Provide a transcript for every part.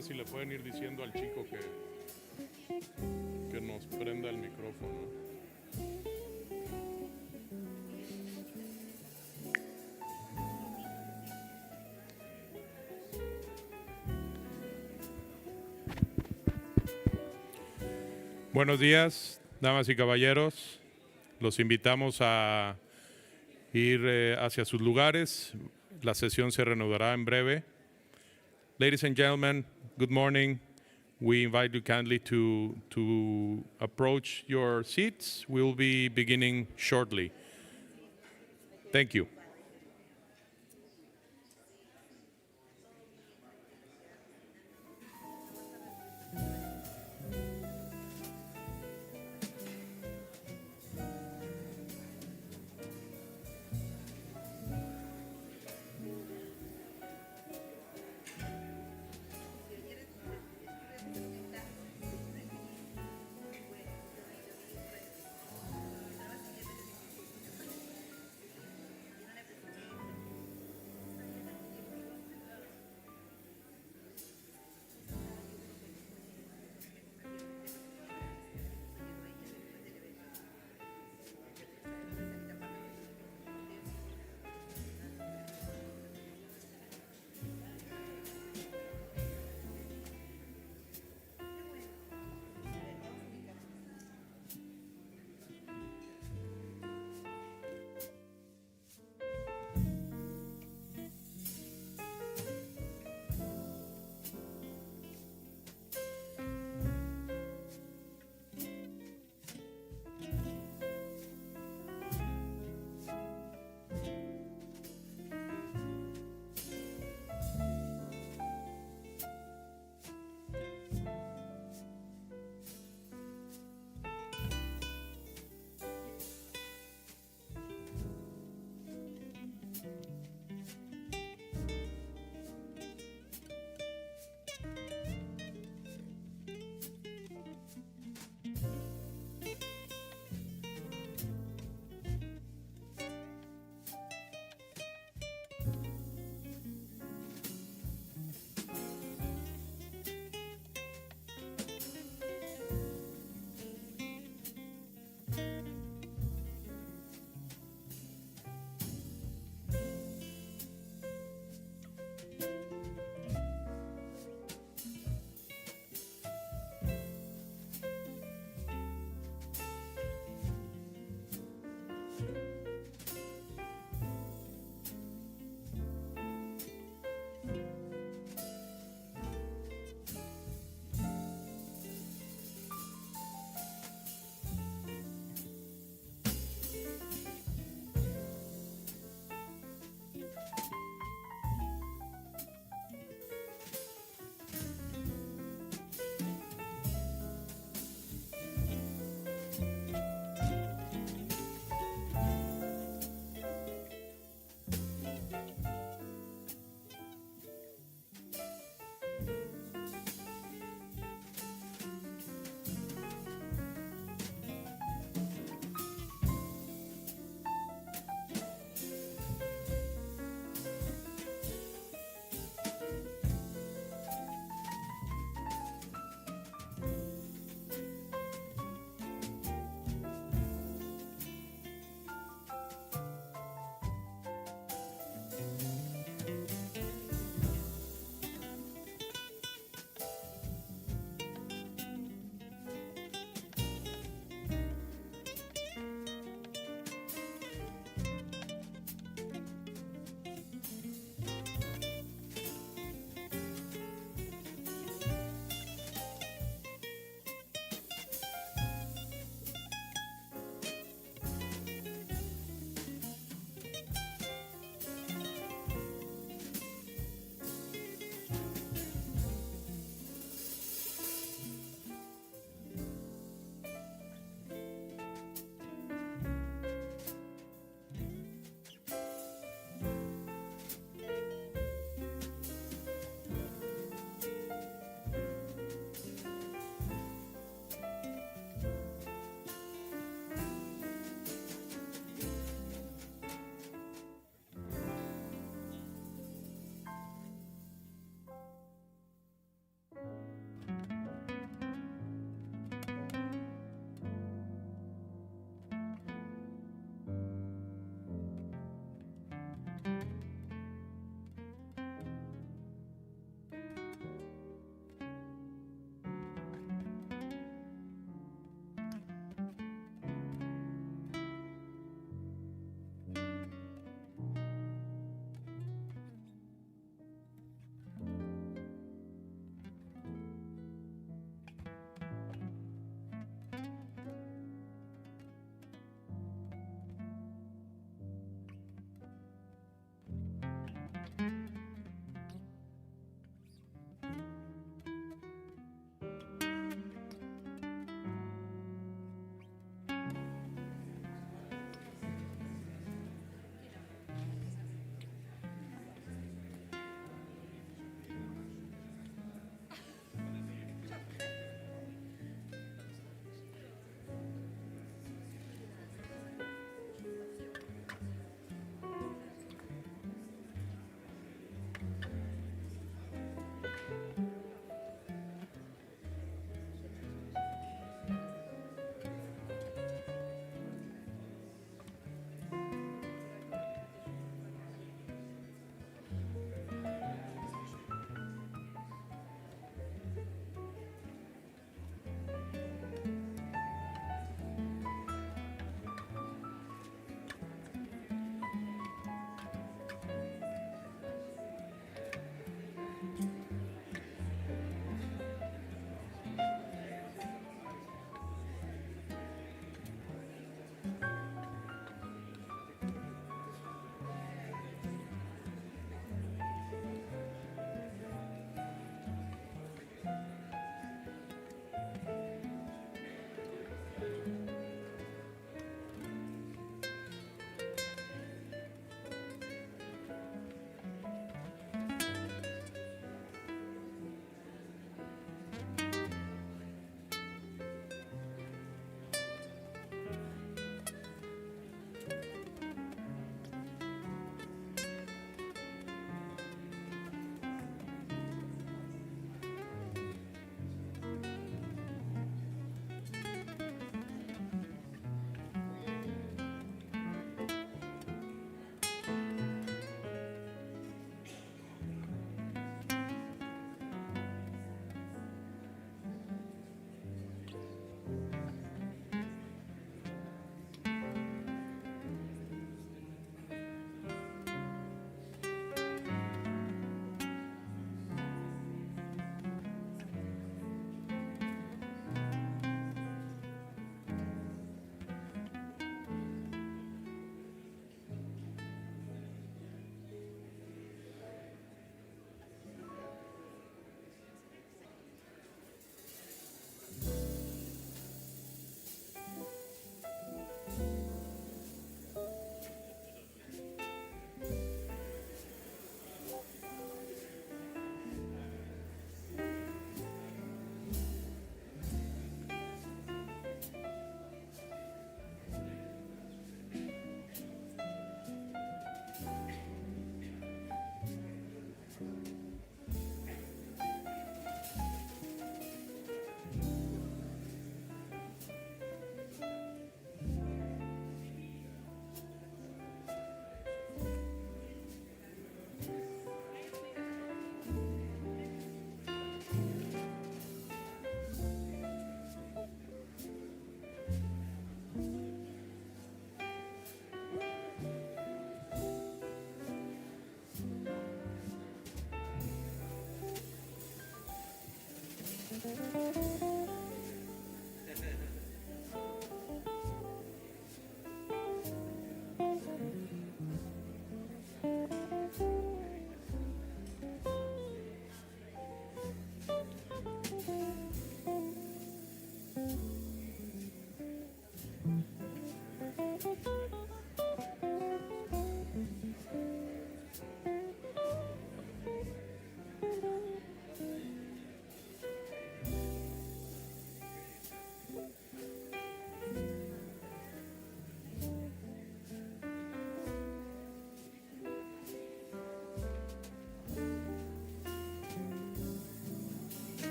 sé si le pueden ir diciendo al chico que nos prenda el micrófono. Buenos días, damas y caballeros. Los invitamos a ir hacia sus lugares. La sesión se reanudará en breve. Ladies and gentlemen, good morning. We invite you kindly to approach your seats. We'll be beginning shortly. Thank you.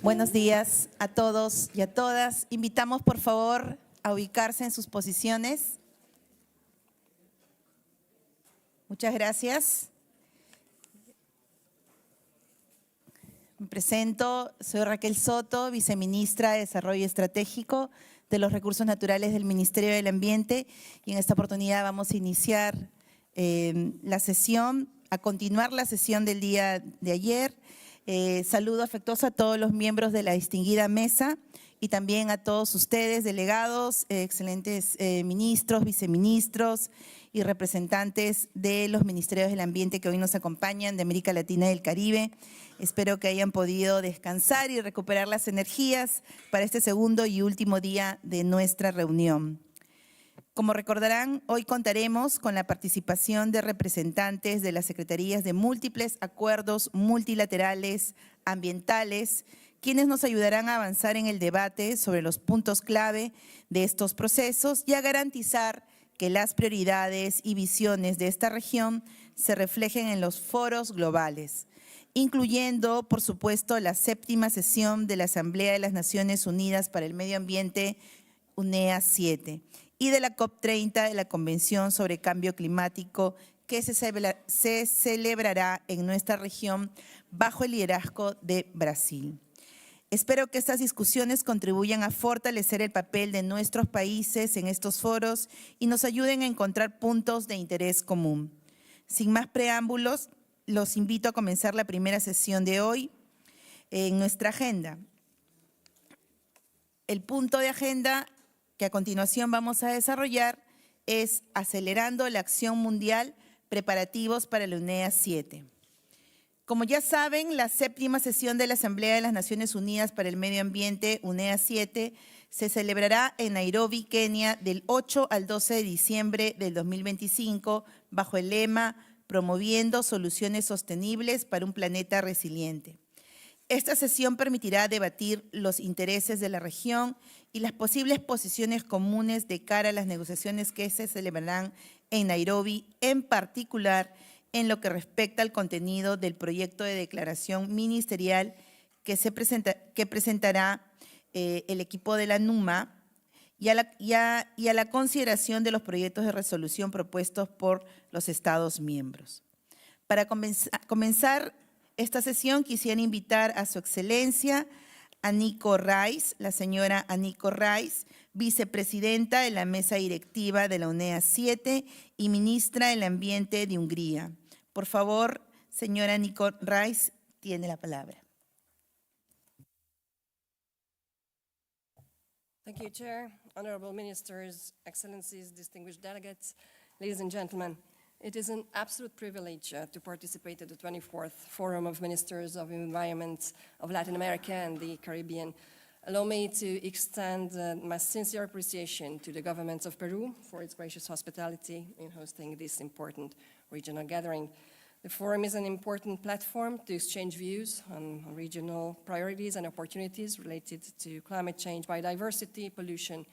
Buenos días a todos y a todas. Invitamos, por favor, a ubicarse en sus posiciones. Muchas gracias. Me presento, soy Raquel Soto, viceministra de Desarrollo Estratégico de los Recursos Naturales del Ministerio del Ambiente, y en esta oportunidad vamos a iniciar la sesión, a continuar la sesión del día de ayer. Saludo afectuoso a todos los miembros de la distinguida mesa y también a todos ustedes, delegados, excelentes ministros, viceministros y representantes de los ministerios del ambiente que hoy nos acompañan de América Latina y del Caribe. Espero que hayan podido descansar y recuperar las energías para este segundo y último día de nuestra reunión. Como recordarán, hoy contaremos con la participación de representantes de las secretarías de múltiples acuerdos multilaterales ambientales, quienes nos ayudarán a avanzar en el debate sobre los puntos clave de estos procesos y a garantizar que las prioridades y visiones de esta región se reflejen en los foros globales, incluyendo, por supuesto, la 7ª sesión de la Asamblea de las Naciones Unidas para el Medio Ambiente, UNEA 7, y de la COP30 de la Convención sobre Cambio Climático, que se celebrará en nuestra región bajo el liderazgo de Brasil. Espero que estas discusiones contribuyan a fortalecer el papel de nuestros países en estos foros y nos ayuden a encontrar puntos de interés común. Sin más preámbulos, los invito a comenzar la primera sesión de hoy en nuestra agenda. El punto de agenda que a continuación vamos a desarrollar es Acelerando la Acción Mundial, preparativos para la UNEA 7. Como ya saben, la 7ª sesión de la Asamblea de las Naciones Unidas para el Medio Ambiente, UNEA 7, se celebrará en Nairobi, Kenia, del 8 al 12 de diciembre del 2025, bajo el lema Promoviendo Soluciones Sostenibles para un Planeta Resiliente. Esta sesión permitirá debatir los intereses de la región y las posibles posiciones comunes de cara a las negociaciones que se celebrarán en Nairobi, en particular en lo que respecta al contenido del proyecto de declaración ministerial que presentará el equipo de la NUMA y a la consideración de los proyectos de resolución propuestos por los Estados miembros. Para comenzar esta sesión quisiera invitar a su excelencia Aniko Rice, la señora Aniko Rice, vicepresidenta de la mesa directiva de la UNEA 7 y ministra del Ambiente de Hungría. Por favor, señora Aniko Rice, tiene la palabra. Thank you, Chair, honorable ministers, excellencies, distinguished delegates, ladies and gentlemen. It is an absolute privilege to participate at the 24th Forum of Ministers of Environment of Latin America and the Caribbean. Allow me to extend my sincere appreciation to the government of Peru for its gracious hospitality in hosting this important regional gathering. The forum is an important platform to exchange views on regional priorities and opportunities related to climate change, biodiversity, pollution,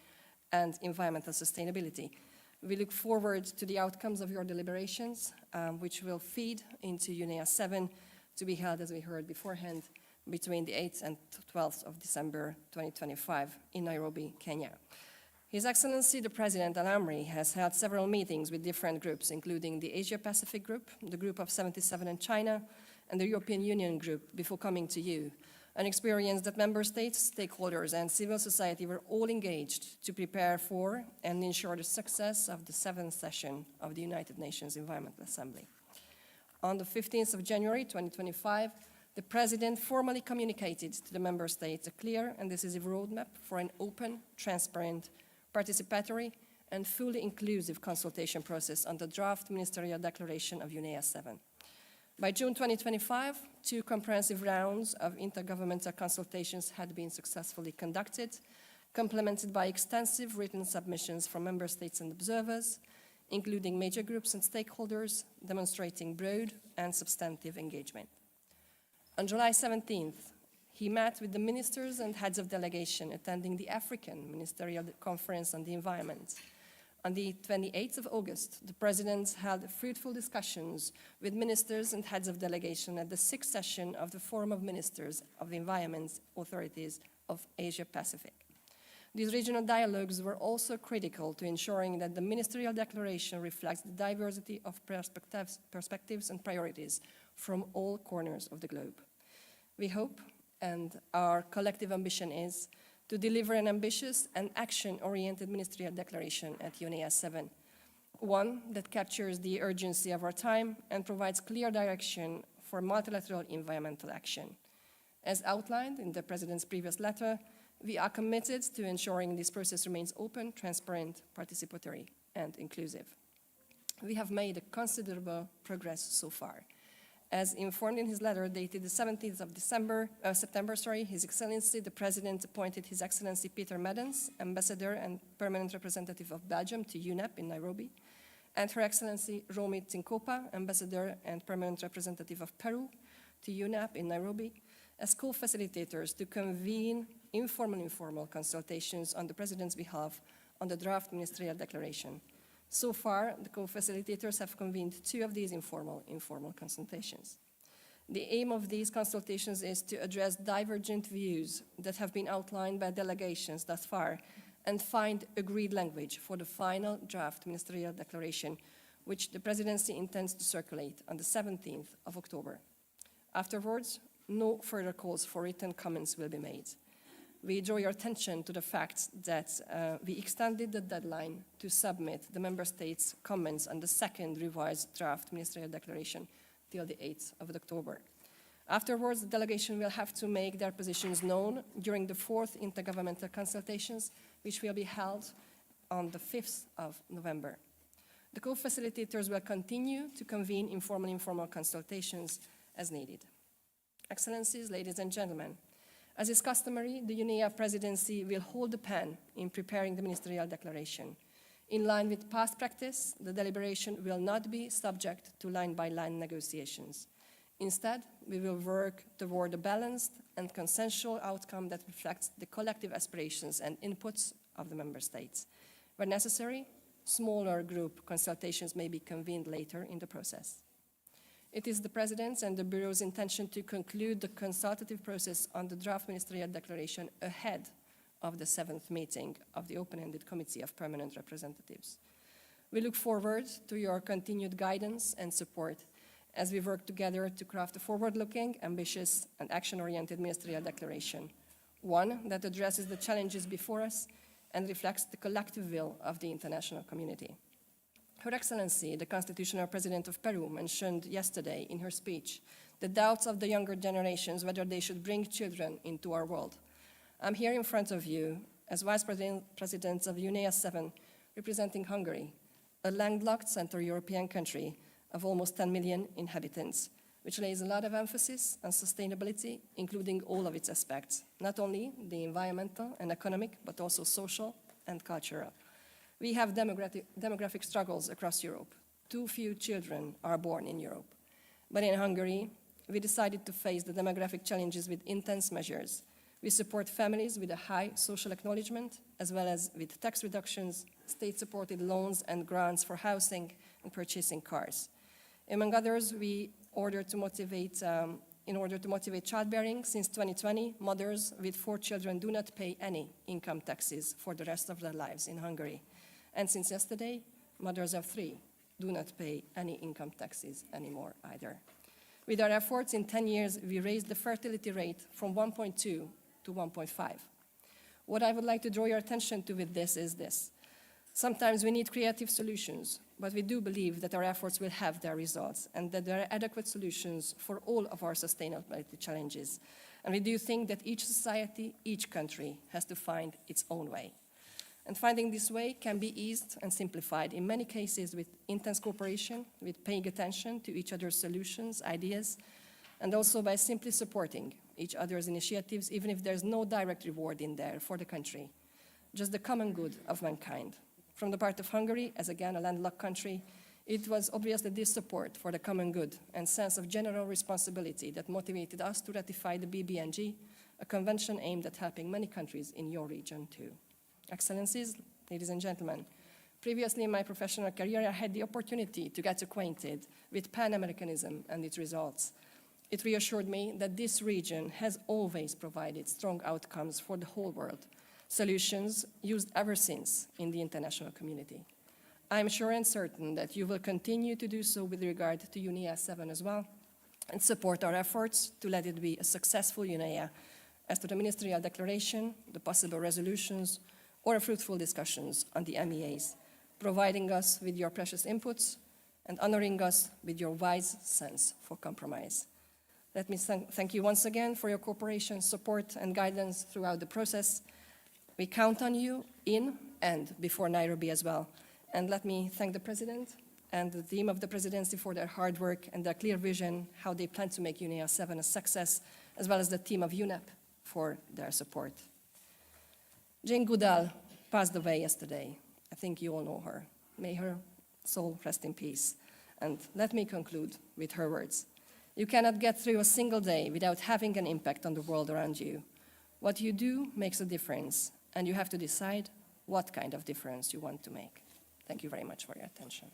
and environmental sustainability. We look forward to the outcomes of your deliberations, which will feed into UNEA 7 to be held, as we heard beforehand, between the 8th and 12th of December 2025 in Nairobi, Kenya. His Excellency, the President Al-Amri, has held several meetings with different groups, including the Asia-Pacific Group, the Group of 77 in China, and the European Union Group before coming to you. An experience that member states, stakeholders, and civil society were all engaged to prepare for and ensure the success of the 7th session of the United Nations Environmental Assembly. On the 15th of January 2025, the President formally communicated to the member states a clear and decisive roadmap for an open, transparent, participatory, and fully inclusive consultation process on the draft ministerial declaration of UNEA 7. By June 2025, 2 comprehensive rounds of intergovernmental consultations had been successfully conducted, complemented by extensive written submissions from member states and observers, including major groups and stakeholders, demonstrating broad and substantive engagement. On July 17th, He met with the ministers and heads of delegation attending the African Ministerial Conference on the Environment. On the 28th of August, the President held fruitful discussions with ministers and heads of delegation at the 6th session of the Forum of Ministers of the Environment Authorities of Asia-Pacific. These regional dialogues were also critical to ensuring that the ministerial declaration reflects the diversity of perspectives and priorities from all corners of the globe. We hope, and our collective ambition is, to deliver an ambitious and action-oriented ministerial declaration at UNEA 7, one that captures the urgency of our time and provides clear direction for multilateral environmental action. As outlined in the President's previous letter, we are committed to ensuring this process remains open, transparent, participatory, and inclusive. We have made considerable progress so far. As informed in his letter dated the 17th of September, His Excellency the President appointed His Excellency Peter Maddens, Ambassador and Permanent Representative of Belgium to UNEP in Nairobi, and Her Excellency Romy Tinkopa, Ambassador and Permanent Representative of Peru to UNEP in Nairobi, as co-facilitators to convene informal consultations on the President's behalf on the draft ministerial declaration. So far, the co-facilitators have convened 2 of these informal consultations. The aim of these consultations is to address divergent views that have been outlined by delegations thus far and find agreed language for the final draft ministerial declaration, which the Presidency intends to circulate on the 17th of October. Afterwards, no further calls for written comments will be made. We draw your attention to the fact that we extended the deadline to submit the Member States' comments on the 2nd revised draft ministerial declaration till the 8th of October. Afterwards, the delegation will have to make their positions known during the 4th intergovernmental consultations, which will be held on the 5th of November. The co-facilitators will continue to convene informal consultations as needed. Excellencies, ladies and gentlemen, as is customary, the UNEA Presidency will hold the pen in preparing the ministerial declaration. In line with past practice, the deliberation will not be subject to line-by-line negotiations. Instead, we will work toward a balanced and consensual outcome that reflects the collective aspirations and inputs of the Member States. Where necessary, smaller group consultations may be convened later in the process. It is the President's and the Bureau's intention to conclude the consultative process on the draft ministerial declaration ahead of the 7th meeting of the open-ended Committee of Permanent Representatives. We look forward to your continued guidance and support as we work together to craft a forward-looking, ambitious, and action-oriented ministerial declaration, one that addresses the challenges before us and reflects the collective will of the international community. Her Excellency, the Constitutional President of Peru, mentioned yesterday in her speech the doubts of the younger generations whether they should bring children into our world. I'm here in front of you as Vice President of UNEA 7, representing Hungary, a landlocked Central European country of almost 10 million inhabitants, which lays a lot of emphasis on sustainability, including all of its aspects, not only the environmental and economic, but also social and cultural. We have demographic struggles across Europe. Too few children are born in Europe. But in Hungary, we decided to face the demographic challenges with intense measures. We support families with a high social acknowledgement, as well as with tax reductions, state-supported loans and grants for housing and purchasing cars. Among others, in order to motivate childbearing, since 2020, mothers with 4 children do not pay any income taxes for the rest of their lives in Hungary. And since yesterday, mothers of 3 do not pay any income taxes anymore either. With our efforts in 10 years, we raised the fertility rate from 1.2 to 1.5. What I would like to draw your attention to with this is this. Sometimes we need creative solutions, but we do believe that our efforts will have their results and that there are adequate solutions for all of our sustainability challenges. And we do think that each society, each country has to find its own way. And finding this way can be eased and simplified in many cases with intense cooperation, with paying attention to each other's solutions, ideas, and also by simply supporting each other's initiatives, even if there's no direct reward in there for the country, just the common good of mankind. From the part of Hungary, as again a landlocked country, it was obviously this support for the common good and sense of general responsibility that motivated us to ratify the BBNG, a convention aimed at helping many countries in your region too. Excellencies, ladies and gentlemen, previously in my professional career, I had the opportunity to get acquainted with Pan-Americanism and its results. It reassured me that this region has always provided strong outcomes for the whole world, solutions used ever since in the international community. I am sure and certain that you will continue to do so with regard to UNEA 7 as well, and support our efforts to let it be a successful UNEA as to the ministerial declaration, the possible resolutions, or fruitful discussions on the MEAs, providing us with your precious inputs and honoring us with your wise sense for compromise. Let me thank you once again for your cooperation, support, and guidance throughout the process. We count on you in and before Nairobi as well. And let me thank the President and the team of the Presidency for their hard work and their clear vision, how they plan to make UNEA 7 a success, as well as the team of UNEP for their support. Jane Goodall passed away yesterday. I think you all know her. May her soul rest in peace. And let me conclude with her words. You cannot get through a single day without having an impact on the world around you. What you do makes a difference, and you have to decide what kind of difference you want to make. Thank you very much for your attention.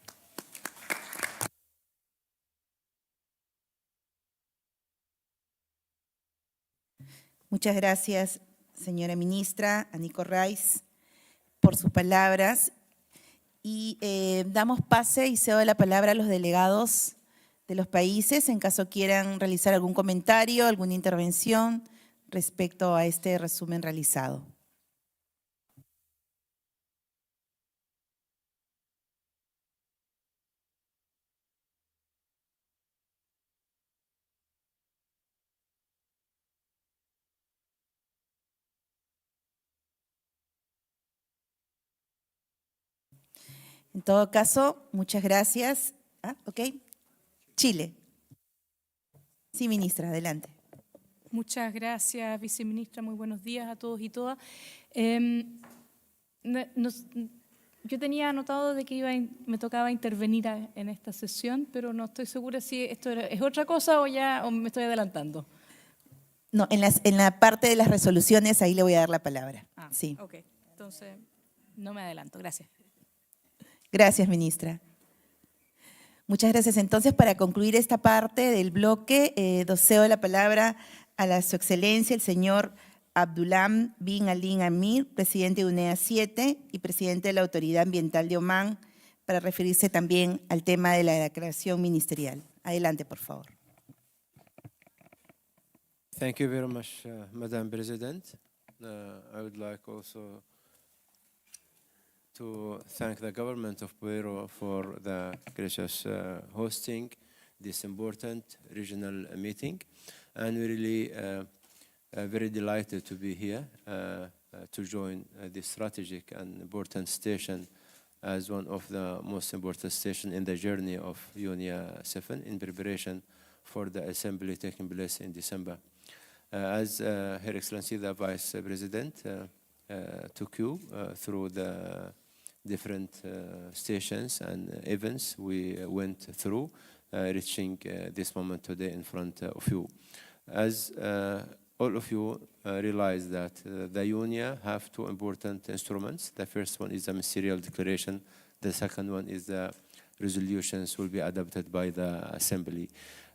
Muchas gracias, señora ministra Anico Rice, por sus palabras. Y damos pase y cedo la palabra a los delegados de los países en caso quieran realizar algún comentario, alguna intervención respecto a este resumen realizado. En todo caso, muchas gracias. Ok. Chile. Sí, ministra, adelante. Muchas gracias, viceministra. Muy buenos días a todos y todas. Yo tenía anotado de que me tocaba intervenir en esta sesión, pero no estoy segura si esto es otra cosa o me estoy adelantando. No, en la parte de las resoluciones, ahí le voy a dar la palabra. Sí. Ok, entonces no me adelanto. Gracias. Gracias, ministra. Muchas gracias. Entonces, para concluir esta parte del bloque, cedo la palabra a su excelencia, el señor Abdullah bin Ali Amir, presidente de UNEA 7 y presidente de la Autoridad Ambiental de Omán, para referirse también al tema de la declaración ministerial. Adelante, por favor. Thank you very much, Madam President. I would like also to thank the government of Peru for the gracious hosting this important regional meeting. And we're really very delighted to be here to join this strategic and important station as one of the most important stations in the journey of UNEA 7 in preparation for the assembly taking place in December. As Her Excellency the Vice President took you through the different stations and events we went through, reaching this moment today in front of you. As all of you realize that the UNEA have two important instruments. The first one is the ministerial declaration. The second one is the resolutions will be adopted by the Assembly.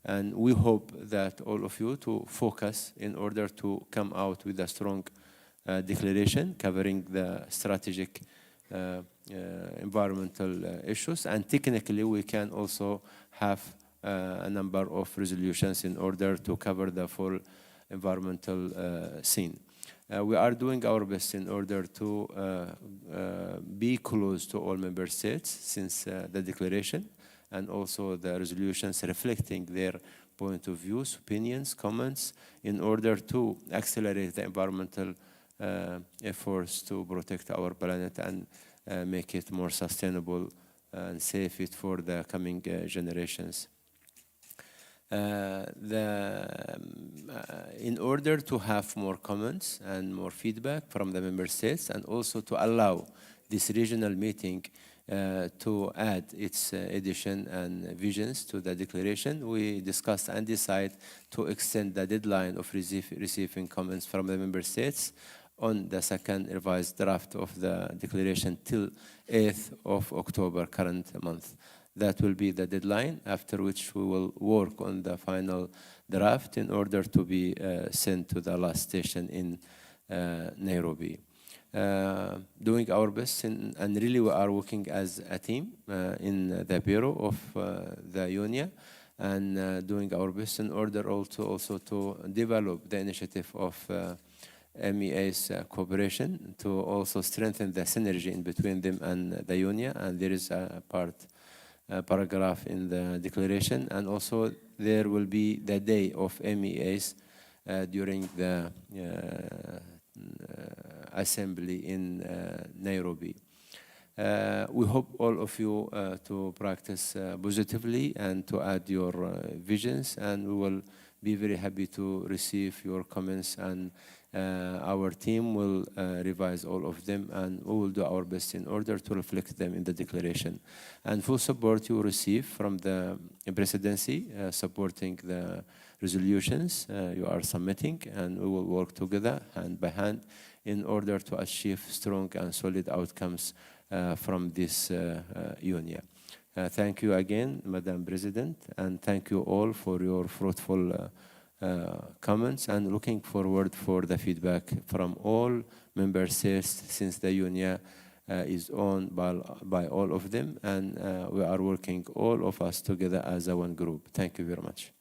And we hope that all of you to focus in order to come out with a strong declaration covering the strategic environmental issues, and technically we can also have a number of resolutions in order to cover the full environmental scene. We are doing our best in order to be close to all member states since the declaration and also the resolutions reflecting their point of views, opinions, comments, in order to accelerate the environmental efforts to protect our planet and make it more sustainable and safe it for the coming generations. In order to have more comments and more feedback from the member states and also to allow this regional meeting to add its edition and visions to the declaration. We discussed and decided to extend the deadline of receiving comments from the member states on the second revised draft of the declaration till 8th of October current month. That will be the deadline, after which we will work on the final draft in order to be sent to the last station in Nairobi. Doing our best, and really we are working as a team in the Bureau of the Union, and doing our best in order also to develop the initiative of MEA's cooperation, to also strengthen the synergy in between them and the Union. And there is a paragraph in the declaration, and also there will be the day of MEAs during the assembly in Nairobi. We hope all of you to practice positively and to add your visions, and we will be very happy to receive your comments, and our team will revise all of them, and we will do our best in order to reflect them in the declaration. And full support you receive from the presidency supporting the resolutions you are submitting, and we will work together hand by hand in order to achieve strong and solid outcomes from this union. Thank you again, Madam President, and thank you all for your fruitful comments, and looking forward for the feedback from all member states, since the union is owned by all of them, and we are working all of us together as a one group. Thank you very much.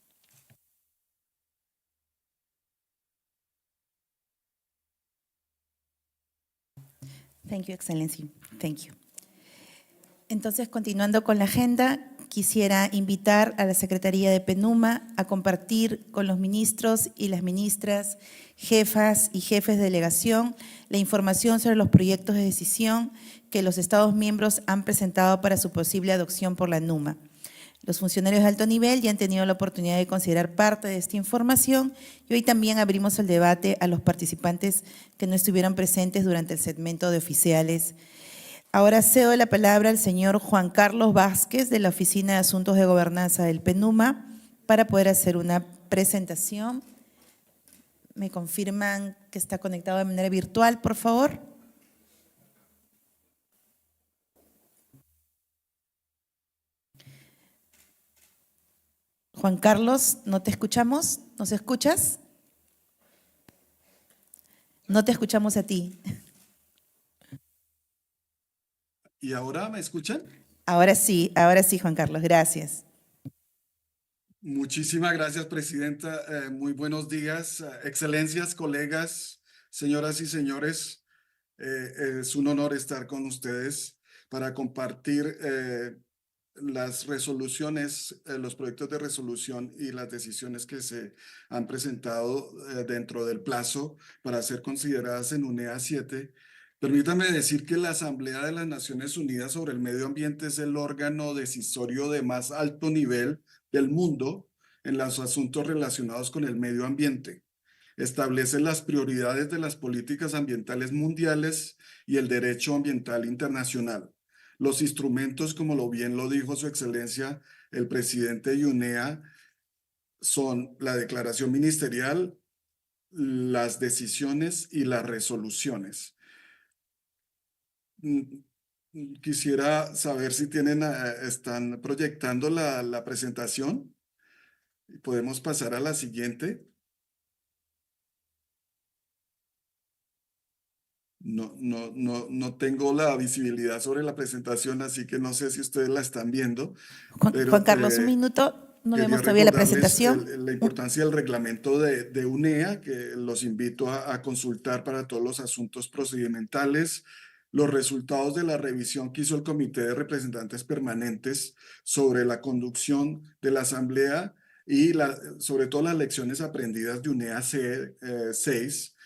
Thank you, Excellency. Thank you. Entonces, continuando con la agenda, quisiera invitar a la Secretaría de PENUMA a compartir con los ministros y las ministras, jefas y jefes de delegación, la información sobre los proyectos de decisión que los Estados miembros han presentado para su posible adopción por la NUMA. Los funcionarios de alto nivel ya han tenido la oportunidad de considerar parte de esta información y hoy también abrimos el debate a los participantes que no estuvieron presentes durante el segmento de oficiales. Ahora cedo la palabra al señor Juan Carlos Vázquez de la Oficina de Asuntos de Gobernanza del PENUMA para poder hacer una presentación. ¿Me confirman que está conectado de manera virtual, por favor? Juan Carlos, ¿no te escuchamos? ¿Nos escuchas? No te escuchamos a ti. ¿Y ahora me escuchan? Ahora sí, Juan Carlos, gracias. Muchísimas gracias, Presidenta. Muy buenos días, excelencias, colegas, señoras y señores. Es un honor estar con ustedes para compartir las resoluciones, los proyectos de resolución y las decisiones que se han presentado dentro del plazo para ser consideradas en UNEA 7. Permítanme decir que la Asamblea de las Naciones Unidas sobre el Medio Ambiente es el órgano decisorio de más alto nivel del mundo en los asuntos relacionados con el medio ambiente. Establece las prioridades de las políticas ambientales mundiales y el derecho ambiental internacional. Los instrumentos, como bien lo dijo Su Excelencia, el presidente de UNEA, son la declaración ministerial, las decisiones y las resoluciones. Quisiera saber si están proyectando la presentación. Podemos pasar a la siguiente. No tengo la visibilidad sobre la presentación, así que no sé si ustedes la están viendo. Juan Carlos, un minuto, no vemos todavía la presentación. La importancia del reglamento de UNEA, que los invito a consultar para todos los asuntos procedimentales, los resultados de la revisión que hizo el Comité de Representantes Permanentes sobre la conducción de la Asamblea y sobre todo las lecciones aprendidas de UNEA 6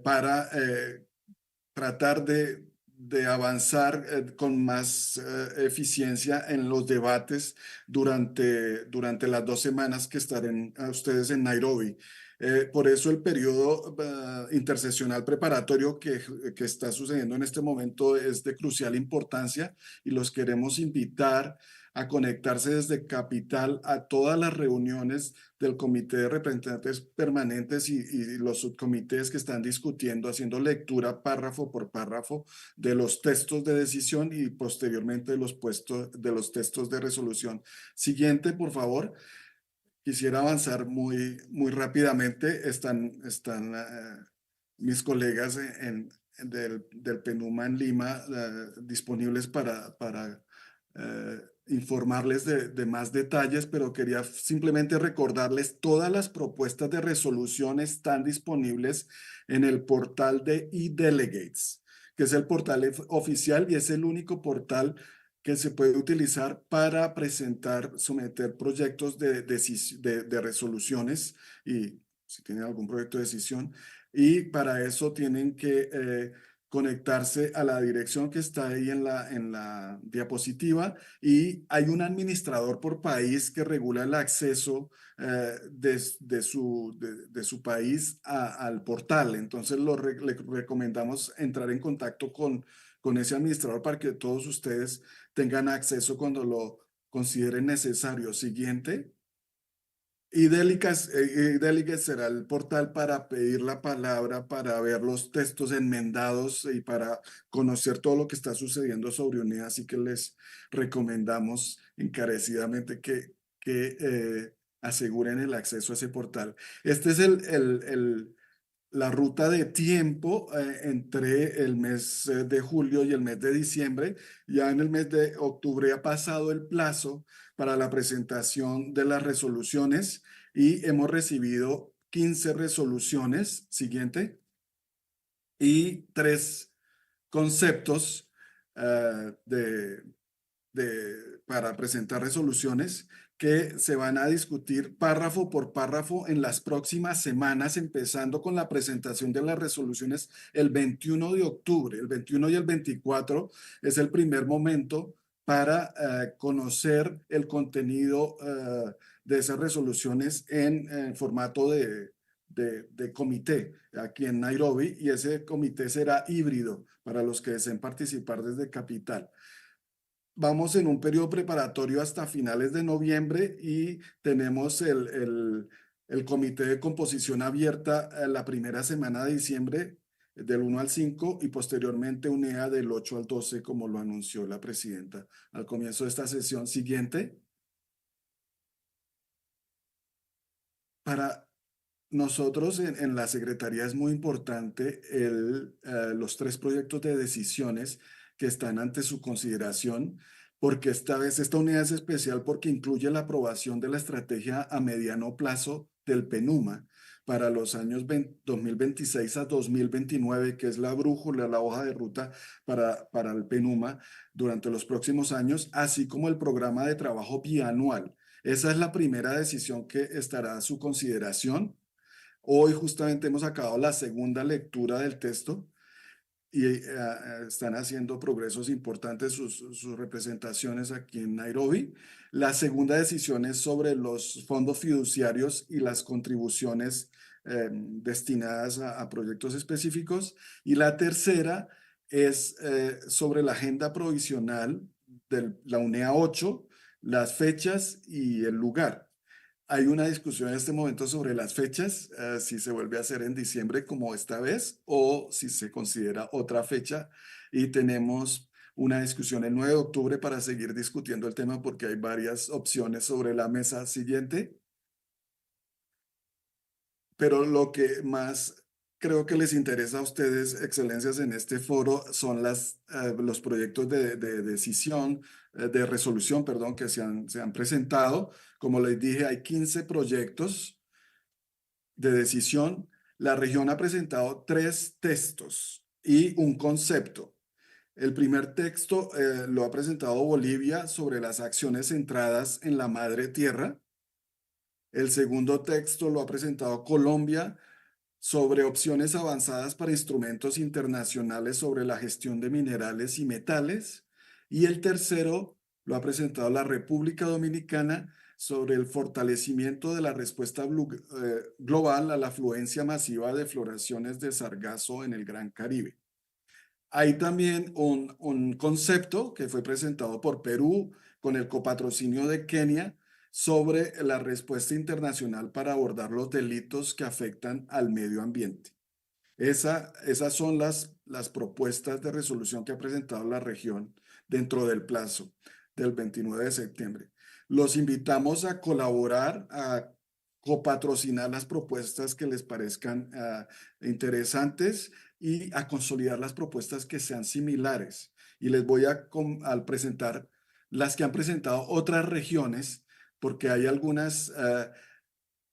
para tratar de avanzar con más eficiencia en los debates durante las 2 semanas que estarán ustedes en Nairobi. Por eso el periodo intersesional preparatorio que está sucediendo en este momento es de crucial importancia y los queremos invitar a conectarse desde Capital a todas las reuniones del Comité de Representantes Permanentes y los subcomités que están discutiendo, haciendo lectura párrafo por párrafo de los textos de decisión y posteriormente de los textos de resolución. Siguiente, por favor. Quisiera avanzar muy rápidamente. Están mis colegas del PENUMA en Lima disponibles para informarles de más detalles, pero quería simplemente recordarles todas las propuestas de resolución están disponibles en el portal de eDelegates, que es el portal oficial y es el único portal que se puede utilizar para someter proyectos de resoluciones y si tienen algún proyecto de decisión. Y para eso tienen que conectarse a la dirección que está ahí en la diapositiva y hay un administrador por país que regula el acceso de su país al portal. Entonces le recomendamos entrar en contacto con ese administrador para que todos ustedes tengan acceso cuando lo consideren necesario. Siguiente. eDelegates será el portal para pedir la palabra, para ver los textos enmendados y para conocer todo lo que está sucediendo sobre UNED. Así que les recomendamos encarecidamente que aseguren el acceso a ese portal. Este es la ruta de tiempo entre el mes de julio y el mes de diciembre. Ya en el mes de octubre ha pasado el plazo para la presentación de las resoluciones y hemos recibido 15 resoluciones, siguiente, y 3 conceptos para presentar resoluciones que se van a discutir párrafo por párrafo en las próximas semanas, empezando con la presentación de las resoluciones el 21 de octubre. El 21 y el 24 es el primer momento para conocer el contenido de esas resoluciones en formato de comité aquí en Nairobi, y ese comité será híbrido para los que deseen participar desde Capital. Vamos en un periodo preparatorio hasta finales de noviembre y tenemos el comité de composición abierta la primera semana de diciembre del 1 al 5 y posteriormente UNEA del 8 al 12, como lo anunció la presidenta al comienzo de esta sesión. Siguiente. Para nosotros en la Secretaría es muy importante los 3 proyectos de decisiones que están ante su consideración, porque esta vez esta unidad es especial porque incluye la aprobación de la estrategia a mediano plazo del PENUMA para los años 2026 a 2029, que es la brújula, la hoja de ruta para el PENUMA durante los próximos años, así como el programa de trabajo bianual. Esa es la primera decisión que estará a su consideración. Hoy justamente hemos acabado la segunda lectura del texto y están haciendo progresos importantes sus representaciones aquí en Nairobi. La segunda decisión es sobre los fondos fiduciarios y las contribuciones destinadas a proyectos específicos. Y la tercera es sobre la agenda provisional de la UNEA 8, las fechas y el lugar. Hay una discusión en este momento sobre las fechas, si se vuelve a hacer en diciembre como esta vez o si se considera otra fecha, y tenemos una discusión el 9 de octubre para seguir discutiendo el tema porque hay varias opciones sobre la mesa. Siguiente. Pero lo que más creo que les interesa a ustedes, excelencias, en este foro son los proyectos de decisión, de resolución, perdón, que se han presentado. Como les dije, hay 15 proyectos de decisión. La región ha presentado 3 textos y un concepto. El primer texto lo ha presentado Bolivia sobre las acciones centradas en la madre tierra. El segundo texto lo ha presentado Colombia sobre opciones avanzadas para instrumentos internacionales sobre la gestión de minerales y metales. Y el tercero lo ha presentado la República Dominicana sobre el fortalecimiento de la respuesta global a la afluencia masiva de floraciones de sargazo en el Gran Caribe. Hay también un concepto que fue presentado por Perú con el copatrocinio de Kenia sobre la respuesta internacional para abordar los delitos que afectan al medio ambiente. Esas son las propuestas de resolución que ha presentado la región dentro del plazo del 29 de septiembre. Los invitamos a colaborar, a copatrocinar las propuestas que les parezcan interesantes y a consolidar las propuestas que sean similares. Y les voy a presentar las que han presentado otras regiones, porque hay algunas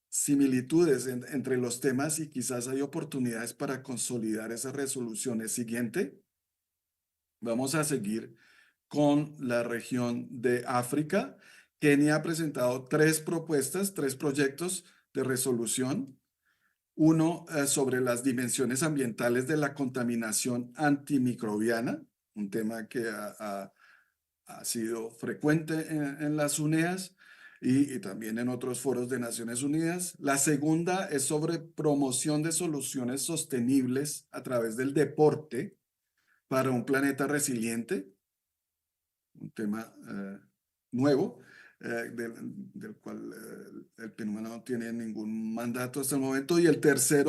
similitudes entre los temas y quizás hay oportunidades para consolidar esas resoluciones. Siguiente. Vamos a seguir con la región de África. Kenia ha presentado 3 propuestas, 3 proyectos de resolución. Uno sobre las dimensiones ambientales de la contaminación antimicrobiana, un tema que ha sido frecuente en las UNEAs y también en otros foros de Naciones Unidas. La segunda es sobre promoción de soluciones sostenibles a través del deporte para un planeta resiliente, un tema nuevo, del cual el Perú no tiene ningún mandato hasta el momento. Y el tercer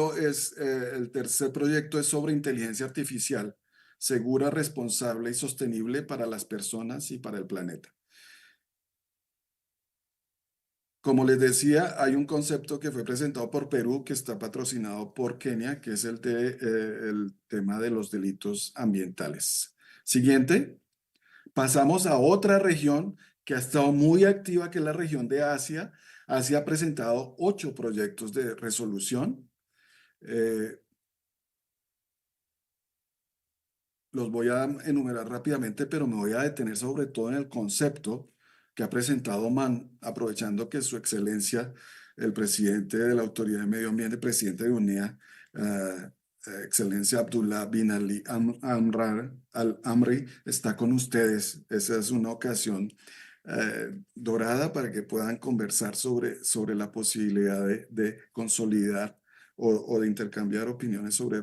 proyecto es sobre inteligencia artificial, segura, responsable y sostenible para las personas y para el planeta. Como les decía, hay un concepto que fue presentado por Perú que está patrocinado por Kenia, que es el tema de los delitos ambientales. Siguiente. Pasamos a otra región que ha estado muy activa, que es la región de Asia. Asia ha presentado 8 proyectos de resolución. Los voy a enumerar rápidamente, pero me voy a detener sobre todo en el concepto que ha presentado Oman, aprovechando que su excelencia, el presidente de la Autoridad de Medio Ambiente, presidente de UNEA, excelencia Abdullah bin Ali Al-Amri, está con ustedes. Esa es una ocasión dorada para que puedan conversar sobre la posibilidad de consolidar o de intercambiar opiniones sobre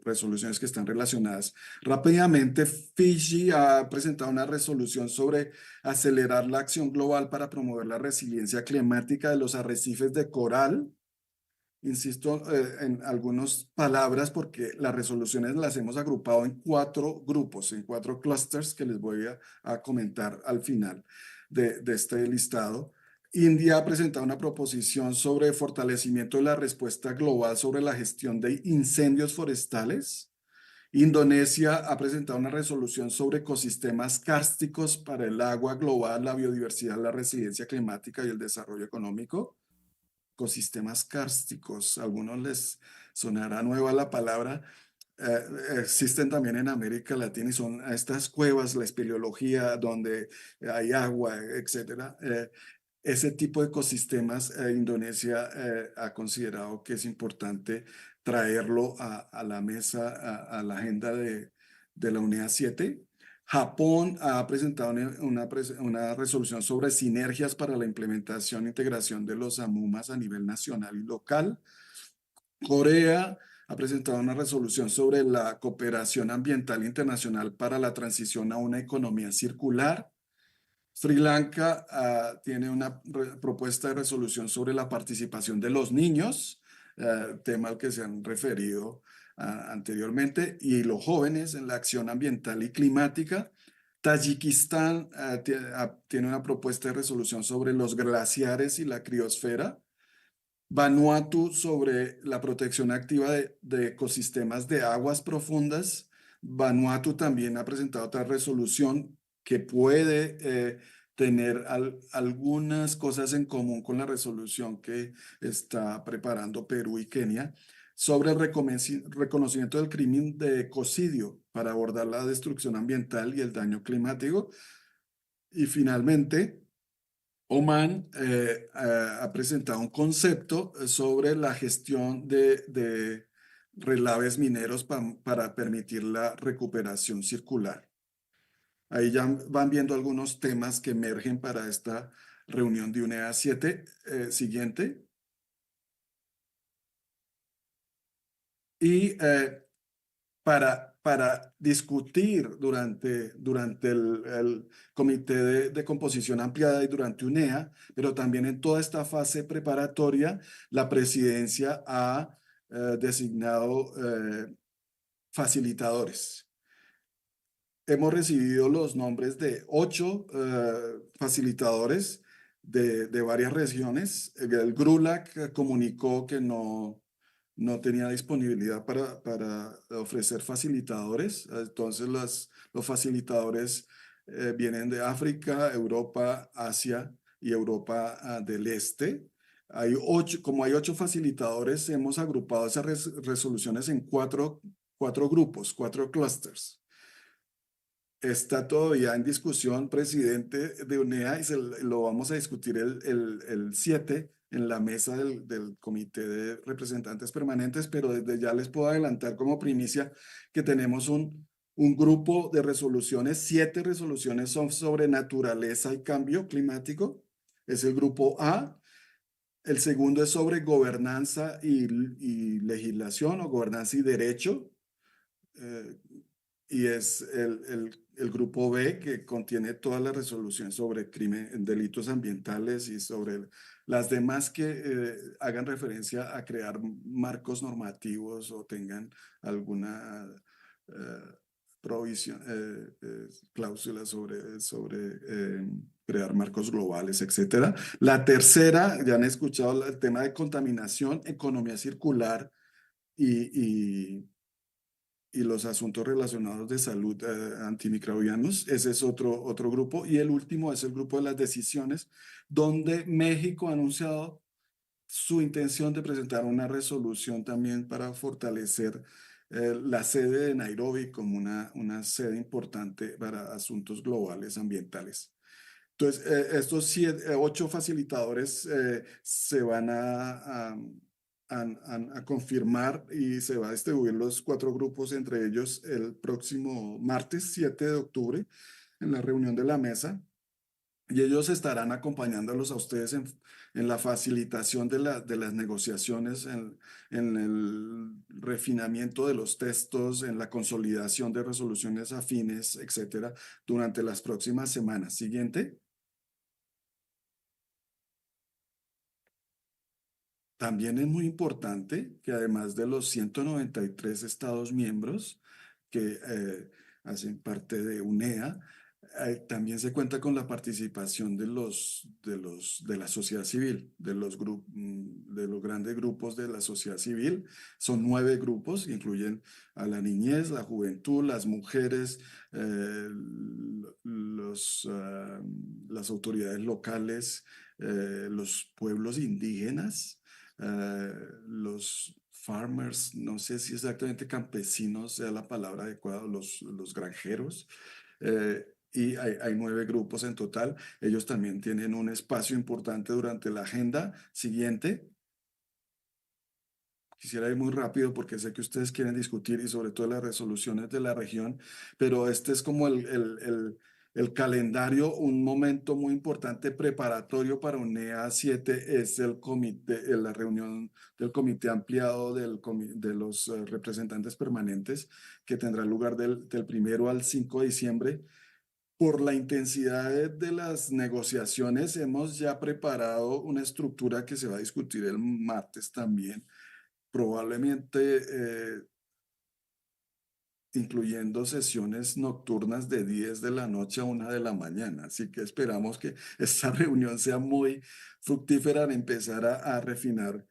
resoluciones que están relacionadas. Rápidamente, Fiji ha presentado una resolución sobre acelerar la acción global para promover la resiliencia climática de los arrecifes de coral. Insisto en algunas palabras porque las resoluciones las hemos agrupado en 4 grupos, en 4 clusters que les voy a comentar al final de este listado. India ha presentado una proposición sobre fortalecimiento de la respuesta global sobre la gestión de incendios forestales. Indonesia ha presentado una resolución sobre ecosistemas kársticos para el agua global, la biodiversidad, la resiliencia climática y el desarrollo económico. Ecosistemas kársticos, a algunos les sonará nueva la palabra. Existen también en América Latina y son estas cuevas, la espeleología, donde hay agua, etcétera. Ese tipo de ecosistemas, Indonesia ha considerado que es importante traerlo a la mesa, a la agenda de la UNEA 7. Japón ha presentado una resolución sobre sinergias para la implementación e integración de los AMUMAS a nivel nacional y local. Corea ha presentado una resolución sobre la cooperación ambiental internacional para la transición a una economía circular. Sri Lanka tiene una propuesta de resolución sobre la participación de los niños, tema al que se han referido anteriormente, y los jóvenes en la acción ambiental y climática. Tayikistán tiene una propuesta de resolución sobre los glaciares y la criosfera. Vanuatu sobre la protección activa de ecosistemas de aguas profundas. Vanuatu también ha presentado otra resolución que puede tener algunas cosas en común con la resolución que está preparando Perú y Kenia sobre el reconocimiento del crimen de ecocidio para abordar la destrucción ambiental y el daño climático. Y finalmente, Oman ha presentado un concepto sobre la gestión de relaves mineros para permitir la recuperación circular. Ahí ya van viendo algunos temas que emergen para esta reunión de UNEA 7 siguiente. Y para discutir durante el comité de composición ampliada y durante UNEA, pero también en toda esta fase preparatoria, la presidencia ha designado facilitadores. Hemos recibido los nombres de 8 facilitadores de varias regiones. El GRULAC comunicó que no tenía disponibilidad para ofrecer facilitadores. Entonces los facilitadores vienen de África, Europa, Asia y Europa del Este. Como hay 8 facilitadores, hemos agrupado esas resoluciones en 4 grupos, 4 clusters. Está todavía en discusión, presidente de UNEA, y lo vamos a discutir el 7 en la mesa del Comité de Representantes Permanentes, pero desde ya les puedo adelantar como primicia que tenemos un grupo de resoluciones. 7 resoluciones son sobre naturaleza y cambio climático. Es el grupo A. El segundo es sobre gobernanza y legislación, o gobernanza y derecho. Y es el grupo B, que contiene todas las resoluciones sobre delitos ambientales y sobre las demás que hagan referencia a crear marcos normativos o tengan alguna provisión, cláusula sobre crear marcos globales, etc. La tercera, ya han escuchado el tema de contaminación, economía circular y los asuntos relacionados de salud antimicrobianos. Ese es otro grupo. Y el último es el grupo de las decisiones, donde México ha anunciado su intención de presentar una resolución también para fortalecer la sede de Nairobi como una sede importante para asuntos globales ambientales. Entonces, estos 8 facilitadores se van a confirmar, y se va a distribuir los 4 grupos entre ellos el próximo martes 7 de octubre en la reunión de la mesa, y ellos estarán acompañándolos a ustedes en la facilitación de las negociaciones, en el refinamiento de los textos, en la consolidación de resoluciones afines, etcétera, durante las próximas semanas. Siguiente. También es muy importante que, además de los 193 Estados miembros que hacen parte de UNEA, también se cuenta con la participación de la sociedad civil, de los grandes grupos de la sociedad civil. Son 9 grupos, incluyen a la niñez, la juventud, las mujeres, las autoridades locales, los pueblos indígenas, los farmers, no sé si exactamente campesinos sea la palabra adecuada, los granjeros, y hay 9 grupos en total. Ellos también tienen un espacio importante durante la agenda. Siguiente. Quisiera ir muy rápido porque sé que ustedes quieren discutir, y sobre todo las resoluciones de la región, pero este es como el calendario. Un momento muy importante preparatorio para UNEA 7 es la reunión del comité ampliado de los representantes permanentes, que tendrá lugar del 1 al 5 de diciembre. Por la intensidad de las negociaciones, hemos ya preparado una estructura que se va a discutir el martes también, probablemente incluyendo sesiones nocturnas de 10 de la noche a 1 de la mañana. Así que esperamos que esta reunión sea muy fructífera en empezar a refinar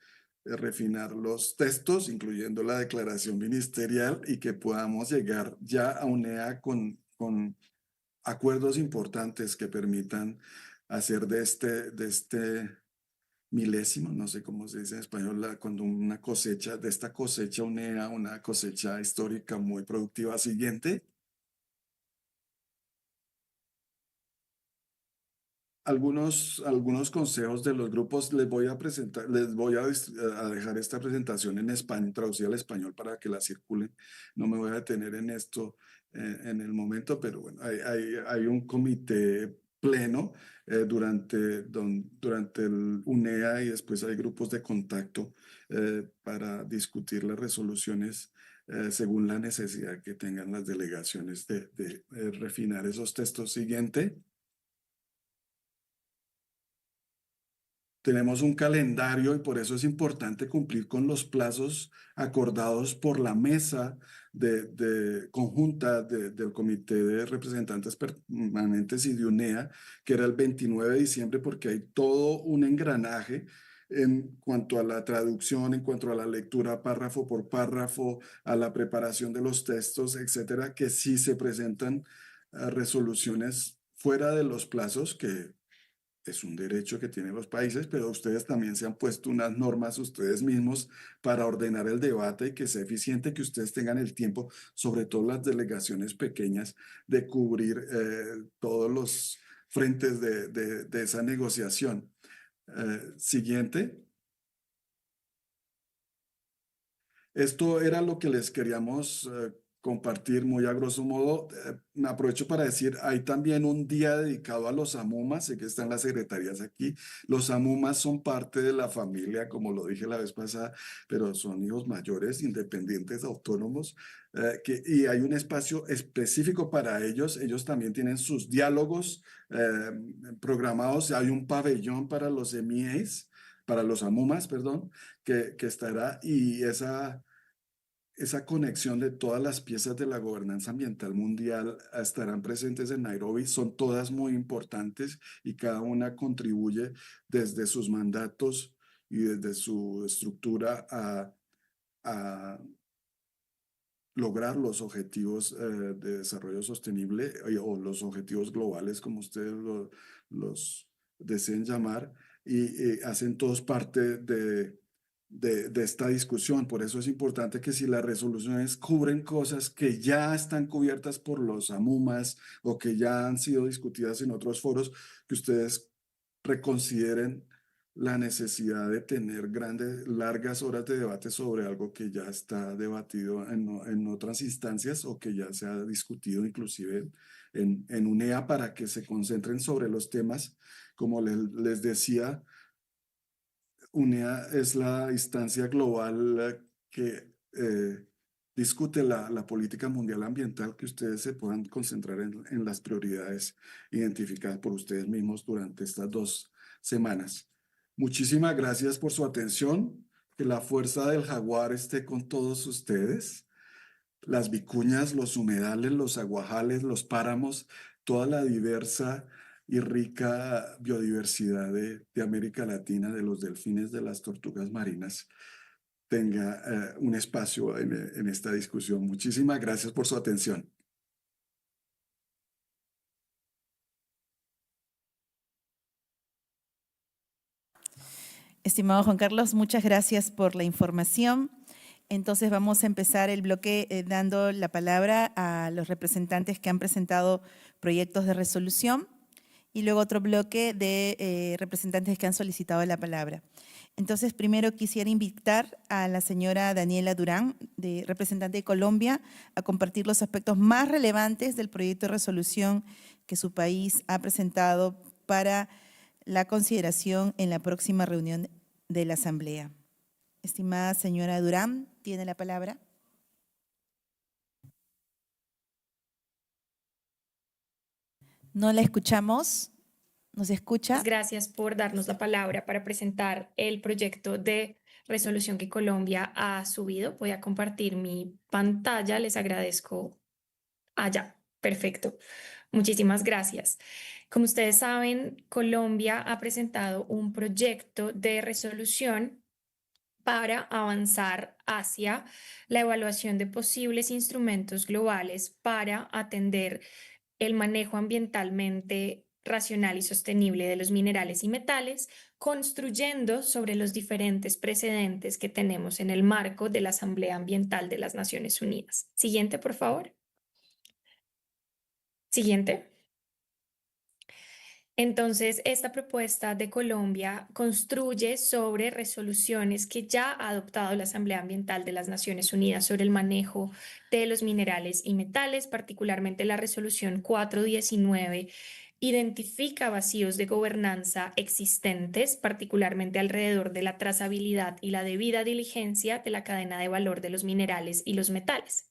los textos, incluyendo la declaración ministerial, y que podamos llegar ya a UNEA con acuerdos importantes que permitan hacer de este milésimo, no sé cómo se dice en español, cuando de esta cosecha UNEA, una cosecha histórica muy productiva. Siguiente. Algunos consejos de los grupos. Les voy a presentar, a dejar esta presentación en español, traducida al español, para que la circulen. No me voy a detener en esto en el momento, pero bueno, hay un comité pleno durante el UNEA, y después hay grupos de contacto para discutir las resoluciones según la necesidad que tengan las delegaciones de refinar esos textos. Siguiente. Tenemos un calendario y por eso es importante cumplir con los plazos acordados por la mesa conjunta del Comité de Representantes Permanentes y de UNEA, que era el 29 de diciembre, porque hay todo un engranaje en cuanto a la traducción, en cuanto a la lectura párrafo por párrafo, a la preparación de los textos, etcétera, que sí se presentan resoluciones fuera de los plazos, que es un derecho que tienen los países, pero ustedes también se han puesto unas normas ustedes mismos para ordenar el debate y que sea eficiente, que ustedes tengan el tiempo, sobre todo las delegaciones pequeñas, de cubrir todos los frentes de esa negociación. Siguiente. Esto era lo que les queríamos compartir muy a grosso modo. Me aprovecho para decir, hay también un día dedicado a los amumas, sé que están las secretarías aquí. Los amumas son parte de la familia, como lo dije la vez pasada, pero son hijos mayores, independientes, autónomos, y hay un espacio específico para ellos. Ellos también tienen sus diálogos programados. Hay un pabellón para los MEAs, para los amumas, perdón, que estará, y esa conexión de todas las piezas de la gobernanza ambiental mundial estarán presentes en Nairobi. Son todas muy importantes y cada una contribuye desde sus mandatos y desde su estructura a lograr los objetivos de desarrollo sostenible o los objetivos globales, como ustedes los deseen llamar, y hacen todos parte de esta discusión. Por eso es importante que si las resoluciones cubren cosas que ya están cubiertas por los amumas o que ya han sido discutidas en otros foros, que ustedes reconsideren la necesidad de tener largas horas de debate sobre algo que ya está debatido en otras instancias o que ya se ha discutido inclusive en UNEA, para que se concentren sobre los temas. Como les decía, UNEA es la instancia global que discute la política mundial ambiental, que ustedes se puedan concentrar en las prioridades identificadas por ustedes mismos durante estas 2 semanas. Muchísimas gracias por su atención. Que la fuerza del jaguar esté con todos ustedes. Las vicuñas, los humedales, los aguajales, los páramos, toda la diversa y rica biodiversidad de América Latina, de los delfines, de las tortugas marinas, tenga un espacio en esta discusión. Muchísimas gracias por su atención. Estimado Juan Carlos, muchas gracias por la información. Entonces vamos a empezar el bloque dando la palabra a los representantes que han presentado proyectos de resolución y luego otro bloque de representantes que han solicitado la palabra. Entonces, primero quisiera invitar a la señora Daniela Durán, representante de Colombia, a compartir los aspectos más relevantes del proyecto de resolución que su país ha presentado para la consideración en la próxima reunión de la Asamblea. Estimada señora Durán, tiene la palabra. No la escuchamos. ¿Nos escucha? Gracias por darnos la palabra para presentar el proyecto de resolución que Colombia ha subido. Voy a compartir mi pantalla. Les agradezco. Ya, perfecto. Muchísimas gracias. Como ustedes saben, Colombia ha presentado un proyecto de resolución para avanzar hacia la evaluación de posibles instrumentos globales para atender el manejo ambientalmente racional y sostenible de los minerales y metales, construyendo sobre los diferentes precedentes que tenemos en el marco de la Asamblea Ambiental de las Naciones Unidas. Siguiente, por favor. Siguiente. Entonces, esta propuesta de Colombia construye sobre resoluciones que ya ha adoptado la Asamblea Ambiental de las Naciones Unidas sobre el manejo de los minerales y metales, particularmente la resolución 419 identifica vacíos de gobernanza existentes, particularmente alrededor de la trazabilidad y la debida diligencia de la cadena de valor de los minerales y los metales.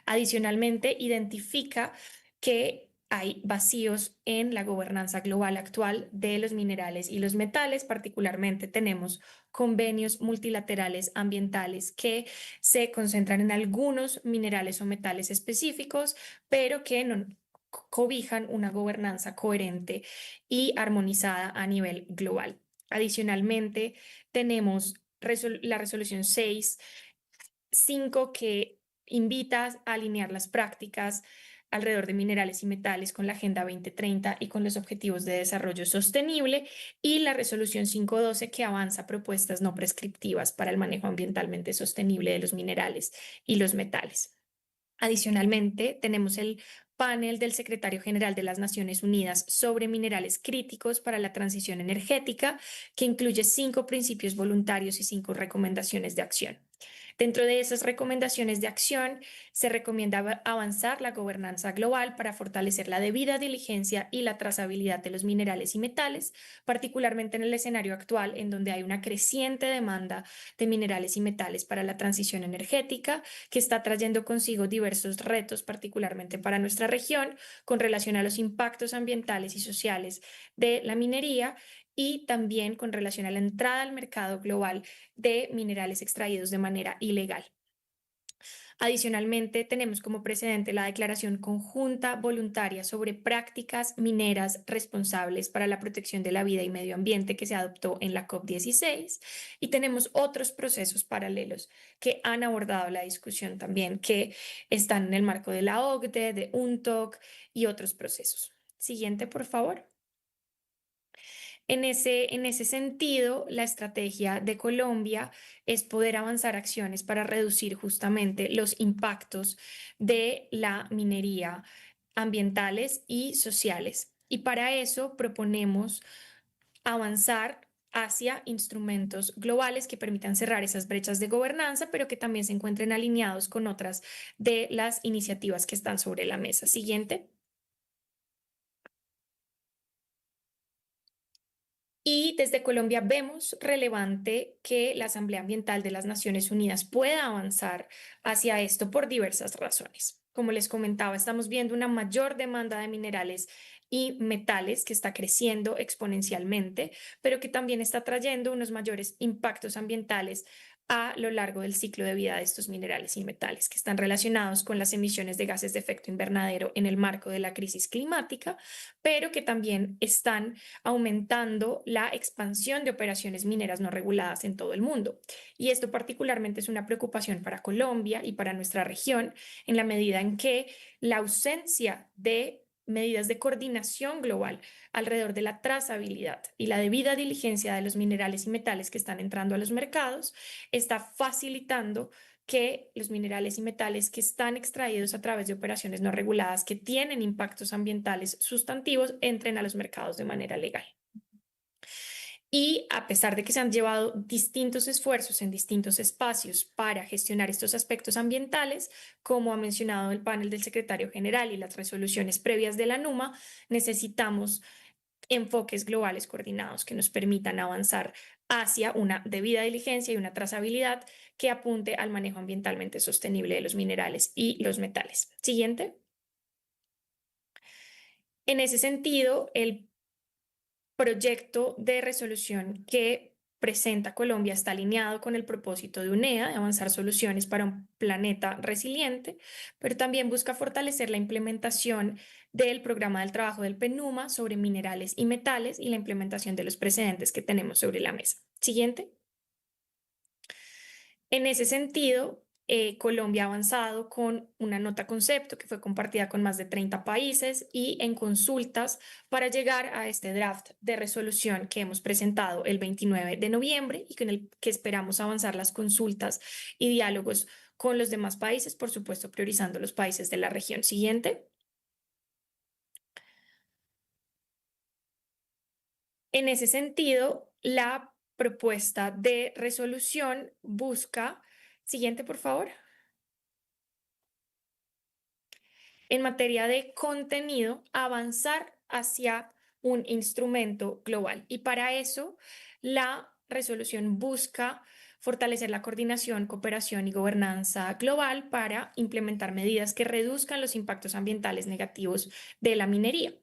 Adicionalmente, identifica que hay vacíos en la gobernanza global actual de los minerales y los metales. Particularmente tenemos convenios multilaterales ambientales que se concentran en algunos minerales o metales específicos, pero que no cobijan una gobernanza coherente y armonizada a nivel global. Adicionalmente, tenemos la resolución 6.5 que invita a alinear las prácticas alrededor de minerales y metales con la Agenda 2030 y con los Objetivos de Desarrollo Sostenible, y la resolución 5.12 que avanza propuestas no prescriptivas para el manejo ambientalmente sostenible de los minerales y los metales. Adicionalmente, tenemos el panel del Secretario General de las Naciones Unidas sobre minerales críticos para la transición energética, que incluye 5 principios voluntarios y 5 recomendaciones de acción. Dentro de esas recomendaciones de acción, se recomienda avanzar la gobernanza global para fortalecer la debida diligencia y la trazabilidad de los minerales y metales, particularmente en el escenario actual, en donde hay una creciente demanda de minerales y metales para la transición energética, que está trayendo consigo diversos retos, particularmente para nuestra región, con relación a los impactos ambientales y sociales de la minería, y también con relación a la entrada al mercado global de minerales extraídos de manera ilegal. Adicionalmente, tenemos como precedente la Declaración Conjunta Voluntaria sobre Prácticas Mineras Responsables para la Protección de la Vida y Medio Ambiente, que se adoptó en la COP16, y tenemos otros procesos paralelos que han abordado la discusión también, que están en el marco de la OCDE, de UNTOC y otros procesos. Siguiente, por favor. En ese sentido, la estrategia de Colombia es poder avanzar acciones para reducir justamente los impactos de la minería ambientales y sociales. Y para eso proponemos avanzar hacia instrumentos globales que permitan cerrar esas brechas de gobernanza, pero que también se encuentren alineados con otras de las iniciativas que están sobre la mesa. Siguiente. Y desde Colombia vemos relevante que la Asamblea Ambiental de las Naciones Unidas pueda avanzar hacia esto por diversas razones. Como les comentaba, estamos viendo una mayor demanda de minerales y metales que está creciendo exponencialmente, pero que también está trayendo unos mayores impactos ambientales a lo largo del ciclo de vida de estos minerales y metales, que están relacionados con las emisiones de gases de efecto invernadero en el marco de la crisis climática, pero que también están aumentando la expansión de operaciones mineras no reguladas en todo el mundo. Y esto particularmente es una preocupación para Colombia y para nuestra región, en la medida en que la ausencia de medidas de coordinación global alrededor de la trazabilidad y la debida diligencia de los minerales y metales que están entrando a los mercados está facilitando que los minerales y metales que están extraídos a través de operaciones no reguladas que tienen impactos ambientales sustantivos entren a los mercados de manera legal. Y a pesar de que se han llevado distintos esfuerzos en distintos espacios para gestionar estos aspectos ambientales, como ha mencionado el panel del secretario general y las resoluciones previas de la NUMA, necesitamos enfoques globales coordinados que nos permitan avanzar hacia una debida diligencia y una trazabilidad que apunte al manejo ambientalmente sostenible de los minerales y los metales. Siguiente. En ese sentido, el proyecto de resolución que presenta Colombia está alineado con el propósito de UNEA, de avanzar soluciones para un planeta resiliente, pero también busca fortalecer la implementación del programa del trabajo del PNUMA sobre minerales y metales y la implementación de los precedentes que tenemos sobre la mesa. Siguiente. En ese sentido, Colombia ha avanzado con una nota concepto que fue compartida con más de 30 países y en consultas para llegar a este draft de resolución que hemos presentado el 29 de noviembre y con el que esperamos avanzar las consultas y diálogos con los demás países, por supuesto priorizando los países de la región. Siguiente. En ese sentido, la propuesta de resolución busca, siguiente por favor. En materia de contenido, avanzar hacia un instrumento global. Y para eso, la resolución busca fortalecer la coordinación, cooperación y gobernanza global para implementar medidas que reduzcan los impactos ambientales negativos de la minería.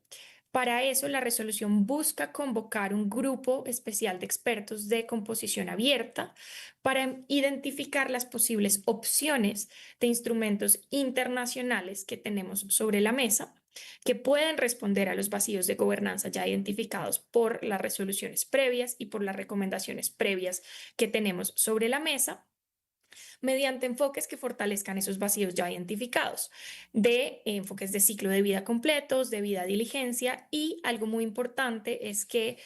Para eso, la resolución busca convocar un grupo especial de expertos de composición abierta para identificar las posibles opciones de instrumentos internacionales que tenemos sobre la mesa, que pueden responder a los vacíos de gobernanza ya identificados por las resoluciones previas y por las recomendaciones previas que tenemos sobre la mesa, mediante enfoques que fortalezcan esos vacíos ya identificados, de enfoques de ciclo de vida completos, de vida diligencia, y algo muy importante es que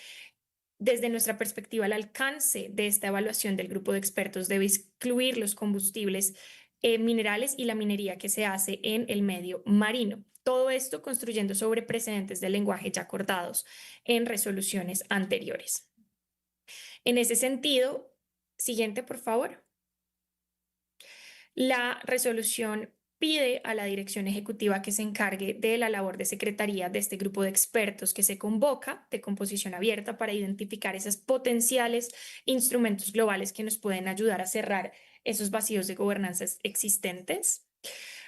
desde nuestra perspectiva el alcance de esta evaluación del grupo de expertos debe incluir los combustibles minerales y la minería que se hace en el medio marino. Todo esto construyendo sobre precedentes de lenguaje ya acordados en resoluciones anteriores. En ese sentido, siguiente, por favor. La resolución pide a la dirección ejecutiva que se encargue de la labor de secretaría de este grupo de expertos que se convoca de composición abierta para identificar esos potenciales instrumentos globales que nos pueden ayudar a cerrar esos vacíos de gobernanza existentes.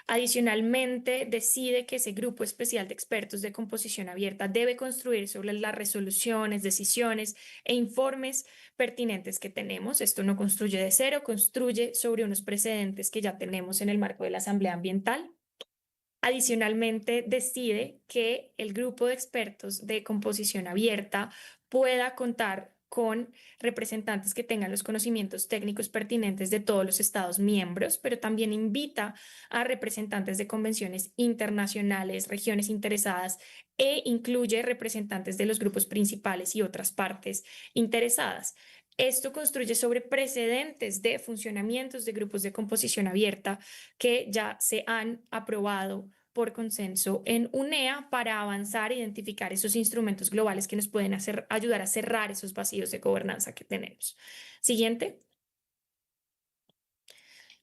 Adicionalmente, decide que ese grupo especial de expertos de composición abierta debe construir sobre las resoluciones, decisiones e informes pertinentes que tenemos. Esto no construye de cero, construye sobre unos precedentes que ya tenemos en el marco de la Asamblea Ambiental. Adicionalmente, decide que el grupo de expertos de composición abierta pueda contar con representantes que tengan los conocimientos técnicos pertinentes de todos los Estados miembros, pero también invita a representantes de convenciones internacionales, regiones interesadas e incluye representantes de los grupos principales y otras partes interesadas. Esto construye sobre precedentes de funcionamientos de grupos de composición abierta que ya se han aprobado por consenso en UNEA para avanzar e identificar esos instrumentos globales que nos pueden ayudar a cerrar esos vacíos de gobernanza que tenemos. Siguiente.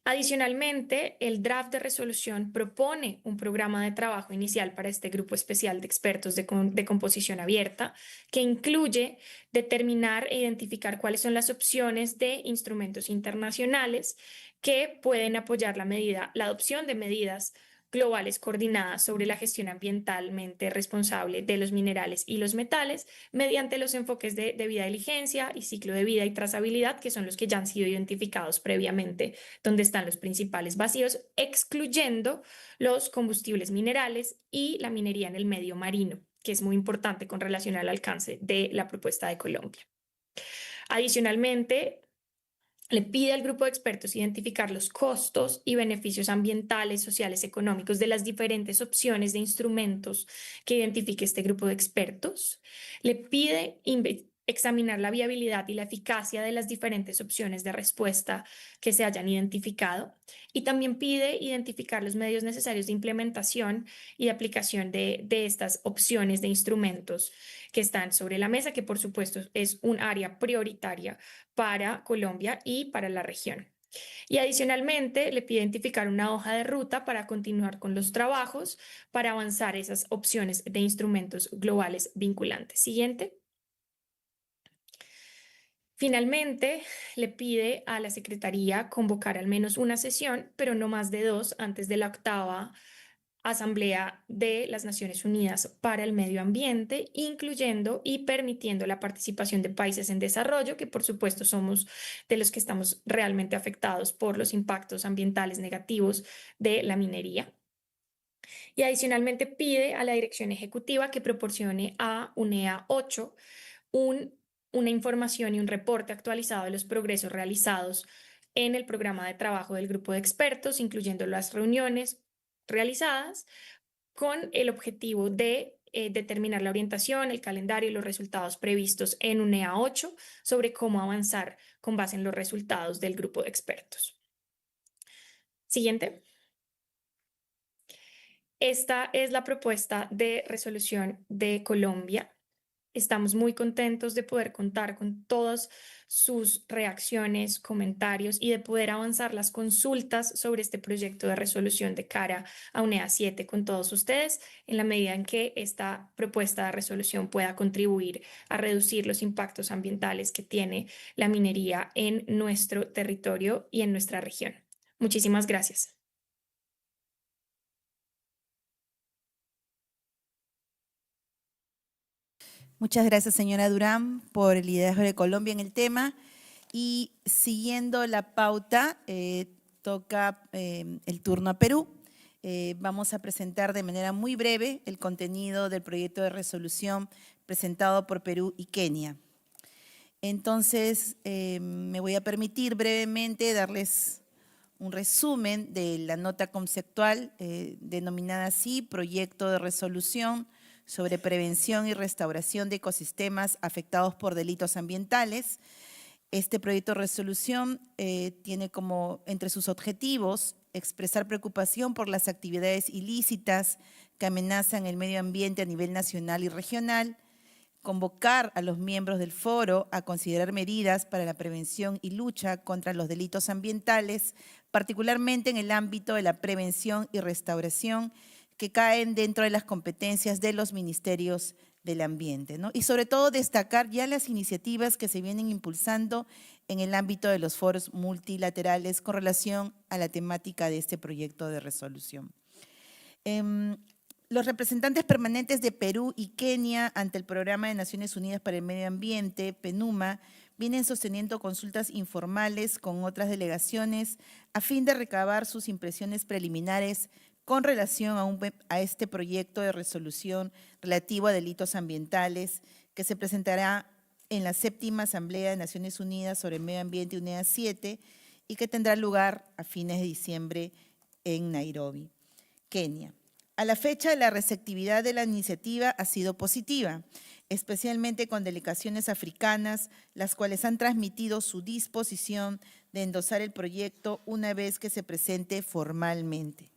Adicionalmente, el draft de resolución propone un programa de trabajo inicial para este grupo especial de expertos de composición abierta que incluye determinar e identificar cuáles son las opciones de instrumentos internacionales que pueden apoyar la adopción de medidas globales coordinadas sobre la gestión ambientalmente responsable de los minerales y los metales mediante los enfoques de debida diligencia y ciclo de vida y trazabilidad, que son los que ya han sido identificados previamente, donde están los principales vacíos, excluyendo los combustibles minerales y la minería en el medio marino, que es muy importante con relación al alcance de la propuesta de Colombia. Adicionalmente, le pide al grupo de expertos identificar los costos y beneficios ambientales, sociales, económicos de las diferentes opciones de instrumentos que identifique este grupo de expertos. Le pide examinar la viabilidad y la eficacia de las diferentes opciones de respuesta que se hayan identificado. Y también pide identificar los medios necesarios de implementación y de aplicación de estas opciones de instrumentos que están sobre la mesa, que por supuesto es un área prioritaria para Colombia y para la región. Y adicionalmente le pide identificar una hoja de ruta para continuar con los trabajos para avanzar esas opciones de instrumentos globales vinculantes. Siguiente. Finalmente, le pide a la Secretaría convocar al menos una sesión, pero no más de 2, antes de la 8ª Asamblea de las Naciones Unidas para el Medio Ambiente, incluyendo y permitiendo la participación de países en desarrollo, que por supuesto somos de los que estamos realmente afectados por los impactos ambientales negativos de la minería. Y adicionalmente pide a la Dirección Ejecutiva que proporcione a UNEA 8 una información y un reporte actualizado de los progresos realizados en el programa de trabajo del grupo de expertos, incluyendo las reuniones realizadas, con el objetivo de determinar la orientación, el calendario y los resultados previstos en UNEA 8 sobre cómo avanzar con base en los resultados del grupo de expertos. Siguiente. Esta es la propuesta de resolución de Colombia. Estamos muy contentos de poder contar con todas sus reacciones, comentarios y de poder avanzar las consultas sobre este proyecto de resolución de cara a UNEA 7 con todos ustedes, en la medida en que esta propuesta de resolución pueda contribuir a reducir los impactos ambientales que tiene la minería en nuestro territorio y en nuestra región. Muchísimas gracias. Muchas gracias, señora Durán, por el liderazgo de Colombia en el tema. Y siguiendo la pauta, toca el turno a Perú. Vamos a presentar de manera muy breve el contenido del proyecto de resolución presentado por Perú y Kenia. Entonces, me voy a permitir brevemente darles un resumen de la nota conceptual denominada así, Proyecto de Resolución sobre prevención y restauración de ecosistemas afectados por delitos ambientales. Este proyecto de resolución tiene como entre sus objetivos expresar preocupación por las actividades ilícitas que amenazan el medio ambiente a nivel nacional y regional, convocar a los miembros del Foro a considerar medidas para la prevención y lucha contra los delitos ambientales, particularmente en el ámbito de la prevención y restauración que caen dentro de las competencias de los ministerios del ambiente, ¿no? Y sobre todo destacar ya las iniciativas que se vienen impulsando en el ámbito de los foros multilaterales con relación a la temática de este proyecto de resolución. Los representantes permanentes de Perú y Kenia ante el Programa de Naciones Unidas para el Medio Ambiente, PNUMA, vienen sosteniendo consultas informales con otras delegaciones a fin de recabar sus impresiones preliminares con relación a este proyecto de resolución relativo a delitos ambientales que se presentará en la 7ª Asamblea de Naciones Unidas sobre el Medio Ambiente, UNEA 7, y que tendrá lugar a fines de diciembre en Nairobi, Kenia. A la fecha, la receptividad de la iniciativa ha sido positiva, especialmente con delegaciones africanas, las cuales han transmitido su disposición de endosar el proyecto una vez que se presente formalmente.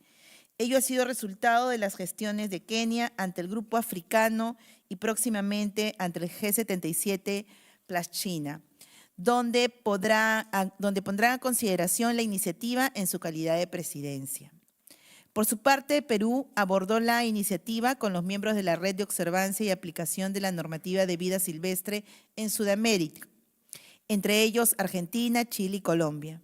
Ello ha sido resultado de las gestiones de Kenia ante el Grupo Africano y próximamente ante el G77 plus China, donde pondrán a consideración la iniciativa en su calidad de presidencia. Por su parte, Perú abordó la iniciativa con los miembros de la Red de Observancia y Aplicación de la Normativa de Vida Silvestre en Sudamérica, entre ellos Argentina, Chile y Colombia.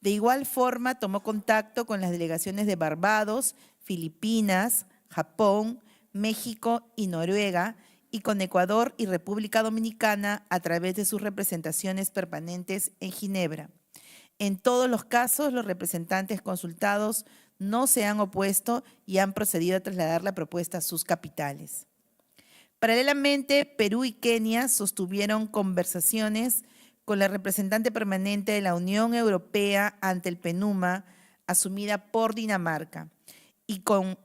De igual forma, tomó contacto con las delegaciones de Barbados, Filipinas, Japón, México y Noruega, y con Ecuador y República Dominicana a través de sus representaciones permanentes en Ginebra. En todos los casos, los representantes consultados no se han opuesto y han procedido a trasladar la propuesta a sus capitales. Paralelamente, Perú y Kenia sostuvieron conversaciones con la representante permanente de la Unión Europea ante el PNUMA, asumida por Dinamarca, y con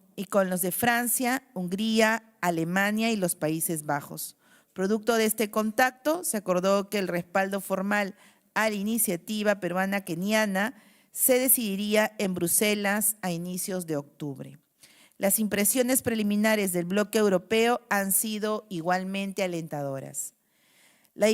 los de Francia, Hungría, Alemania y los Países Bajos. Producto de este contacto, se acordó que el respaldo formal a la iniciativa peruana-keniana se decidiría en Bruselas a inicios de octubre. Las impresiones preliminares del bloque europeo han sido igualmente alentadoras. La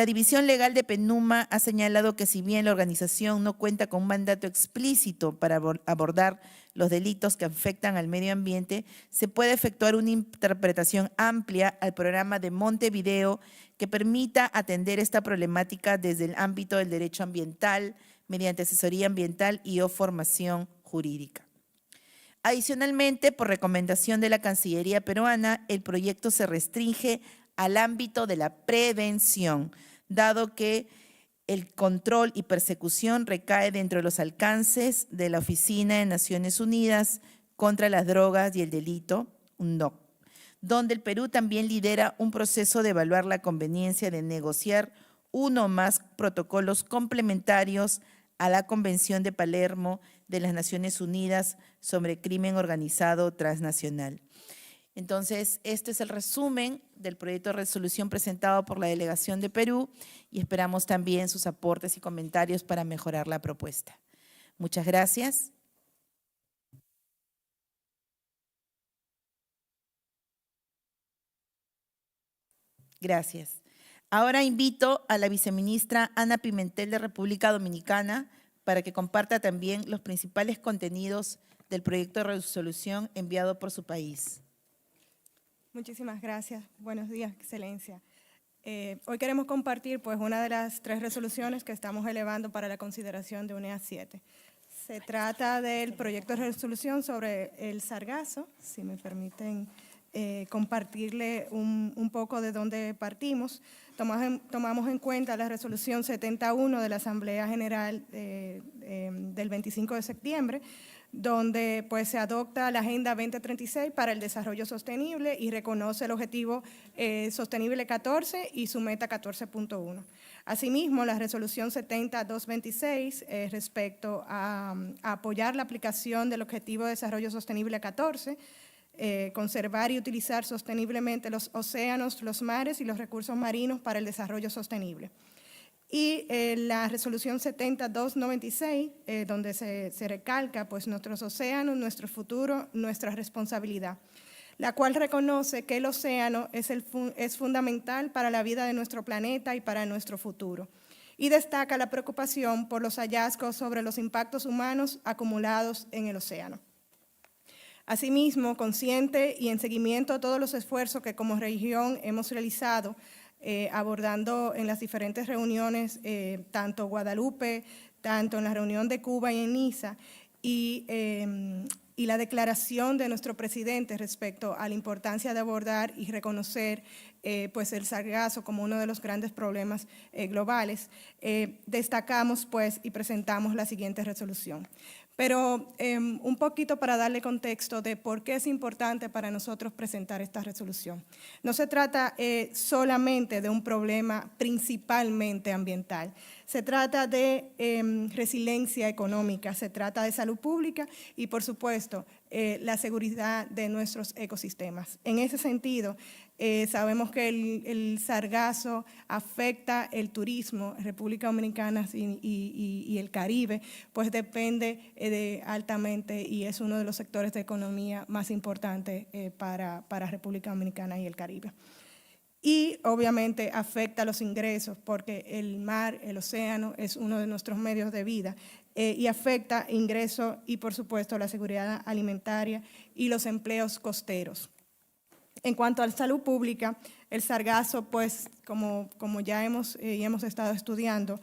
División Legal de PNUMA ha señalado que si bien la organización no cuenta con un mandato explícito para abordar los delitos que afectan al medio ambiente, se puede efectuar una interpretación amplia al programa de Montevideo que permita atender esta problemática desde el ámbito del derecho ambiental, mediante asesoría ambiental y o formación jurídica. Adicionalmente, por recomendación de la Cancillería peruana, el proyecto se restringe al ámbito de la prevención, dado que el control y persecución recae dentro de los alcances de la Oficina de Naciones Unidas contra las Drogas y el Delito, UNOC, donde el Perú también lidera un proceso de evaluar la conveniencia de negociar uno o más protocolos complementarios a la Convención de Palermo de las Naciones Unidas sobre crimen organizado transnacional. Entonces, este es el resumen del proyecto de resolución presentado por la delegación de Perú y esperamos también sus aportes y comentarios para mejorar la propuesta. Muchas gracias. Gracias. Ahora invito a la viceministra Ana Pimentel de República Dominicana para que comparta también los principales contenidos del proyecto de resolución enviado por su país. Muchísimas gracias. Buenos días, Excelencia. Hoy queremos compartir pues, una de las 3 resoluciones que estamos elevando para la consideración de UNEA 7. Se trata del proyecto de resolución sobre el sargazo, si me permiten compartirle un poco de dónde partimos. Tomamos en cuenta la resolución 71 de la Asamblea General del 25 de septiembre, donde pues, se adopta la Agenda 2036 para el Desarrollo Sostenible y reconoce el Objetivo Sostenible 14 y su meta 14.1. Asimismo, la resolución 70-226 respecto a apoyar la aplicación del Objetivo de Desarrollo Sostenible 14, conservar y utilizar sosteniblemente los océanos, los mares y los recursos marinos para el desarrollo sostenible. Y la resolución 70-296, donde se recalca pues, nuestros océanos, nuestro futuro, nuestra responsabilidad, la cual reconoce que el océano es fundamental para la vida de nuestro planeta y para nuestro futuro. Y destaca la preocupación por los hallazgos sobre los impactos humanos acumulados en el océano. Asimismo, consciente y en seguimiento a todos los esfuerzos que como región hemos realizado, abordando en las diferentes reuniones, tanto Guadalupe, tanto en la reunión de Cuba y en Niza, y la declaración de nuestro presidente respecto a la importancia de abordar y reconocer pues el sargazo como uno de los grandes problemas globales, destacamos pues, y presentamos la siguiente resolución. Pero un poquito para darle contexto de por qué es importante para nosotros presentar esta resolución. No se trata solamente de un problema principalmente ambiental, se trata de resiliencia económica, se trata de salud pública y, por supuesto, la seguridad de nuestros ecosistemas. En ese sentido, sabemos que el sargazo afecta el turismo, República Dominicana y el Caribe, pues depende altamente y es uno de los sectores de economía más importantes para República Dominicana y el Caribe. Y obviamente afecta los ingresos porque el mar, el océano es uno de nuestros medios de vida y afecta ingresos y por supuesto la seguridad alimentaria y los empleos costeros. En cuanto a la salud pública, el sargazo, pues como ya hemos estado estudiando,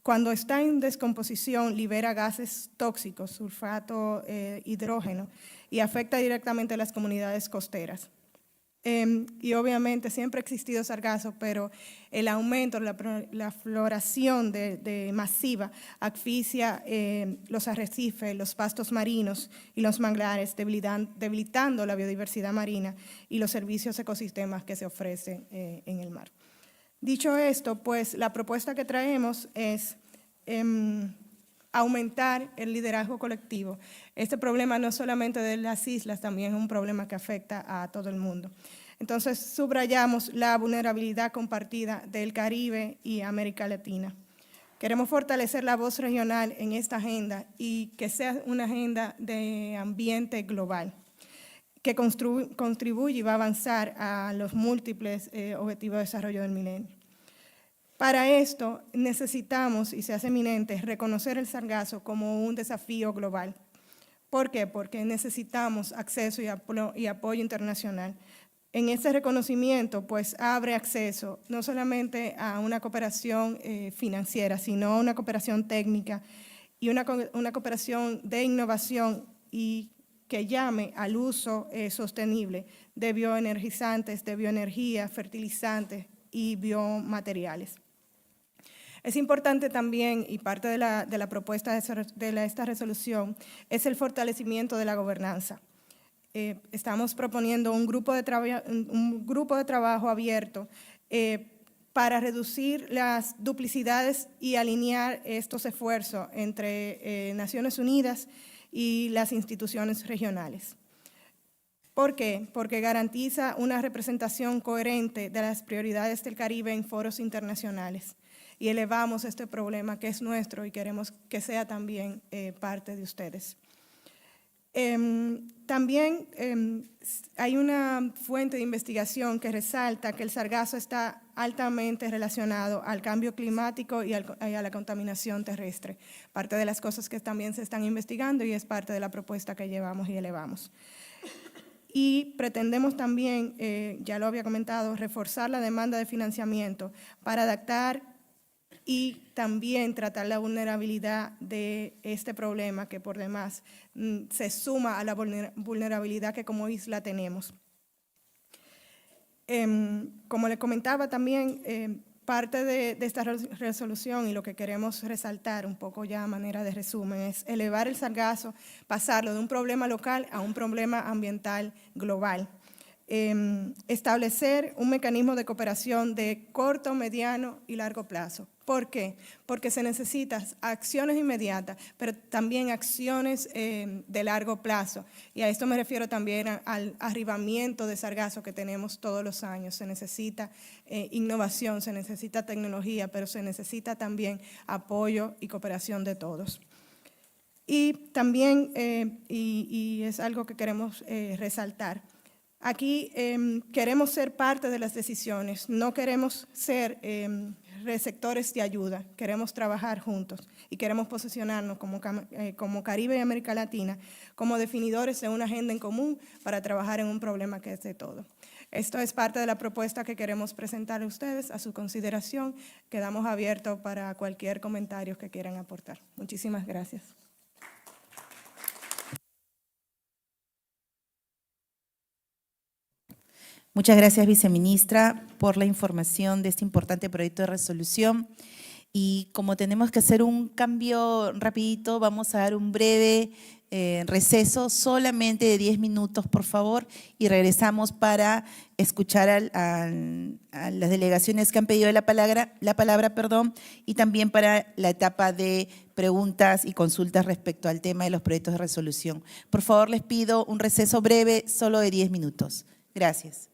cuando está en descomposición libera gases tóxicos, sulfato, hidrógeno y afecta directamente a las comunidades costeras. Y obviamente siempre ha existido sargazo, pero el aumento, la floración masiva asfixia los arrecifes, los pastos marinos y los manglares, debilitando la biodiversidad marina y los servicios ecosistemas que se ofrecen en el mar. Dicho esto, pues la propuesta que traemos es aumentar el liderazgo colectivo. Este problema no solamente de las islas, también es un problema que afecta a todo el mundo. Entonces, subrayamos la vulnerabilidad compartida del Caribe y América Latina. Queremos fortalecer la voz regional en esta agenda y que sea una agenda de ambiente global, que contribuye y va a avanzar a los múltiples objetivos de desarrollo del milenio. Para esto necesitamos, y se hace eminente, reconocer el sargazo como un desafío global. ¿Por qué? Porque necesitamos acceso y apoyo internacional. En este reconocimiento, pues, abre acceso no solamente a una cooperación financiera, sino a una cooperación técnica y una cooperación de innovación y que llame al uso sostenible de bioenergizantes, de bioenergía, fertilizantes y biomateriales. Es importante también, y parte de la propuesta de esta resolución, es el fortalecimiento de la gobernanza. Estamos proponiendo un grupo de trabajo abierto para reducir las duplicidades y alinear estos esfuerzos entre Naciones Unidas y las instituciones regionales. ¿Por qué? Porque garantiza una representación coherente de las prioridades del Caribe en foros internacionales y elevamos este problema que es nuestro y queremos que sea también parte de ustedes. También hay una fuente de investigación que resalta que el sargazo está altamente relacionado al cambio climático y a la contaminación terrestre. Parte de las cosas que también se están investigando y es parte de la propuesta que llevamos y elevamos. Y pretendemos también, ya lo había comentado, reforzar la demanda de financiamiento para adaptar y también tratar la vulnerabilidad de este problema que por demás se suma a la vulnerabilidad que como isla tenemos. Como le comentaba también, parte de esta resolución y lo que queremos resaltar un poco ya a manera de resumen es elevar el sargazo, pasarlo de un problema local a un problema ambiental global. Establecer un mecanismo de cooperación de corto, mediano y largo plazo. ¿Por qué? Porque se necesitan acciones inmediatas, pero también acciones de largo plazo. Y a esto me refiero también al arribamiento de sargazo que tenemos todos los años. Se necesita innovación, se necesita tecnología, pero se necesita también apoyo y cooperación de todos. Y también, y es algo que queremos resaltar, aquí queremos ser parte de las decisiones, no queremos ser receptores de ayuda, queremos trabajar juntos y queremos posicionarnos como Caribe y América Latina como definidores de una agenda en común para trabajar en un problema que es de todo. Esto es parte de la propuesta que queremos presentar a ustedes a su consideración. Quedamos abiertos para cualquier comentario que quieran aportar. Muchísimas gracias. Muchas gracias, viceministra, por la información de este importante proyecto de resolución. Y como tenemos que hacer un cambio rapidito, vamos a dar un breve receso, solamente de 10 minutos, por favor, y regresamos para escuchar a las delegaciones que han pedido la palabra, y también para la etapa de preguntas y consultas respecto al tema de los proyectos de resolución. Por favor, les pido un receso breve, solo de 10 minutos. Gracias.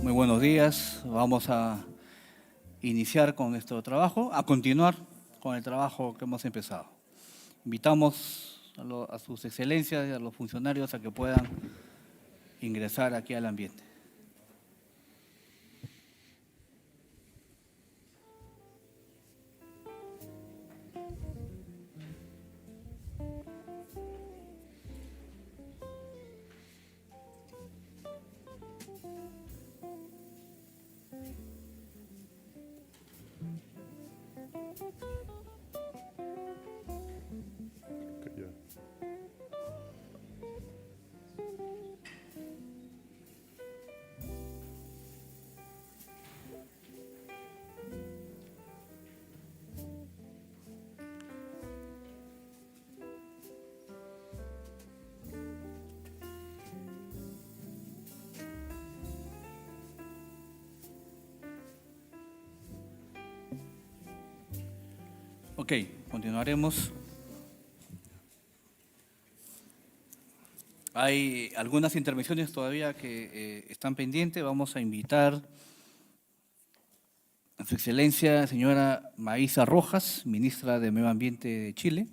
Muy buenos días. Vamos a iniciar con nuestro trabajo, a continuar con el trabajo que hemos empezado. Invitamos a sus excelencias y a los funcionarios a que puedan ingresar aquí al ambiente. Ok, continuaremos. Hay algunas intervenciones todavía que están pendientes. Vamos a invitar a su excelencia, señora Maísa Rojas, ministra de Medio Ambiente de Chile.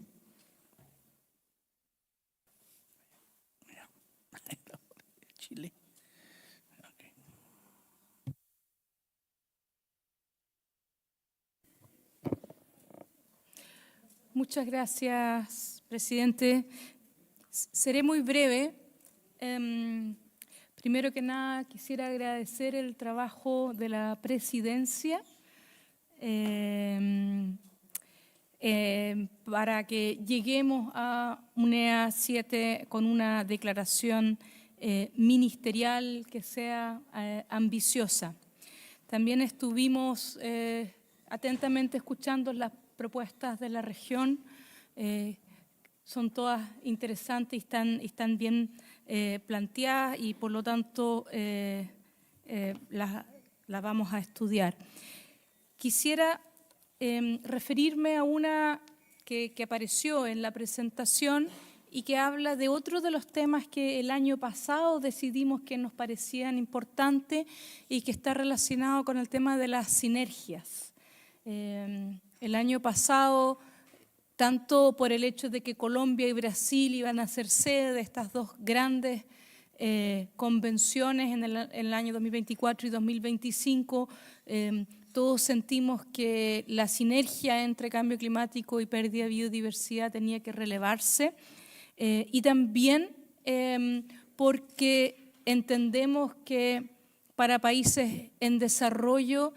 Chile. Muchas gracias, presidente. Seré muy breve. Primero que nada, quisiera agradecer el trabajo de la presidencia para que lleguemos a UNEA 7 con una declaración ministerial que sea ambiciosa. También estuvimos atentamente escuchando las propuestas de la región, son todas interesantes y están bien planteadas y por lo tanto las vamos a estudiar. Quisiera referirme a una que apareció en la presentación y que habla de otro de los temas que el año pasado decidimos que nos parecían importantes y que está relacionado con el tema de las sinergias. El año pasado, tanto por el hecho de que Colombia y Brasil iban a ser sede de estas dos grandes convenciones en el año 2024 y 2025, todos sentimos que la sinergia entre cambio climático y pérdida de biodiversidad tenía que relevarse, y también porque entendemos que para países en desarrollo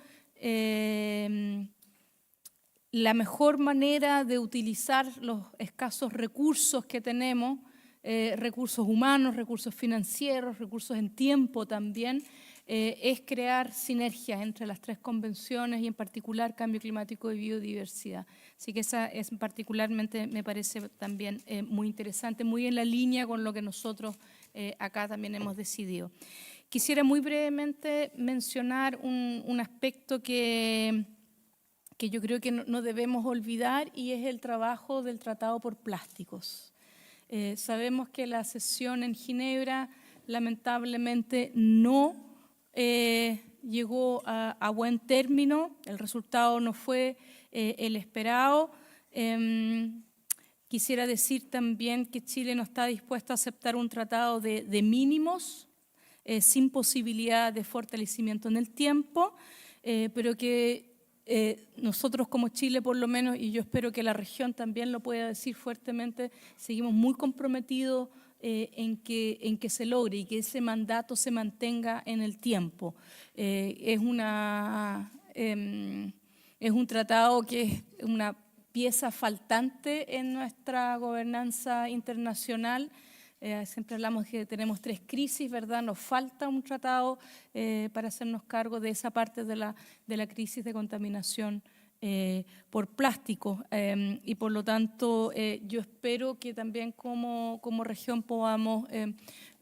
la mejor manera de utilizar los escasos recursos que tenemos, recursos humanos, recursos financieros, recursos en tiempo también, es crear sinergias entre las tres convenciones y en particular cambio climático y biodiversidad. Así que esa es particularmente, me parece también muy interesante, muy en la línea con lo que nosotros acá también hemos decidido. Quisiera muy brevemente mencionar un aspecto que yo creo que no debemos olvidar y es el trabajo del Tratado por Plásticos. Sabemos que la sesión en Ginebra lamentablemente no llegó a buen término, el resultado no fue el esperado. Quisiera decir también que Chile no está dispuesto a aceptar un tratado de mínimos sin posibilidad de fortalecimiento en el tiempo, pero que nosotros como Chile por lo menos, y yo espero que la región también lo pueda decir fuertemente, seguimos muy comprometidos en que se logre y que ese mandato se mantenga en el tiempo. Es un tratado que es una pieza faltante en nuestra gobernanza internacional. Siempre hablamos que tenemos 3 crisis, ¿verdad? Nos falta un tratado para hacernos cargo de esa parte de la crisis de contaminación por plástico. Y por lo tanto, yo espero que también como región podamos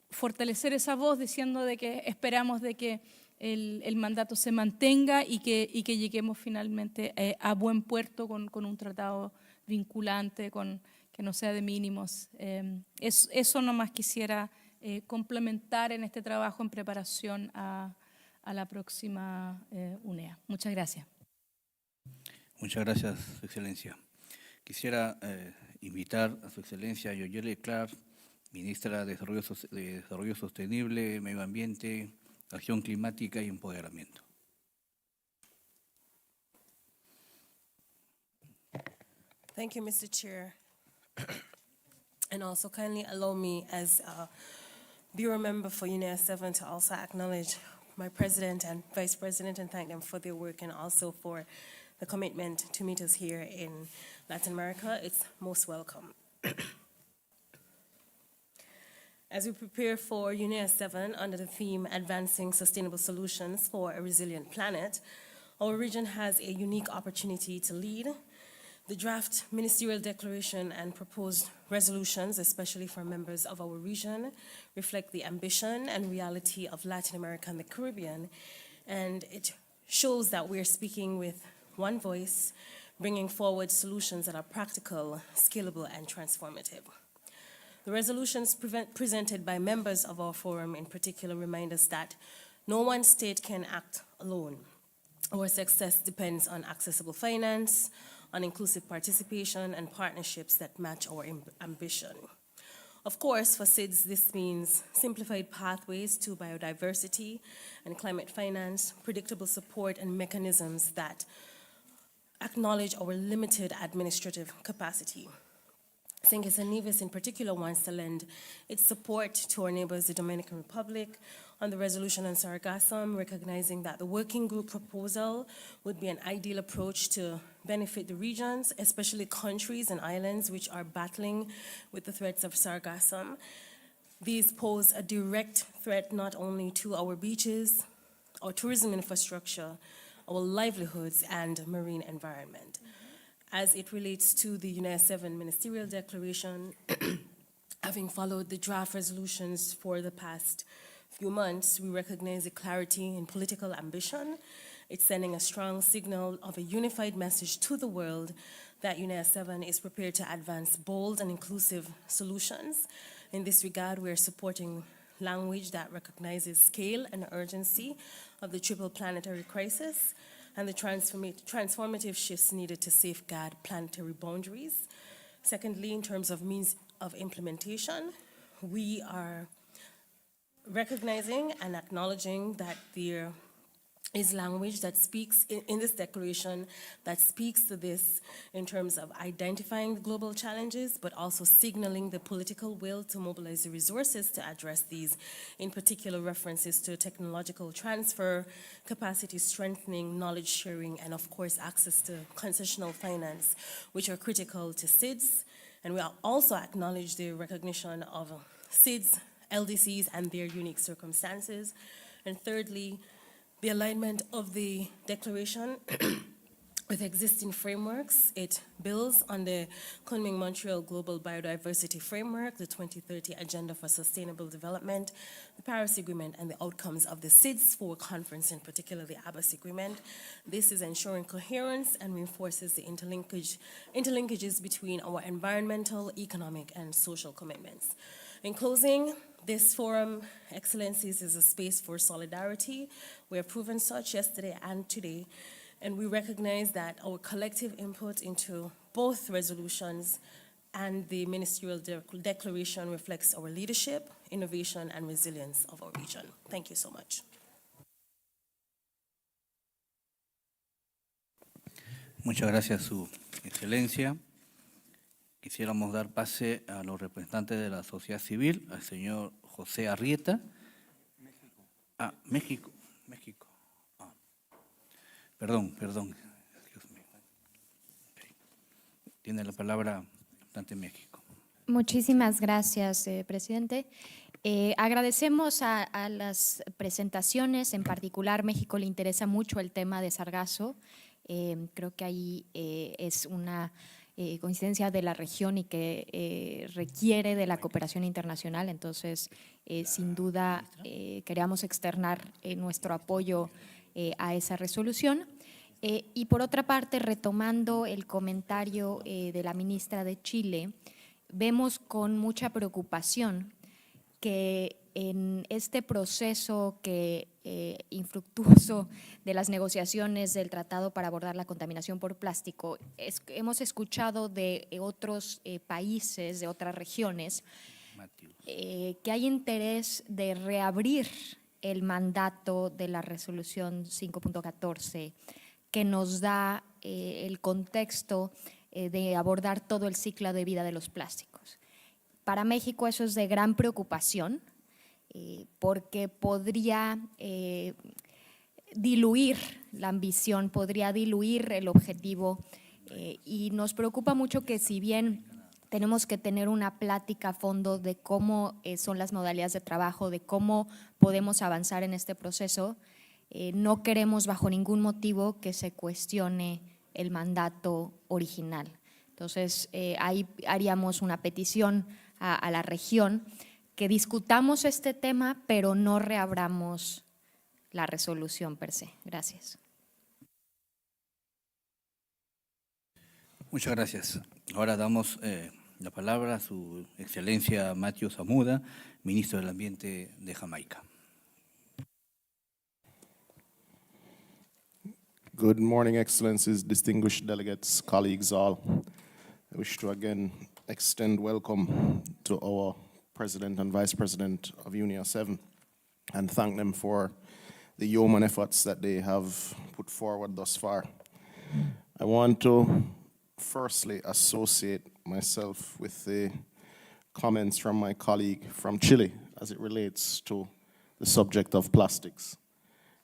fortalecer esa voz diciendo de que esperamos de que el mandato se mantenga y que lleguemos finalmente a buen puerto con un tratado vinculante, que no sea de mínimos. Eso nomás quisiera complementar en este trabajo en preparación a a la próxima UNEA. Muchas gracias. Muchas gracias, Su Excelencia. Quisiera invitar a Su Excelencia Yoyele Clark, Ministra de Desarrollo Sostenible, Medio Ambiente, Acción Climática y Empoderamiento. Thank you, Mr. Chair. And also kindly allow me as a Bureau member for UNEA 7 to also acknowledge my President and Vice President and thank them for their work and also for the commitment to meet us here in Latin America. It's most welcome. As we prepare for UNEA 7 under the theme Advancing Sustainable Solutions for a Resilient Planet, our region has a unique opportunity to lead. The draft ministerial declaration and proposed resolutions, especially for members of our region, reflect the ambition and reality of Latin America and the Caribbean, and it shows that we're speaking with one voice, bringing forward solutions that are practical, scalable, and transformative. The resolutions presented by members of our forum in particular remind us that no one state can act alone. Our success depends on accessible finance, on inclusive participation, and partnerships that match our ambition. Of course, for SIDS, this means simplified pathways to biodiversity and climate finance, predictable support, and mechanisms that acknowledge our limited administrative capacity. St. Kitts and Nevis in particular wants to lend its support to our neighbors, the Dominican Republic, on the resolution on sargassum, recognizing that the working group proposal would be an ideal approach to benefit the regions, especially countries and islands which are battling with the threats of sargassum. These pose a direct threat not only to our beaches, our tourism infrastructure, our livelihoods, and marine environment. As it relates to the UNEA 7 ministerial declaration, having followed the draft resolutions for the past few months, we recognize the clarity in political ambition. It's sending a strong signal of a unified message to the world that UNEA 7 is prepared to advance bold and inclusive solutions. In this regard, we are supporting language that recognizes scale and urgency of the triple planetary crisis and the transformative shifts needed to safeguard planetary boundaries. Secondly, in terms of means of implementation, we are recognizing and acknowledging that there is language that speaks in this declaration that speaks to this in terms of identifying the global challenges, but also signaling the political will to mobilize the resources to address these, in particular references to technological transfer, capacity strengthening, knowledge sharing, and of course access to concessional finance, which are critical to SIDS. And we also acknowledge the recognition of SIDS, LDCs, and their unique circumstances. And thirdly, the alignment of the declaration with existing frameworks. It builds on the Kunming-Montreal Global Biodiversity Framework, the 2030 Agenda for Sustainable Development, the Paris Agreement, and the outcomes of the SIDS4 conference, in particular the Abbas Agreement. This is ensuring coherence and reinforces the interlinkages between our environmental, economic, and social commitments. In closing, this forum, Excellencies, is a space for solidarity. We have proven such yesterday and today, and we recognize that our collective input into both resolutions and the ministerial declaration reflects our leadership, innovation, and resilience of our region. Thank you so much. Muchas gracias, Su Excelencia. Quisiéramos dar pase a los representantes de la sociedad civil, al señor José Arrieta. México. Ah, México. Ah. Perdón. Excuse me. Okay. Tiene la palabra el representante de México. Muchísimas gracias, presidente. Agradecemos a las presentaciones, en particular México le interesa mucho el tema de sargazo. Creo que ahí es una coincidencia de la región y que requiere de la cooperación internacional. Entonces, sin duda, queríamos externar nuestro apoyo a esa resolución. Y por otra parte, retomando el comentario de la ministra de Chile, vemos con mucha preocupación que en este proceso infructuoso de las negociaciones del Tratado para abordar la contaminación por plástico, hemos escuchado de otros países, de otras regiones, que hay interés de reabrir el mandato de la resolución 5.14, que nos da el contexto de abordar todo el ciclo de vida de los plásticos. Para México eso es de gran preocupación, porque podría diluir la ambición, podría diluir el objetivo, y nos preocupa mucho que, si bien tenemos que tener una plática a fondo de cómo son las modalidades de trabajo, de cómo podemos avanzar en este proceso, no queremos bajo ningún motivo que se cuestione el mandato original. Entonces, ahí haríamos una petición a la región que discutamos este tema, pero no reabramos la resolución per se. Gracias. Muchas gracias. Ahora damos la palabra a su excelencia Matthew Zamuda, ministro del Ambiente de Jamaica. Good morning, Excellencies, distinguished delegates, colleagues all. I wish to again extend welcome to our President and Vice President of UNIA 7 and thank them for the yeoman efforts that they have put forward thus far. I want to firstly associate myself with the comments from my colleague from Chile as it relates to the subject of plastics.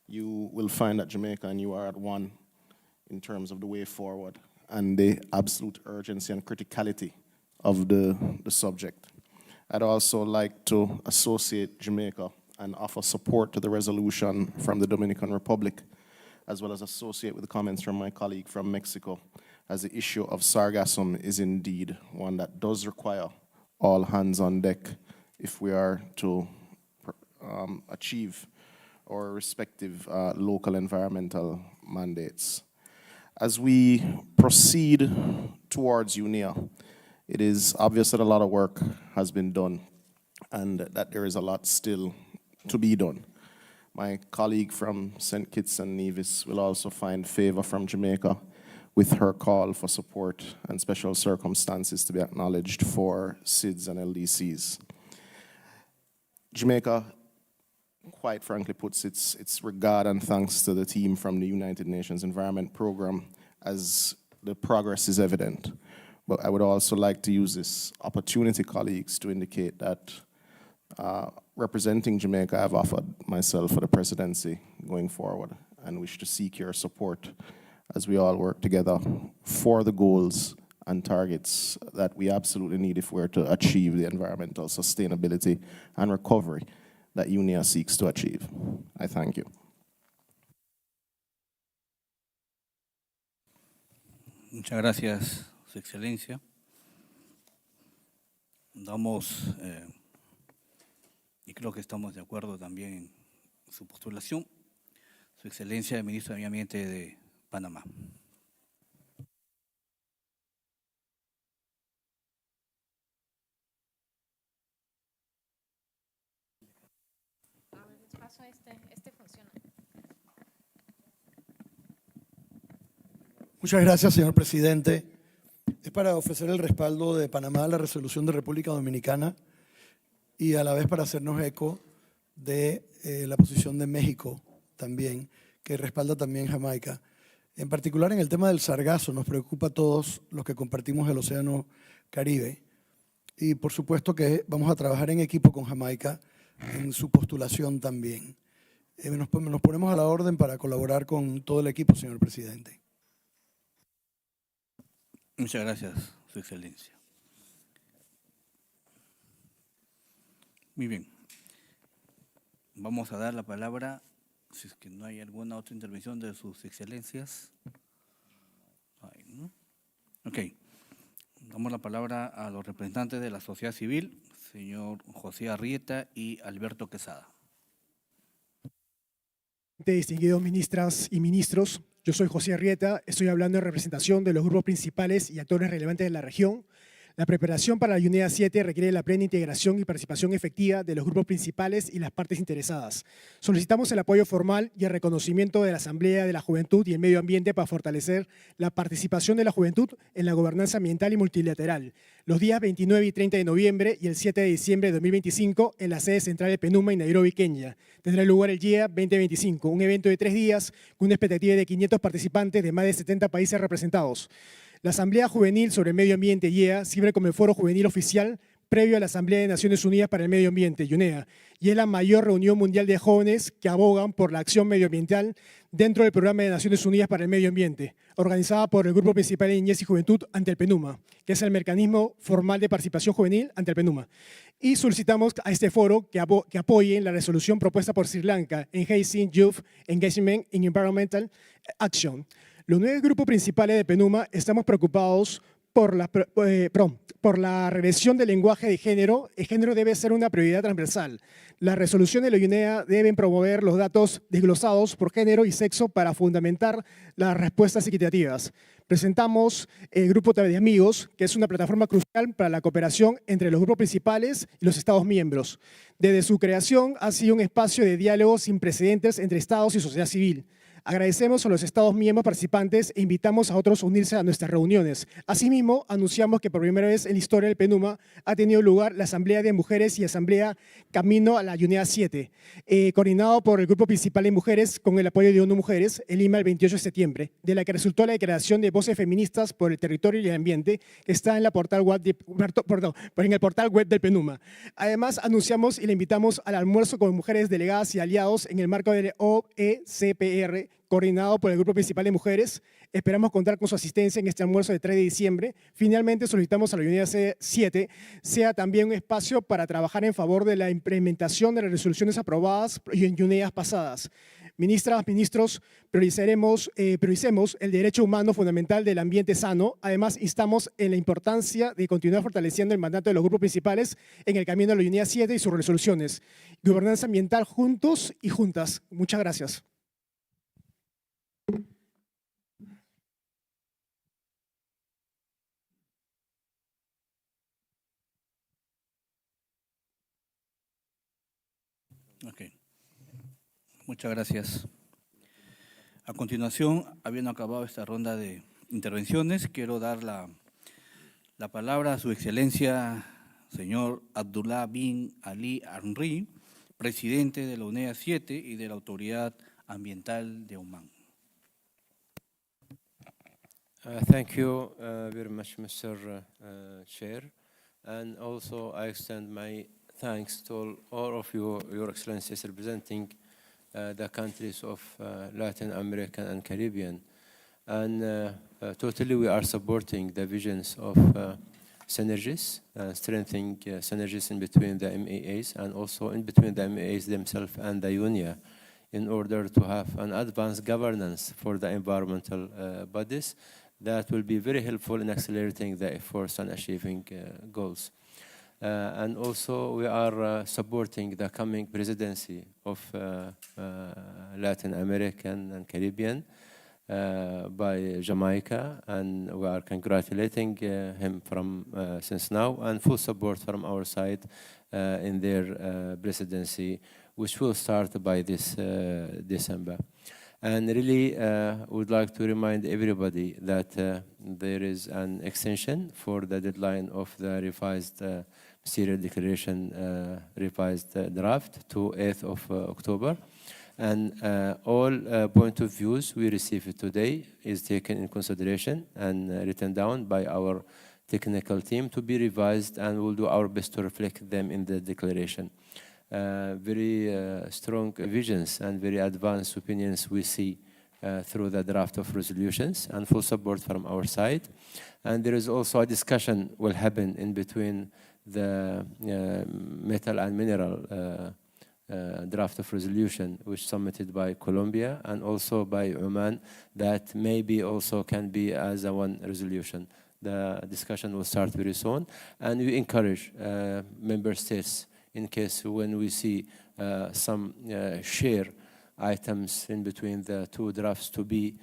You will find that Jamaica and you are at one in terms of the way forward and the absolute urgency and criticality of the subject. I'd also like to associate Jamaica and offer support to the resolution from the Dominican Republic, as well as associate with the comments from my colleague from Mexico, as the issue of sargassum is indeed one that does require all hands on deck if we are to achieve our respective local environmental mandates. As we proceed towards UNIA, it is obvious that a lot of work has been done and that there is a lot still to be done. My colleague from St. Kitts and Nevis will also find favor from Jamaica with her call for support and special circumstances to be acknowledged for SIDS and LDCs. Jamaica, quite frankly, puts its regard and thanks to the team from the United Nations Environment Programme as the progress is evident. But I would also like to use this opportunity, colleagues, to indicate that representing Jamaica, I've offered myself for the presidency going forward and wish to seek your support as we all work together for the goals and targets that we absolutely need if we're to achieve the environmental sustainability and recovery that UNIA seeks to achieve. I thank you. Muchas gracias, Su Excelencia. Damos, y creo que estamos de acuerdo también en su postulación, Su Excelencia, el Ministro de Medio Ambiente de Panamá. Muchas gracias, señor presidente. Es para ofrecer el respaldo de Panamá a la resolución de República Dominicana y a la vez para hacernos eco de la posición de México también, que respalda también Jamaica. En particular en el tema del sargazo nos preocupa a todos los que compartimos el océano Caribe y por supuesto que vamos a trabajar en equipo con Jamaica en su postulación también. Nos ponemos a la orden para colaborar con todo el equipo, señor presidente. Muchas gracias, Su Excelencia. Muy bien. Vamos a dar la palabra, si es que no hay alguna otra intervención de Sus Excelencias. Ay, ¿no? Ok. Damos la palabra a los representantes de la sociedad civil, señor José Arrieta y Alberto Quesada. Distinguidos ministras y ministros, yo soy José Arrieta, estoy hablando en representación de los grupos principales y actores relevantes de la región, La preparación para la UNEA 7 requiere la plena integración y participación efectiva de los grupos principales y las partes interesadas. Solicitamos el apoyo formal y el reconocimiento de la Asamblea de la Juventud y el Medio Ambiente para fortalecer la participación de la juventud en la gobernanza ambiental y multilateral, los días 29 y 30 de noviembre y el 7 de diciembre de 2025 en la sede central de PENUMA en Nairobi, Kenia. Tendrá lugar el día 2025, un evento de 3 días con una expectativa de 500 participantes de más de 70 países representados. La Asamblea Juvenil sobre el Medio Ambiente, IEA, sirve como el foro juvenil oficial previo a la Asamblea de Naciones Unidas para el Medio Ambiente, UNEA, y es la mayor reunión mundial de jóvenes que abogan por la acción medioambiental dentro del Programa de Naciones Unidas para el Medio Ambiente, organizada por el Grupo Principal de Niñez y Juventud ante el PENUMA, que es el mecanismo formal de participación juvenil ante el PENUMA. Y solicitamos a este foro que apoye la resolución propuesta por Sri Lanka, Enhancing Youth Engagement in Environmental Action. Los 9 grupos principales de PENUMA estamos preocupados por la regresión del lenguaje de género. El género debe ser una prioridad transversal. Las resoluciones de la UNEA deben promover los datos desglosados por género y sexo para fundamentar las respuestas equitativas. Presentamos el Grupo de Amigos, que es una plataforma crucial para la cooperación entre los grupos principales y los Estados miembros. Desde su creación ha sido un espacio de diálogo sin precedentes entre Estados y sociedad civil. Agradecemos a los Estados miembros participantes e invitamos a otros a unirse a nuestras reuniones. Asimismo, anunciamos que por primera vez en la historia del PENUMA ha tenido lugar la Asamblea de Mujeres y Asamblea Camino a la UNEA 7, coordinado por el Grupo Principal de Mujeres con el apoyo de ONU Mujeres en Lima el 28 de septiembre, de la que resultó la declaración de voces feministas por el territorio y el ambiente que está en, en el portal web del PENUMA. Además, anunciamos y le invitamos al almuerzo con mujeres delegadas y aliados en el marco del OECPR, coordinado por el Grupo Principal de Mujeres. Esperamos contar con su asistencia en este almuerzo de 3 de diciembre. Finalmente, solicitamos a la UNEA 7 sea también un espacio para trabajar en favor de la implementación de las resoluciones aprobadas y en UNEAs pasadas. Ministras, ministros, prioricemos el derecho humano fundamental del ambiente sano. Además, instamos en la importancia de continuar fortaleciendo el mandato de los grupos principales en el camino de la UNEA 7 y sus resoluciones. Gobernanza ambiental juntos y juntas. Muchas gracias. Okay. Muchas gracias. A continuación, habiendo acabado esta ronda de intervenciones, quiero dar la palabra a su excelencia, señor Abdullah bin Ali Henry, presidente de la UNEA 7 y de la Autoridad Ambiental de Omán. Thank you very much, Mr. Chair. And also I extend my thanks to all of you, Your Excellencies, representing the countries of Latin America and Caribbean. And totally we are supporting the visions of synergies, strengthening synergies in between the MEAs and also in between the MEAs themselves and the UNEA in order to have an advanced governance for the environmental bodies that will be very helpful in accelerating the efforts and achieving goals. And also we are supporting the coming presidency of Latin American and Caribbean by Jamaica, and we are congratulating him from since now, and full support from our side in their presidency, which will start by this December. And really would like to remind everybody that there is an extension for the deadline of the revised Ministerial Declaration revised draft to 8th of October. And all point of views we received today is taken in consideration and written down by our technical team to be revised, and we'll do our best to reflect them in the declaration. Very strong visions and very advanced opinions we see through the draft of resolutions, and full support from our side. And there is also a discussion will happen in between the metal and mineral draft of resolution, which submitted by Colombia and also by Oman, that maybe also can be as a one resolution. The discussion will start very soon, and we encourage member states, in case when we see some share items in between the two drafts, to be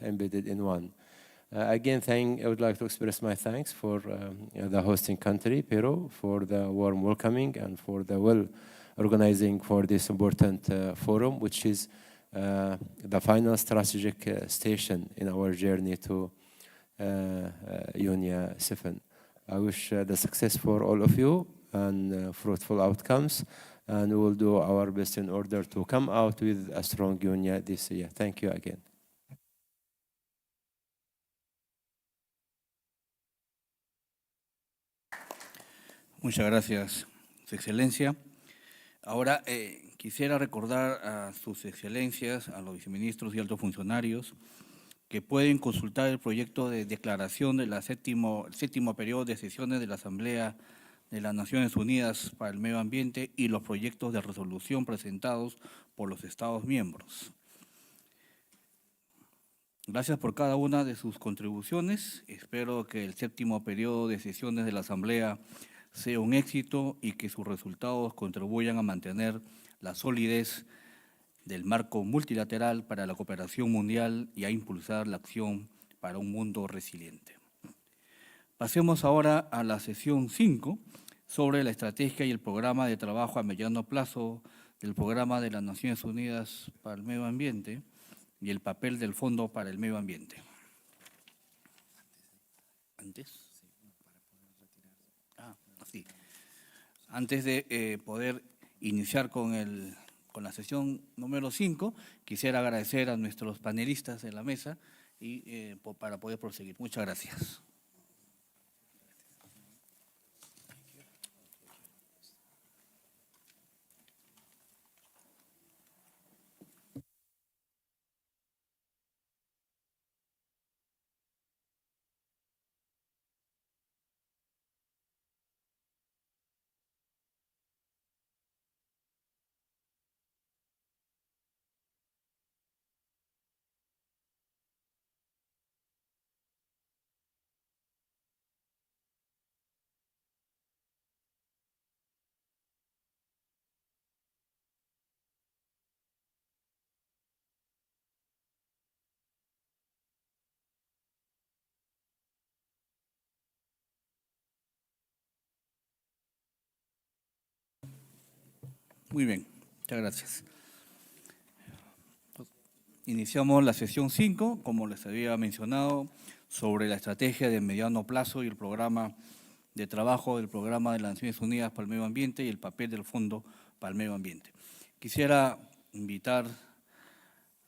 embedded in one. Again, I would like to express my thanks for the hosting country, Peru, for the warm welcoming and for the well organizing for this important forum, which is the final strategic station in our journey to UNIA 7. I wish the success for all of you and fruitful outcomes, and we will do our best in order to come out with a strong UNIA this year. Thank you again. Muchas gracias, Su Excelencia. Ahora quisiera recordar a sus excelencias, a los viceministros y altos funcionarios, que pueden consultar el proyecto de declaración del séptimo periodo de sesiones de la Asamblea de las Naciones Unidas para el Medio Ambiente y los proyectos de resolución presentados por los Estados miembros. Gracias por cada una de sus contribuciones. Espero que el séptimo periodo de sesiones de la Asamblea sea un éxito y que sus resultados contribuyan a mantener la solidez del marco multilateral para la cooperación mundial y a impulsar la acción para un mundo resiliente. Pasemos ahora a la sesión 5 sobre la estrategia y el programa de trabajo a mediano plazo del Programa de las Naciones Unidas para el Medio Ambiente y el papel del Fondo para el Medio Ambiente. Antes de poder iniciar con la sesión número 5, quisiera agradecer a nuestros panelistas de la mesa y para poder proseguir. Muchas gracias. Muy bien, muchas gracias. Iniciamos la sesión 5, como les había mencionado, sobre la estrategia de mediano plazo y el programa de trabajo del Programa de las Naciones Unidas para el Medio Ambiente y el papel del Fondo para el Medio Ambiente. Quisiera invitar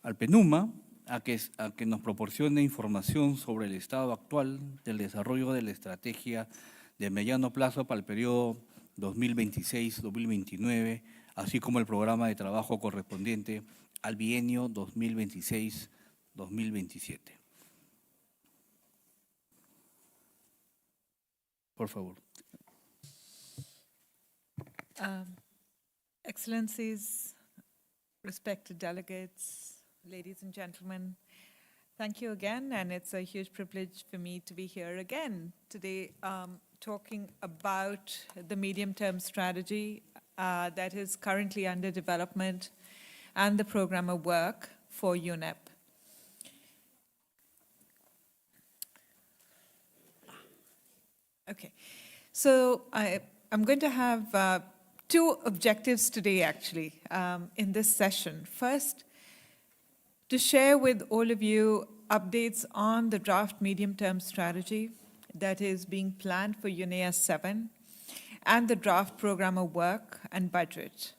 al PNUMA a que nos proporcione información sobre el estado actual del desarrollo de la estrategia de mediano plazo para el periodo 2026-2029, así como el programa de trabajo correspondiente al bienio 2026-2027. Por favor. Excellencies, respected delegates, ladies and gentlemen, thank you again, and it's a huge privilege for me to be here again today talking about the medium-term strategy that is currently under development and the program of work for UNEP. Okay, so I'm going to have two objectives today, actually, in this session. First, to share with all of you updates on the draft medium-term strategy that is being planned for UNEA 7 and the draft program of work and budget.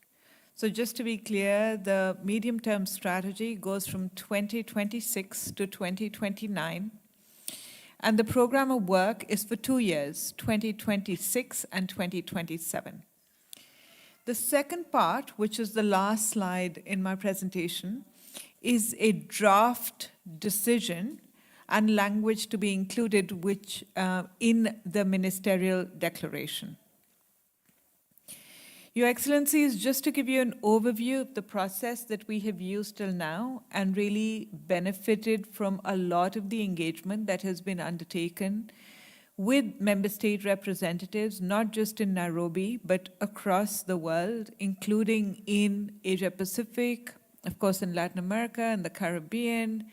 So just to be clear, the medium-term strategy goes from 2026 to 2029, and the program of work is for 2 years, 2026 and 2027. The second part, which is the last slide in my presentation, is a draft decision and language to be included which in the ministerial declaration. Your Excellencies, just to give you an overview of the process that we have used till now and really benefited from a lot of the engagement that has been undertaken with member state representatives, not just in Nairobi, but across the world, including in Asia Pacific, of course in Latin America and the Caribbean,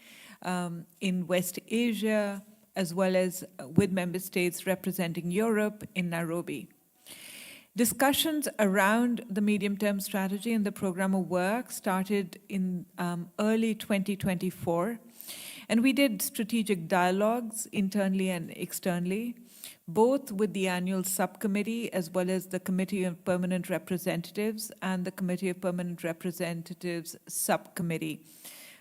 in West Asia, as well as with member states representing Europe in Nairobi. Discussions around the medium-term strategy and the program of work started in early 2024, and we did strategic dialogues internally and externally, both with the annual subcommittee as well as the Committee of Permanent Representatives and the Committee of Permanent Representatives subcommittee.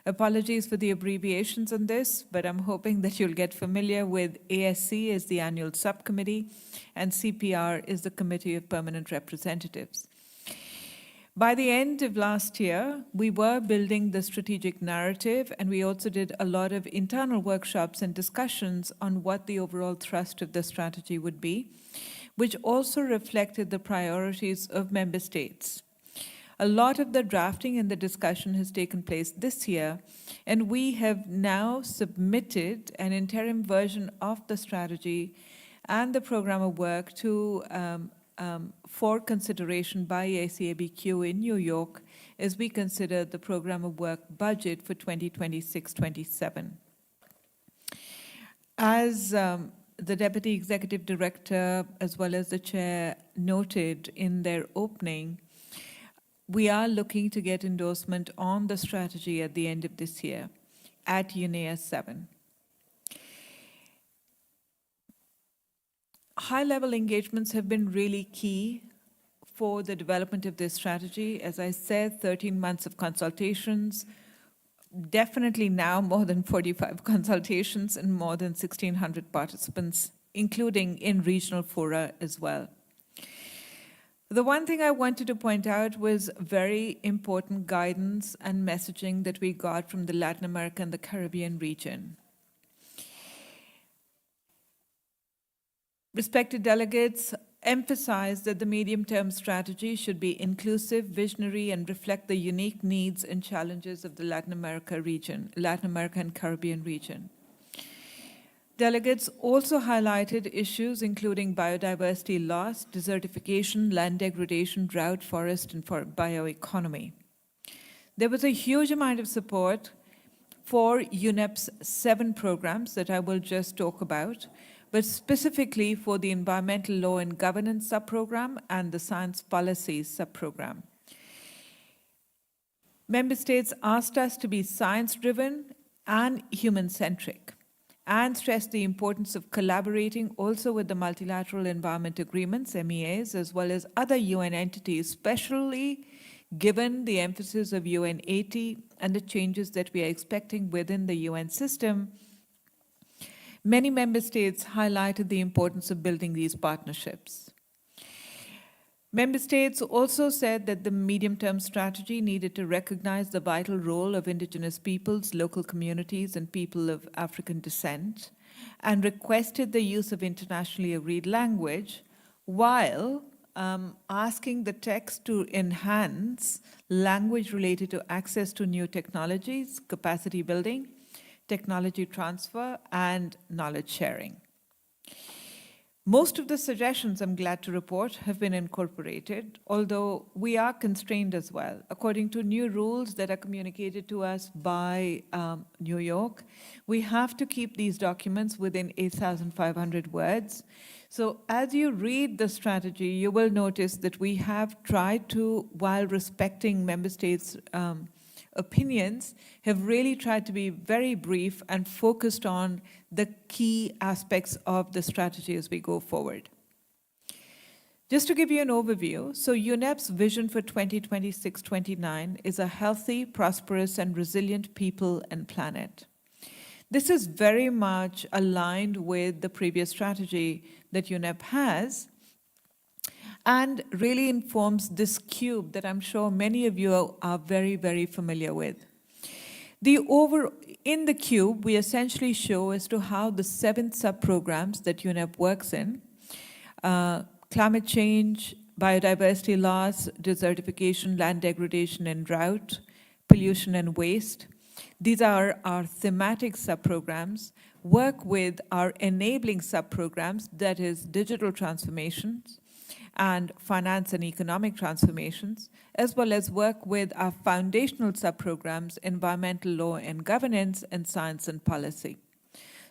Apologies for the abbreviations on this, but I'm hoping that you'll get familiar with ASC as the annual subcommittee and CPR is the Committee of Permanent Representatives. By the end of last year, we were building the strategic narrative, and we also did a lot of internal workshops and discussions on what the overall thrust of the strategy would be, which also reflected the priorities of member states. A lot of the drafting and the discussion has taken place this year, and we have now submitted an interim version of the strategy and the program of work to for consideration by ACABQ in New York as we consider the program of work budget for 2026-27. As the Deputy Executive Director as well as the Chair noted in their opening, we are looking to get endorsement on the strategy at the end of this year at UNEA 7. High-level engagements have been really key for the development of this strategy. As I said, 13 months of consultations, definitely now more than 45 consultations and more than 1,600 participants, including in regional fora as well. The one thing I wanted to point out was very important guidance and messaging that we got from the Latin America and the Caribbean region. Respected delegates emphasized that the medium-term strategy should be inclusive, visionary, and reflect the unique needs and challenges of the Latin America and Caribbean region. Delegates also highlighted issues including biodiversity loss, desertification, land degradation, drought, forest, and bioeconomy. There was a huge amount of support for UNEP's 7 programs that I will just talk about, but specifically for the Environmental Law and Governance subprogram and the Science Policies subprogram. Member states asked us to be science-driven and human-centric, and stressed the importance of collaborating also with the multilateral environment agreements, MEAs, as well as other UN entities, especially given the emphasis of UN 80 and the changes that we are expecting within the UN system. Many member states highlighted the importance of building these partnerships. Member states also said that the medium-term strategy needed to recognize the vital role of indigenous peoples, local communities, and people of African descent, and requested the use of internationally agreed language while asking the text to enhance language related to access to new technologies, capacity building, technology transfer, and knowledge sharing. Most of the suggestions, I'm glad to report, have been incorporated, although we are constrained as well. According to new rules that are communicated to us by New York, we have to keep these documents within 8,500 words. So as you read the strategy, you will notice that we have tried to, while respecting member states' opinions, have really tried to be very brief and focused on the key aspects of the strategy as we go forward. Just to give you an overview, so UNEP's vision for 2026-29 is a healthy, prosperous, and resilient people and planet. This is very much aligned with the previous strategy that UNEP has, and really informs this cube that I'm sure many of you are very, very familiar with. In the cube, we essentially show as to how the 7 sub-programs that UNEP works in, climate change, biodiversity loss, desertification, land degradation and drought, pollution and waste, these are our thematic sub-programs, work with our enabling sub-programs, that is digital transformations, and finance and economic transformations, as well as work with our foundational sub-programs, environmental law and governance, and science and policy.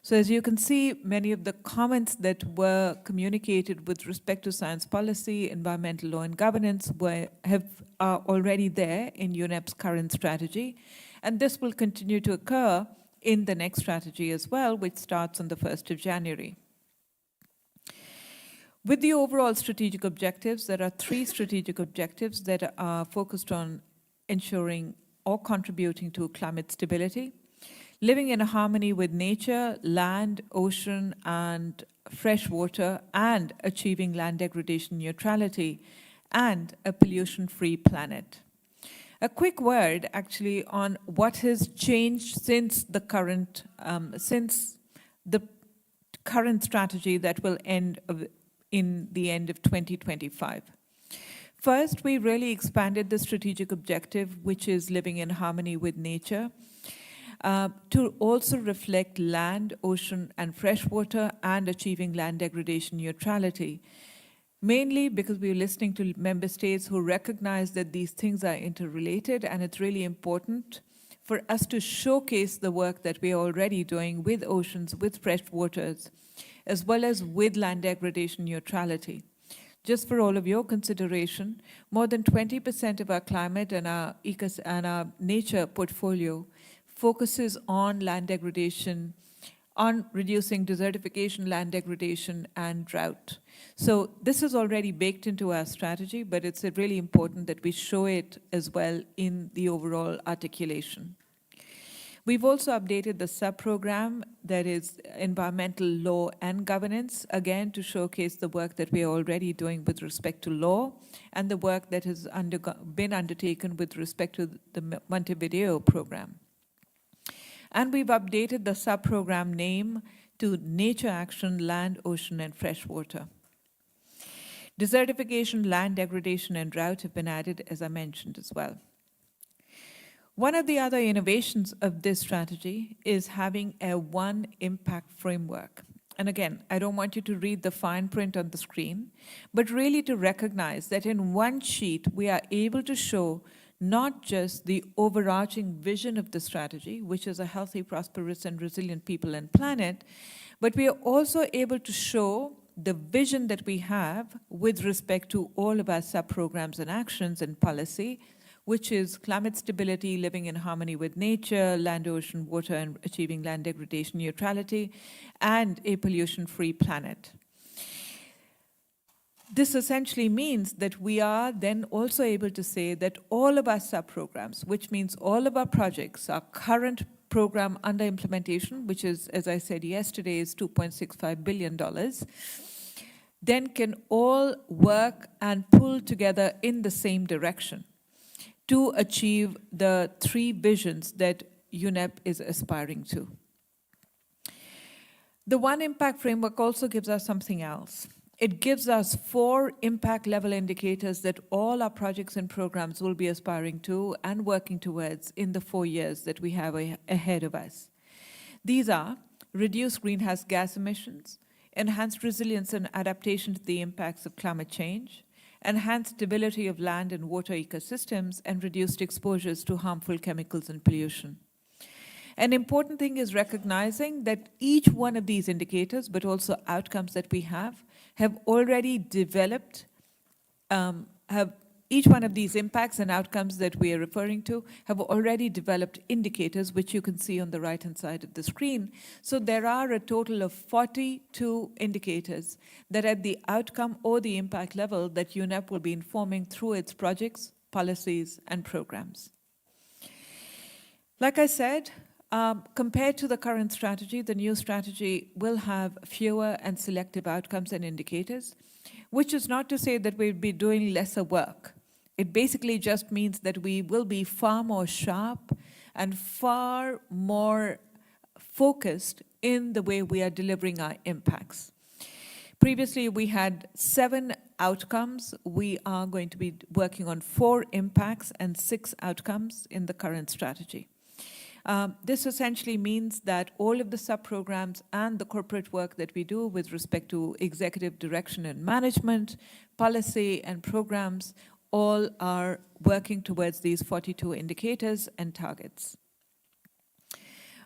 So as you can see, many of the comments that were communicated with respect to science policy, environmental law and governance are already there in UNEP's current strategy. And this will continue to occur in the next strategy as well, which starts on the 1st of January. With the overall strategic objectives, there are 3 strategic objectives that are focused on ensuring or contributing to climate stability, living in harmony with nature, land, ocean, and fresh water, and achieving land degradation neutrality, and a pollution-free planet. A quick word, actually, on what has changed since the current strategy that will end in the end of 2025. First, we really expanded the strategic objective, which is living in harmony with nature, to also reflect land, ocean, and freshwater, and achieving land degradation neutrality. Mainly because we're listening to member states who recognize that these things are interrelated, and it's really important for us to showcase the work that we're already doing with oceans, with freshwaters, as well as with land degradation neutrality. Just for all of your consideration, more than 20% of our climate and our nature portfolio focuses on land degradation, on reducing desertification, land degradation, and drought. So this is already baked into our strategy, but it's really important that we show it as well in the overall articulation. We've also updated the sub-program that is environmental law and governance, again to showcase the work that we are already doing with respect to law and the work that has been undertaken with respect to the Montevideo program. And we've updated the sub-program name to Nature Action, Land, Ocean, and Freshwater. Desertification, land degradation, and drought have been added, as I mentioned as well. One of the other innovations of this strategy is having a one impact framework. And again, I don't want you to read the fine print on the screen, but really to recognize that in one sheet, we are able to show not just the overarching vision of the strategy, which is a healthy, prosperous, and resilient people and planet, but we are also able to show the vision that we have with respect to all of our sub-programs and actions and policy, which is climate stability, living in harmony with nature, land, ocean, water, and achieving land degradation neutrality, and a pollution-free planet. This essentially means that we are then also able to say that all of our sub-programs, which means all of our projects, our current program under implementation, which is, as I said yesterday, is $2.65 billion, then can all work and pull together in the same direction to achieve the 3 visions that UNEP is aspiring to. The One Impact Framework also gives us something else. It gives us 4 impact level indicators that all our projects and programs will be aspiring to and working towards in the 4 years that we have ahead of us. These are reduced greenhouse gas emissions, enhanced resilience and adaptation to the impacts of climate change, enhanced stability of land and water ecosystems, and reduced exposures to harmful chemicals and pollution. An important thing is recognizing that each one of these indicators, but also outcomes that we have already developed, each one of these impacts and outcomes that we are referring to have already developed indicators, which you can see on the right-hand side of the screen. So there are a total of 42 indicators that at the outcome or the impact level that UNEP will be informing through its projects, policies, and programs. Like I said, compared to the current strategy, the new strategy will have fewer and selective outcomes and indicators, which is not to say that we'll be doing lesser work. It basically just means that we will be far more sharp and far more focused in the way we are delivering our impacts. Previously, we had 7 outcomes. We are going to be working on 4 impacts and 6 outcomes in the current strategy. This essentially means that all of the sub-programs and the corporate work that we do with respect to executive direction and management, policy and programs, all are working towards these 42 indicators and targets.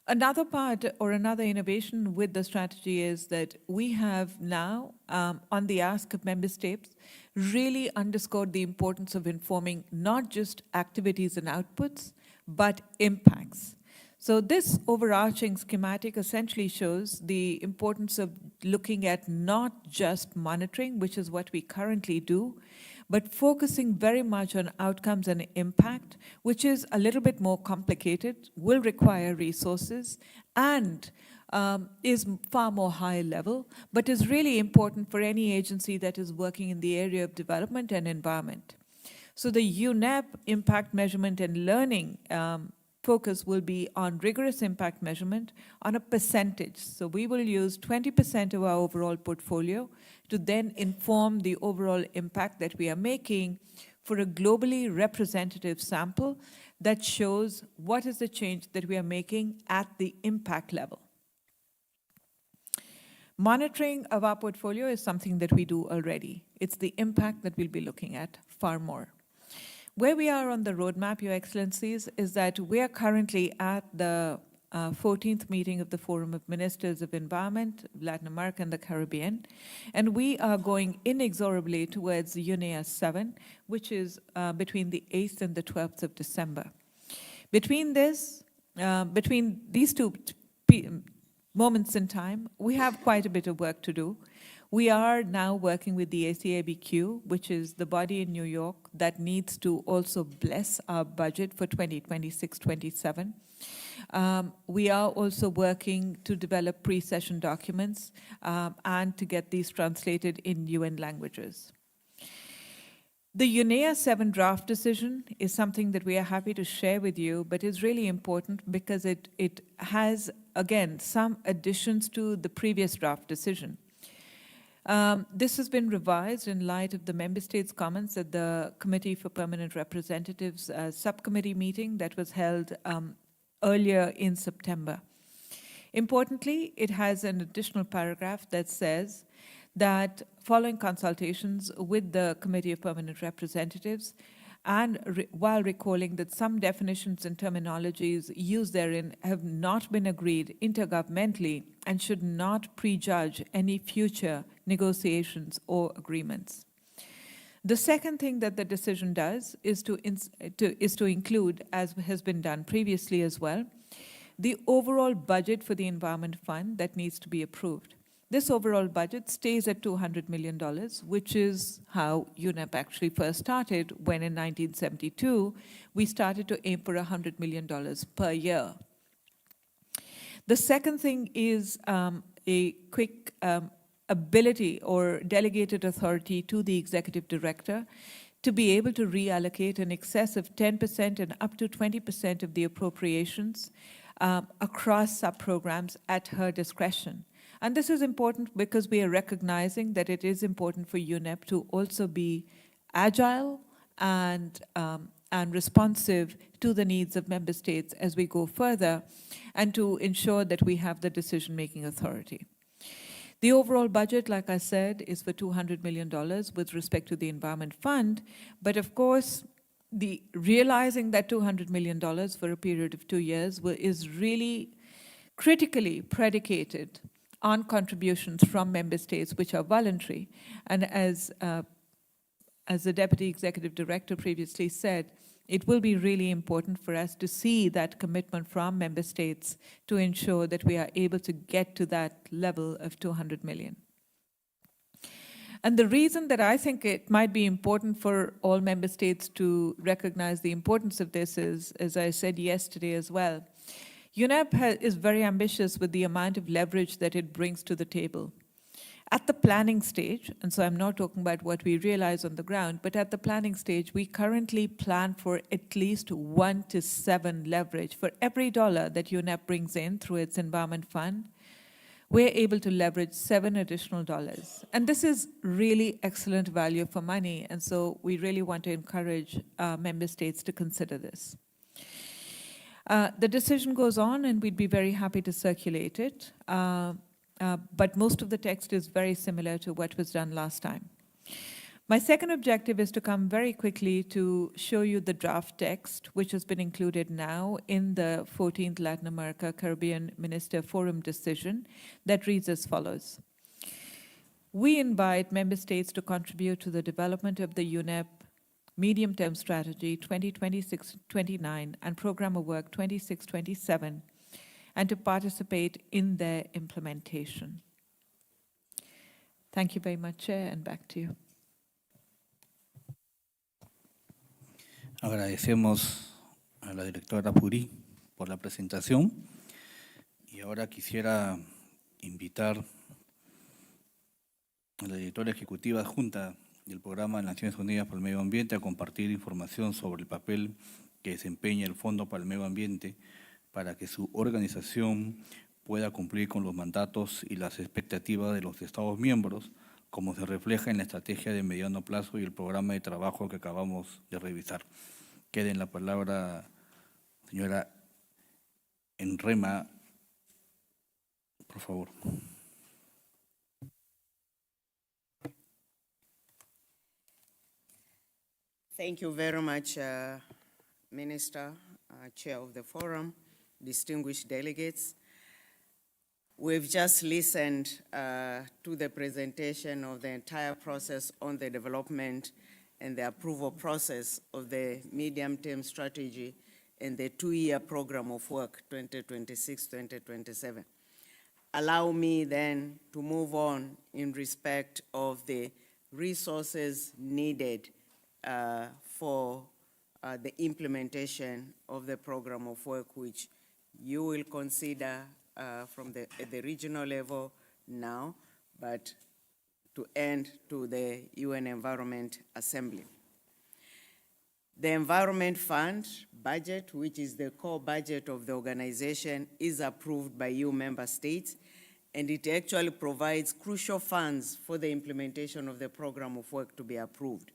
Another part or another innovation with the strategy is that we have now, on the ask of member states, really underscored the importance of informing not just activities and outputs, but impacts. So this overarching schematic essentially shows the importance of looking at not just monitoring, which is what we currently do, but focusing very much on outcomes and impact, which is a little bit more complicated, will require resources, and is far more high level, but is really important for any agency that is working in the area of development and environment. So the UNEP impact measurement and learning focus will be on rigorous impact measurement on a percentage. So we will use 20% of our overall portfolio to then inform the overall impact that we are making for a globally representative sample that shows what is the change that we are making at the impact level. Monitoring of our portfolio is something that we do already. It's the impact that we'll be looking at far more. Where we are on the roadmap, Your Excellencies, is that we are currently at the 14th meeting of the Forum of Ministers of Environment, Latin America and the Caribbean, and we are going inexorably towards UNEA 7, which is between the 8th and the 12th of December. Between these two moments in time, we have quite a bit of work to do. We are now working with the ACABQ, which is the body in New York that needs to also bless our budget for 2026-27. We are also working to develop pre-session documents and to get these translated in UN languages. The UNEA 7 draft decision is something that we are happy to share with you, but is really important because it has, again, some additions to the previous draft decision. This has been revised in light of the member states' comments at the Committee for Permanent Representatives subcommittee meeting that was held earlier in September. Importantly, it has an additional paragraph that says that following consultations with the Committee of Permanent Representatives, and while recalling that some definitions and terminologies used therein have not been agreed intergovernmentally and should not prejudge any future negotiations or agreements. The second thing that the decision does is to include, as has been done previously as well, the overall budget for the Environment Fund that needs to be approved. This overall budget stays at $200 million, which is how UNEP actually first started when in 1972, we started to aim for $100 million per year. The second thing is a quick ability or delegated authority to the executive director to be able to reallocate in excess of 10% and up to 20% of the appropriations across sub-programs at her discretion. And this is important because we are recognizing that it is important for UNEP to also be agile and responsive to the needs of member states as we go further, and to ensure that we have the decision-making authority. The overall budget, like I said, is for $200 million with respect to the Environment Fund, but of course, realizing that $200 million for a period of 2 years is really critically predicated on contributions from member states, which are voluntary. And as the Deputy Executive Director previously said, it will be really important for us to see that commitment from member states to ensure that we are able to get to that level of 200 million. And the reason that I think it might be important for all member states to recognize the importance of this is, as I said yesterday as well, UNEP is very ambitious with the amount of leverage that it brings to the table. At the planning stage, and so I'm not talking about what we realize on the ground, but at the planning stage, we currently plan for at least 1 to 7 leverage. For every dollar that UNEP brings in through its Environment Fund, we're able to leverage 7 additional dollars. And this is really excellent value for money, and so we really want to encourage member states to consider this. The decision goes on, and we'd be very happy to circulate it. But most of the text is very similar to what was done last time. My second objective is to come very quickly to show you the draft text, which has been included now in the 14th Latin America Caribbean Minister Forum decision that reads as follows. We invite member states to contribute to the development of the UNEP Medium-Term Strategy 2026-29 and Program of Work 26-27 and to participate in their implementation. Thank you very much, Chair, and back to you. Agradecemos a la directora Purí por la presentación y ahora quisiera invitar a la directora ejecutiva adjunta del Programa de Naciones Unidas para el Medio Ambiente a compartir información sobre el papel que desempeña el Fondo para el Medio Ambiente para que su organización pueda cumplir con los mandatos y las expectativas de los Estados miembros, como se refleja en la estrategia de mediano plazo y el programa de trabajo que acabamos de revisar. Quede en la palabra, señora Enrema, por favor. Thank you very much, Minister, Chair of the Forum, distinguished delegates. We've just listened to the presentation of the entire process on the development and the approval process of the medium-term strategy and the two-year program of work, 2026-2027. Allow me then to move on in respect of the resources needed for the implementation of the program of work, which you will consider from at the regional level now, but to end to the UN Environment Assembly. The Environment Fund budget, which is the core budget of the organization, is approved by EU member states, and it actually provides crucial funds for the implementation of the program of work to be approved.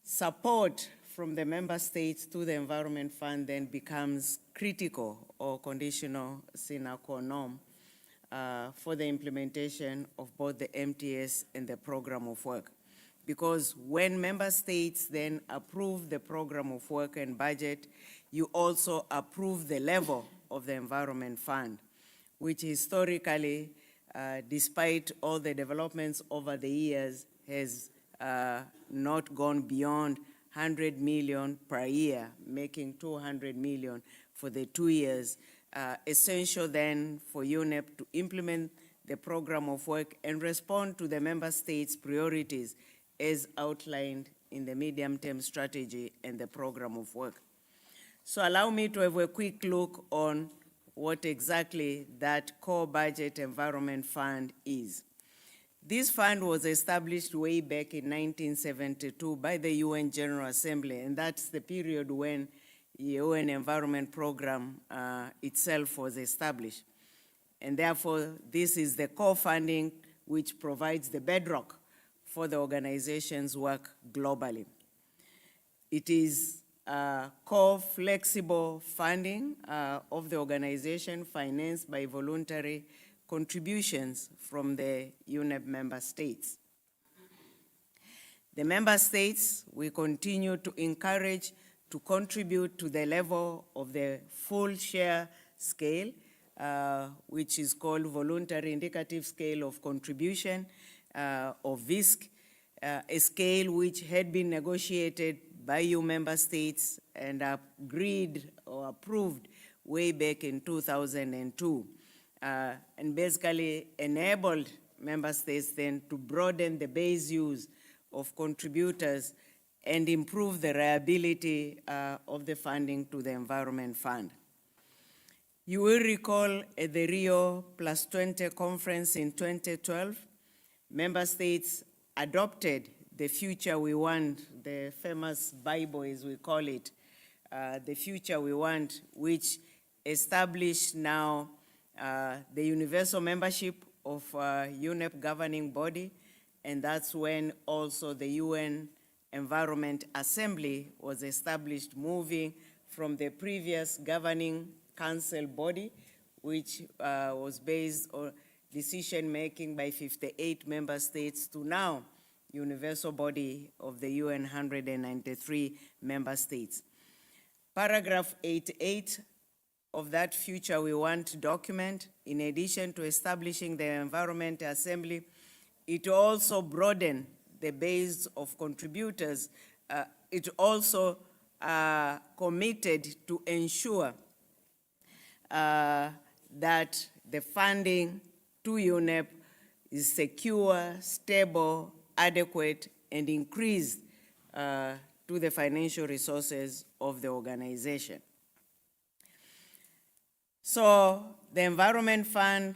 Support from the member states to the Environment Fund then becomes critical or conditional sine qua non for the implementation of both the MTS and the program of work. Because when member states then approve the program of work and budget, you also approve the level of the Environment Fund, which historically, despite all the developments over the years, has not gone beyond 100 million per year, making 200 million for the 2 years. Essential then for UNEP to implement the program of work and respond to the member states' priorities as outlined in the medium-term strategy and the program of work. So allow me to have a quick look on what exactly that core budget environment fund is. This fund was established way back in 1972 by the UN General Assembly, and that's the period when the UN Environment Program itself was established. And therefore, this is the core funding which provides the bedrock for the organization's work globally. It is core flexible funding of the organization financed by voluntary contributions from the UNEP member states. The member states, we continue to encourage to contribute to the level of the full share scale, which is called Voluntary Indicative Scale of Contribution, or VISC, a scale which had been negotiated by EU member states and agreed or approved way back in 2002, and basically enabled member states then to broaden the base use of contributors and improve the reliability of the funding to the Environment Fund. You will recall at the Rio +20 conference in 2012, member states adopted the future we want, the famous Bible as we call it, the future we want, which established now the universal membership of UNEP governing body, and that's when also the UN Environment Assembly was established, moving from the previous governing council body, which was based on decision-making by 58 member states to now universal body of the UN 193 member states. Paragraph 88 of that future we want document, in addition to establishing the Environment Assembly, it also broadened the base of contributors. It also committed to ensure that the funding to UNEP is secure, stable, adequate, and increased to the financial resources of the organization. So the Environment Fund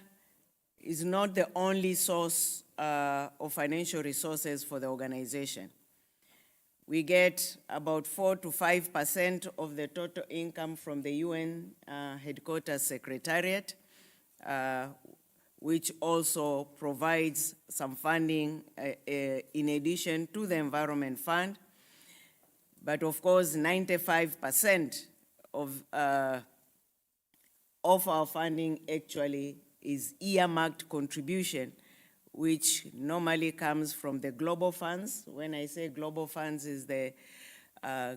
is not the only source of financial resources for the organization. We get about 4 to 5% of the total income from the UN Headquarters Secretariat, which also provides some funding in addition to the Environment Fund. But of course, 95% of our funding actually is earmarked contribution, which normally comes from the global funds. When I say global funds, is the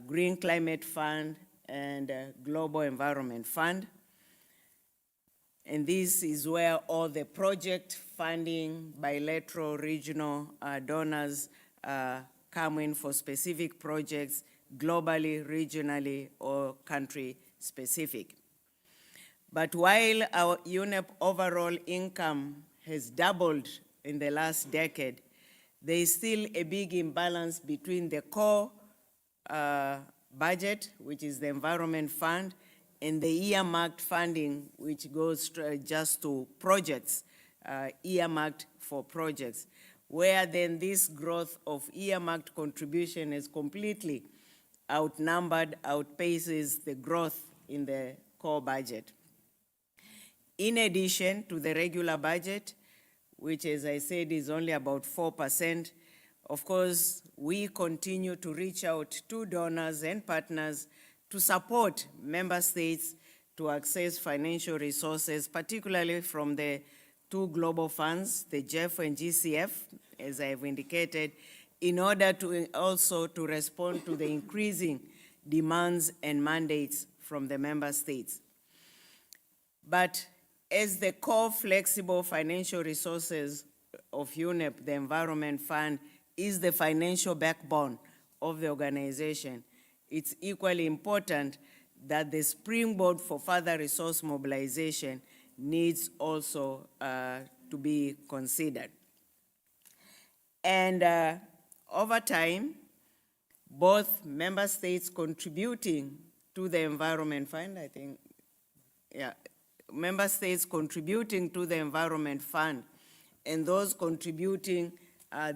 Green Climate Fund and Global Environment Fund. And this is where all the project funding, bilateral, regional donors come in for specific projects, globally, regionally, or country specific. But while our UNEP overall income has doubled in the last decade, there is still a big imbalance between the core budget, which is the Environment Fund, and the earmarked funding, which goes just to projects, earmarked for projects, where then this growth of earmarked contribution is completely outnumbered, outpaces the growth in the core budget. In addition to the regular budget, which, as I said, is only about 4%, of course, we continue to reach out to donors and partners to support member states to access financial resources, particularly from the two global funds, the GEF and GCF, as I've indicated, in order to also to respond to the increasing demands and mandates from the member states. But as the core flexible financial resources of UNEP, the Environment Fund is the financial backbone of the organization. It's equally important that the springboard for further resource mobilization needs also to be considered. And over time, both member states contributing to the Environment Fund, member states contributing to the Environment Fund and those contributing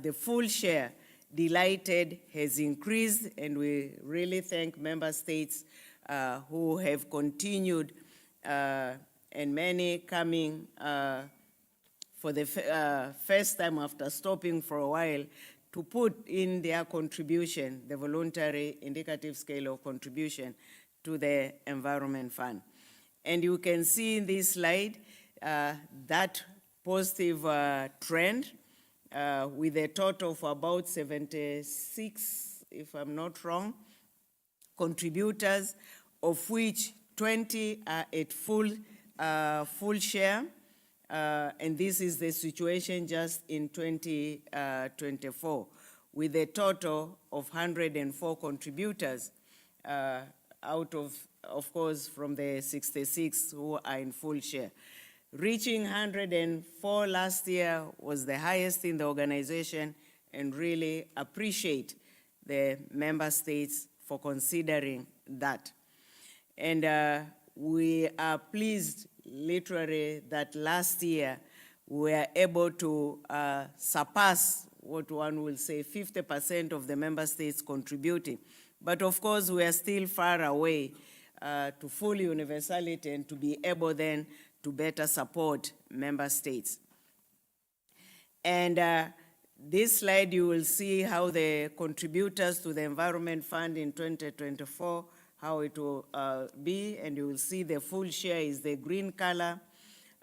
the full share delighted has increased, and we really thank member states who have continued and many coming for the first time after stopping for a while to put in their contribution, the voluntary indicative scale of contribution to the Environment Fund. And you can see in this slide that positive trend with a total of about 76, if I'm not wrong, contributors, of which 20 are at full share. And this is the situation just in 2024, with a total of 104 contributors out of course, from the 66 who are in full share. Reaching 104 last year was the highest in the organization, and really appreciate the member states for considering that. And we are pleased, literally, that last year we were able to surpass what one will say 50% of the member states contributing. But of course, we are still far away to full universality and to be able then to better support member states. And this slide, you will see how the contributors to the Environment Fund in 2024, how it will be, and you will see the full share is the green color,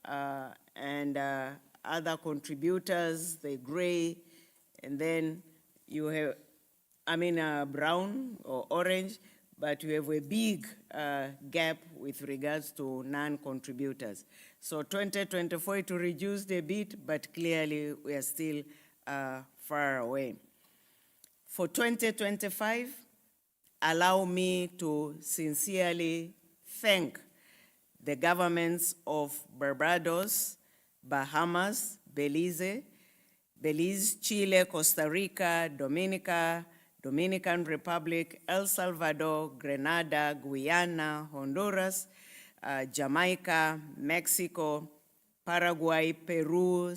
and other contributors, the gray, and then you have, brown or orange, but you have a big gap with regards to non-contributors. So 2024 it reduced a bit, but clearly we are still far away. For 2025, allow me to sincerely thank the governments of Barbados, Bahamas, Belize, Chile, Costa Rica, Dominican Republic, El Salvador, Grenada, Guyana, Honduras, Jamaica, Mexico, Paraguay, Peru,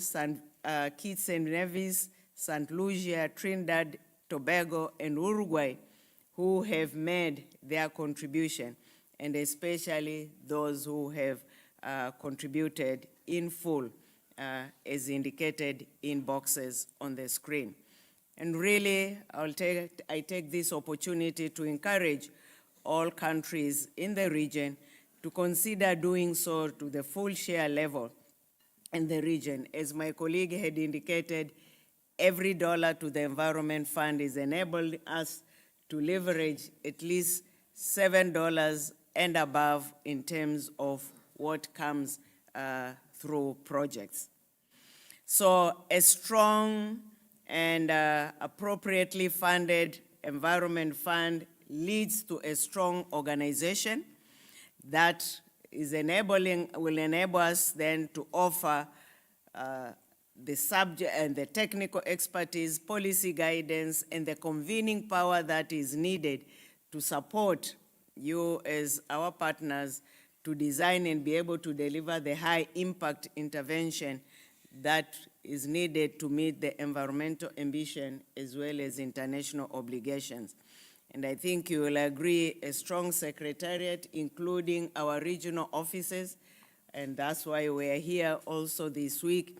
Kitts and Nevis, St. Lucia, Trinidad, Tobago, and Uruguay, who have made their contribution, and especially those who have contributed in full, as indicated in boxes on the screen. And really, I take this opportunity to encourage all countries in the region to consider doing so to the full share level in the region. As my colleague had indicated, every dollar to the Environment Fund is enabling us to leverage at least $7 and above in terms of what comes through projects. So a strong and appropriately funded Environment Fund leads to a strong organization that will enable us then to offer the subject and the technical expertise, policy guidance, and the convening power that is needed to support you as our partners to design and be able to deliver the high impact intervention that is needed to meet the environmental ambition as well as international obligations. And I think you will agree a strong secretariat, including our regional offices, and that's why we are here also this week,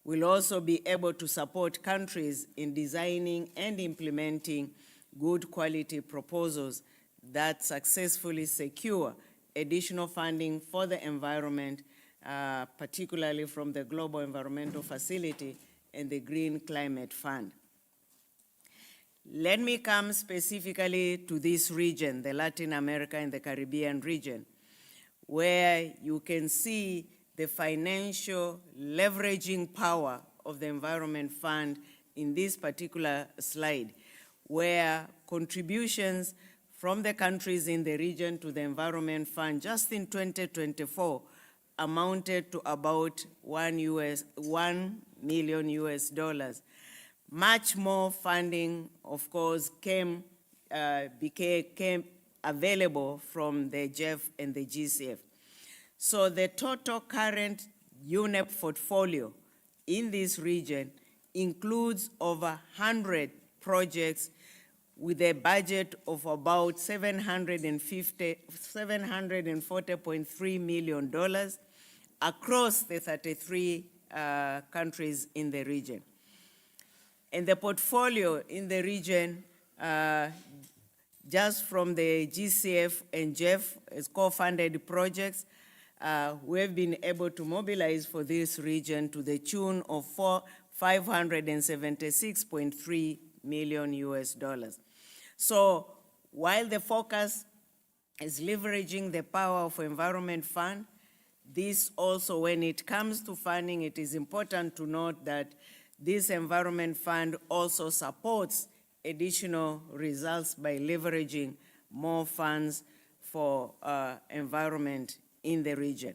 will also be able to support countries in designing and implementing good quality proposals that successfully secure additional funding for the environment, particularly from the Global Environmental Facility and the Green Climate Fund. Let me come specifically to this region, the Latin America and the Caribbean region, where you can see the financial leveraging power of the Environment Fund in this particular slide, where contributions from the countries in the region to the Environment Fund just in 2024 amounted to about $1 million. Much more funding, of course, became available from the GEF and the GCF. So the total current UNEP portfolio in this region includes over 100 projects with a budget of about $740.3 million across the 33 countries in the region. And the portfolio in the region, just from the GCF and GEF as co-funded projects, we have been able to mobilize for this region to the tune of $576.3 million. So while the focus is leveraging the power of Environment Fund, this also, when it comes to funding, it is important to note that this Environment Fund also supports additional results by leveraging more funds for environment in the region.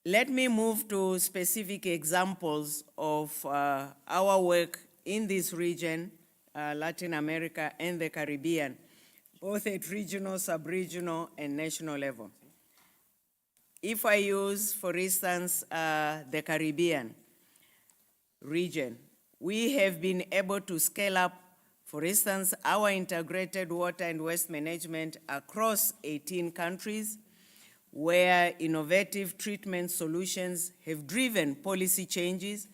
Let me move to specific examples of our work in this region, Latin America and the Caribbean, both at regional, sub-regional, and national level. If I use, for instance, the Caribbean region, we have been able to scale up, for instance, our integrated water and waste management across 18 countries, where innovative treatment solutions have driven policy changes,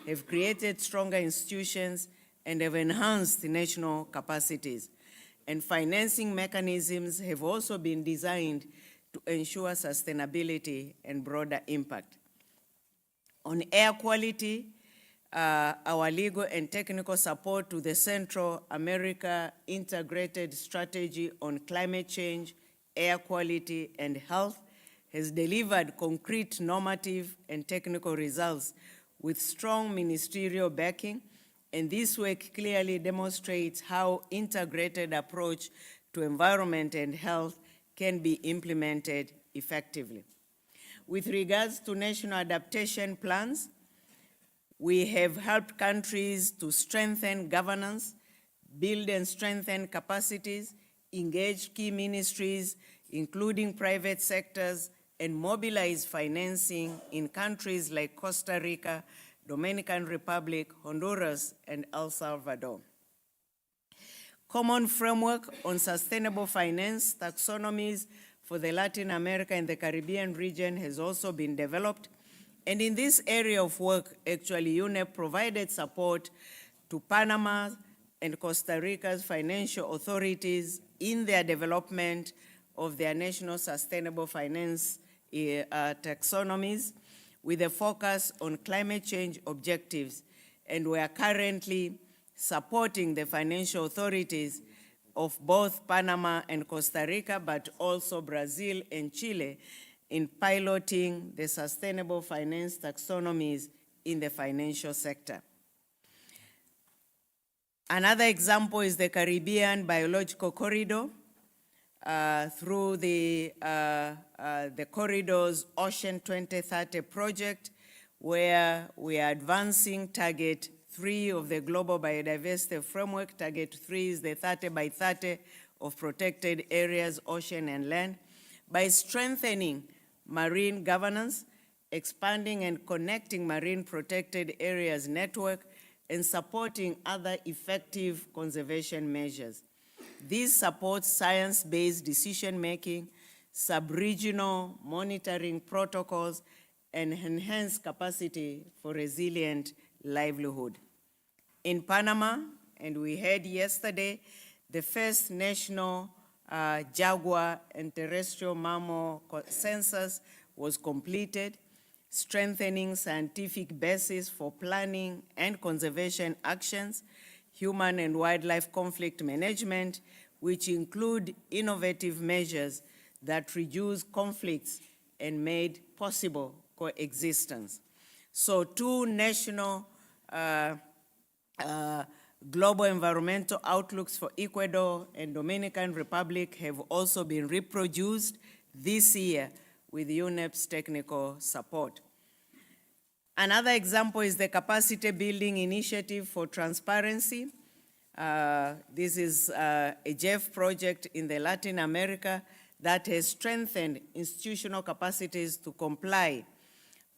have created stronger institutions, and have enhanced national capacities. And financing mechanisms have also been designed to ensure sustainability and broader impact. On air quality, our legal and technical support to the Central America Integrated Strategy on Climate Change, Air Quality, and Health has delivered concrete normative and technical results with strong ministerial backing, and this work clearly demonstrates how integrated approach to environment and health can be implemented effectively. With regards to national adaptation plans, we have helped countries to strengthen governance, build and strengthen capacities, engage key ministries, including private sectors, and mobilize financing in countries like Costa Rica, Dominican Republic, Honduras, and El Salvador. Common framework on sustainable finance taxonomies for the Latin America and the Caribbean region has also been developed. And in this area of work, actually, UNEP provided support to Panama and Costa Rica's financial authorities in their development of their national sustainable finance taxonomies with a focus on climate change objectives. And we are currently supporting the financial authorities of both Panama and Costa Rica, but also Brazil and Chile, in piloting the sustainable finance taxonomies in the financial sector. Another example is the Caribbean Biological Corridor through the Corridors Ocean 2030 project, where we are advancing Target 3 of the Global Biodiversity Framework. Target 3 is the 30 by 30 of protected areas, ocean and land, by strengthening marine governance, expanding and connecting marine protected areas network, and supporting other effective conservation measures. This supports science-based decision-making, sub-regional monitoring protocols, and enhanced capacity for resilient livelihood. In Panama, and we heard yesterday, the first national jaguar and terrestrial mammal census was completed, strengthening scientific basis for planning and conservation actions, human and wildlife conflict management, which include innovative measures that reduce conflicts and made possible coexistence. So 2 national global environmental outlooks for Ecuador and Dominican Republic have also been reproduced this year with UNEP's technical support. Another example is the Capacity Building Initiative for Transparency. This is a JEF project in the Latin America that has strengthened institutional capacities to comply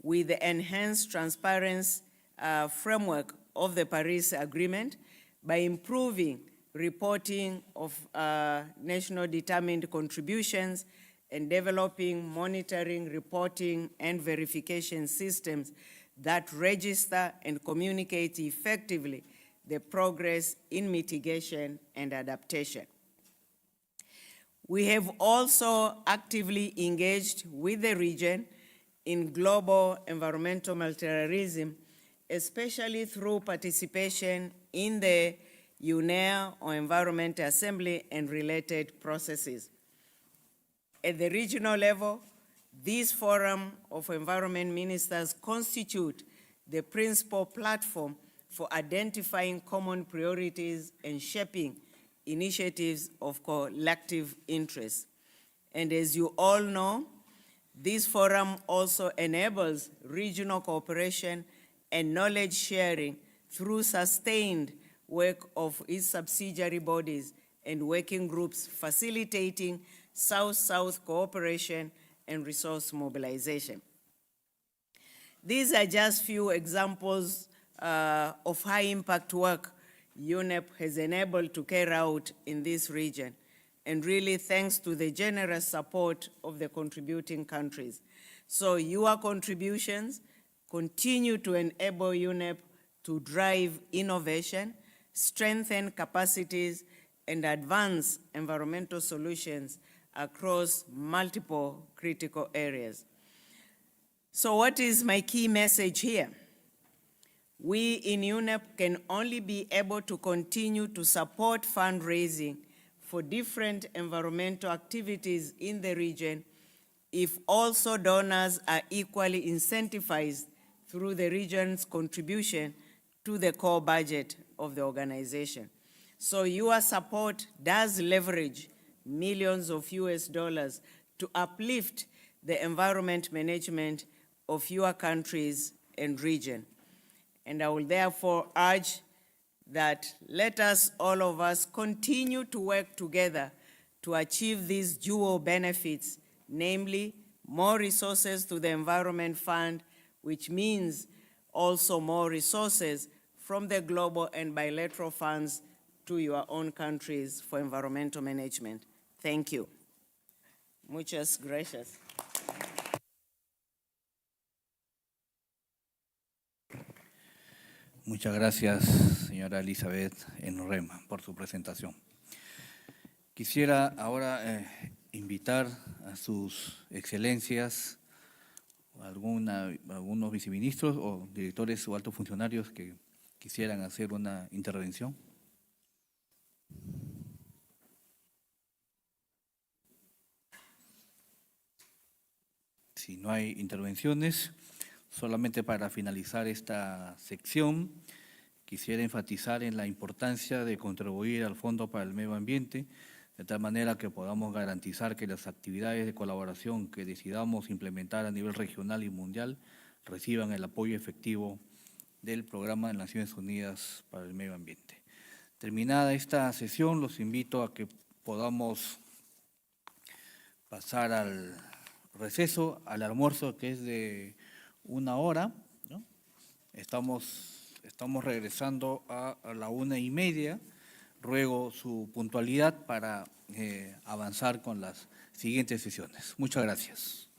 with the enhanced transparency framework of the Paris Agreement by improving reporting of national determined contributions and developing monitoring, reporting, and verification systems that register and communicate effectively the progress in mitigation and adaptation. We have also actively engaged with the region in global environmental multilateralism, especially through participation in the UNEA or Environment Assembly and related processes. At the regional level, this forum of environment ministers constitute the principal platform for identifying common priorities and shaping initiatives of collective interest. And as you all know, this forum also enables regional cooperation and knowledge sharing through sustained work of its subsidiary bodies and working groups facilitating South-South cooperation and resource mobilization. These are just few examples of high-impact work UNEP has enabled to carry out in this region, and really thanks to the generous support of the contributing countries. So your contributions continue to enable UNEP to drive innovation, strengthen capacities, and advance environmental solutions across multiple critical areas. So what is my key message here? We in UNEP can only be able to continue to support fundraising for different environmental activities in the region if also donors are equally incentivized through the region's contribution to the core budget of the organization. So your support does leverage millions of US dollars to uplift the environment management of your countries and region. And I will therefore urge that let us, all of us, continue to work together to achieve these dual benefits, namely more resources to the Environment Fund, which means also more resources from the global and bilateral funds to your own countries for environmental management. Thank you. Muchas gracias. Muchas gracias, señora Elizabeth Enrema, por su presentación. Quisiera ahora invitar a sus excelencias, algunos viceministros o directores o altos funcionarios que quisieran hacer una intervención. Si no hay intervenciones, solamente para finalizar esta sección, quisiera enfatizar en la importancia de contribuir al Fondo para el Medio Ambiente, de tal manera que podamos garantizar que las actividades de colaboración que decidamos implementar a nivel regional y mundial reciban el apoyo efectivo del Programa de Naciones Unidas para el Medio Ambiente. Terminada esta sesión, los invito a que podamos pasar al receso, al almuerzo, que es de 1 hora, ¿no? Estamos regresando a la 1:30. Ruego su puntualidad para avanzar con las siguientes sesiones. Muchas gracias.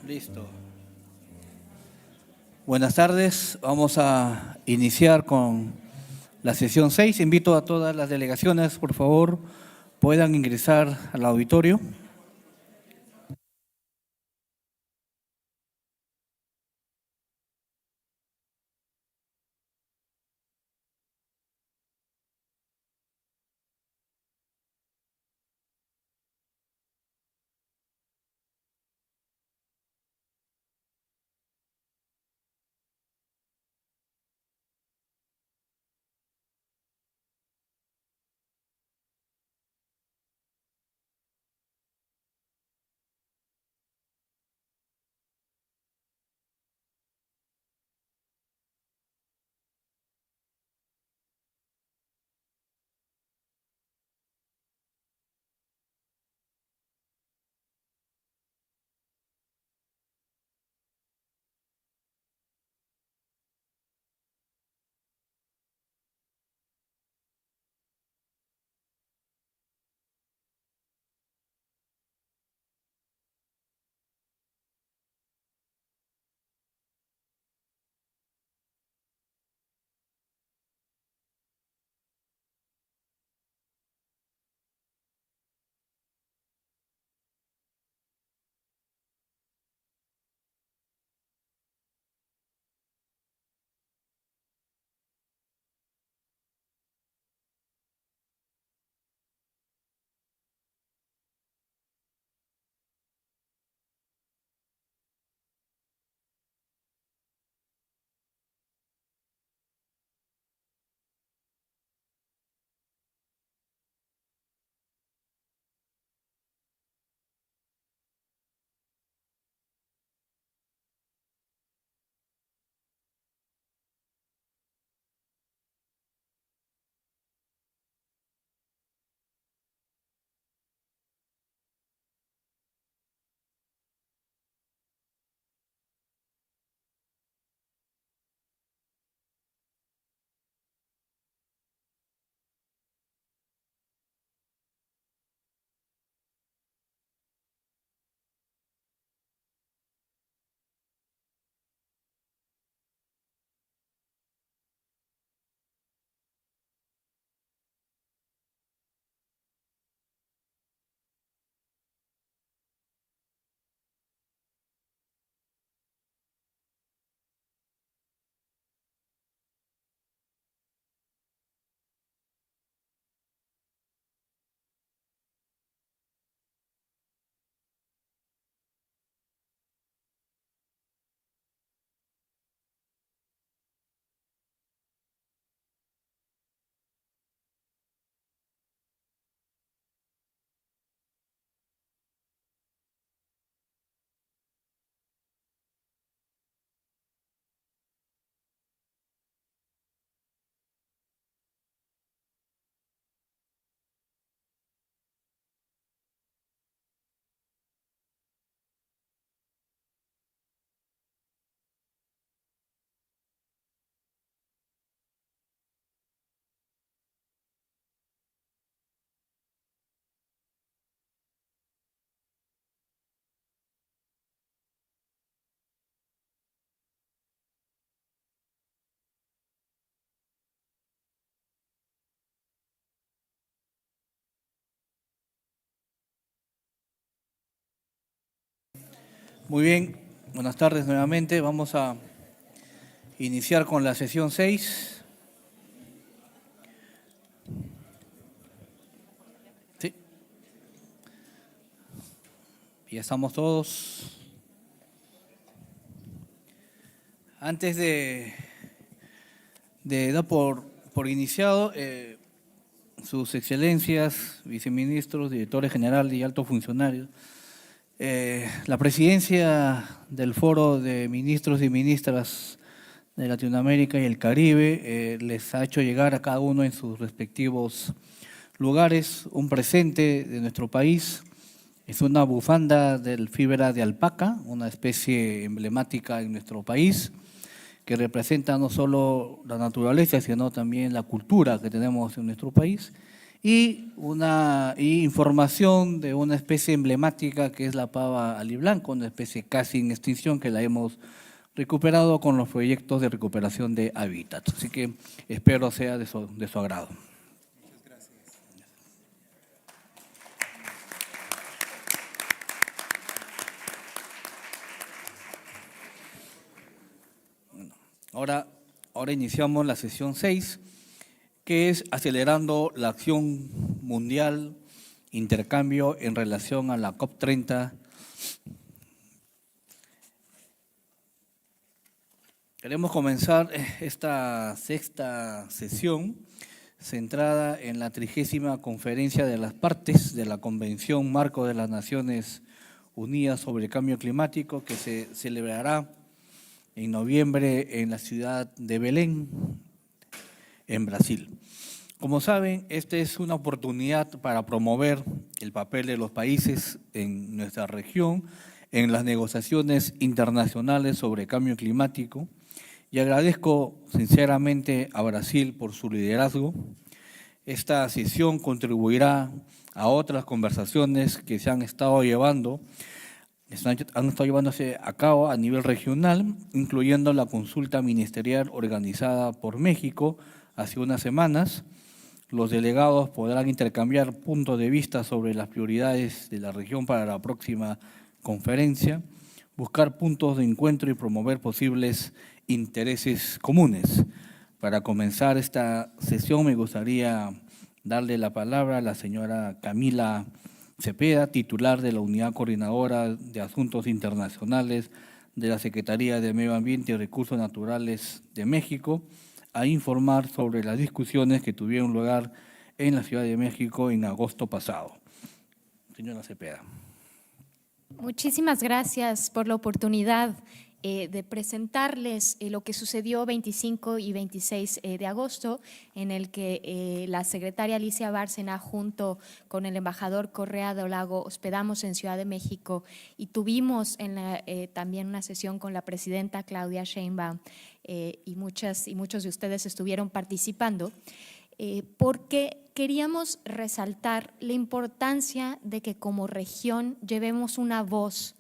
Listo. Buenas tardes. Vamos a iniciar con la sesión 6. Invito a todas las delegaciones, por favor, puedan ingresar al auditorio. Muy bien, buenas tardes nuevamente. Vamos a iniciar con la sesión 6. Sí. Ya estamos todos. Antes de dar por iniciado, sus excelencias, viceministros, directores generales y altos funcionarios, la presidencia del Foro de Ministros y Ministras de Latinoamérica y el Caribe les ha hecho llegar a cada uno en sus respectivos lugares un presente de nuestro país. Es una bufanda de fibra de alpaca, una especie emblemática en nuestro país, que representa no solo la naturaleza, sino también la cultura que tenemos en nuestro país. y información de una especie emblemática que es la pava aliblanco, una especie casi en extinción que la hemos recuperado con los proyectos de recuperación de hábitat. Así que espero sea de su agrado. Muchas gracias. Ahora iniciamos la sesión 6, que es acelerando la acción mundial, intercambio en relación a la COP30. Queremos comenzar esta sexta sesión centrada en la 30ª Conferencia de las Partes de la Convención Marco de las Naciones Unidas sobre el Cambio Climático, que se celebrará en noviembre en la ciudad de Belén, en Brasil. Como saben, esta es una oportunidad para promover el papel de los países en nuestra región en las negociaciones internacionales sobre cambio climático, y agradezco sinceramente a Brasil por su liderazgo. Esta sesión contribuirá a otras conversaciones que se han estado llevándose a cabo a nivel regional, incluyendo la consulta ministerial organizada por México hace unas semanas. Los delegados podrán intercambiar puntos de vista sobre las prioridades de la región para la próxima conferencia, buscar puntos de encuentro y promover posibles intereses comunes. Para comenzar esta sesión me gustaría darle la palabra a la señora Camila Cepeda, titular de la Unidad Coordinadora de Asuntos Internacionales de la Secretaría de Medio Ambiente y Recursos Naturales de México, a informar sobre las discusiones que tuvieron lugar en la Ciudad de México en agosto pasado. Señora Cepeda. Muchísimas gracias por la oportunidad de presentarles lo que sucedió 25 y 26 de agosto, en el que la secretaria Alicia Bárcena junto con el embajador Correa de Olago hospedamos en Ciudad de México y tuvimos también una sesión con la presidenta Claudia Sheinbaum y muchos de ustedes estuvieron participando, porque queríamos resaltar la importancia de que como región llevemos una voz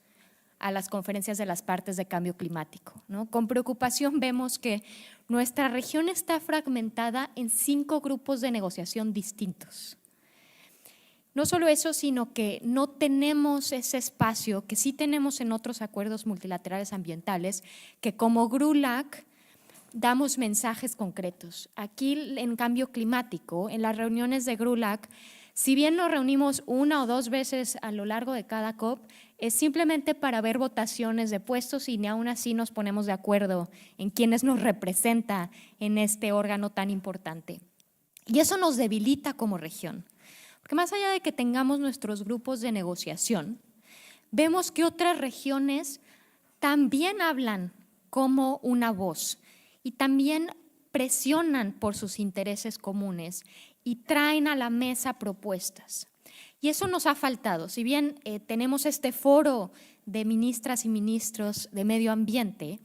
a las conferencias de las partes de cambio climático, ¿no? Con preocupación vemos que nuestra región está fragmentada en 5 grupos de negociación distintos. No solo eso, sino que no tenemos ese espacio que sí tenemos en otros acuerdos multilaterales ambientales, que como GRULAC damos mensajes concretos. Aquí en cambio climático, en las reuniones de GRULAC, si bien nos reunimos 1 o 2 veces a lo largo de cada COP, es simplemente para ver votaciones de puestos y ni aún así nos ponemos de acuerdo en quiénes nos representa en este órgano tan importante. Y eso nos debilita como región, porque más allá de que tengamos nuestros grupos de negociación, vemos que otras regiones también hablan como una voz y también presionan por sus intereses comunes y traen a la mesa propuestas. Y eso nos ha faltado. Si bien tenemos este foro de ministras y ministros de medio ambiente,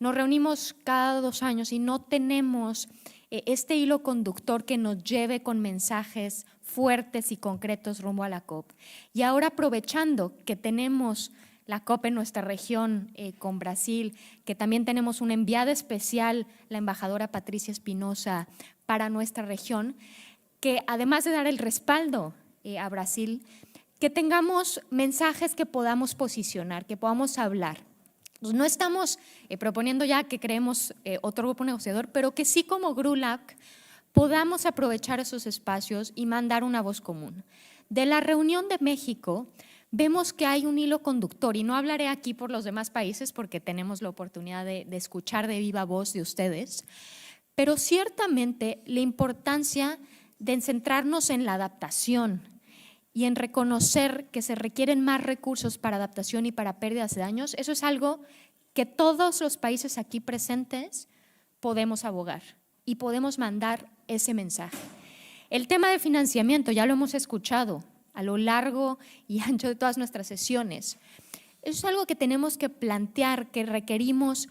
nos reunimos cada 2 años y no tenemos este hilo conductor que nos lleve con mensajes fuertes y concretos rumbo a la COP. Y ahora aprovechando que tenemos la COP en nuestra región con Brasil, que también tenemos una enviada especial, la embajadora Patricia Espinosa, para nuestra región, que además de dar el respaldo a Brasil, que tengamos mensajes que podamos posicionar, que podamos hablar. No estamos proponiendo ya que creemos otro grupo negociador, pero que sí como GRULAC podamos aprovechar esos espacios y mandar una voz común. De la reunión de México vemos que hay un hilo conductor y no hablaré aquí por los demás países porque tenemos la oportunidad de escuchar de viva voz de ustedes, pero ciertamente la importancia de centrarnos en la adaptación y en reconocer que se requieren más recursos para adaptación y para pérdidas de daños, eso es algo que todos los países aquí presentes podemos abogar y podemos mandar ese mensaje. El tema de financiamiento ya lo hemos escuchado a lo largo y ancho de todas nuestras sesiones. Eso es algo que tenemos que plantear, que requerimos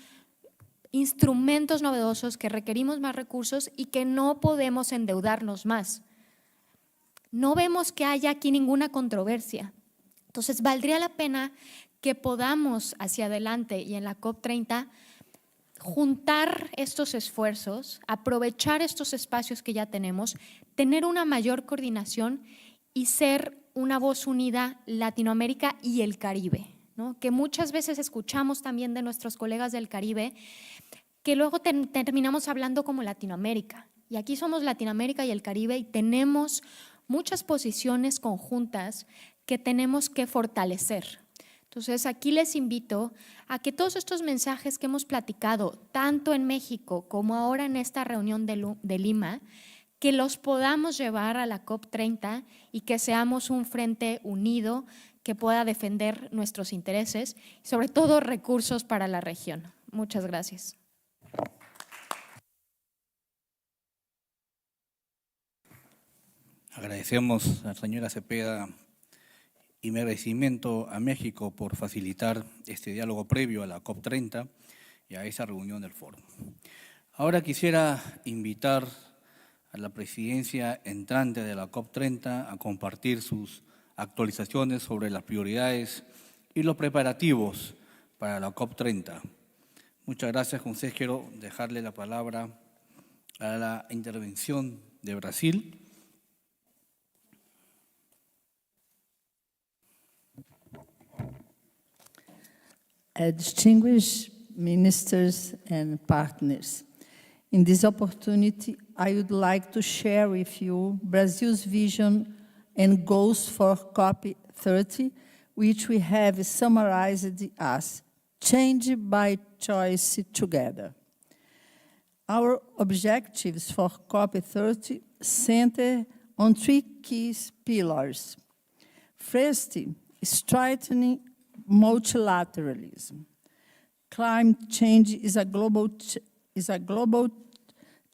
instrumentos novedosos, que requerimos más recursos y que no podemos endeudarnos más. No vemos que haya aquí ninguna controversia. Entonces, valdría la pena que podamos hacia adelante y en la COP30 juntar estos esfuerzos, aprovechar estos espacios que ya tenemos, tener una mayor coordinación y ser una voz unida Latinoamérica y el Caribe, ¿no? Que muchas veces escuchamos también de nuestros colegas del Caribe, que luego terminamos hablando como Latinoamérica. Y aquí somos Latinoamérica y el Caribe y tenemos muchas posiciones conjuntas que tenemos que fortalecer. Entonces, aquí les invito a que todos estos mensajes que hemos platicado, tanto en México como ahora en esta reunión de Lima, que los podamos llevar a la COP30 y que seamos un frente unido que pueda defender nuestros intereses y sobre todo recursos para la región. Muchas gracias. Agradecemos a la señora Cepeda y mi agradecimiento a México por facilitar este diálogo previo a la COP30 y a esa reunión del Foro. Ahora quisiera invitar a la presidencia entrante de la COP30 a compartir sus actualizaciones sobre las prioridades y los preparativos para la COP30. Muchas gracias, consejero. Dejarle la palabra a la intervención de Brasil. Distinguished ministers and partners, in this opportunity, I would like to share with you Brazil's vision and goals for COP30, which we have summarized as Change by Choice Together. Our objectives for COP30 center on three key pillars. First, strengthening multilateralism. Climate change is a global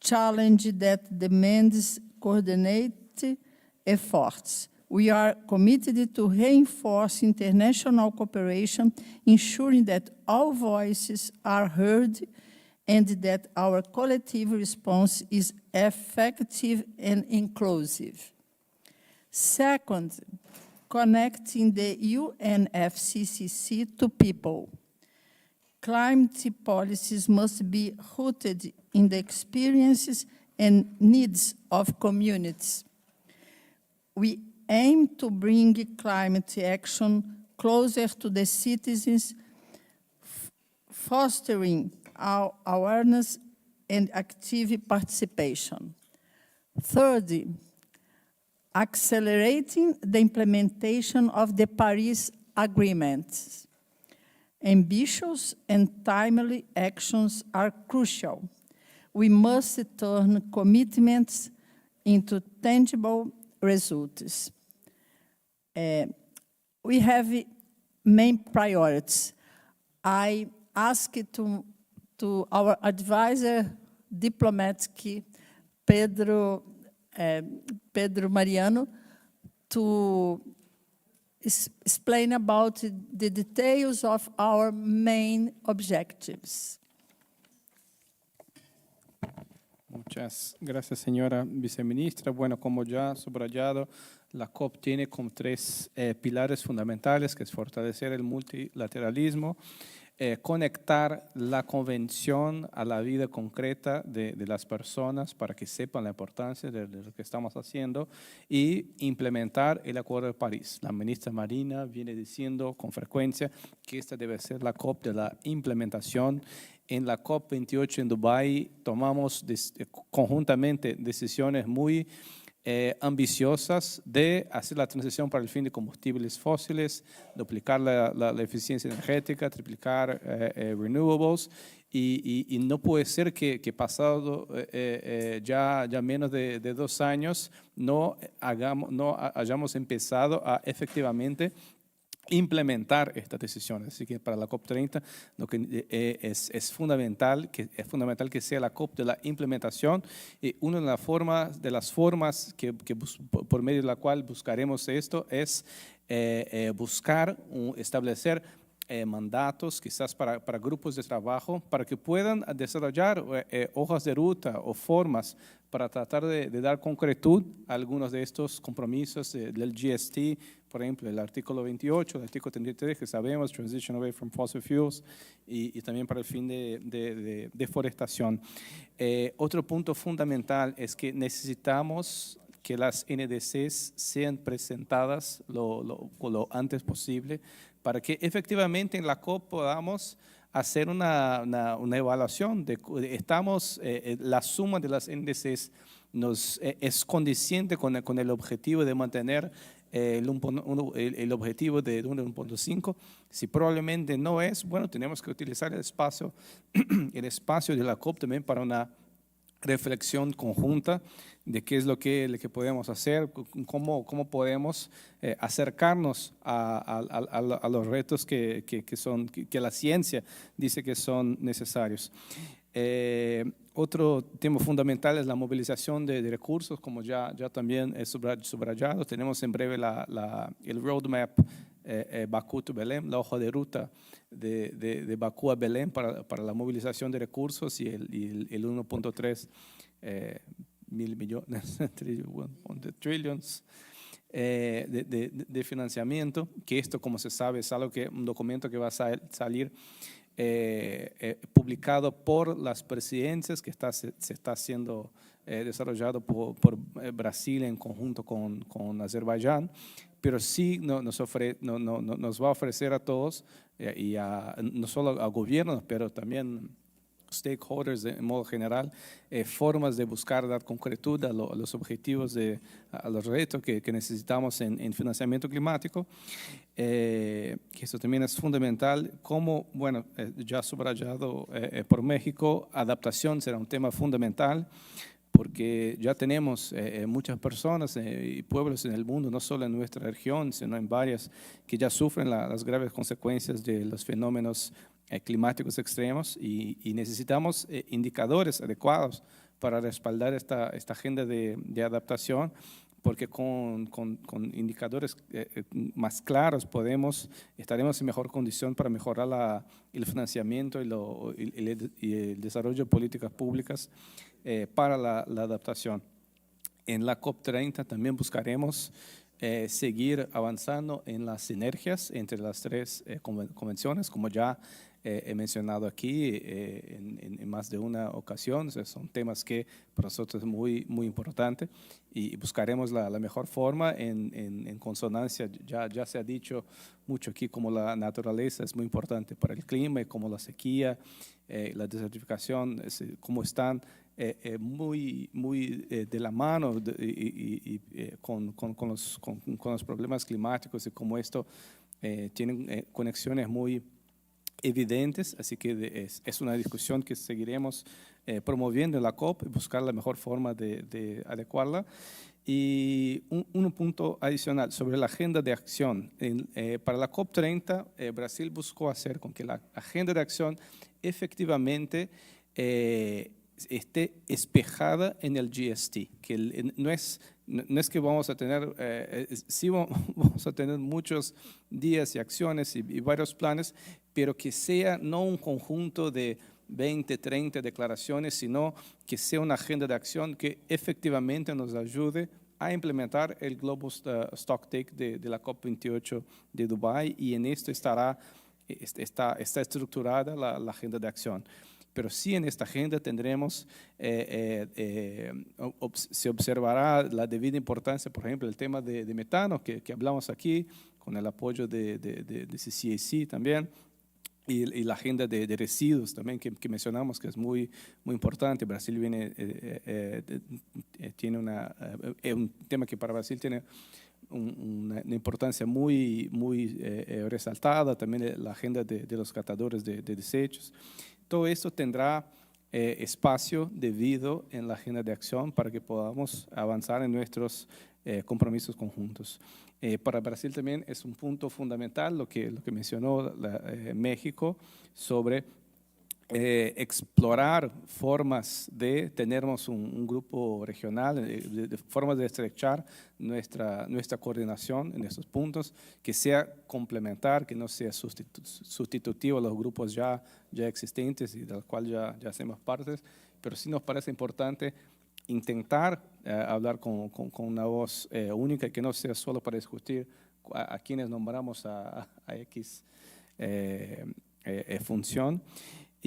challenge that demands coordinated efforts. We are committed to reinforce international cooperation, ensuring that all voices are heard and that our collective response is effective and inclusive. Second, connecting the UNFCCC to people. Climate policies must be rooted in the experiences and needs of communities. We aim to bring climate action closer to the citizens, fostering our awareness and active participation. Third, accelerating the implementation of the Paris Agreement. Ambitious and timely actions are crucial. We must turn commitments into tangible results. We have main priorities. I ask to our advisor, diplomatic Pedro Mariano, to explain about the details of our main objectives. Muchas gracias, señora viceministra. Bueno, como ya subrayado, la COP tiene como tres pilares fundamentales, que es fortalecer el multilateralismo, conectar la convención a la vida concreta de las personas para que sepan la importancia de lo que estamos haciendo y implementar el Acuerdo de París. La ministra Marina viene diciendo con frecuencia que esta debe ser la COP de la implementación. En la COP28 en Dubái tomamos conjuntamente decisiones muy ambiciosas de hacer la transición para el fin de combustibles fósiles, duplicar la eficiencia energética, triplicar renewables y no puede ser que pasado ya menos de 2 años no hayamos empezado a efectivamente implementar estas decisiones. Así que para la COP30 lo que es fundamental que sea la COP de la implementación y una de las formas que por medio de la cual buscaremos esto es establecer mandatos, quizás para grupos de trabajo, para que puedan desarrollar hojas de ruta o formas para tratar de dar concretud a algunos de estos compromisos del GST, por ejemplo, el artículo 28, el artículo 33, que sabemos, Transition Away from Fossil Fuels, y también para el fin de deforestación. Otro punto fundamental es que necesitamos que las NDCs sean presentadas lo antes posible para que efectivamente en la COP podamos hacer una evaluación de la suma de las NDCs es condiciente con el objetivo de mantener el objetivo de 1.5. Si probablemente no es, bueno, tenemos que utilizar el espacio de la COP también para una reflexión conjunta de qué es lo que podemos hacer, cómo podemos acercarnos a los retos que la ciencia dice que son necesarios. Otro tema fundamental es la movilización de recursos, como ya también es subrayado. Tenemos en breve el roadmap Bakú to Belém, la hoja de ruta de Bakú a Belém para la movilización de recursos y el 1.3 mil millones, trillions de financiamiento, que esto, como se sabe, es un documento que va a salir publicado por las presidencias, que se está siendo desarrollado por Brasil en conjunto con Azerbaiyán, pero sí nos va a ofrecer a todos, no solo a gobiernos, pero también stakeholders en modo general, formas de buscar dar concretud a los objetivos, a los retos que necesitamos en financiamiento climático, que eso también es fundamental. Como, bueno, ya subrayado por México, adaptación será un tema fundamental, porque ya tenemos muchas personas y pueblos en el mundo, no solo en nuestra región, sino en varias, que ya sufren las graves consecuencias de los fenómenos climáticos extremos y necesitamos indicadores adecuados para respaldar esta agenda de adaptación, porque con indicadores más claros estaremos en mejor condición para mejorar el financiamiento y el desarrollo de políticas públicas para la adaptación. En la COP30 también buscaremos seguir avanzando en las sinergias entre las tres convenciones, como ya he mencionado aquí en más de una ocasión. Son temas que para nosotros es muy importante y buscaremos la mejor forma en consonancia. Ya se ha dicho mucho aquí como la naturaleza es muy importante para el clima y como la sequía, la desertificación, cómo están muy de la mano con los problemas climáticos y cómo esto tiene conexiones muy evidentes, así que es una discusión que seguiremos promoviendo en la COP y buscar la mejor forma de adecuarla. Y un punto adicional sobre la agenda de acción. Para la COP30, Brasil buscó hacer con que la agenda de acción efectivamente esté espejada en el GST, que no es que vamos a tener, sí vamos a tener muchos días y acciones y varios planes, pero que sea no un conjunto de 20, 30 declaraciones, sino que sea una agenda de acción que efectivamente nos ayude a implementar el Global Stocktake de la COP28 de Dubái, y en esto está estructurada la agenda de acción. Pero sí en esta agenda tendremos, se observará la debida importancia, por ejemplo, el tema de metano que hablamos aquí, con el apoyo de CCAC también, y la agenda de residuos también que mencionamos, que es muy importante. Brasil tiene un tema que para Brasil tiene una importancia muy resaltada, también la agenda de los catadores de desechos. Todo esto tendrá espacio debido en la agenda de acción para que podamos avanzar en nuestros compromisos conjuntos. Para Brasil también es un punto fundamental lo que mencionó México sobre explorar formas de tenernos un grupo regional, de formas de estrechar nuestra coordinación en estos puntos, que sea complementar, que no sea sustitutivo a los grupos ya existentes y de los cuales ya hacemos parte, pero sí nos parece importante intentar hablar con una voz única, que no sea solo para discutir a quienes nombramos a X función.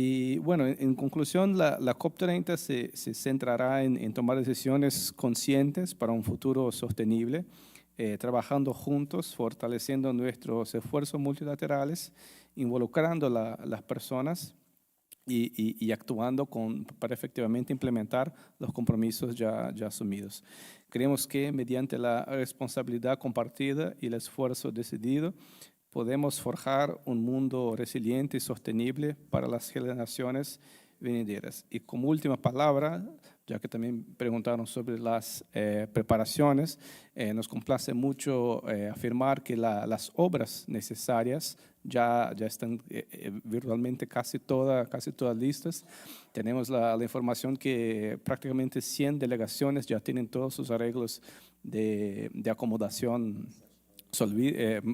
Y bueno, en conclusión, la COP30 se centrará en tomar decisiones conscientes para un futuro sostenible, trabajando juntos, fortaleciendo nuestros esfuerzos multilaterales, involucrando a las personas y actuando para efectivamente implementar los compromisos ya asumidos. Creemos que mediante la responsabilidad compartida y el esfuerzo decidido, podemos forjar un mundo resiliente y sostenible para las generaciones venideras. Y como última palabra, ya que también preguntaron sobre las preparaciones, nos complace mucho afirmar que las obras necesarias ya están virtualmente casi todas listas. Tenemos la información que prácticamente 100 delegaciones ya tienen todos sus arreglos de acomodación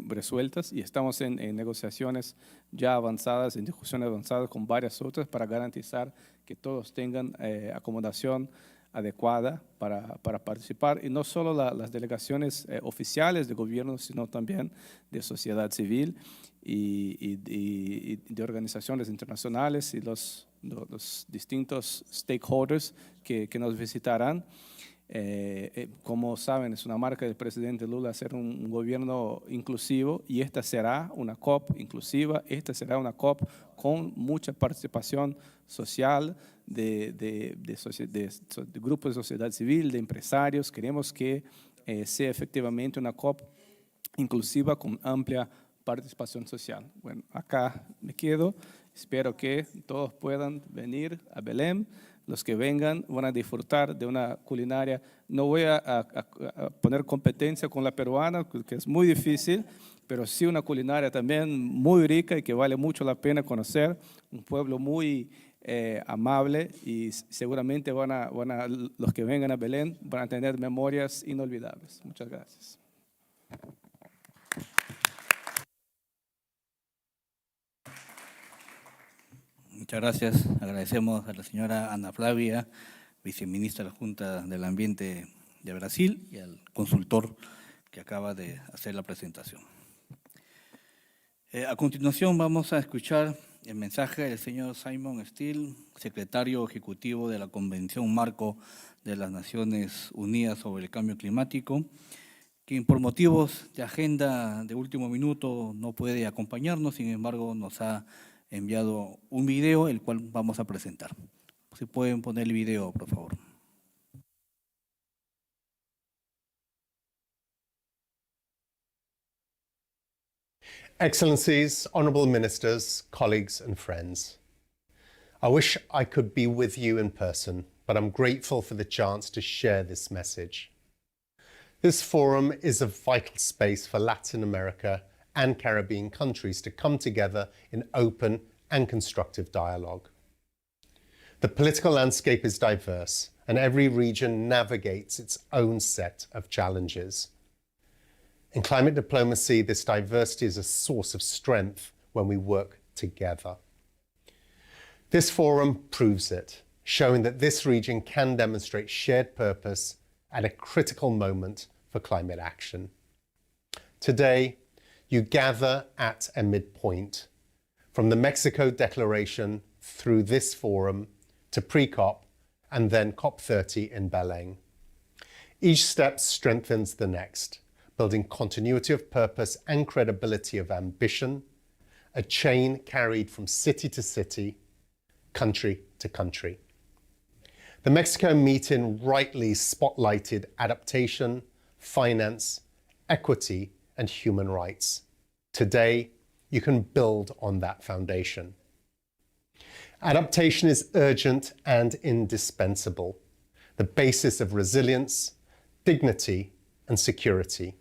resueltas, y estamos en negociaciones ya avanzadas, en discusiones avanzadas con varias otras para garantizar que todos tengan acomodación adecuada para participar, y no solo las delegaciones oficiales de gobierno, sino también de sociedad civil y de organizaciones internacionales y los distintos stakeholders que nos visitarán. Como saben, es una marca del presidente Lula hacer un gobierno inclusivo, y esta será una COP inclusiva, esta será una COP con mucha participación social de grupos de sociedad civil, de empresarios. Queremos que sea efectivamente una COP inclusiva con amplia participación social. Bueno, acá me quedo. Espero que todos puedan venir a Belém. Los que vengan van a disfrutar de una culinaria. No voy a poner competencia con la peruana, que es muy difícil, pero sí una culinaria también muy rica y que vale mucho la pena conocer. Un pueblo muy amable, y seguramente los que vengan a Belém van a tener memorias inolvidables. Muchas gracias. Muchas gracias. Agradecemos a la señora Ana Flavia, viceministra de la Junta del Ambiente de Brasil, y al consultor que acaba de hacer la presentación. A continuación vamos a escuchar el mensaje del señor Simon Steele, secretario ejecutivo de la Convención Marco de las Naciones Unidas sobre el Cambio Climático, quien por motivos de agenda de último minuto no puede acompañarnos, sin embargo nos ha enviado un video, el cual vamos a presentar. Si pueden poner el video, por favor. Excellencies, honourable ministers, colleagues and friends. I wish I could be with you in person, but I'm grateful for the chance to share this message. This forum is a vital space for Latin America and Caribbean countries to come together in open and constructive dialogue. The political landscape is diverse, and every region navigates its own set of challenges. In climate diplomacy, this diversity is a source of strength when we work together. This forum proves it, showing that this region can demonstrate shared purpose at a critical moment for climate action. Today, you gather at a midpoint, from the Mexico Declaration through this forum to pre-COP and then COP30 in Belém. Each step strengthens the next, building continuity of purpose and credibility of ambition, a chain carried from city to city, country to country. The Mexico meeting rightly spotlighted adaptation, finance, equity, and human rights. Today, you can build on that foundation. Adaptation is urgent and indispensable, the basis of resilience, dignity, and security.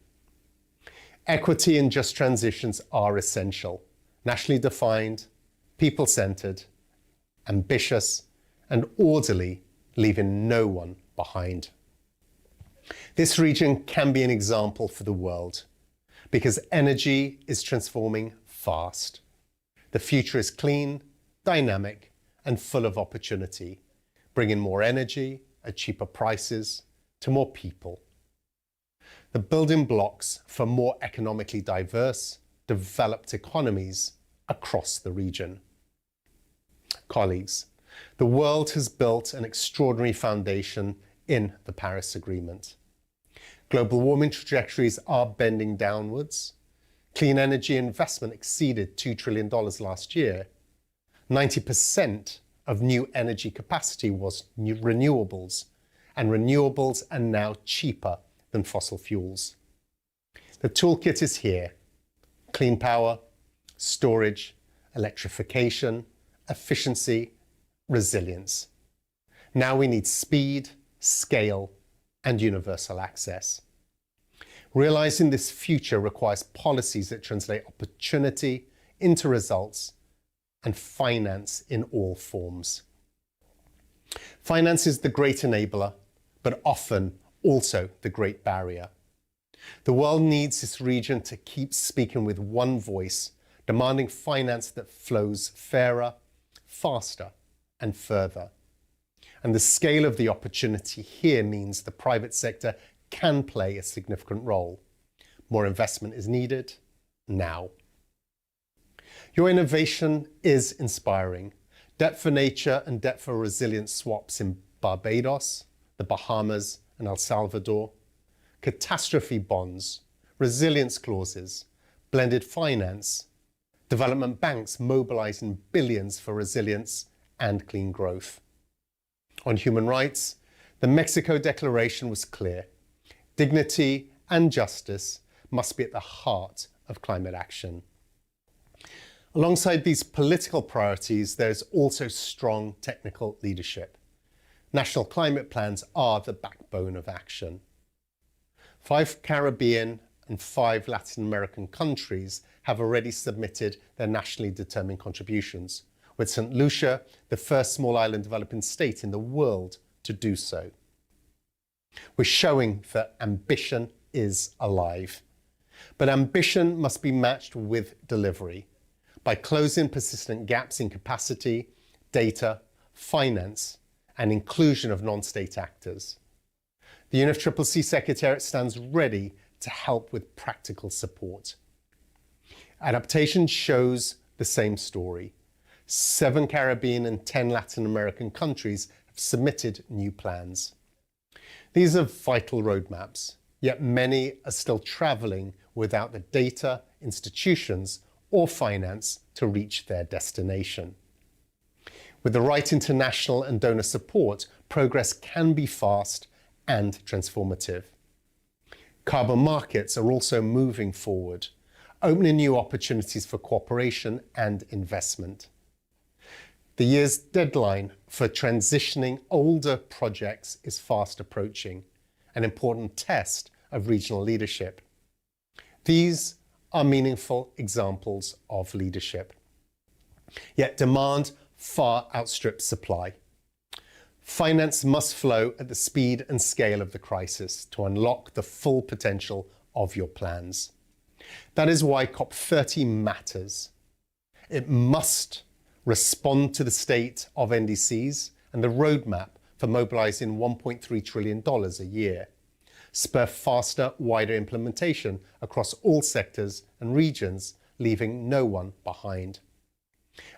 Equity and just transitions are essential, nationally defined, people-centered, ambitious, and orderly, leaving no one behind. This region can be an example for the world because energy is transforming fast. The future is clean, dynamic, and full of opportunity, bringing more energy at cheaper prices to more people. The building blocks for more economically diverse, developed economies across the region. Colleagues, the world has built an extraordinary foundation in the Paris Agreement. Global warming trajectories are bending downwards. Clean energy investment exceeded $2 trillion last year. 90% of new energy capacity was renewables, and renewables are now cheaper than fossil fuels. The toolkit is here: clean power, storage, electrification, efficiency, resilience. Now we need speed, scale, and universal access. Realizing this future requires policies that translate opportunity into results and finance in all forms. Finance is the great enabler, but often also the great barrier. The world needs this region to keep speaking with one voice, demanding finance that flows fairer, faster, and further. And the scale of the opportunity here means the private sector can play a significant role. More investment is needed now. Your innovation is inspiring. Debt for Nature and Debt for Resilience swaps in Barbados, the Bahamas, and El Salvador, catastrophe bonds, resilience clauses, blended finance, development banks mobilizing billions for resilience and clean growth. On human rights, the Mexico Declaration was clear. Dignity and justice must be at the heart of climate action. Alongside these political priorities, there's also strong technical leadership. National climate plans are the backbone of action. 5 Caribbean and 5 Latin American countries have already submitted their nationally determined contributions, with St. Lucia the first small island developing state in the world to do so. We're showing that ambition is alive. But ambition must be matched with delivery by closing persistent gaps in capacity, data, finance, and inclusion of non-state actors. The UNFCCC Secretariat stands ready to help with practical support. Adaptation shows the same story. 7 Caribbean and 10 Latin American countries have submitted new plans. These are vital roadmaps, yet many are still traveling without the data, institutions, or finance to reach their destination. With the right international and donor support, progress can be fast and transformative. Carbon markets are also moving forward, opening new opportunities for cooperation and investment. The year's deadline for transitioning older projects is fast approaching, an important test of regional leadership. These are meaningful examples of leadership. Yet demand far outstrips supply. Finance must flow at the speed and scale of the crisis to unlock the full potential of your plans. That is why COP30 matters. It must respond to the state of NDCs and the roadmap for mobilizing $1.3 trillion a year, spur faster, wider implementation across all sectors and regions, leaving no one behind,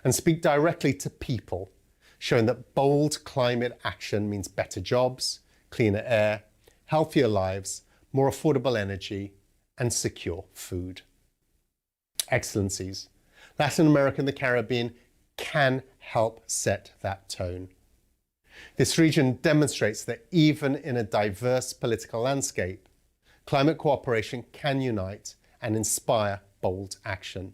and speak directly to people, showing that bold climate action means better jobs, cleaner air, healthier lives, more affordable energy, and secure food. Excellencies, Latin America and the Caribbean can help set that tone. This region demonstrates that even in a diverse political landscape, climate cooperation can unite and inspire bold action.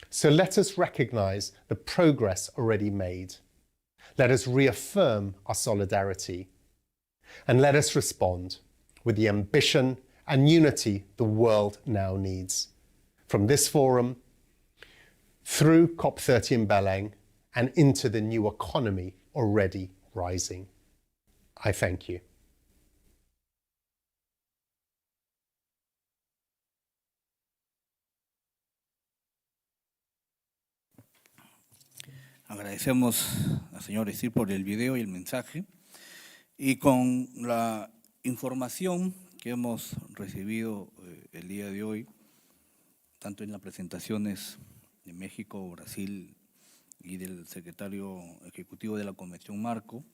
So let us recognize the progress already made. Let us reaffirm our solidarity. And let us respond with the ambition and unity the world now needs. From this forum, through COP30 in Belém, and into the new economy already rising. I thank you. Agradecemos al señor Estir por el video y el mensaje. Y con la información que hemos recibido el día de hoy, tanto en las presentaciones de México, Brasil y del secretario ejecutivo de la Convención Marco,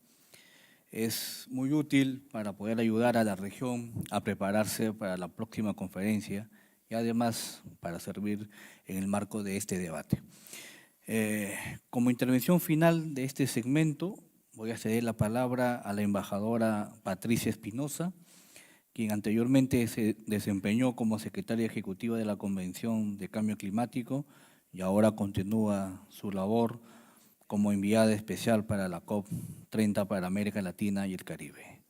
es muy útil para poder ayudar a la región a prepararse para la próxima conferencia y además para servir en el marco de este debate. Como intervención final de este segmento, voy a ceder la palabra a la embajadora Patricia Espinosa, quien anteriormente se desempeñó como secretaria ejecutiva de la Convención de Cambio Climático y ahora continúa su labor como enviada especial para la COP30 para América Latina y el Caribe.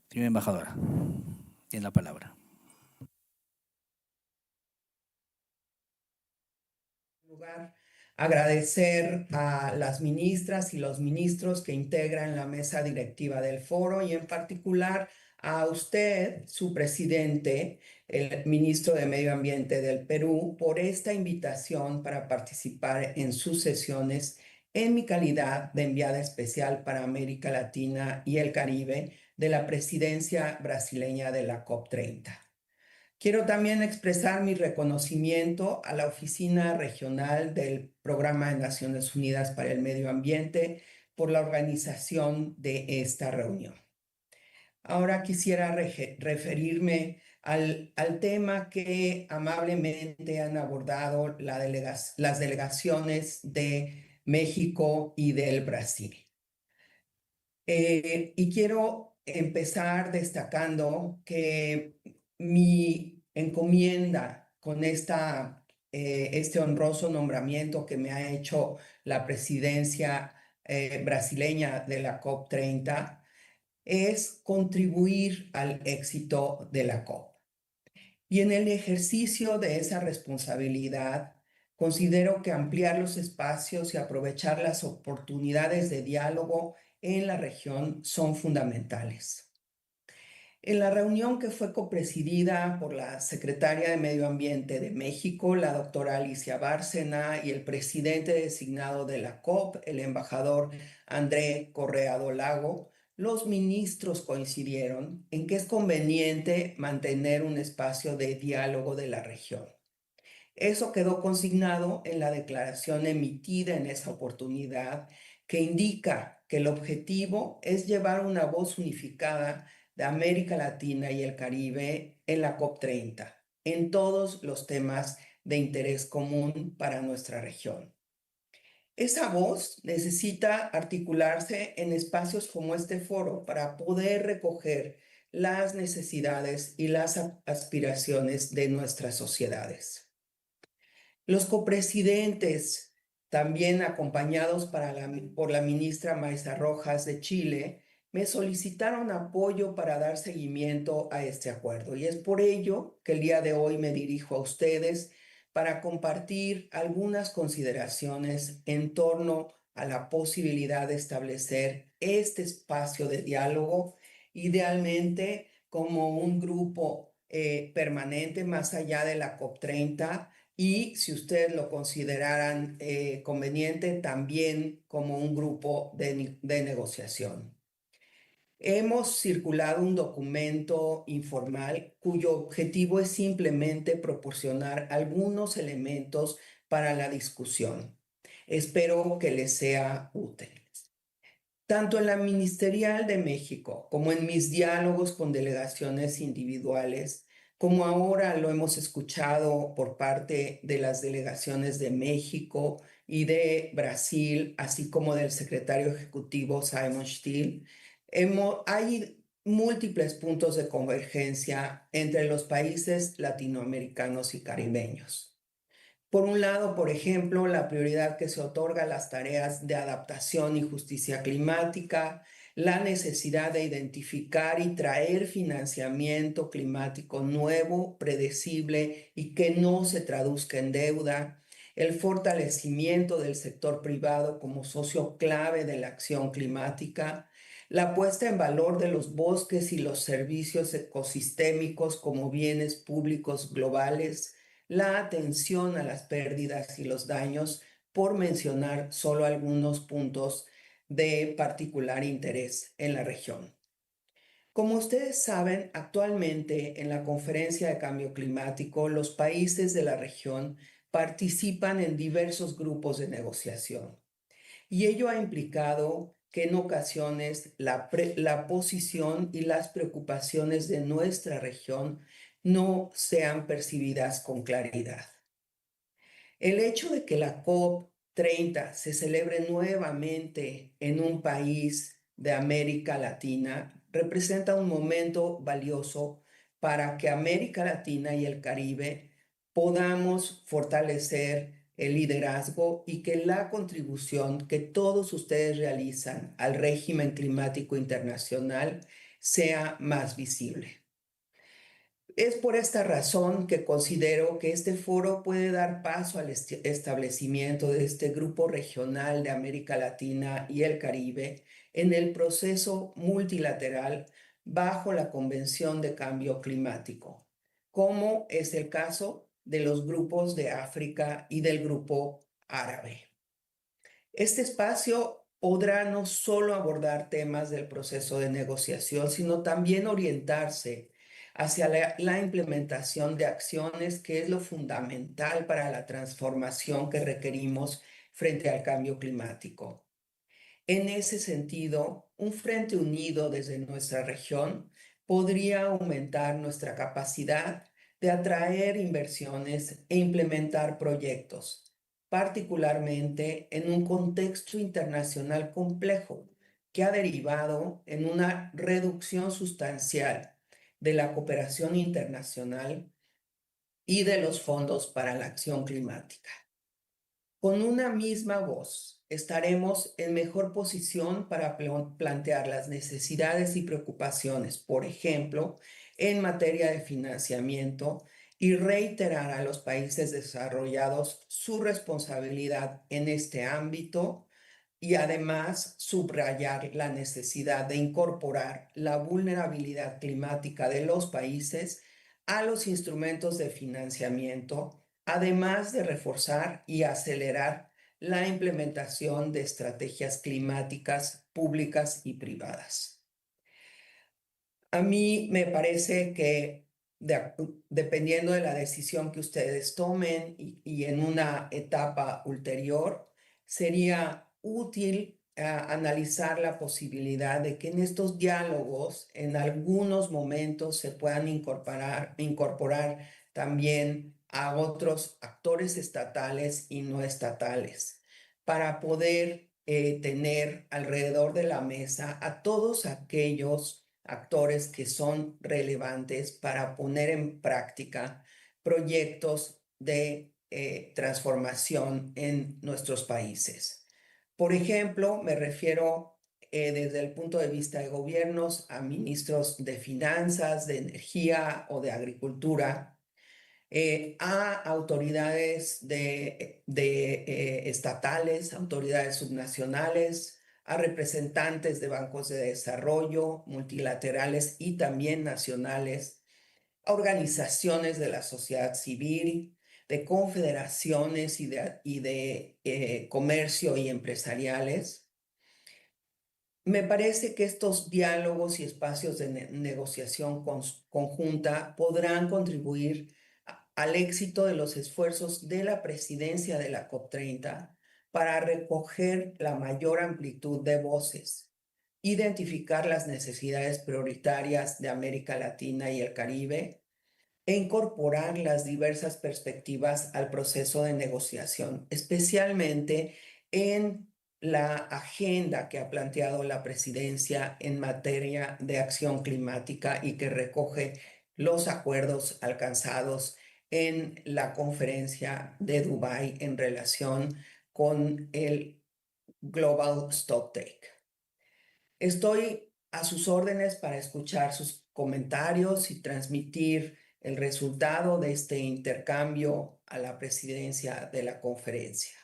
Señora embajadora, tiene la palabra. Agradecer a las ministras y los ministros que integran la mesa directiva del foro y en particular a usted, su presidente, el ministro de Medio Ambiente del Perú, por esta invitación para participar en sus sesiones en mi calidad de enviada especial para América Latina y el Caribe de la presidencia brasileña de la COP30. Quiero también expresar mi reconocimiento a la Oficina Regional del Programa de Naciones Unidas para el Medio Ambiente por la organización de esta reunión. Ahora quisiera referirme al tema que amablemente han abordado las delegaciones de México y del Brasil. Y quiero empezar destacando que mi encomienda con este honroso nombramiento que me ha hecho la presidencia brasileña de la COP30 es contribuir al éxito de la COP. Y en el ejercicio de esa responsabilidad, considero que ampliar los espacios y aprovechar las oportunidades de diálogo en la región son fundamentales. En la reunión que fue copresidida por la secretaria de Medio Ambiente de México, la doctora Alicia Bárcena, y el presidente designado de la COP, el embajador André Correa do Lago, los ministros coincidieron en que es conveniente mantener un espacio de diálogo de la región. Eso quedó consignado en la declaración emitida en esa oportunidad, que indica que el objetivo es llevar una voz unificada de América Latina y el Caribe en la COP30, en todos los temas de interés común para nuestra región. Esa voz necesita articularse en espacios como este foro para poder recoger las necesidades y las aspiraciones de nuestras sociedades. Los copresidentes, también acompañados por la ministra Maisa Rojas de Chile, me solicitaron apoyo para dar seguimiento a este acuerdo. Y es por ello que el día de hoy me dirijo a ustedes para compartir algunas consideraciones en torno a la posibilidad de establecer este espacio de diálogo, idealmente como un grupo permanente más allá de la COP30 y, si ustedes lo consideraran conveniente, también como un grupo de negociación. Hemos circulado un documento informal cuyo objetivo es simplemente proporcionar algunos elementos para la discusión. Espero que les sea útil. Tanto en la Ministerial de México como en mis diálogos con delegaciones individuales, como ahora lo hemos escuchado por parte de las delegaciones de México y de Brasil, así como del secretario ejecutivo Simon Still, hay múltiples puntos de convergencia entre los países latinoamericanos y caribeños. Por un lado, por ejemplo, la prioridad que se otorga a las tareas de adaptación y justicia climática, la necesidad de identificar y traer financiamiento climático nuevo, predecible y que no se traduzca en deuda, el fortalecimiento del sector privado como socio clave de la acción climática, la puesta en valor de los bosques y los servicios ecosistémicos como bienes públicos globales, la atención a las pérdidas y los daños, por mencionar solo algunos puntos de particular interés en la región. Como ustedes saben, actualmente en la Conferencia de Cambio Climático, los países de la región participan en diversos grupos de negociación. Y ello ha implicado que en ocasiones la posición y las preocupaciones de nuestra región no sean percibidas con claridad. El hecho de que la COP30 se celebre nuevamente en un país de América Latina representa un momento valioso para que América Latina y el Caribe podamos fortalecer el liderazgo y que la contribución que todos ustedes realizan al régimen climático internacional sea más visible. Es por esta razón que considero que este foro puede dar paso al establecimiento de este grupo regional de América Latina y el Caribe en el proceso multilateral bajo la Convención de Cambio Climático, como es el caso de los grupos de África y del grupo árabe. Este espacio podrá no solo abordar temas del proceso de negociación, sino también orientarse hacia la implementación de acciones, que es lo fundamental para la transformación que requerimos frente al cambio climático. En ese sentido, un frente unido desde nuestra región podría aumentar nuestra capacidad de atraer inversiones e implementar proyectos, particularmente en un contexto internacional complejo que ha derivado en una reducción sustancial de la cooperación internacional y de los fondos para la acción climática. Con una misma voz, estaremos en mejor posición para plantear las necesidades y preocupaciones, por ejemplo, en materia de financiamiento, y reiterar a los países desarrollados su responsabilidad en este ámbito, y además subrayar la necesidad de incorporar la vulnerabilidad climática de los países a los instrumentos de financiamiento, además de reforzar y acelerar la implementación de estrategias climáticas públicas y privadas. A mí me parece que dependiendo de la decisión que ustedes tomen y en una etapa ulterior, sería útil analizar la posibilidad de que en estos diálogos en algunos momentos se puedan incorporar también a otros actores estatales y no estatales para poder tener alrededor de la mesa a todos aquellos actores que son relevantes para poner en práctica proyectos de transformación en nuestros países. Por ejemplo, me refiero desde el punto de vista de gobiernos a ministros de finanzas, de energía o de agricultura, a autoridades estatales, autoridades subnacionales, a representantes de bancos de desarrollo multilaterales y también nacionales, a organizaciones de la sociedad civil, de confederaciones y de comercio y empresariales. Me parece que estos diálogos y espacios de negociación conjunta podrán contribuir al éxito de los esfuerzos de la presidencia de la COP30 para recoger la mayor amplitud de voces, identificar las necesidades prioritarias de América Latina y el Caribe e incorporar las diversas perspectivas al proceso de negociación, especialmente en la agenda que ha planteado la presidencia en materia de acción climática y que recoge los acuerdos alcanzados en la conferencia de Dubái en relación con el Global Stocktake. Estoy a sus órdenes para escuchar sus comentarios y transmitir el resultado de este intercambio a la presidencia de la conferencia.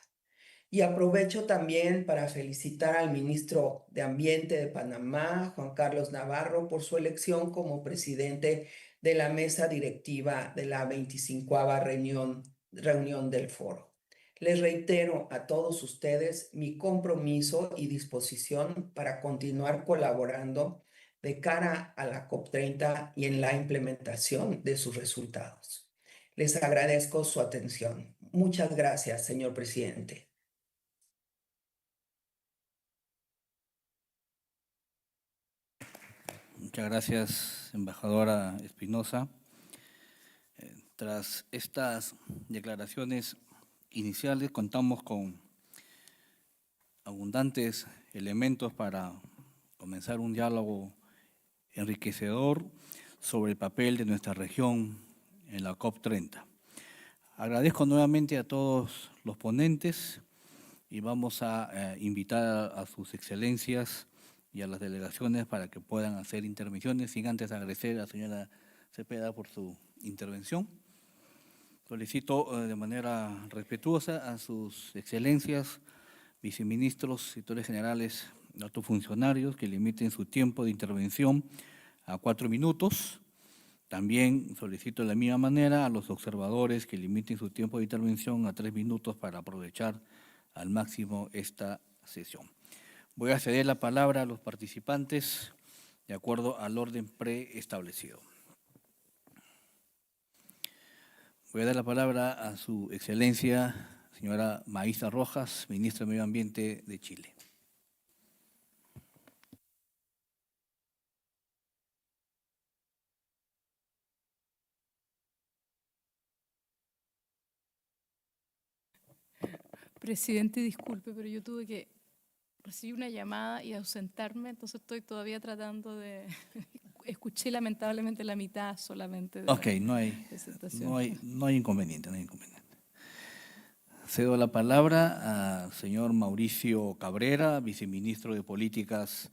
Y aprovecho también para felicitar al ministro de Ambiente de Panamá, Juan Carlos Navarro, por su elección como presidente de la mesa directiva de la 25ª reunión del Foro. Les reitero a todos ustedes mi compromiso y disposición para continuar colaborando de cara a la COP30 y en la implementación de sus resultados. Les agradezco su atención. Muchas gracias, señor presidente. Muchas gracias, embajadora Espinosa. Tras estas declaraciones iniciales, contamos con abundantes elementos para comenzar un diálogo enriquecedor sobre el papel de nuestra región en la COP30. Agradezco nuevamente a todos los ponentes y vamos a invitar a sus excelencias y a las delegaciones para que puedan hacer intervenciones, sin antes agradecer a la señora Cepeda por su intervención. Solicito de manera respetuosa a sus excelencias, viceministros, secretarios generales, altos funcionarios que limiten su tiempo de intervención a 4 minutos. También solicito de la misma manera a los observadores que limiten su tiempo de intervención a 3 minutos para aprovechar al máximo esta sesión. Voy a ceder la palabra a los participantes de acuerdo al orden preestablecido. Voy a dar la palabra a su excelencia, señora Maísa Rojas, ministra de Medio Ambiente de Chile. Presidente, disculpe, pero yo tuve que recibir una llamada y ausentarme, entonces estoy todavía tratando de… Escuché lamentablemente la mitad solamente de Ok, la no hay inconveniente, no hay inconveniente. Cedo la palabra al señor Mauricio Cabrera, viceministro de Políticas.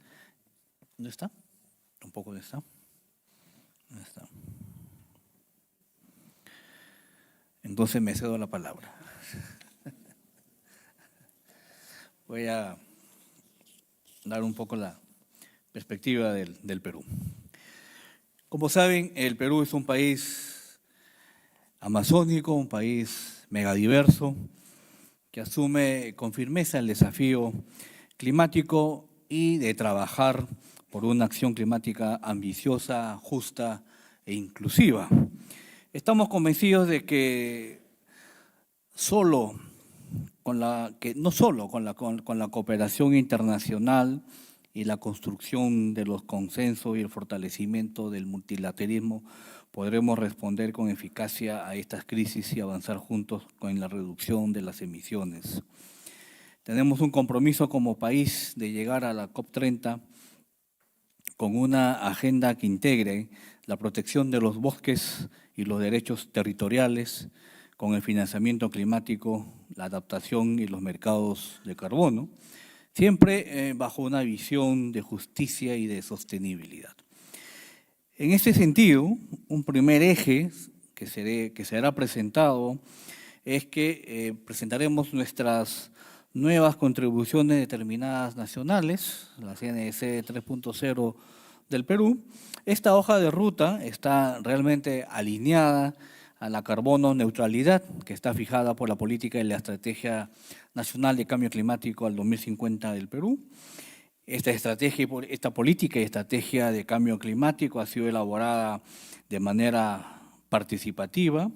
¿Dónde está? Tampoco no está. ¿Dónde está? Entonces me cedo la palabra. Voy a dar un poco la perspectiva del Perú. Como saben, el Perú es un país amazónico, un país megadiverso, que asume con firmeza el desafío climático y de trabajar por una acción climática ambiciosa, justa e inclusiva. Estamos convencidos de que no solo con la cooperación internacional y la construcción de los consensos y el fortalecimiento del multilateralismo podremos responder con eficacia a estas crisis y avanzar juntos con la reducción de las emisiones. Tenemos un compromiso como país de llegar a la COP30 con una agenda que integre la protección de los bosques y los derechos territoriales, con el financiamiento climático, la adaptación y los mercados de carbono, siempre bajo una visión de justicia y de sostenibilidad. En este sentido, un primer eje que será presentado es que presentaremos nuestras nuevas contribuciones determinadas nacionales, la CNC 3.0 del Perú. Esta hoja de ruta está realmente alineada a la carbono neutralidad que está fijada por la política y la estrategia nacional de cambio climático al 2050 del Perú. Esta política y estrategia de cambio climático ha sido elaborada de manera participativa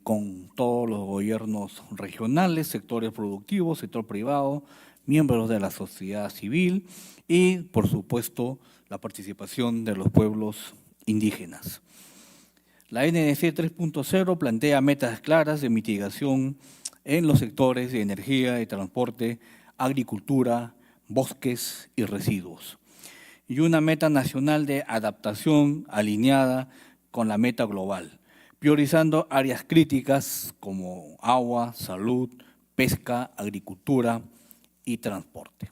con todos los gobiernos regionales, sectores productivos, sector privado, miembros de la sociedad civil y, por supuesto, la participación de los pueblos indígenas. La NDC 3.0 plantea metas claras de mitigación en los sectores de energía y transporte, agricultura, bosques y residuos. Y una meta nacional de adaptación alineada con la meta global, priorizando áreas críticas como agua, salud, pesca, agricultura y transporte.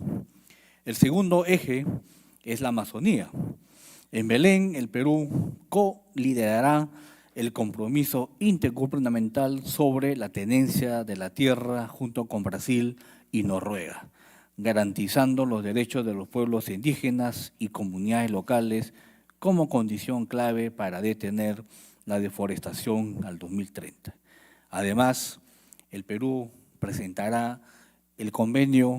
El segundo eje es la Amazonía. En Belén, el Perú co-liderará el compromiso intergubernamental sobre la tenencia de la tierra junto con Brasil y Noruega, garantizando los derechos de los pueblos indígenas y comunidades locales como condición clave para detener la deforestación al 2030. Además, el Perú presentará el convenio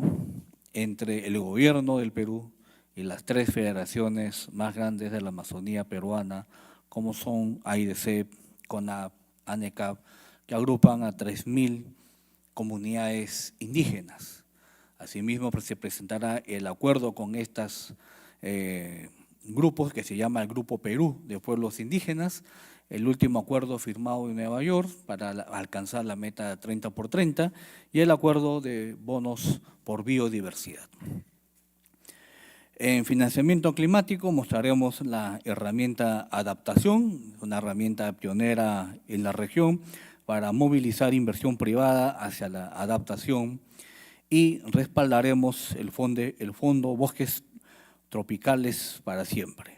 entre el gobierno del Perú y las 3 federaciones más grandes de la Amazonía peruana, como son AIDC, CONAP, ANECAP, que agrupan a 3.000 comunidades indígenas. Asimismo, se presentará el acuerdo con estos grupos que se llama el Grupo Perú de Pueblos Indígenas, el último acuerdo firmado en Nueva York para alcanzar la meta 30 por 30 y el acuerdo de bonos por biodiversidad. En financiamiento climático mostraremos la herramienta adaptación, una herramienta pionera en la región para movilizar inversión privada hacia la adaptación y respaldaremos el fondo Bosques Tropicales para Siempre,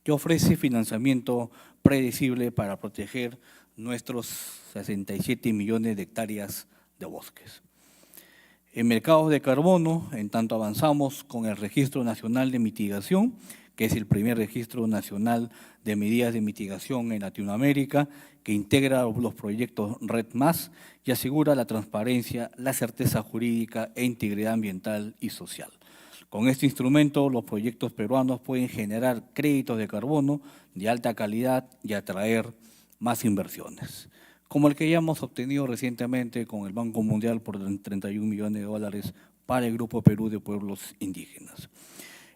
que ofrece financiamiento predecible para proteger nuestros 67 millones de hectáreas de bosques. En mercados de carbono, en tanto avanzamos con el Registro Nacional de Mitigación, que es el primer registro nacional de medidas de mitigación en Latinoamérica, que integra los proyectos RED+, y asegura la transparencia, la certeza jurídica e integridad ambiental y social. Con este instrumento, los proyectos peruanos pueden generar créditos de carbono de alta calidad y atraer más inversiones, como el que ya hemos obtenido recientemente con el Banco Mundial por 31 millones de dólares para el Grupo Perú de Pueblos Indígenas.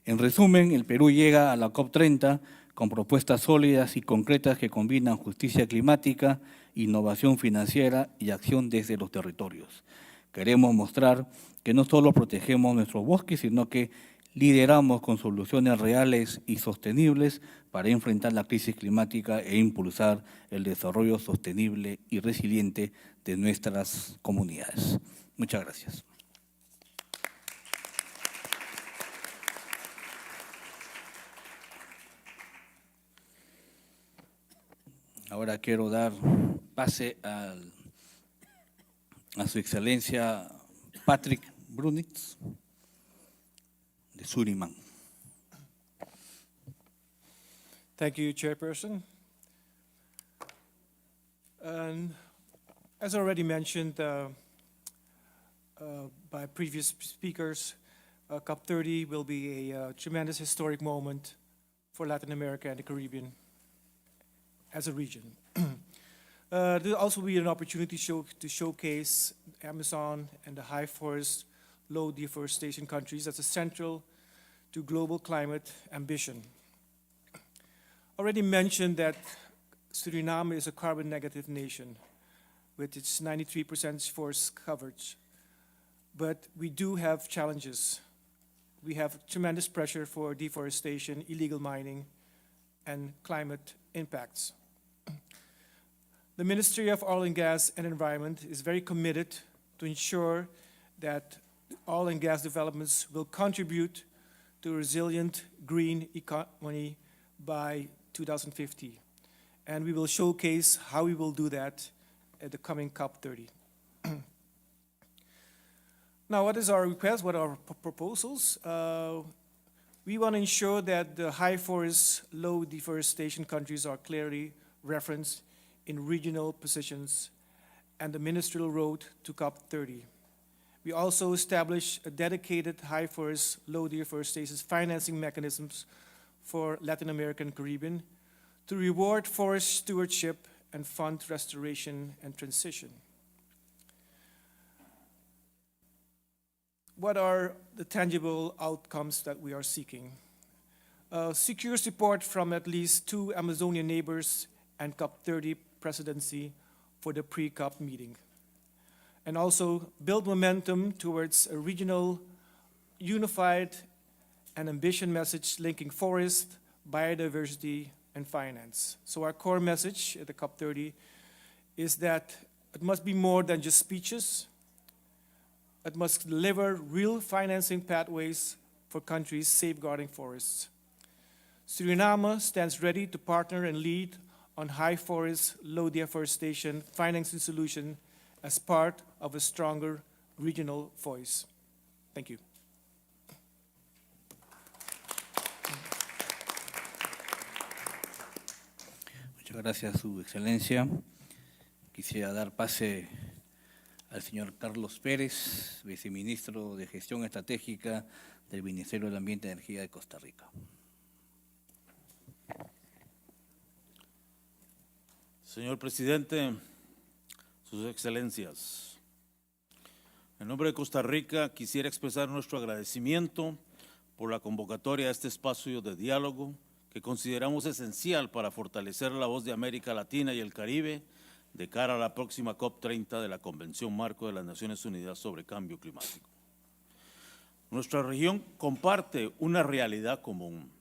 En resumen, el Perú llega a la COP30 con propuestas sólidas y concretas que combinan justicia climática, innovación financiera y acción desde los territorios. Queremos mostrar que no solo protegemos nuestros bosques, sino que lideramos con soluciones reales y sostenibles para enfrentar la crisis climática e impulsar el desarrollo sostenible y resiliente de nuestras comunidades. Muchas gracias. Ahora quiero dar pase a su excelencia Patrick Brunitz, de Surinam. Thank you, Chairperson. As already mentioned by previous speakers, COP30 will be a tremendous historic moment for Latin America and the Caribbean as a region. There will also be an opportunity to showcase Amazon and the high forest, low deforestation countries as a central to global climate ambition. Already mentioned that Suriname is a carbon negative nation with its 93% forest coverage, but we do have challenges. We have tremendous pressure for deforestation, illegal mining, and climate impacts. The Ministry of Oil and Gas and Environment is very committed to ensure that oil and gas developments will contribute to a resilient green economy by 2050. And we will showcase how we will do that at the coming COP30. Now, what is our request? What are our proposals? We want to ensure that the high forest, low deforestation countries are clearly referenced in regional positions and the ministerial road to COP30. We also establish a dedicated high forest, low deforestation financing mechanisms for Latin American Caribbean to reward forest stewardship and fund restoration and transition. What are the tangible outcomes that we are seeking? Secure support from at least 2 Amazonian neighbors and COP30 presidency for the pre-COP meeting. And also build momentum towards a regional, unified, and ambition message linking forest, biodiversity, and finance. So our core message at the COP30 is that it must be more than just speeches. It must deliver real financing pathways for countries safeguarding forests. Suriname stands ready to partner and lead on high forest, low deforestation, financing solution as part of a stronger regional voice. Thank you. Muchas gracias, Su Excelencia. Quisiera dar pase al señor Carlos Pérez, viceministro de Gestión Estratégica del Ministerio del Ambiente y Energía de Costa Rica. Señor presidente, sus excelencias, en nombre de Costa Rica quisiera expresar nuestro agradecimiento por la convocatoria a este espacio de diálogo que consideramos esencial para fortalecer la voz de América Latina y el Caribe de cara a la próxima COP30 de la Convención Marco de las Naciones Unidas sobre Cambio Climático. Nuestra región comparte una realidad común.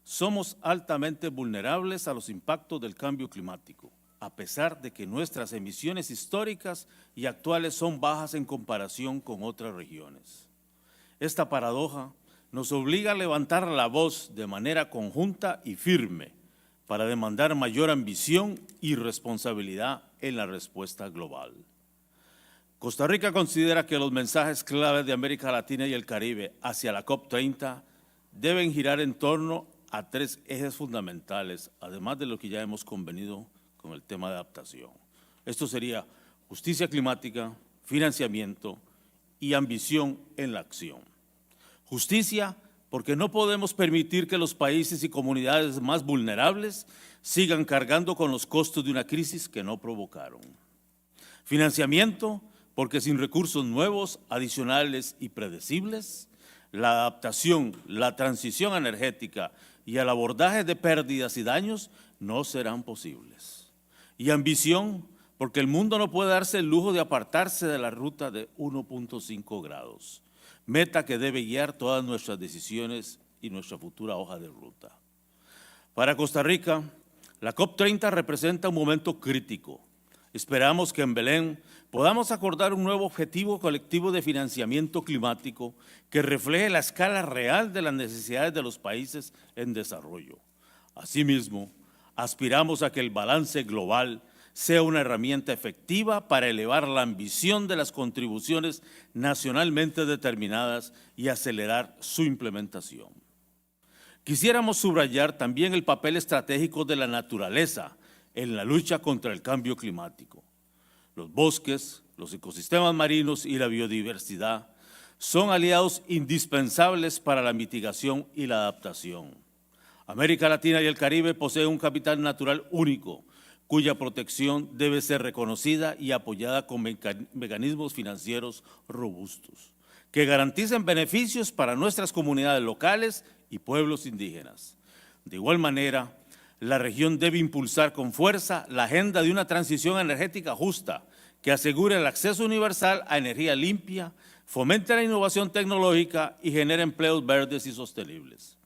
Somos altamente vulnerables a los impactos del cambio climático, a pesar de que nuestras emisiones históricas y actuales son bajas en comparación con otras regiones. Esta paradoja nos obliga a levantar la voz de manera conjunta y firme para demandar mayor ambición y responsabilidad en la respuesta global. Costa Rica considera que los mensajes claves de América Latina y el Caribe hacia la COP30 deben girar en torno a tres ejes fundamentales, además de lo que ya hemos convenido con el tema de adaptación. Esto sería justicia climática, financiamiento y ambición en la acción. Justicia, porque no podemos permitir que los países y comunidades más vulnerables sigan cargando con los costos de una crisis que no provocaron. Financiamiento, porque sin recursos nuevos, adicionales y predecibles, la adaptación, la transición energética y el abordaje de pérdidas y daños no serán posibles. Y ambición, porque el mundo no puede darse el lujo de apartarse de la ruta de 1.5 grados, meta que debe guiar todas nuestras decisiones y nuestra futura hoja de ruta. Para Costa Rica, la COP30 representa un momento crítico. Esperamos que en Belén podamos acordar un nuevo objetivo colectivo de financiamiento climático que refleje la escala real de las necesidades de los países en desarrollo. Asimismo, aspiramos a que el balance global sea una herramienta efectiva para elevar la ambición de las contribuciones nacionalmente determinadas y acelerar su implementación. Quisiéramos subrayar también el papel estratégico de la naturaleza en la lucha contra el cambio climático. Los bosques, los ecosistemas marinos y la biodiversidad son aliados indispensables para la mitigación y la adaptación. América Latina y el Caribe poseen un capital natural único, cuya protección debe ser reconocida y apoyada con mecanismos financieros robustos, que garanticen beneficios para nuestras comunidades locales y pueblos indígenas. De igual manera, la región debe impulsar con fuerza la agenda de una transición energética justa que asegure el acceso universal a energía limpia, fomente la innovación tecnológica y genere empleos verdes y sostenibles.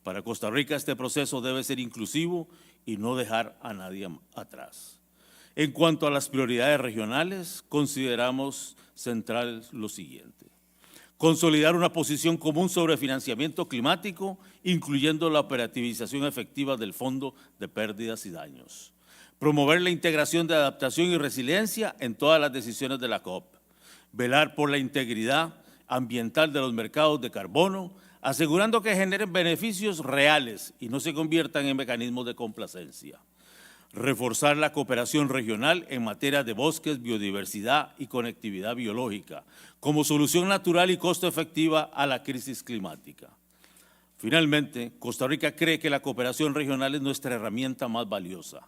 Para Costa Rica este proceso debe ser inclusivo y no dejar a nadie atrás. En cuanto a las prioridades regionales, consideramos central lo siguiente: consolidar una posición común sobre financiamiento climático, incluyendo la operativización efectiva del Fondo de Pérdidas y Daños. Promover la integración de adaptación y resiliencia en todas las decisiones de la COP. Velar por la integridad ambiental de los mercados de carbono, asegurando que generen beneficios reales y no se conviertan en mecanismos de complacencia. Reforzar la cooperación regional en materia de bosques, biodiversidad y conectividad biológica, como solución natural y costo efectiva a la crisis climática. Finalmente, Costa Rica cree que la cooperación regional es nuestra herramienta más valiosa.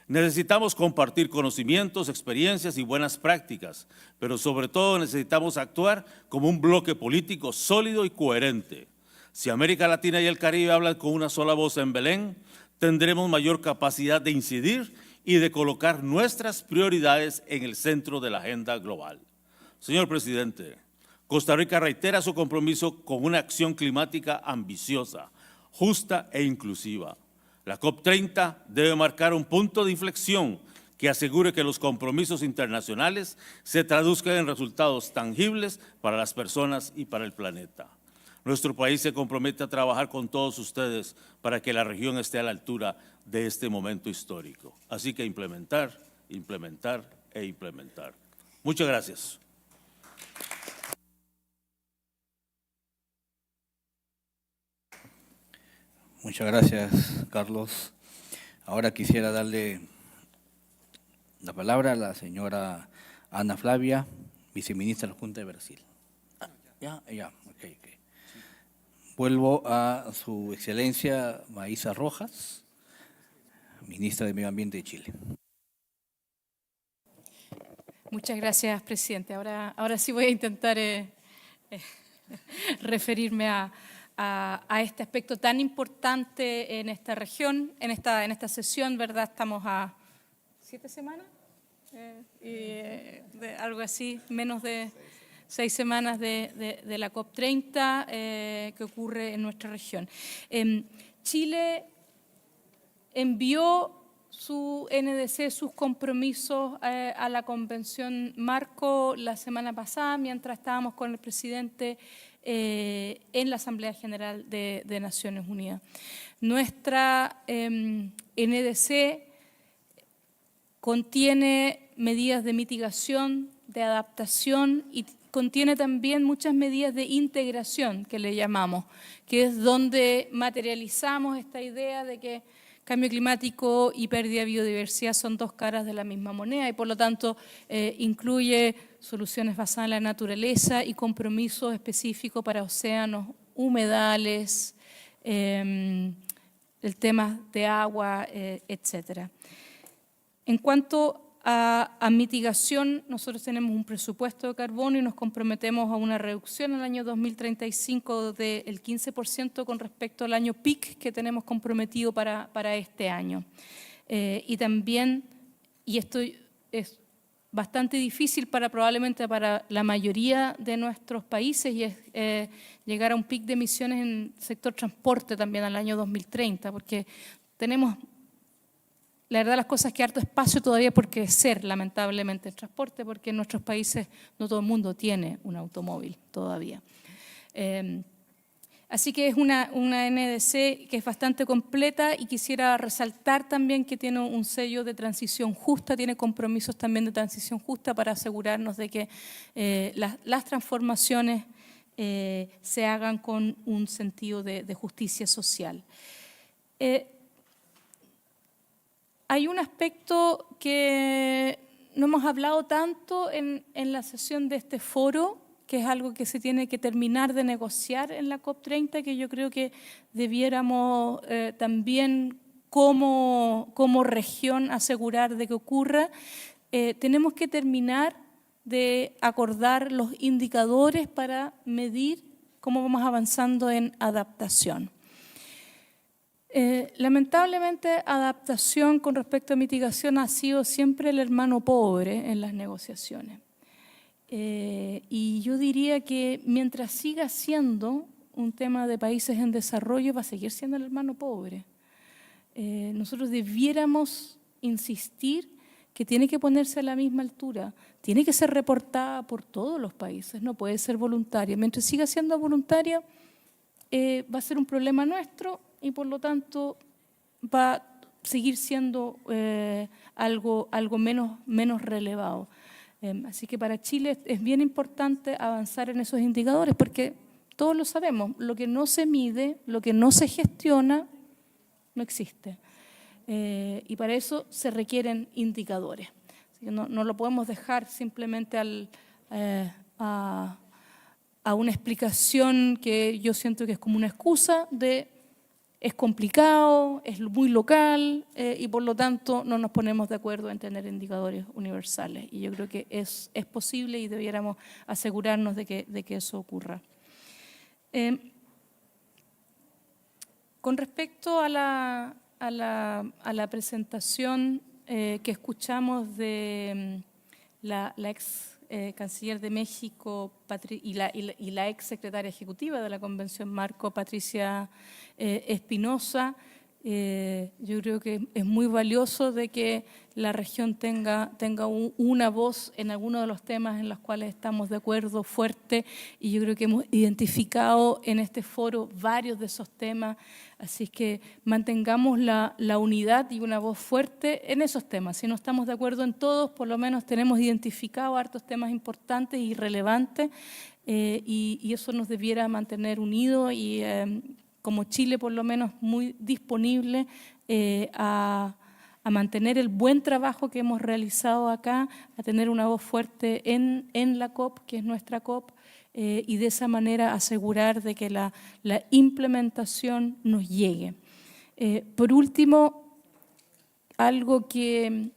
Necesitamos compartir conocimientos, experiencias y buenas prácticas, pero sobre todo necesitamos actuar como un bloque político sólido y coherente. Si América Latina y el Caribe hablan con una sola voz en Belén, tendremos mayor capacidad de incidir y de colocar nuestras prioridades en el centro de la agenda global. Señor presidente, Costa Rica reitera su compromiso con una acción climática ambiciosa, justa e inclusiva. La COP30 debe marcar un punto de inflexión que asegure que los compromisos internacionales se traduzcan en resultados tangibles para las personas y para el planeta. Nuestro país se compromete a trabajar con todos ustedes para que la región esté a la altura de este momento histórico. Así que implementar, implementar e implementar. Muchas gracias. Muchas gracias, Carlos. Ahora quisiera darle la palabra a la señora Ana Flavia, viceministra de la Junta de Brasil. Ya, ok. Vuelvo a su excelencia Maísa Rojas, ministra de Medio Ambiente de Chile. Muchas gracias, presidente. Ahora sí voy a intentar referirme a este aspecto tan importante en esta región, en esta sesión, ¿verdad? Estamos a 7 semanas, algo así, menos de 6 semanas de la COP30 que ocurre en nuestra región. Chile envió su NDC, sus compromisos a la Convención Marco la semana pasada, mientras estábamos con el presidente en la Asamblea General de Naciones Unidas. Nuestra NDC contiene medidas de mitigación, de adaptación y contiene también muchas medidas de integración, que le llamamos, que es donde materializamos esta idea de que cambio climático y pérdida de biodiversidad son dos caras de la misma moneda y por lo tanto incluye soluciones basadas en la naturaleza y compromisos específicos para océanos, humedales, el tema de agua, etcétera. En cuanto a mitigación, nosotros tenemos un presupuesto de carbono y nos comprometemos a una reducción en el año 2035 del 15% con respecto al año PIC que tenemos comprometido para este año. Y también, y esto es bastante difícil probablemente para la mayoría de nuestros países, y es llegar a un PIC de emisiones en el sector transporte también al año 2030, porque tenemos... La verdad, las cosas que harto espacio todavía por crecer, lamentablemente, el transporte, porque en nuestros países no todo el mundo tiene un automóvil todavía. Así que es una NDC que es bastante completa y quisiera resaltar también que tiene un sello de transición justa, tiene compromisos también de transición justa para asegurarnos de que las transformaciones se hagan con un sentido de justicia social. Hay un aspecto que no hemos hablado tanto en la sesión de este foro, que es algo que se tiene que terminar de negociar en la COP30, que yo creo que debiéramos también como región asegurar de que ocurra. Tenemos que terminar de acordar los indicadores para medir cómo vamos avanzando en adaptación. Lamentablemente, adaptación con respecto a mitigación ha sido siempre el hermano pobre en las negociaciones. Y yo diría que mientras siga siendo un tema de países en desarrollo, va a seguir siendo el hermano pobre. Nosotros debiéramos insistir que tiene que ponerse a la misma altura, tiene que ser reportada por todos los países, no puede ser voluntaria. Mientras siga siendo voluntaria, va a ser un problema nuestro, y por lo tanto va a seguir siendo algo menos relevado. Así que para Chile es bien importante avanzar en esos indicadores porque todos lo sabemos, lo que no se mide, lo que no se gestiona, no existe. Y para eso se requieren indicadores. Así que no lo podemos dejar simplemente a una explicación que yo siento que es como una excusa de es complicado, es muy local y por lo tanto no nos ponemos de acuerdo en tener indicadores universales. Y yo creo que es posible y debiéramos asegurarnos de que eso ocurra. Con respecto a la presentación que escuchamos de la ex canciller de México y la ex secretaria ejecutiva de la Convención Marco, Patricia Espinosa, Yo creo que es muy valioso de que la región tenga una voz en algunos de los temas en los cuales estamos de acuerdo fuerte, y yo creo que hemos identificado en este foro varios de esos temas, así que mantengamos la unidad y una voz fuerte en esos temas. Si no estamos de acuerdo en todos, por lo menos tenemos identificado hartos temas importantes y relevantes, y eso nos debiera mantener unidos y como Chile por lo menos muy disponible a mantener el buen trabajo que hemos realizado acá, a tener una voz fuerte en la COP, que es nuestra COP, y de esa manera asegurar de que la implementación nos llegue. Por último, algo que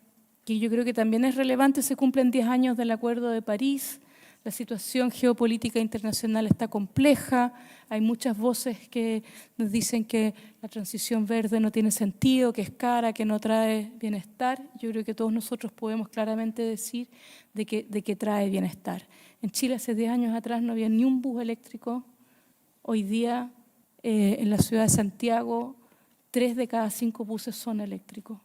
yo creo que también es relevante: se cumplen 10 años del Acuerdo de París. La situación geopolítica internacional está compleja, hay muchas voces que nos dicen que la transición verde no tiene sentido, que es cara, que no trae bienestar. Yo creo que todos nosotros podemos claramente decir de que trae bienestar. En Chile hace 10 años atrás no había ni un bus eléctrico. Hoy día en la ciudad de Santiago 3 de cada 5 buses son eléctricos.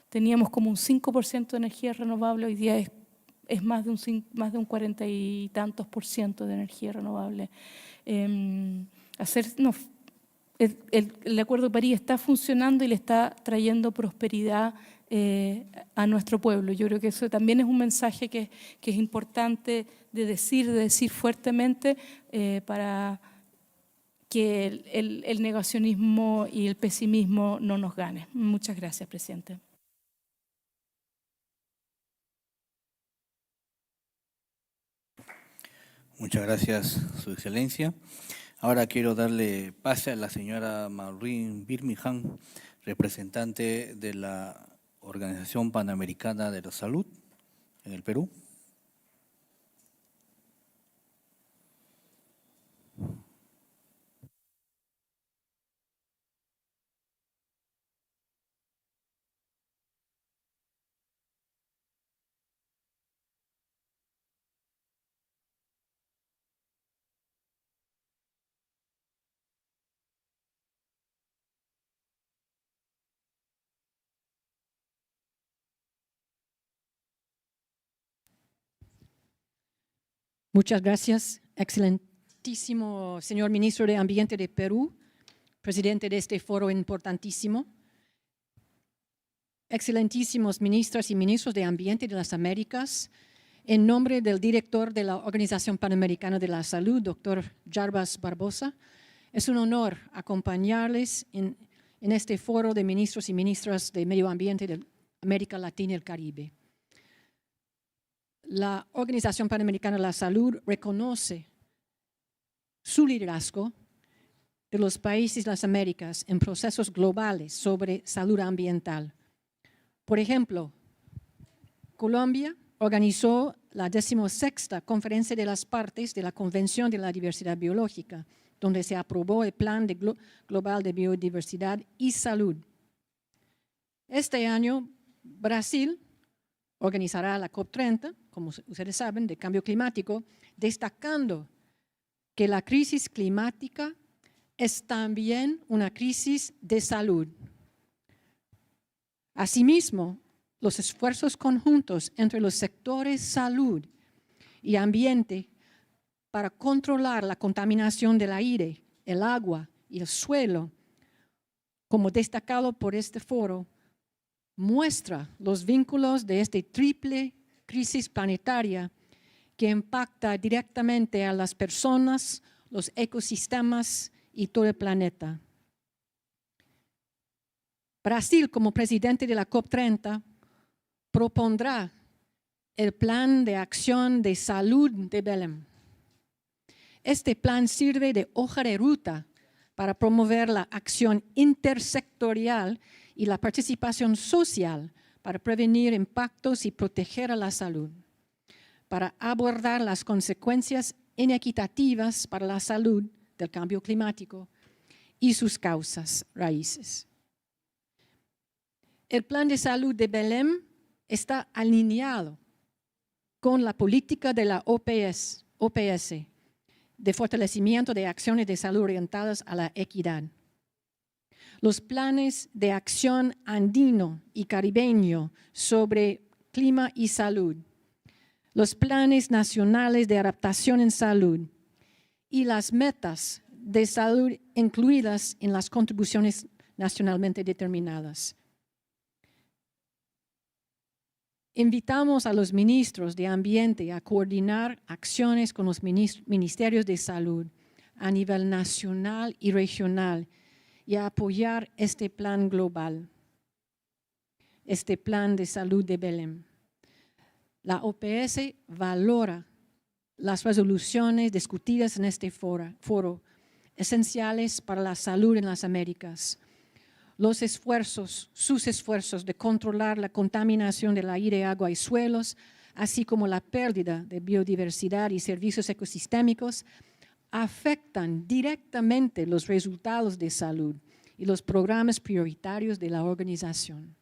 Teníamos como un 5% de energía renovable, hoy día es más de un 40 y tantos % de energía renovable. El Acuerdo de París está funcionando y le está trayendo prosperidad a nuestro pueblo. Yo creo que eso también es un mensaje que es importante de decir fuertemente para que el negacionismo y el pesimismo no nos gane. Muchas gracias, presidente. Muchas gracias, Su Excelencia. Ahora quiero darle pase a la señora Maureen Birmingham, representante de la Organización Panamericana de la Salud en el Perú. Muchas gracias, excelentísimo señor ministro de Ambiente de Perú, presidente de este foro importantísimo. Excelentísimos ministras y ministros de Ambiente de las Américas, en nombre del director de la Organización Panamericana de la Salud, doctor Jarbas Barbosa, es un honor acompañarles en este foro de ministros y ministras de Medio Ambiente de América Latina y el Caribe. La Organización Panamericana de la Salud reconoce su liderazgo de los países de las Américas en procesos globales sobre salud ambiental. Por ejemplo, Colombia organizó la 16ª Conferencia de las Partes de la Convención de la Diversidad Biológica, donde se aprobó el Plan Global de Biodiversidad y Salud. Este año, Brasil organizará la COP30, como ustedes saben, de cambio climático, destacando que la crisis climática es también una crisis de salud. Asimismo, los esfuerzos conjuntos entre los sectores salud y ambiente para controlar la contaminación del aire, el agua y el suelo, como destacado por este foro, muestra los vínculos de esta triple crisis planetaria que impacta directamente a las personas, los ecosistemas y todo el planeta. Brasil, como presidente de la COP30, propondrá el Plan de Acción de Salud de Belém. Este plan sirve de hoja de ruta para promover la acción intersectorial y la participación social para prevenir impactos y proteger a la salud, para abordar las consecuencias inequitativas para la salud del cambio climático y sus causas raíces. El Plan de Salud de Belém está alineado con la política de la OPS de fortalecimiento de acciones de salud orientadas a la equidad. los planes de acción andino y caribeño sobre clima y salud, los planes nacionales de adaptación en salud y las metas de salud incluidas en las contribuciones nacionalmente determinadas. Invitamos a los ministros de Ambiente a coordinar acciones con los ministerios de salud a nivel nacional y regional y a apoyar este plan global, este plan de salud de Belém. La OPS valora las resoluciones discutidas en este foro, esenciales para la salud en las Américas. Sus esfuerzos de controlar la contaminación del aire, agua y suelos, así como la pérdida de biodiversidad y servicios ecosistémicos, afectan directamente los resultados de salud y los programas prioritarios de la organización.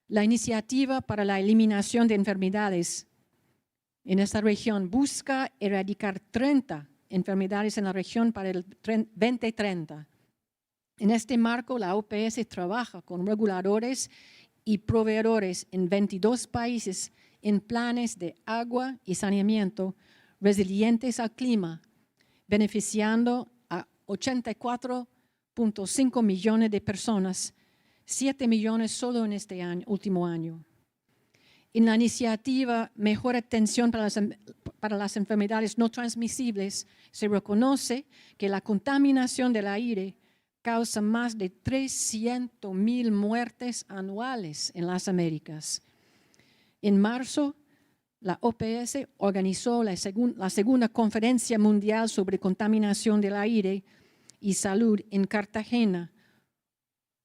La iniciativa para la eliminación de enfermedades en esta región busca erradicar 30 enfermedades en la región para el 2030. En este marco, la OPS trabaja con reguladores y proveedores en 22 países en planes de agua y saneamiento resilientes al clima, beneficiando a 84.5 millones de personas, 7 millones solo en este último año. En la iniciativa Mejor Atención para las Enfermedades No Transmisibles, se reconoce que la contaminación del aire causa más de 300,000 muertes anuales en las Américas. En marzo, la OPS organizó la segunda conferencia mundial sobre contaminación del aire y salud en Cartagena,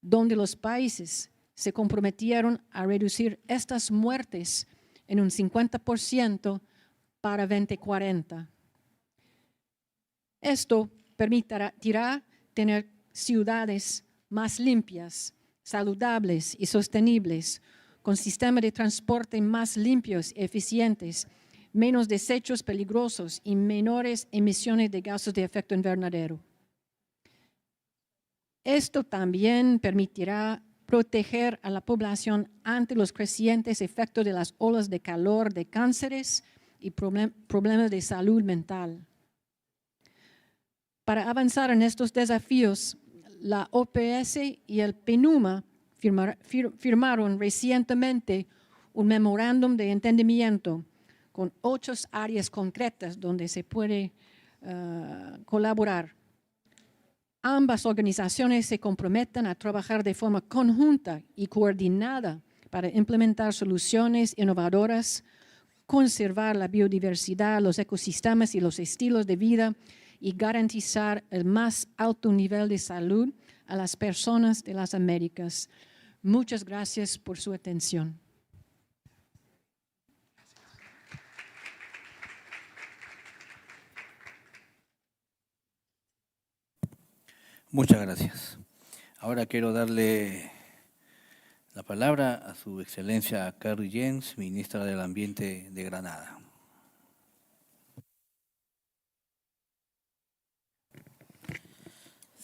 donde los países se comprometieron a reducir estas muertes en un 50% para 2040. Esto permitirá tener ciudades más limpias, saludables y sostenibles, con sistemas de transporte más limpios y eficientes, menos desechos peligrosos y menores emisiones de gases de efecto invernadero. Esto también permitirá proteger a la población ante los crecientes efectos de las olas de calor, de cánceres y problemas de salud mental. Para avanzar en estos desafíos, la OPS y el PNUMA firmaron recientemente un memorándum de entendimiento con 8 áreas concretas donde se puede colaborar. Ambas organizaciones se comprometen a trabajar de forma conjunta y coordinada para implementar soluciones innovadoras, conservar la biodiversidad, los ecosistemas y los estilos de vida y garantizar el más alto nivel de salud a las personas de las Américas. Muchas gracias por su atención. Muchas gracias. Ahora quiero darle la palabra a su excelencia Carrie Jens, ministra del Ambiente de Granada.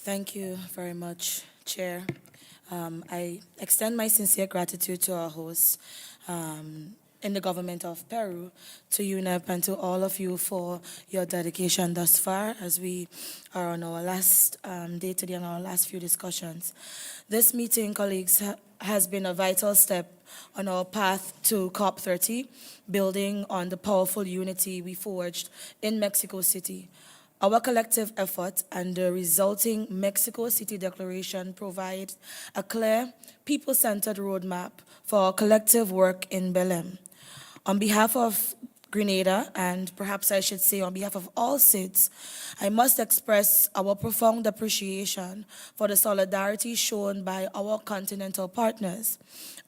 Thank you very much, Chair. I extend my sincere gratitude to our hosts in the government of Peru, to UNEP, and to all of you for your dedication thus far as we are on our last day today and our last few discussions. This meeting, colleagues, has been a vital step on our path to COP30, building on the powerful unity we forged in Mexico City. Our collective effort and the resulting Mexico City Declaration provide a clear, people-centered roadmap for our collective work in Belém. On behalf of Grenada, and perhaps I should say on behalf of all SIDS, I must express our profound appreciation for the solidarity shown by our continental partners.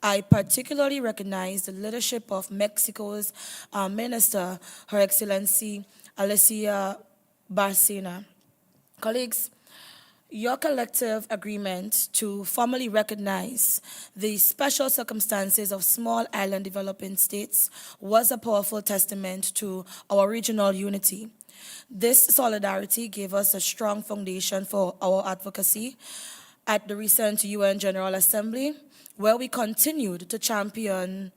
I particularly recognize the leadership of Mexico's Minister, Her Excellency Alicia Barcena. Colleagues, Your collective agreement to formally recognize the special circumstances of small island developing states was a powerful testament to our regional unity. This solidarity gave us a strong foundation for our advocacy at the recent UN General Assembly, where we continued to champion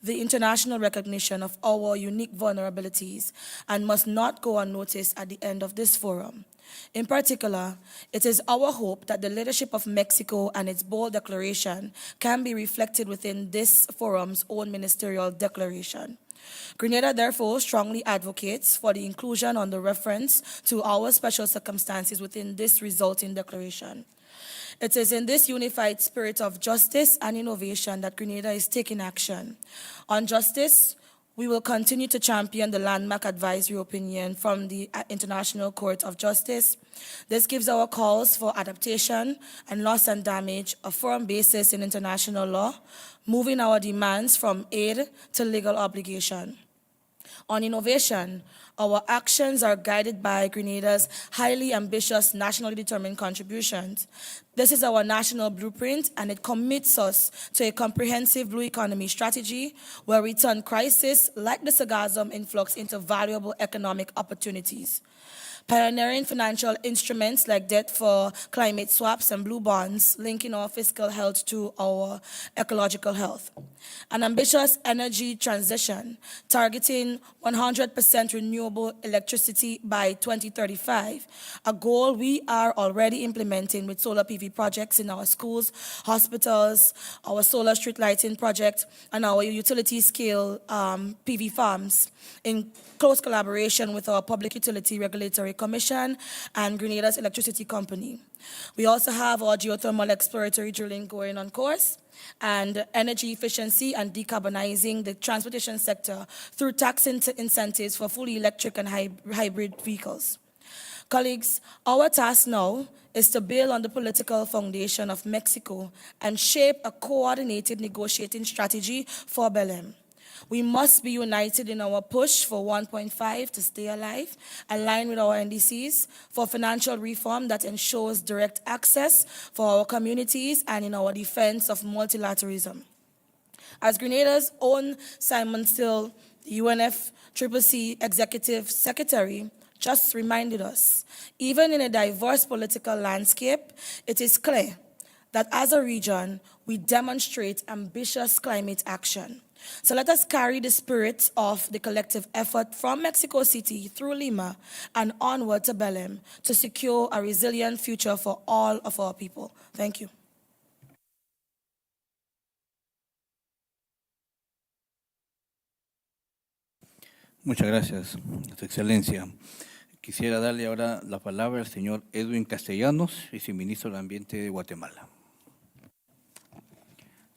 the international recognition of our unique vulnerabilities and must not go unnoticed at the end of this forum. In particular, it is our hope that the leadership of Mexico and its bold declaration can be reflected within this forum's own ministerial declaration. Grenada therefore strongly advocates for the inclusion on the reference to our special circumstances within this resulting declaration. It is in this unified spirit of justice and innovation that Grenada is taking action. On justice, we will continue to champion the landmark advisory opinion from the International Court of Justice. This gives our calls for adaptation and loss and damage a firm basis in international law, moving our demands from aid to legal obligation. On innovation, our actions are guided by Grenada's highly ambitious nationally determined contributions. This is our national blueprint, and it commits us to a comprehensive blue economy strategy where we turn crisis like the sargassum influx into valuable economic opportunities. Pioneering financial instruments like debt for climate swaps and blue bonds, linking our fiscal health to our ecological health. An ambitious energy transition, targeting 100% renewable electricity by 2035, a goal we are already implementing with solar PV projects in our schools, hospitals, our solar street lighting project, and our utility-scale PV farms in close collaboration with our Public Utility Regulatory Commission and Grenada's Electricity Company. We also have our geothermal exploratory drilling going on course, and energy efficiency and decarbonizing the transportation sector through tax incentives for fully electric and hybrid vehicles. Colleagues, our task now is to build on the political foundation of Mexico and shape a coordinated negotiating strategy for Belém. We must be united in our push for 1.5 to stay alive, aligned with our NDCs, for financial reform that ensures direct access for our communities, and in our defense of multilateralism. As Grenada's own Simon Still, the UNFCCC Executive Secretary, just reminded us, even in a diverse political landscape, it is clear that as a region, we demonstrate ambitious climate action. So let us carry the spirit of the collective effort from Mexico City through Lima and onward to Belém to secure a resilient future for all of our people. Thank you. Muchas gracias, Su Excelencia. Quisiera darle ahora la palabra al señor Edwin Castellanos, viceministro del Ambiente de Guatemala.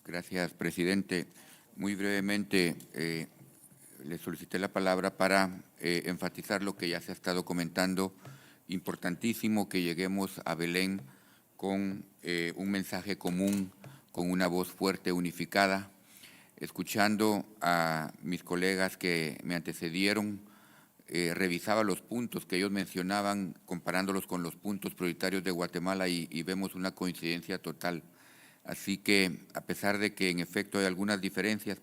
Gracias, presidente. Muy brevemente, le solicité la palabra para enfatizar lo que ya se ha estado comentando. Importantísimo que lleguemos a Belém con un mensaje común, con una voz fuerte, unificada. Escuchando a mis colegas que me antecedieron, revisaba los puntos que ellos mencionaban, comparándolos con los puntos prioritarios de Guatemala y vemos una coincidencia total. Así que, a pesar de que en efecto hay algunas diferencias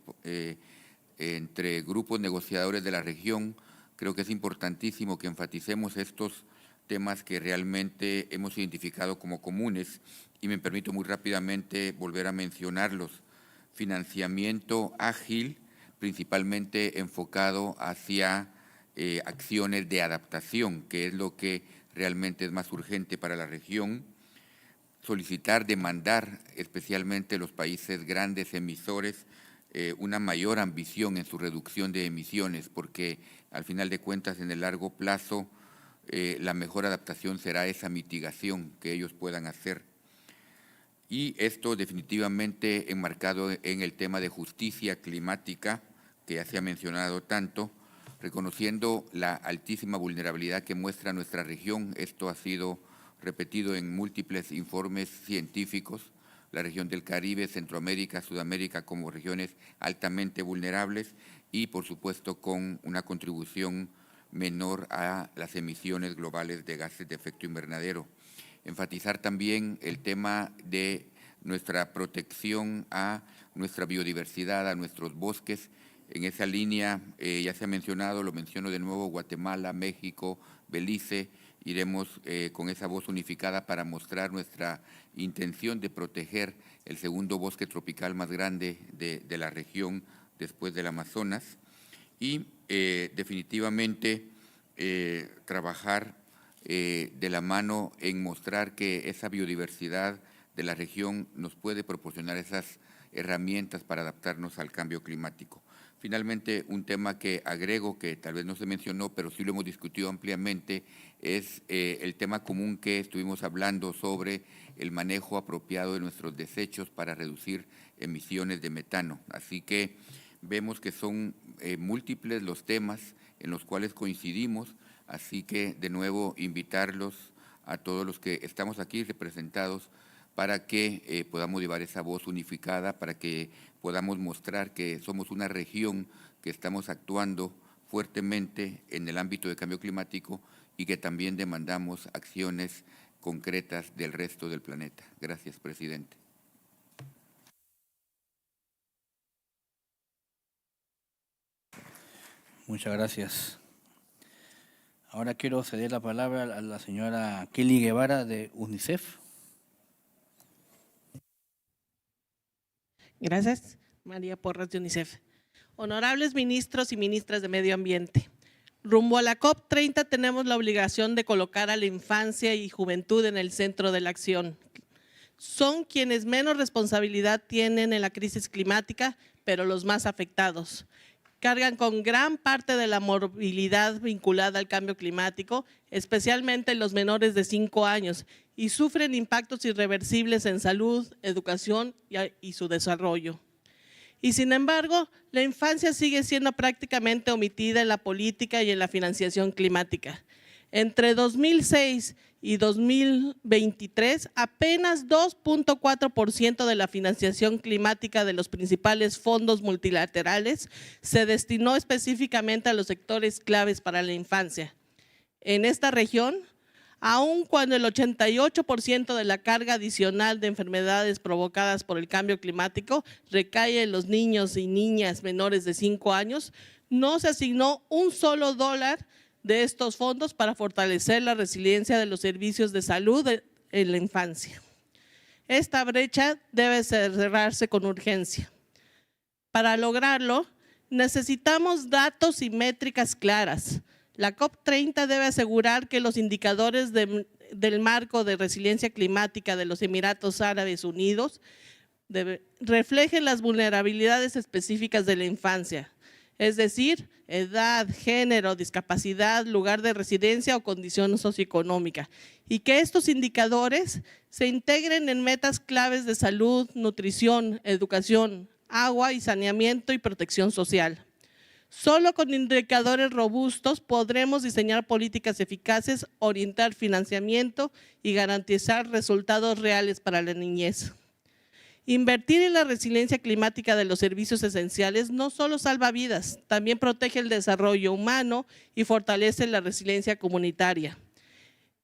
entre grupos negociadores de la región, creo que es importantísimo que enfaticemos estos temas que realmente hemos identificado como comunes, y me permito muy rápidamente volver a mencionarlos. Financiamiento ágil, principalmente enfocado hacia acciones de adaptación, que es lo que realmente es más urgente para la región. Solicitar, demandar, especialmente los países grandes emisores, una mayor ambición en su reducción de emisiones, porque al final de cuentas, en el largo plazo, la mejor adaptación será esa mitigación que ellos puedan hacer. Y esto definitivamente enmarcado en el tema de justicia climática, que ya se ha mencionado tanto, reconociendo la altísima vulnerabilidad que muestra nuestra región. Esto ha sido repetido en múltiples informes científicos, la región del Caribe, Centroamérica, Sudamérica como regiones altamente vulnerables y, por supuesto, con una contribución menor a las emisiones globales de gases de efecto invernadero. enfatizar también el tema de nuestra protección a nuestra biodiversidad, a nuestros bosques. En esa línea, ya se ha mencionado, lo menciono de nuevo, Guatemala, México, Belice. Iremos con esa voz unificada para mostrar nuestra intención de proteger el segundo bosque tropical más grande de la región después del Amazonas. Y definitivamente trabajar de la mano en mostrar que esa biodiversidad de la región nos puede proporcionar esas herramientas para adaptarnos al cambio climático. Finalmente, un tema que agrego, que tal vez no se mencionó, pero sí lo hemos discutido ampliamente, es el tema común que estuvimos hablando sobre el manejo apropiado de nuestros desechos para reducir emisiones de metano. Así que vemos que son múltiples los temas en los cuales coincidimos, así que de nuevo invitarlos a todos los que estamos aquí representados para que podamos llevar esa voz unificada, para que podamos mostrar que somos una región que estamos actuando fuertemente en el ámbito de cambio climático y que también demandamos acciones concretas del resto del planeta. Gracias, presidente. Muchas gracias. Ahora quiero ceder la palabra a la señora Kelly Guevara de UNICEF. Gracias. María Porras de UNICEF. Honorables ministros y ministras de Medio Ambiente, rumbo a la COP30 tenemos la obligación de colocar a la infancia y juventud en el centro de la acción. Son quienes menos responsabilidad tienen en la crisis climática, pero los más afectados. Cargan con gran parte de la morbilidad vinculada al cambio climático, especialmente los menores de 5 años, y sufren impactos irreversibles en salud, educación y su desarrollo. Y sin embargo, la infancia sigue siendo prácticamente omitida en la política y en la financiación climática. Entre 2006 y 2023, apenas 2.4% de la financiación climática de los principales fondos multilaterales se destinó específicamente a los sectores claves para la infancia. En esta región, aun cuando el 88% de la carga adicional de enfermedades provocadas por el cambio climático recae en los niños y niñas menores de 5 años, no se asignó un solo dólar de estos fondos para fortalecer la resiliencia de los servicios de salud en la infancia. Esta brecha debe cerrarse con urgencia. Para lograrlo, necesitamos datos y métricas claras. La COP30 debe asegurar que los indicadores del marco de resiliencia climática de los Emiratos Árabes Unidos reflejen las vulnerabilidades específicas de la infancia, es decir, edad, género, discapacidad, lugar de residencia o condición socioeconómica, y que estos indicadores se integren en metas claves de salud, nutrición, educación, agua y saneamiento y protección social. Solo con indicadores robustos podremos diseñar políticas eficaces, orientar financiamiento y garantizar resultados reales para la niñez. Invertir en la resiliencia climática de los servicios esenciales no solo salva vidas, también protege el desarrollo humano y fortalece la resiliencia comunitaria.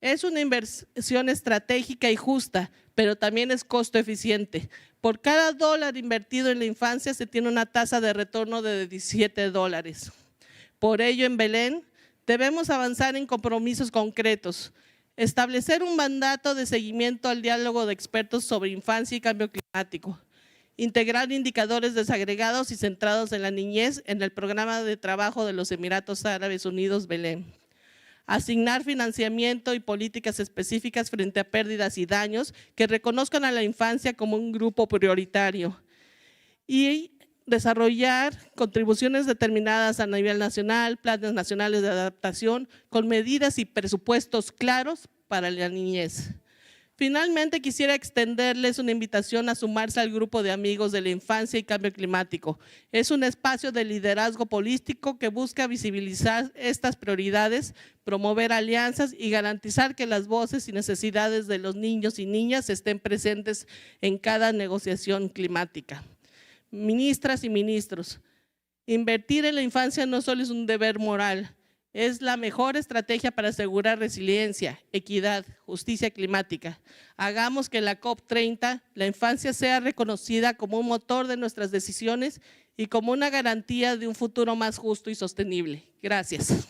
Es una inversión estratégica y justa, pero también es costo eficiente. Por cada dólar invertido en la infancia se tiene una tasa de retorno de $17. Por ello, en Belén, debemos avanzar en compromisos concretos, establecer un mandato de seguimiento al diálogo de expertos sobre infancia y cambio climático, integrar indicadores desagregados y centrados en la niñez en el programa de trabajo de los Emiratos Árabes Unidos Belén, asignar financiamiento y políticas específicas frente a pérdidas y daños que reconozcan a la infancia como un grupo prioritario y desarrollar contribuciones determinadas a nivel nacional, planes nacionales de adaptación con medidas y presupuestos claros para la niñez. Finalmente, quisiera extenderles una invitación a sumarse al grupo de amigos de la infancia y cambio climático. Es un espacio de liderazgo político que busca visibilizar estas prioridades, promover alianzas y garantizar que las voces y necesidades de los niños y niñas estén presentes en cada negociación climática. Ministras y ministros, invertir en la infancia no solo es un deber moral, Es la mejor estrategia para asegurar resiliencia, equidad, justicia climática. Hagamos que en la COP30 la infancia sea reconocida como un motor de nuestras decisiones y como una garantía de un futuro más justo y sostenible. Gracias.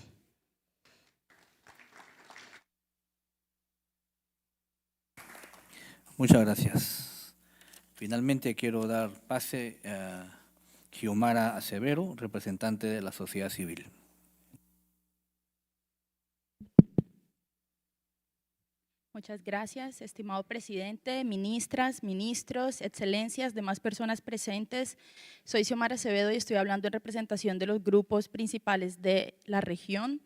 Muchas gracias. Finalmente quiero dar pase a Xiomara Acevero, representante de la sociedad civil. Muchas gracias, estimado presidente, ministras, ministros, excelencias, demás personas presentes. Soy Xiomara Acevedo y estoy hablando en representación de los grupos principales de la región.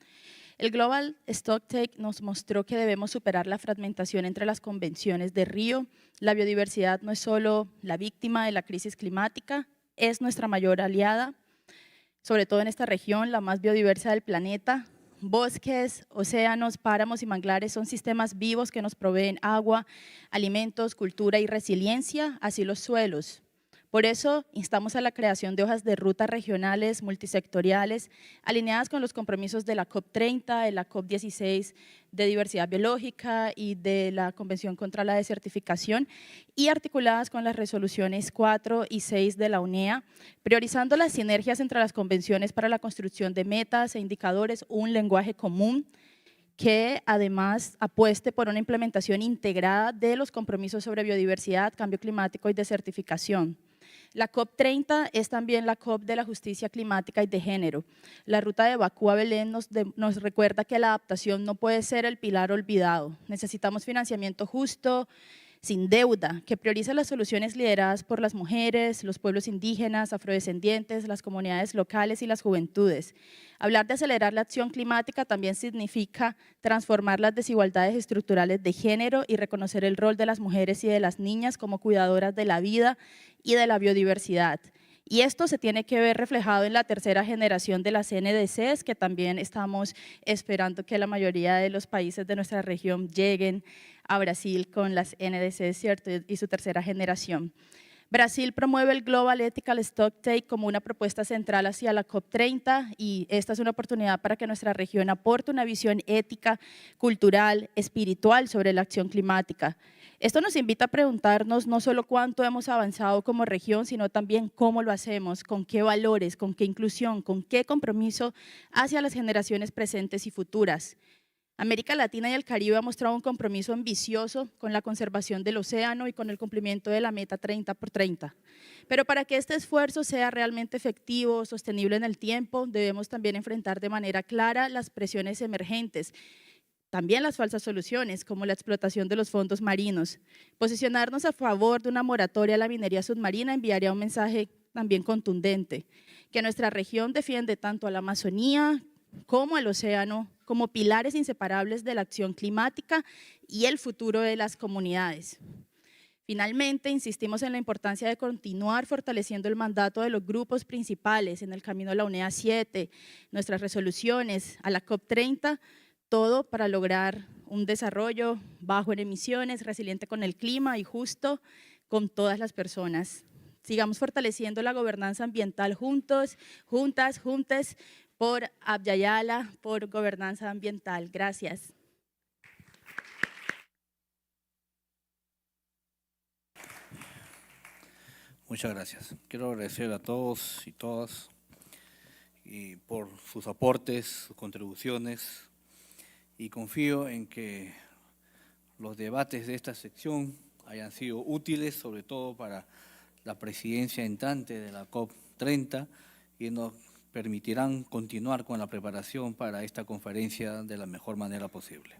El Global Stocktake nos mostró que debemos superar la fragmentación entre las convenciones de Río. La biodiversidad no es solo la víctima de la crisis climática, es nuestra mayor aliada, sobre todo en esta región, la más biodiversa del planeta. Bosques, océanos, páramos y manglares son sistemas vivos que nos proveen agua, alimentos, cultura y resiliencia, así los suelos. Por eso, instamos a la creación de hojas de ruta regionales, multisectoriales, alineadas con los compromisos de la COP30, de la COP16 de diversidad biológica y de la Convención contra la Desertificación, y articuladas con las resoluciones 4 y 6 de la UNEA, priorizando las sinergias entre las convenciones para la construcción de metas e indicadores, un lenguaje común, que además apueste por una implementación integrada de los compromisos sobre biodiversidad, cambio climático y desertificación. La COP30 es también la COP de la justicia climática y de género. La ruta de Bakú a Belén nos recuerda que la adaptación no puede ser el pilar olvidado. Necesitamos financiamiento justo, sin deuda, que priorice las soluciones lideradas por las mujeres, los pueblos indígenas, afrodescendientes, las comunidades locales y las juventudes. Hablar de acelerar la acción climática también significa transformar las desigualdades estructurales de género y reconocer el rol de las mujeres y de las niñas como cuidadoras de la vida y de la biodiversidad. Y esto se tiene que ver reflejado en la tercera generación de las NDCs, que también estamos esperando que la mayoría de los países de nuestra región lleguen a Brasil con las NDCs, ¿cierto? Y su tercera generación. Brasil promueve el Global Ethical Stocktake como una propuesta central hacia la COP30 y esta es una oportunidad para que nuestra región aporte una visión ética, cultural, espiritual sobre la acción climática. Esto nos invita a preguntarnos no solo cuánto hemos avanzado como región, sino también cómo lo hacemos, con qué valores, con qué inclusión, con qué compromiso hacia las generaciones presentes y futuras. América Latina y el Caribe ha mostrado un compromiso ambicioso con la conservación del océano y con el cumplimiento de la meta 30 por 30. Pero para que este esfuerzo sea realmente efectivo, sostenible en el tiempo, debemos también enfrentar de manera clara las presiones emergentes, también las falsas soluciones, como la explotación de los fondos marinos. Posicionarnos a favor de una moratoria a la minería submarina enviaría un mensaje también contundente, que nuestra región defiende tanto a la Amazonía como al océano, como pilares inseparables de la acción climática y el futuro de las comunidades. Finalmente, insistimos en la importancia de continuar fortaleciendo el mandato de los grupos principales en el camino a la UNEA 7, nuestras resoluciones, a la COP30, todo para lograr un desarrollo bajo en emisiones, resiliente con el clima y justo con todas las personas. Sigamos fortaleciendo la gobernanza ambiental juntos, juntas, juntes, por Abya, por gobernanza ambiental. Gracias. Muchas gracias. Quiero agradecer a todos y todas por sus aportes, sus contribuciones y confío en que los debates de esta sección hayan sido útiles, sobre todo para la presidencia entrante de la COP30 y nos permitirán continuar con la preparación para esta conferencia de la mejor manera posible.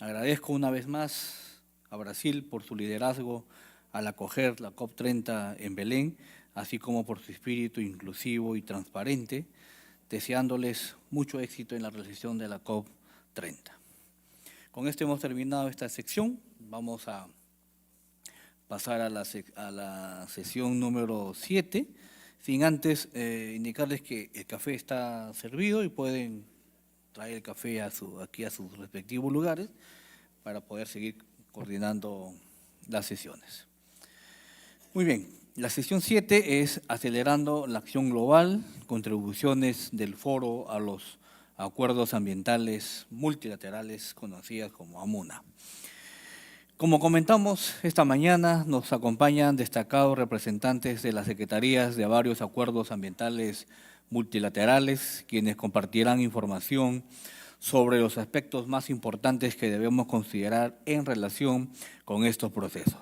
Agradezco una vez más a Brasil por su liderazgo al acoger la COP30 en Belén, así como por su espíritu inclusivo y transparente, deseándoles mucho éxito en la realización de la COP30. Con esto hemos terminado esta sección. Vamos a pasar a la sesión número 7, sin antes indicarles que el café está servido y pueden traer el café aquí a sus respectivos lugares para poder seguir coordinando las sesiones. Muy bien, la sesión 7 es Acelerando la Acción Global, contribuciones del Foro a los acuerdos ambientales multilaterales conocidas como AMUNA. Como comentamos esta mañana, nos acompañan destacados representantes de las secretarías de varios acuerdos ambientales multilaterales, quienes compartirán información sobre los aspectos más importantes que debemos considerar en relación con estos procesos.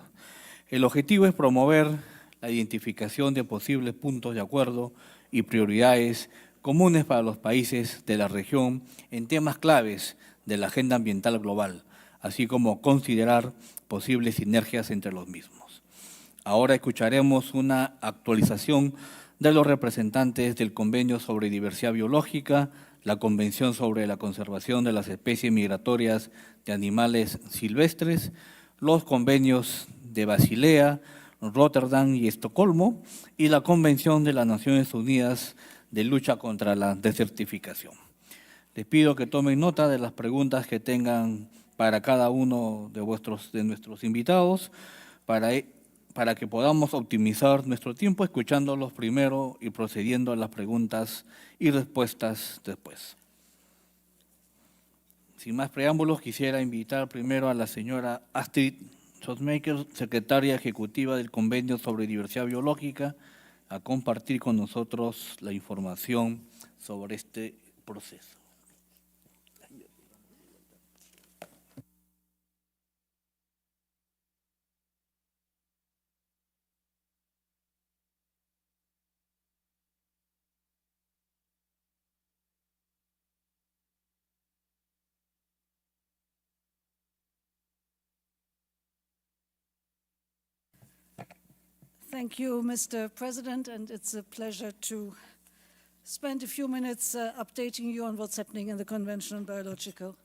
El objetivo es promover la identificación de posibles puntos de acuerdo y prioridades comunes para los países de la región en temas claves de la agenda ambiental global, así como considerar posibles sinergias entre los mismos. Ahora escucharemos una actualización de los representantes del Convenio sobre Diversidad Biológica, la Convención sobre la Conservación de las Especies Migratorias de Animales Silvestres, los convenios de Basilea, Rotterdam y Estocolmo, y la Convención de las Naciones Unidas de lucha contra la desertificación. Les pido que tomen nota de las preguntas que tengan para cada uno de nuestros invitados, para que podamos optimizar nuestro tiempo escuchándolos primero y procediendo a las preguntas y respuestas después. Sin más preámbulos, quisiera invitar primero a la señora Astrid Sosmaker, secretaria ejecutiva del Convenio sobre Diversidad Biológica, a compartir con nosotros la información sobre este proceso. Thank you, Mr. President, and it's a pleasure to spend a few minutes updating you on what's happening in the Convention on Biological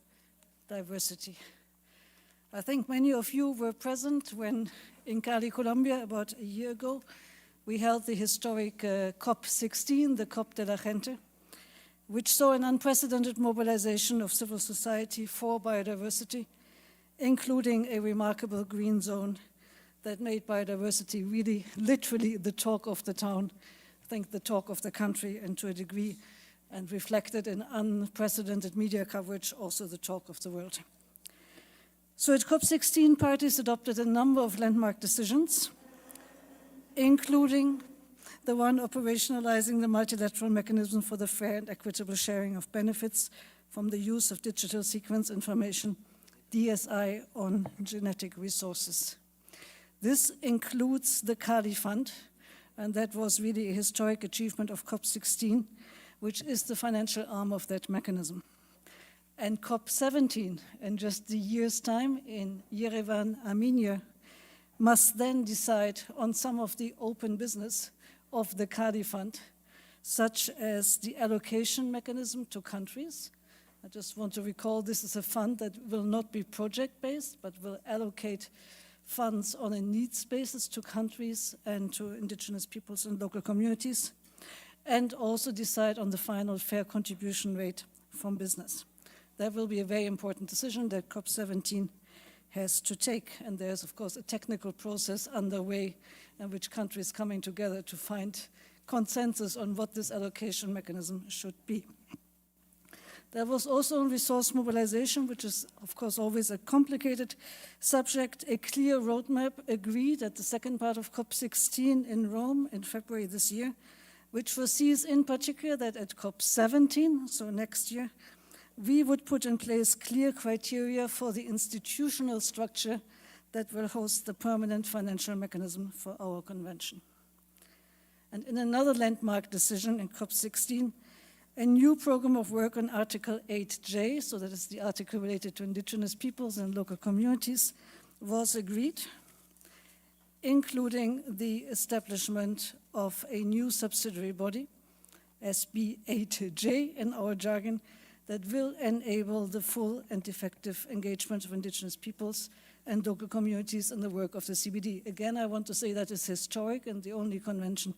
Diversity. I think many of you were present when in Cali, Colombia, about a year ago, we held the historic COP16, the COP de la Gente, which saw an unprecedented mobilization of civil society for biodiversity, including a remarkable green zone that made biodiversity really, literally the talk of the town, I think the talk of the country, and to a degree, and reflected in unprecedented media coverage, also the talk of the world. So at COP16, parties adopted a number of landmark decisions, including the one operationalizing the multilateral mechanism for the fair and equitable sharing of benefits from the use of digital sequence information, DSI, on genetic resources. This includes the Cali Fund, and that was really a historic achievement of COP16, which is the financial arm of that mechanism. And COP17, in just a year's time in Yerevan, Armenia, must then decide on some of the open business of the Cali Fund, such as the allocation mechanism to countries. I just want to recall this is a fund that will not be project-based, but will allocate funds on a needs basis to countries and to indigenous peoples and local communities, and also decide on the final fair contribution rate from business. That will be a very important decision that COP17 has to take, and there's of course a technical process underway in which countries coming together to find consensus on what this allocation mechanism should be. There was also resource mobilization, which is, of course, always a complicated subject. A clear roadmap agreed at the second part of COP16 in Rome in February this year, which foresees in particular that at COP17, so next year, we would put in place clear criteria for the institutional structure that will host the permanent financial mechanism for our convention. And in another landmark decision in COP16, a new program of work on Article 8J, so that is the article related to indigenous peoples and local communities, was agreed, including the establishment of a new subsidiary body, SB 8J in our jargon, that will enable the full and effective engagement of indigenous peoples and local communities in the work of the CBD. Again, I want to say that is historic and the only convention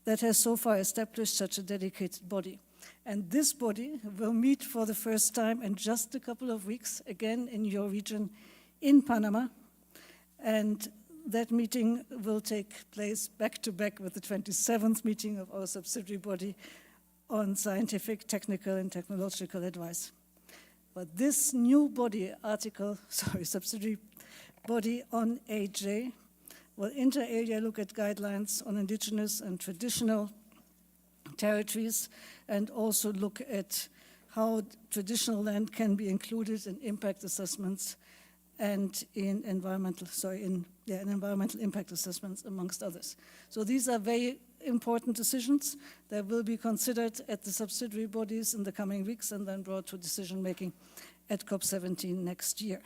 that has so far established such a dedicated body. And this body will meet for the first time in just a couple of weeks, again in your region, in Panama. And that meeting will take place back-to-back with the 27th meeting of our subsidiary body on scientific, technical, and technological advice. But this new body, subsidiary body on AJ, will inter alia look at guidelines on indigenous and traditional territories and also look at how traditional land can be included in impact assessments and in environmental impact assessments, amongst others. So these are very important decisions that will be considered at the subsidiary bodies in the coming weeks and then brought to decision-making at COP17 next year.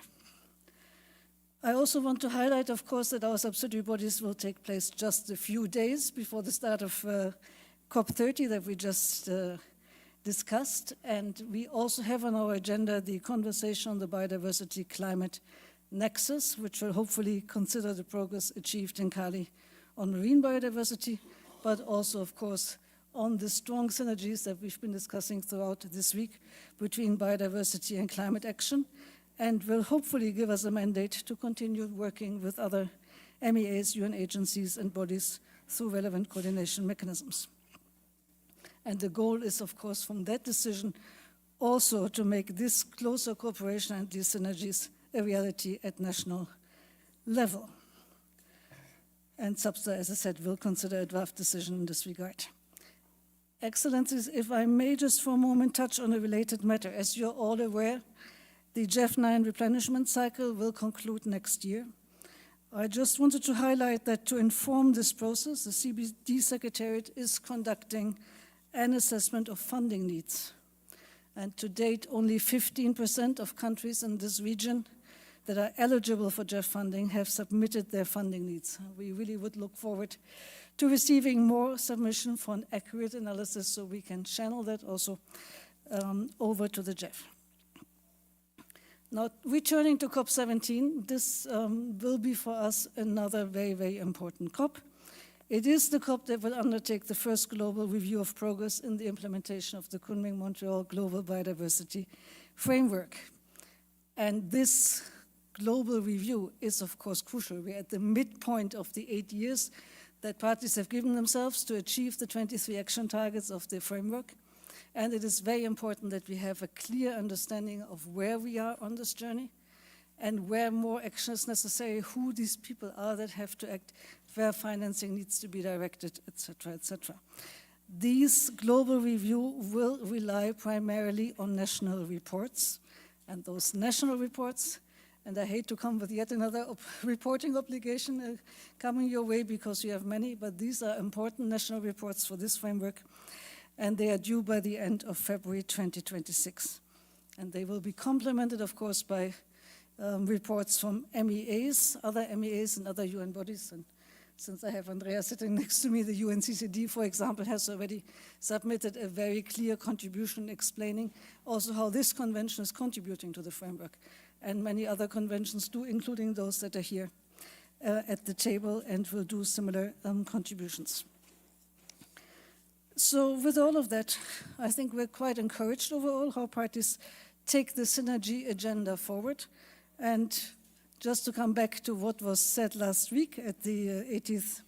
I also want to highlight, of course, that our subsidiary bodies will take place just a few days before the start of COP30 that we just discussed. And we also have on our agenda the conversation on the biodiversity climate nexus, which will hopefully consider the progress achieved in Cali on marine biodiversity, but also, of course, on the strong synergies that we've been discussing throughout this week between biodiversity and climate action, and will hopefully give us a mandate to continue working with other MEAs, UN agencies, and bodies through relevant coordination mechanisms. And the goal is, of course, from that decision also to make this closer cooperation and these synergies a reality at national level. And SABSA, as I said, will consider a draft decision in this regard. Excellencies, if I may just for a moment touch on a related matter. As you're all aware, the JEF9 replenishment cycle will conclude next year. I just wanted to highlight that to inform this process, the CBD Secretariat is conducting an assessment of funding needs. And to date, only 15% of countries in this region that are eligible for JEF funding have submitted their funding needs. We really would look forward to receiving more submission for an accurate analysis so we can channel that also over to the JEF. Now, returning to COP17, this will be for us another very, very important COP. It is the COP that will undertake the first global review of progress in the implementation of the Kunming-Montreal Global Biodiversity Framework. And this global review is, of course, crucial. We're at the midpoint of the 8 years that parties have given themselves to achieve the 23 action targets of the framework. And it is very important that we have a clear understanding of where we are on this journey and where more action is necessary, who these people are that have to act, where financing needs to be directed, etc., etc. These global review will rely primarily on national reports, and those national reports, and I hate to come with yet another reporting obligation coming your way because you have many, but these are important national reports for this framework, and they are due by the end of February 2026. And they will be complemented, of course, by reports from MEAs, other MEAs and other UN bodies. And since I have Andrea sitting next to me, the UNCCD, for example, has already submitted a very clear contribution explaining also how this convention is contributing to the framework. And many other conventions do, including those that are here at the table and will do similar contributions. So with all of that, I think we're quite encouraged overall how parties take the synergy agenda forward. And just to come back to what was said last week at the 80th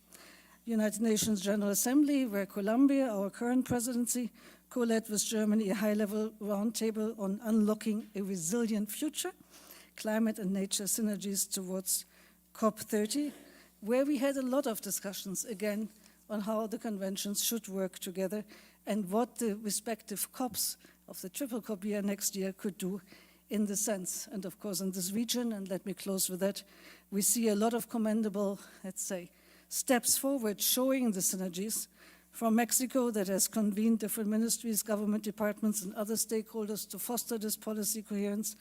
United Nations General Assembly, where Colombia, our current presidency, co-led with Germany a high-level roundtable on unlocking a resilient future, climate and nature synergies towards COP30, where we had a lot of discussions, again, on how the conventions should work together and what the respective COPs of the triple COP year next year could do in the sense. And of course, in this region, and let me close with that, we see a lot of commendable, let's say, steps forward showing the synergies from Mexico that has convened different ministries, government departments, and other stakeholders to foster this policy coherence.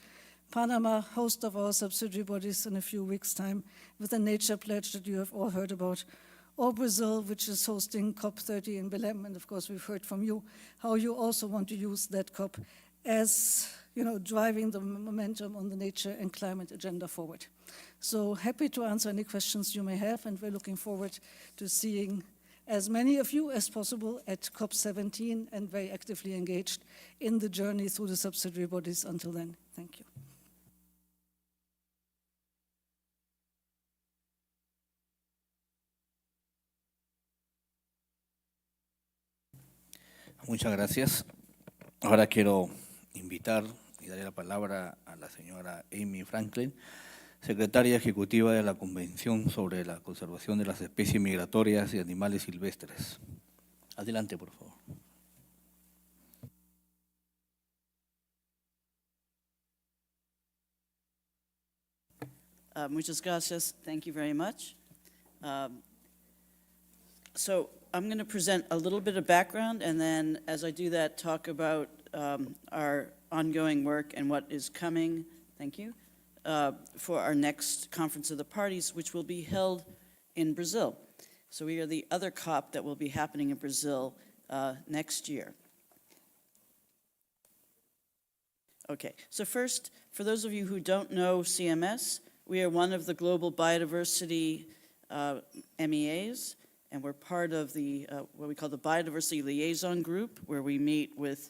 Panama, host of our subsidiary bodies in a few weeks' time, with a nature pledge that you have all heard about. Or Brazil, which is hosting COP30 in Belém. And of course, we've heard from you how you also want to use that COP as, driving the momentum on the nature and climate agenda forward. So happy to answer any questions you may have, and we're looking forward to seeing as many of you as possible at COP17 and very actively engaged in the journey through the subsidiary bodies until then. Thank you. Muchas gracias. Ahora quiero invitar y darle la palabra a la señora Amy Franklin, secretaria ejecutiva de la Convención sobre la Conservación de las Especies Migratorias y Animales Silvestres. Adelante, por favor. Muchas gracias. Thank you very much. So I'm going to present a little bit of background, and then as I do that, talk about our ongoing work and what is coming, thank you, for our next Conference of the Parties, which will be held in Brazil. So we are the other COP that will be happening in Brazil next year. Okay, so first, for those of you who don't know CMS, we are one of the global biodiversity MEAs, and we're part of the what we call the Biodiversity Liaison Group, where we meet with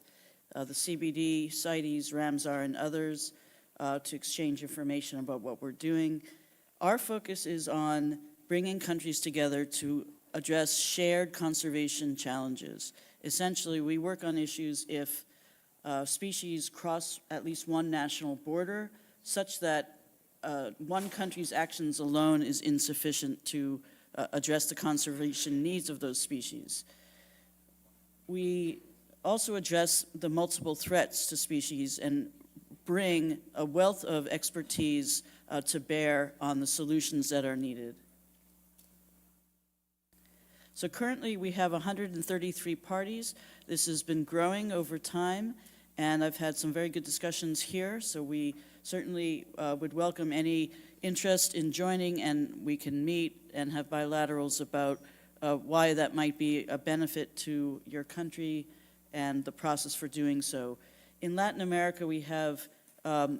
the CBD, CITES, Ramsar, and others to exchange information about what we're doing. Our focus is on bringing countries together to address shared conservation challenges. Essentially, we work on issues if species cross at least one national border, such that one country's actions alone is insufficient to address the conservation needs of those species. We also address the multiple threats to species and bring a wealth of expertise to bear on the solutions that are needed. So currently we have 133 parties. This has been growing over time, and I've had some very good discussions here, so we certainly would welcome any interest in joining, and we can meet and have bilaterals about why that might be a benefit to your country and the process for doing so. In Latin America, we have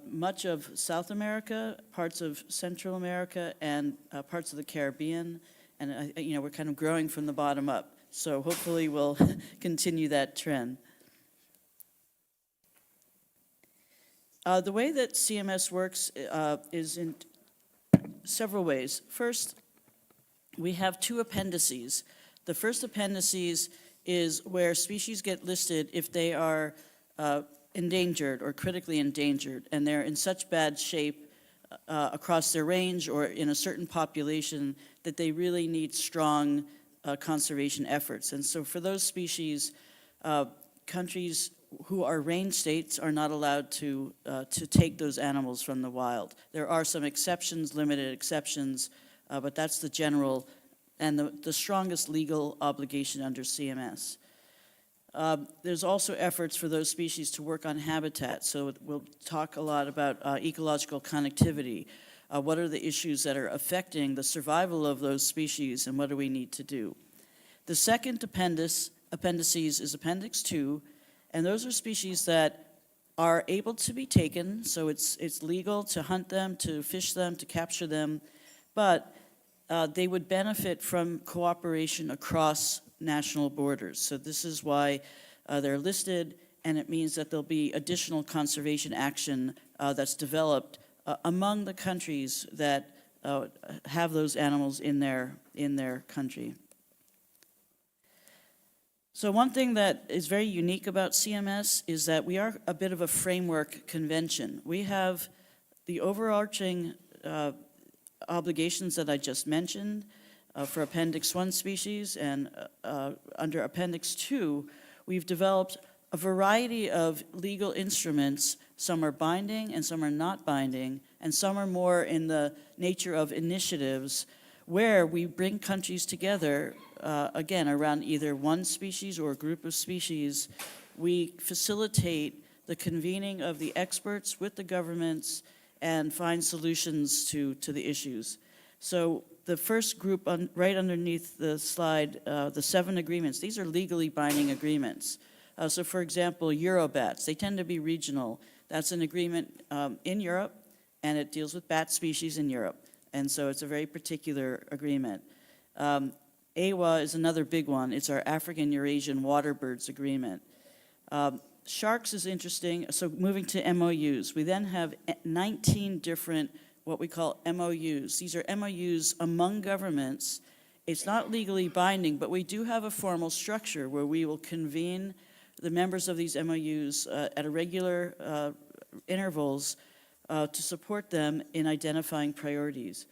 much of South America, parts of Central America, and parts of the Caribbean, and we're kind of growing from the bottom up. So hopefully we'll continue that trend. The way that CMS works is in several ways. First, we have two appendices. The first appendices is where species get listed if they are endangered or critically endangered, and they're in such bad shape across their range or in a certain population that they really need strong conservation efforts. And so for those species, countries who are range states are not allowed to take those animals from the wild. There are some exceptions, limited exceptions, but that's the general and the strongest legal obligation under CMS. There's also efforts for those species to work on habitat. So we'll talk a lot about ecological connectivity. What are the issues that are affecting the survival of those species, and what do we need to do? The second appendices is Appendix 2, and those are species that are able to be taken, so it's legal to hunt them, to fish them, to capture them, but they would benefit from cooperation across national borders. So this is why they're listed, and it means that there'll be additional conservation action that's developed among the countries that have those animals in their country. So one thing that is very unique about CMS is that we are a bit of a framework convention. We have the overarching obligations that I just mentioned for Appendix 1 species, and under Appendix 2, we've developed a variety of legal instruments. Some are binding and some are not binding, and some are more in the nature of initiatives where we bring countries together, again, around either one species or a group of species. We facilitate the convening of the experts with the governments and find solutions to the issues. So the first group right underneath the slide, the 7 agreements, these are legally binding agreements. So for example, Eurobats, they tend to be regional. That's an agreement in Europe, and it deals with bat species in Europe. And so it's a very particular agreement. AWA is another big one. It's our African Eurasian Waterbirds Agreement. Sharks is interesting. So moving to MOUs, we then have 19 different what we call MOUs. These are MOUs among governments. It's not legally binding, but we do have a formal structure where we will convene the members of these MOUs at irregular intervals to support them in identifying priorities.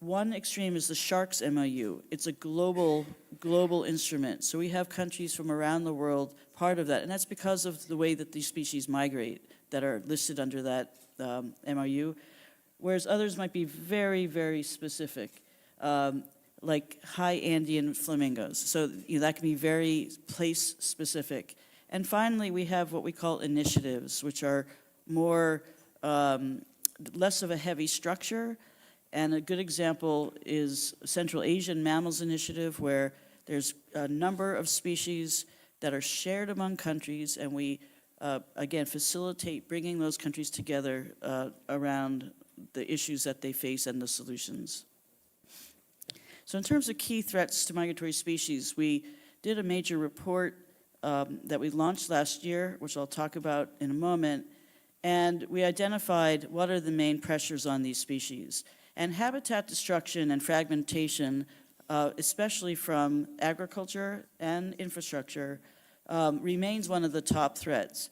One extreme is the Sharks MOU. It's a global instrument. So we have countries from around the world part of that, and that's because of the way that these species migrate that are listed under that MOU, whereas others might be very, very specific, like high Andean flamingos. So that can be very place specific. And finally, we have what we call initiatives, which are more, less of a heavy structure. And a good example is Central Asian Mammals Initiative, where there's a number of species that are shared among countries, and we, again, facilitate bringing those countries together around the issues that they face and the solutions. So in terms of key threats to migratory species, we did a major report that we launched last year, which I'll talk about in a moment, and we identified what are the main pressures on these species. And habitat destruction and fragmentation, especially from agriculture and infrastructure, remains one of the top threats.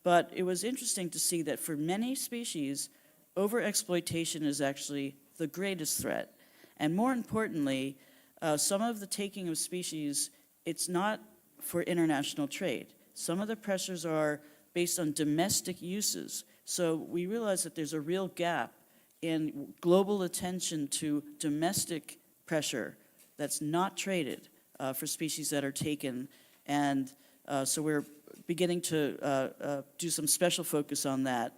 But it was interesting to see that for many species, overexploitation is actually the greatest threat. And more importantly, some of the taking of species, it's not for international trade. Some of the pressures are based on domestic uses. So we realize that there's a real gap in global attention to domestic pressure that's not traded for species that are taken. And so we're beginning to do some special focus on that.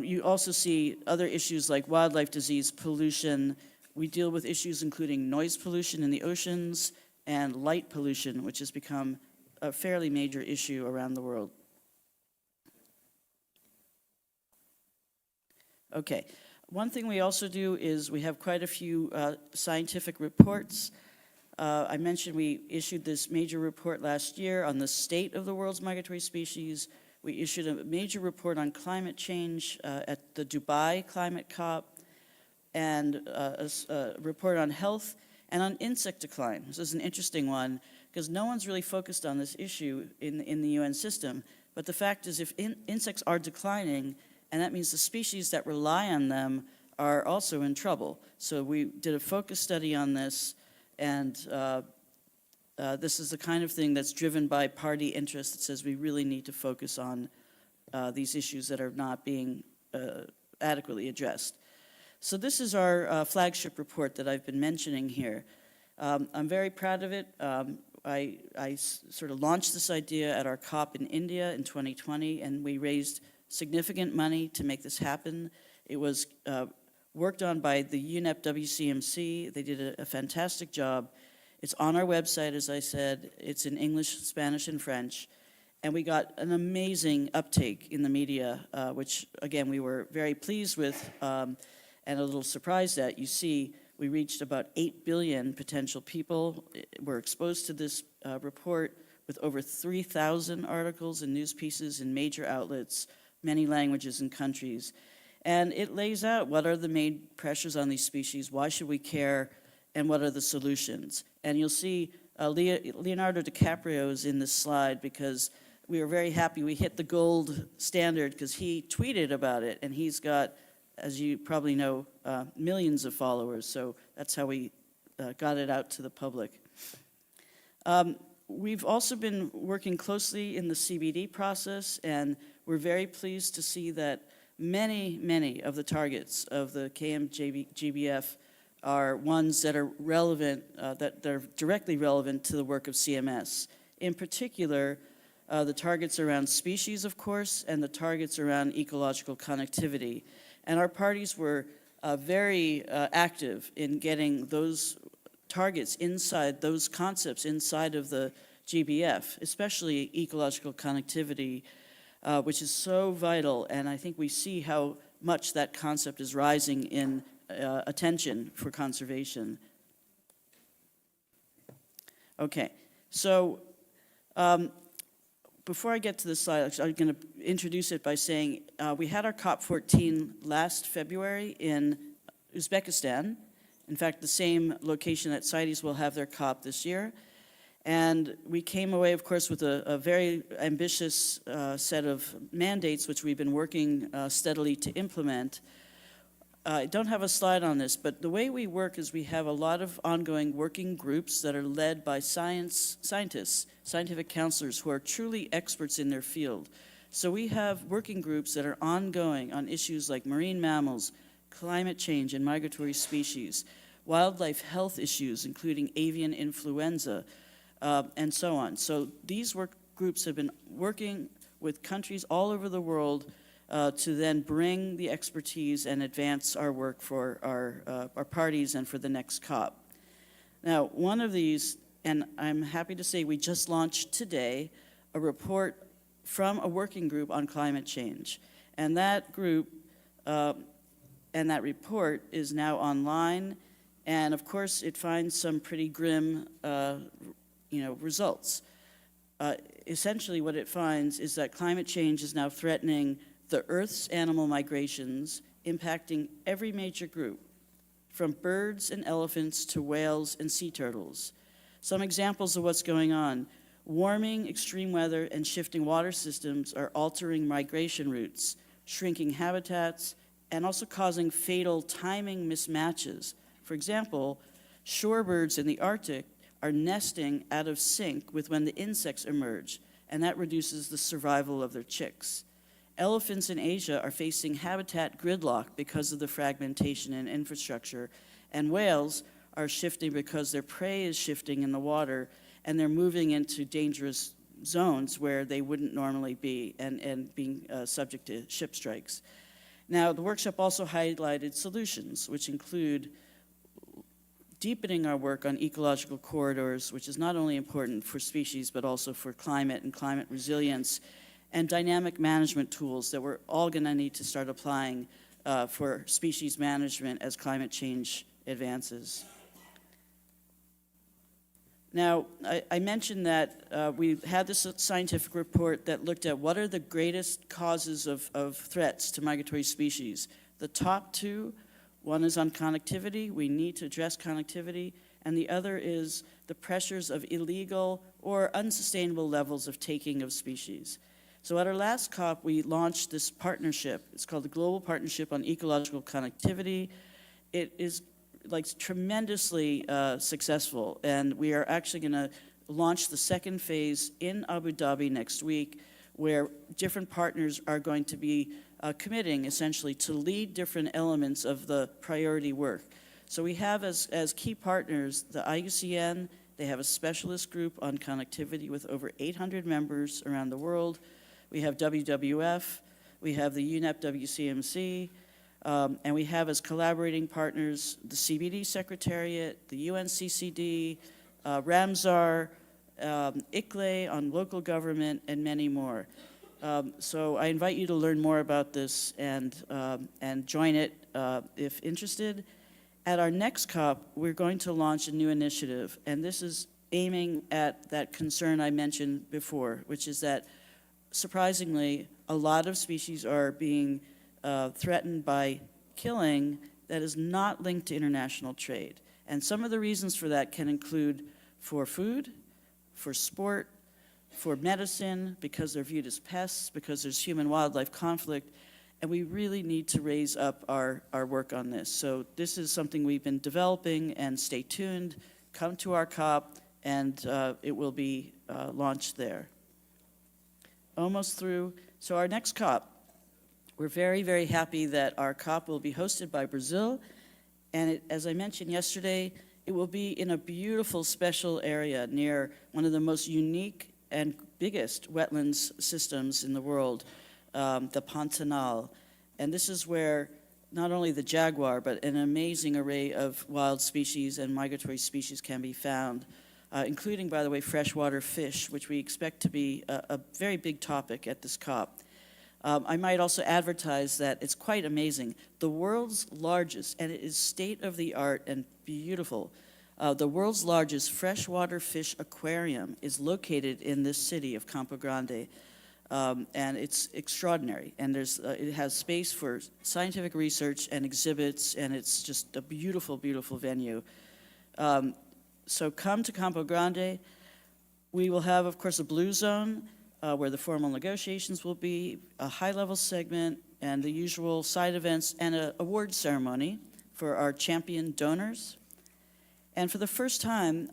You also see other issues like wildlife disease, pollution. We deal with issues including noise pollution in the oceans and light pollution, which has become a fairly major issue around the world. Okay, one thing we also do is we have quite a few scientific reports. I mentioned we issued this major report last year on the state of the world's migratory species. We issued a major report on climate change at the Dubai Climate COP, and a report on health and on insect decline. This is an interesting one because no one's really focused on this issue in the UN system. But the fact is, if insects are declining, and that means the species that rely on them are also in trouble. So we did a focus study on this, and this is the kind of thing that's driven by party interest that says we really need to focus on these issues that are not being adequately addressed. So this is our flagship report that I've been mentioning here. I'm very proud of it. I sort of launched this idea at our COP in India in 2020, and we raised significant money to make this happen. It was worked on by the UNEP WCMC. They did a fantastic job. It's on our website, as I said. It's in English, Spanish, and French. And we got an amazing uptake in the media, which, again, we were very pleased with and a little surprised at. You see, we reached about 8 billion potential people were exposed to this report, with over 3,000 articles and news pieces in major outlets, many languages and countries. And it lays out what are the main pressures on these species, why should we care, and what are the solutions. And you'll see Leonardo DiCaprio is in this slide because we were very happy we hit the gold standard because he tweeted about it, and he's got, as you probably know, millions of followers. So that's how we got it out to the public. We've also been working closely in the CBD process, and we're very pleased to see that many of the targets of the KMGBF are ones that are relevant, that are directly relevant to the work of CMS. In particular, the targets around species, of course, and the targets around ecological connectivity. And our parties were very active in getting those targets inside, those concepts inside of the GBF, especially ecological connectivity, which is so vital. And I think we see how much that concept is rising in attention for conservation. Okay, so before I get to the slide, I'm going to introduce it by saying we had our COP14 last February in Uzbekistan. In fact, the same location that CITES will have their COP this year. And we came away, of course, with a very ambitious set of mandates, which we've been working steadily to implement. I don't have a slide on this, but the way we work is we have a lot of ongoing working groups that are led by scientists, scientific counselors who are truly experts in their field. So we have working groups that are ongoing on issues like marine mammals, climate change and migratory species, wildlife health issues, including avian influenza, and so on. So these work groups have been working with countries all over the world to then bring the expertise and advance our work for our parties and for the next COP. Now, one of these, and I'm happy to say we just launched today, a report from a working group on climate change. And that group and that report is now online, and of course it finds some pretty grim results. Essentially what it finds is that climate change is now threatening the Earth's animal migrations, impacting every major group, from birds and elephants to whales and sea turtles. Some examples of what's going on: warming, extreme weather, and shifting water systems are altering migration routes, shrinking habitats, and also causing fatal timing mismatches. For example, shorebirds in the Arctic are nesting out of sync with when the insects emerge, and that reduces the survival of their chicks. Elephants in Asia are facing habitat gridlock because of the fragmentation in infrastructure, and whales are shifting because their prey is shifting in the water, and they're moving into dangerous zones where they wouldn't normally be, and being subject to ship strikes. Now, the workshop also highlighted solutions, which include deepening our work on ecological corridors, which is not only important for species, but also for climate and climate resilience, and dynamic management tools that we're all going to need to start applying for species management as climate change advances. Now, I mentioned that we had this scientific report that looked at what are the greatest causes of threats to migratory species. The top two, one is on connectivity. We need to address connectivity. And the other is the pressures of illegal or unsustainable levels of taking of species. So at our last COP, we launched this partnership. It's called the Global Partnership on Ecological Connectivity. It is tremendously successful, and we are actually going to launch the second phase in Abu Dhabi next week, where different partners are going to be committing essentially to lead different elements of the priority work. So we have as key partners the IUCN. They have a specialist group on connectivity with over 800 members around the world. We have WWF, we have the UNEP WCMC, and we have as collaborating partners the CBD Secretariat, the UNCCD, Ramsar, ICLE on local government, and many more. So I invite you to learn more about this and join it if interested. At our next COP, we're going to launch a new initiative, and this is aiming at that concern I mentioned before, which is that surprisingly, a lot of species are being threatened by killing that is not linked to international trade. And some of the reasons for that can include for food, for sport, for medicine, because they're viewed as pests, because there's human-wildlife conflict, and we really need to raise up our work on this. So this is something we've been developing, and stay tuned. Come to our COP, and it will be launched there. Almost through. So our next COP, we're very, very happy that our COP will be hosted by Brazil, and as I mentioned yesterday, it will be in a beautiful special area near one of the most unique and biggest wetlands systems in the world, the Pantanal. And this is where not only the jaguar, but an amazing array of wild species and migratory species can be found, including, by the way, freshwater fish, which we expect to be a very big topic at this COP. I might also advertise that it's quite amazing. The world's largest, and it is state-of-the-art and beautiful, the world's largest freshwater fish aquarium is located in this city of Campo Grande, and it's extraordinary. And it has space for scientific research and exhibits, and it's just a beautiful, beautiful venue. So come to Campo Grande. We will have, of course, a blue zone where the formal negotiations will be, a high-level segment, and the usual side events and an award ceremony for our champion donors. And for the first time,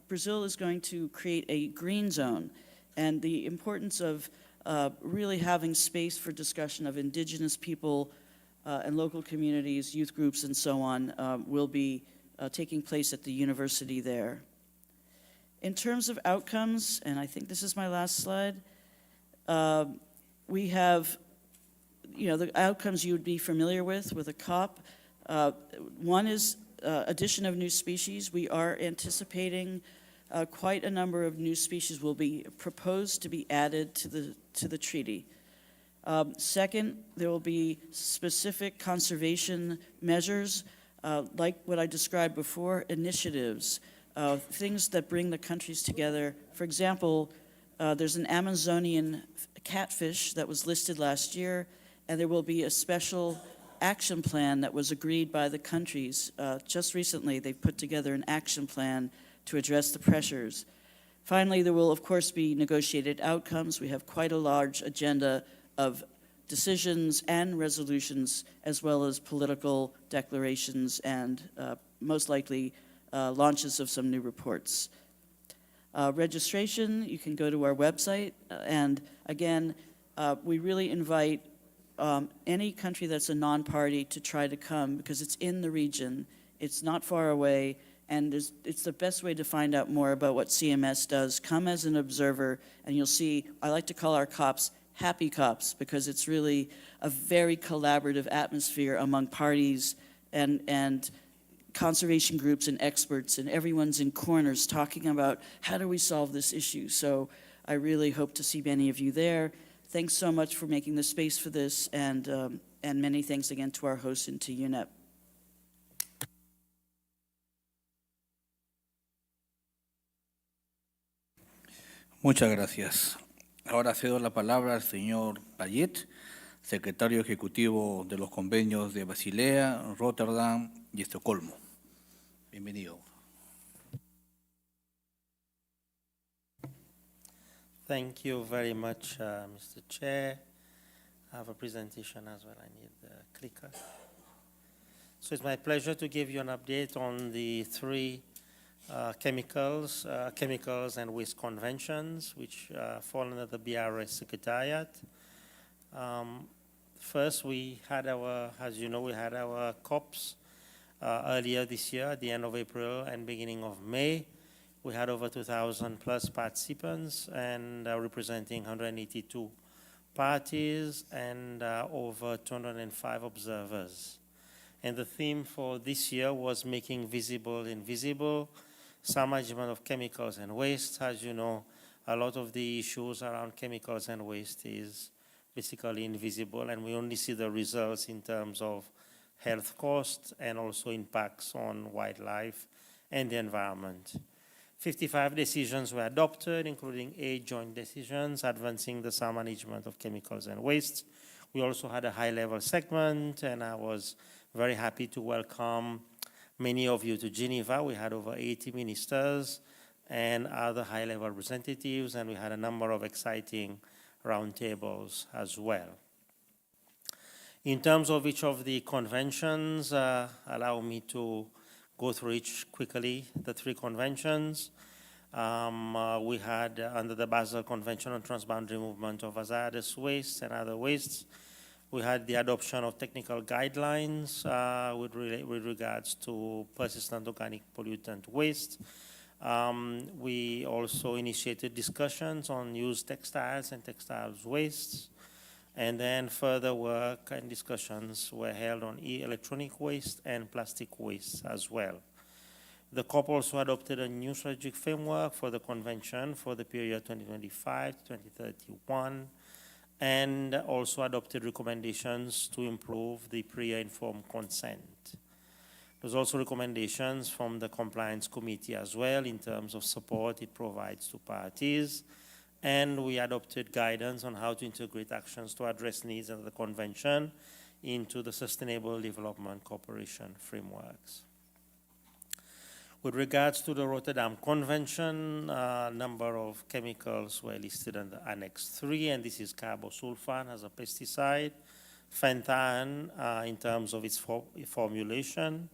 Brazil is going to create a green zone, and the importance of really having space for discussion of indigenous people and local communities, youth groups, and so on will be taking place at the university there. In terms of outcomes, and I think this is my last slide, we have, the outcomes you would be familiar with a COP. One is addition of new species. We are anticipating quite a number of new species will be proposed to be added to the treaty. Second, there will be specific conservation measures, like what I described before, initiatives, things that bring the countries together. For example, there's an Amazonian catfish that was listed last year, and there will be a special action plan that was agreed by the countries. Just recently, they've put together an action plan to address the pressures. Finally, there will, of course, be negotiated outcomes. We have quite a large agenda of decisions and resolutions, as well as political declarations and most likely launches of some new reports. Registration, you can go to our website, and again, we really invite any country that's a non-party to try to come, because it's in the region, it's not far away, and it's the best way to find out more about what CMS does. Come as an observer, and you'll see, I like to call our COPs happy COPs, because it's really a very collaborative atmosphere among parties and conservation groups and experts, and everyone's in corners talking about how do we solve this issue. So I really hope to see many of you there. Thanks so much for making the space for this, and many thanks again to our host and to UNEP. Muchas gracias. Ahora cedo la palabra al señor Payet, secretario ejecutivo de los convenios de Basilea, Rotterdam y Estocolmo. Bienvenido. Thank you very much, Mr. Chair. I have a presentation as well. I need the clicker. So it's my pleasure to give you an update on the three chemicals and waste conventions, which fall under the BRS Secretariat. First, we had as you know, we had our COPs earlier this year, at the end of April and beginning of May. We had over 2,000 plus participants and representing 182 parties and over 205 observers. And the theme for this year was making visible invisible, sound management of chemicals and waste. As you know, a lot of the issues around chemicals and waste is basically invisible, and we only see the results in terms of health costs and also impacts on wildlife and the environment. 55 decisions were adopted, including 8 joint decisions advancing the sound management of chemicals and waste. We also had a high-level segment, and I was very happy to welcome many of you to Geneva. We had over 80 ministers and other high-level representatives, and we had a number of exciting roundtables as well. In terms of each of the conventions, allow me to go through each quickly, the three conventions. We had, under the Basel Convention on Transboundary Movement of Hazardous Waste and Other Wastes, we had the adoption of technical guidelines with regards to persistent organic pollutant waste. We also initiated discussions on used textiles and textiles wastes. And then further work and discussions were held on electronic waste and plastic waste as well. The COP also adopted a new strategic framework for the convention for the period 2025 to 2031, and also adopted recommendations to improve the prior informed consent. There's also recommendations from the Compliance Committee as well in terms of support it provides to parties. And we adopted guidance on how to integrate actions to address needs of the convention into the Sustainable Development Cooperation frameworks. With regards to the Rotterdam Convention, a number of chemicals were listed under Annex 3, and this is carbosulfan as a pesticide, phentan in terms of its formulation,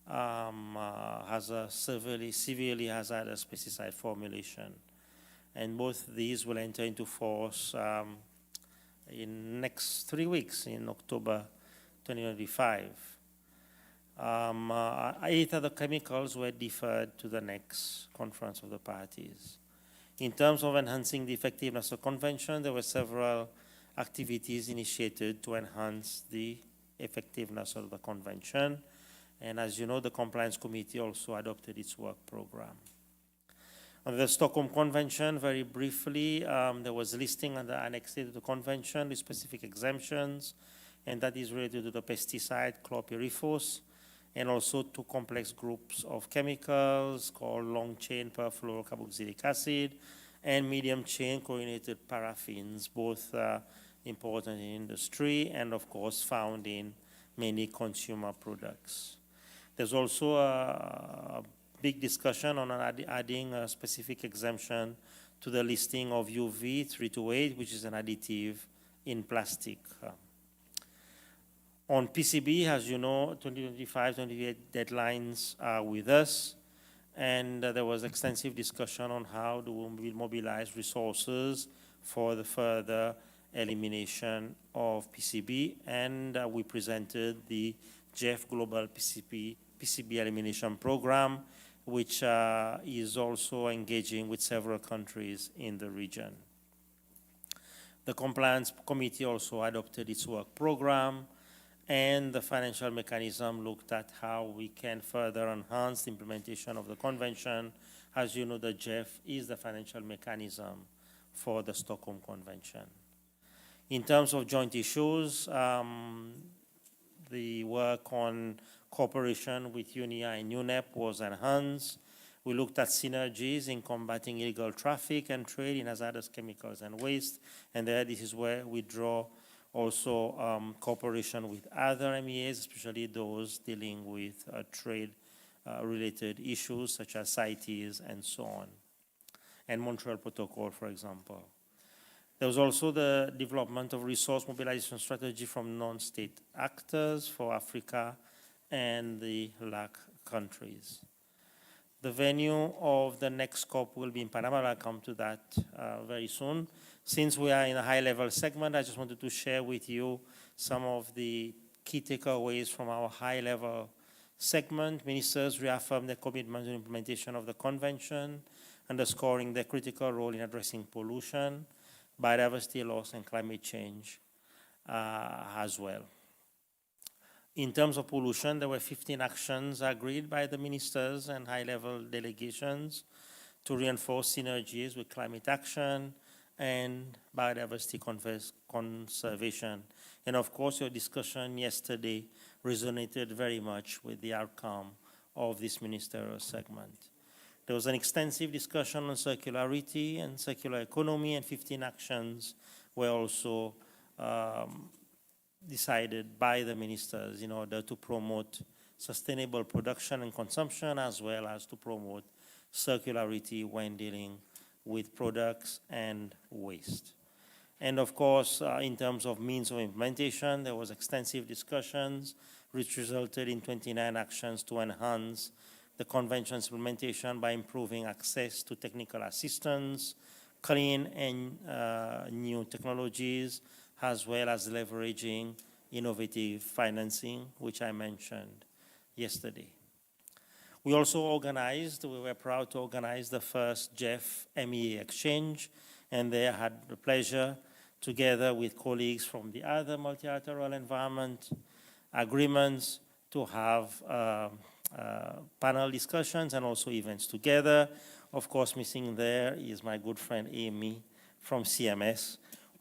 has a severely hazardous pesticide formulation. And both these will enter into force in next 3 weeks, in October 2025. 8 other chemicals were deferred to the next conference of the parties. In terms of enhancing the effectiveness of the convention, there were several activities initiated to enhance the effectiveness of the convention. And as you know, the Compliance Committee also adopted its work program. On the Stockholm Convention, very briefly, there was listing under Annex A to the Convention with specific exemptions, and that is related to the pesticide chlorpyrifos, and also to complex groups of chemicals called long-chain perfluorocarboxylic acid and medium-chain chlorinated paraffins, both important in industry and, of course, found in many consumer products. There's also a big discussion on adding a specific exemption to the listing of UV 328, which is an additive in plastic. On PCB, as you know, 2025-2028 deadlines are with us, and there was extensive discussion on how we mobilize resources for the further elimination of PCB, and we presented the GEF Global PCB Elimination Program, which is also engaging with several countries in the region. The Compliance Committee also adopted its work program, and the financial mechanism looked at how we can further enhance the implementation of the convention. As you know, the GEF is the financial mechanism for the Stockholm Convention. In terms of joint issues, the work on cooperation with UNIA and UNEP was enhanced. We looked at synergies in combating illegal traffic and trade in hazardous chemicals and waste, and there this is where we draw also cooperation with other MEAs, especially those dealing with trade-related issues such as CITES and so on, and Montreal Protocol, for example. There was also the development of resource mobilization strategy from non-state actors for Africa and the LAC countries. The venue of the next COP will be in Panama. I'll come to that very soon. Since we are in a high-level segment, I just wanted to share with you some of the key takeaways from our high-level segment. Ministers reaffirmed their commitment to implementation of the convention, underscoring their critical role in addressing pollution, biodiversity loss, and climate change as well. In terms of pollution, there were 15 actions agreed by the ministers and high-level delegations to reinforce synergies with climate action and biodiversity conservation. And of course, your discussion yesterday resonated very much with the outcome of this ministerial segment. There was an extensive discussion on circularity and circular economy, and 15 actions were also decided by the ministers in order to promote sustainable production and consumption, as well as to promote circularity when dealing with products and waste. And of course, in terms of means of implementation, there was extensive discussions which resulted in 29 actions to enhance the convention's implementation by improving access to technical assistance, clean and new technologies, as well as leveraging innovative financing, which I mentioned yesterday. We were proud to organize the first GEF MEA exchange, and there I had the pleasure, together with colleagues from the other multilateral environment agreements, to have panel discussions and also events together. Of course, missing there is my good friend Amy from CMS,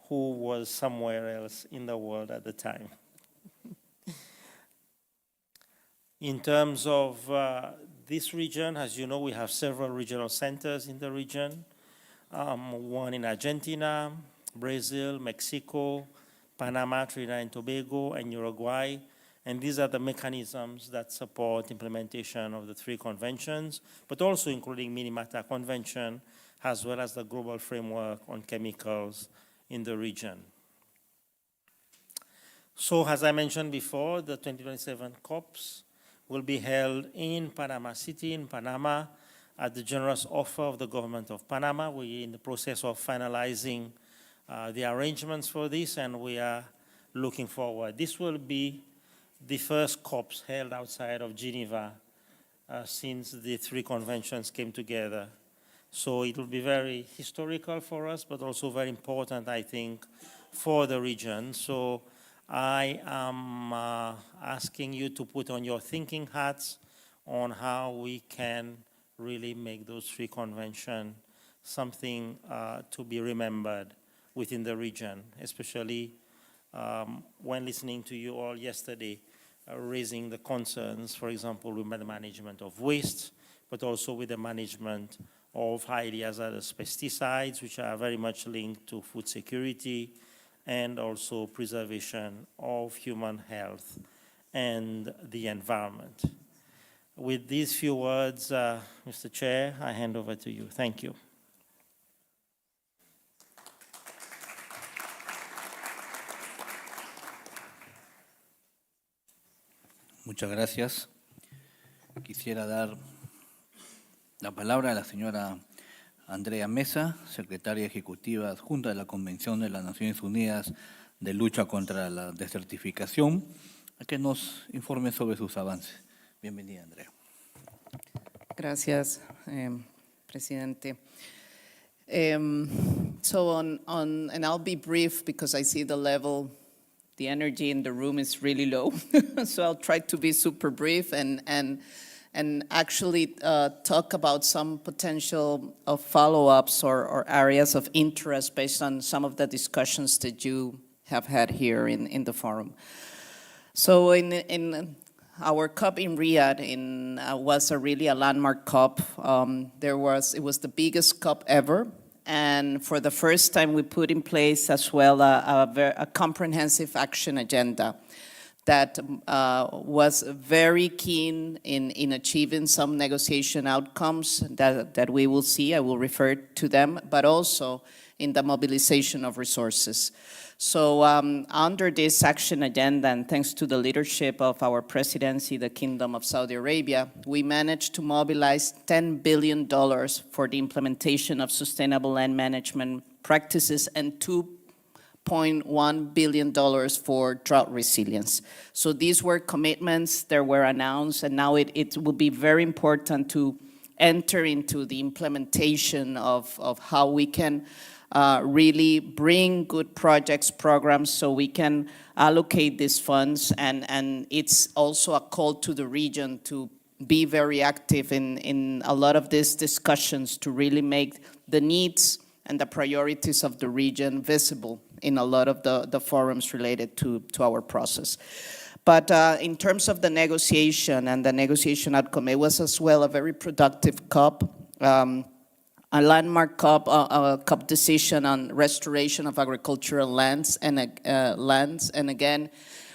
who was somewhere else in the world at the time. In terms of this region, as you know, we have several regional centers in the region, one in Argentina, Brazil, Mexico, Panama, Trinidad and Tobago, and Uruguay. And these are the mechanisms that support implementation of the 3 conventions, but also including Minamata Convention, as well as the global framework on chemicals in the region. So as I mentioned before, the 2027 COPs will be held in Panama City, in Panama, at the generous offer of the government of Panama. We're in the process of finalizing the arrangements for this, and we are looking forward. This will be the first COPs held outside of Geneva since the 3 conventions came together. So it will be very historical for us, but also very important, I think, for the region. So I am asking you to put on your thinking hats on how we can really make those 3 conventions something to be remembered within the region, especially when listening to you all yesterday, raising the concerns, for example, with the management of waste, but also with the management of highly hazardous pesticides, which are very much linked to food security, and also preservation of human health and the environment. With these few words, Mr. Chair, I hand over to you. Thank you. Muchas gracias. Quisiera dar la palabra a la señora Andrea Mesa, secretaria ejecutiva adjunta de la Convención de las Naciones Unidas de Lucha contra la Desertificación, a que nos informe sobre sus avances. Bienvenida, Andrea. Gracias, Presidente. And I'll be brief because I see the energy in the room is really low. So I'll try to be super brief and actually talk about some potential of follow-ups or areas of interest based on some of the discussions that you have had here in the forum. So in our COP in Riyadh was really a landmark COP. It was the biggest COP ever. And for the first time, we put in place as well a comprehensive action agenda that was very keen in achieving some negotiation outcomes that we will see. I will refer to them, but also in the mobilization of resources. So under this action agenda, and thanks to the leadership of our presidency, the Kingdom of Saudi Arabia, we managed to mobilize $10 billion for the implementation of sustainable land management practices and $2.1 billion for drought resilience. So these were commitments that were announced, and now it will be very important to enter into the implementation of how we can really bring good projects, programs, so we can allocate these funds. And it's also a call to the region to be very active in a lot of these discussions to really make the needs and the priorities of the region visible in a lot of the forums related to our process. But in terms of the negotiation and the negotiation outcome, it was as well a very productive COP. A landmark COP decision on restoration of agricultural lands, and again,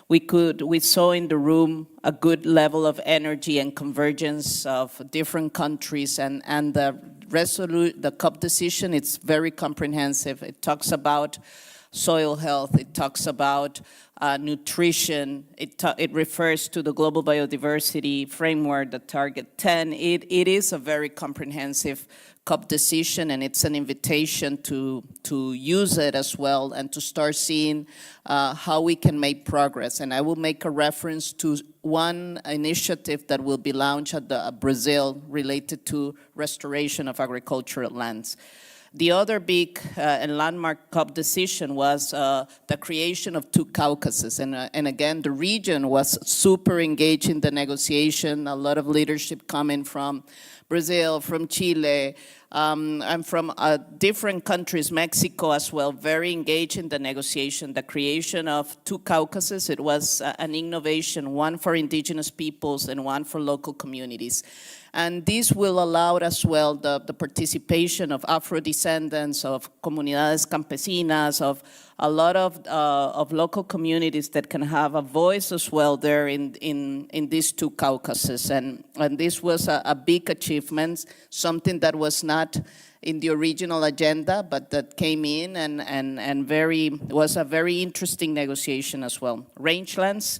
we saw in the room a good level of energy and convergence of different countries, and the COP decision, it's very comprehensive. It talks about soil health, it talks about nutrition, it refers to the global biodiversity framework, the Target 10. It is a very comprehensive COP decision, and it's an invitation to use it as well and to start seeing how we can make progress. And I will make a reference to one initiative that will be launched at Brazil related to restoration of agricultural lands. The other big and landmark COP decision was the creation of 2 Caucasus. And again, the region was super engaged in the negotiation, a lot of leadership coming from Brazil, from Chile, I'm from different countries, Mexico as well, very engaged in the negotiation, the creation of 2 caucuses. It was an innovation, one for indigenous peoples and one for local communities. And this will allow as well the participation of Afro-descendants, of comunidades campesinas, of a lot of local communities that can have a voice as well there in these 2 caucuses. And this was a big achievement, something that was not in the original agenda, but that came in and was a very interesting negotiation as well. Rangelands.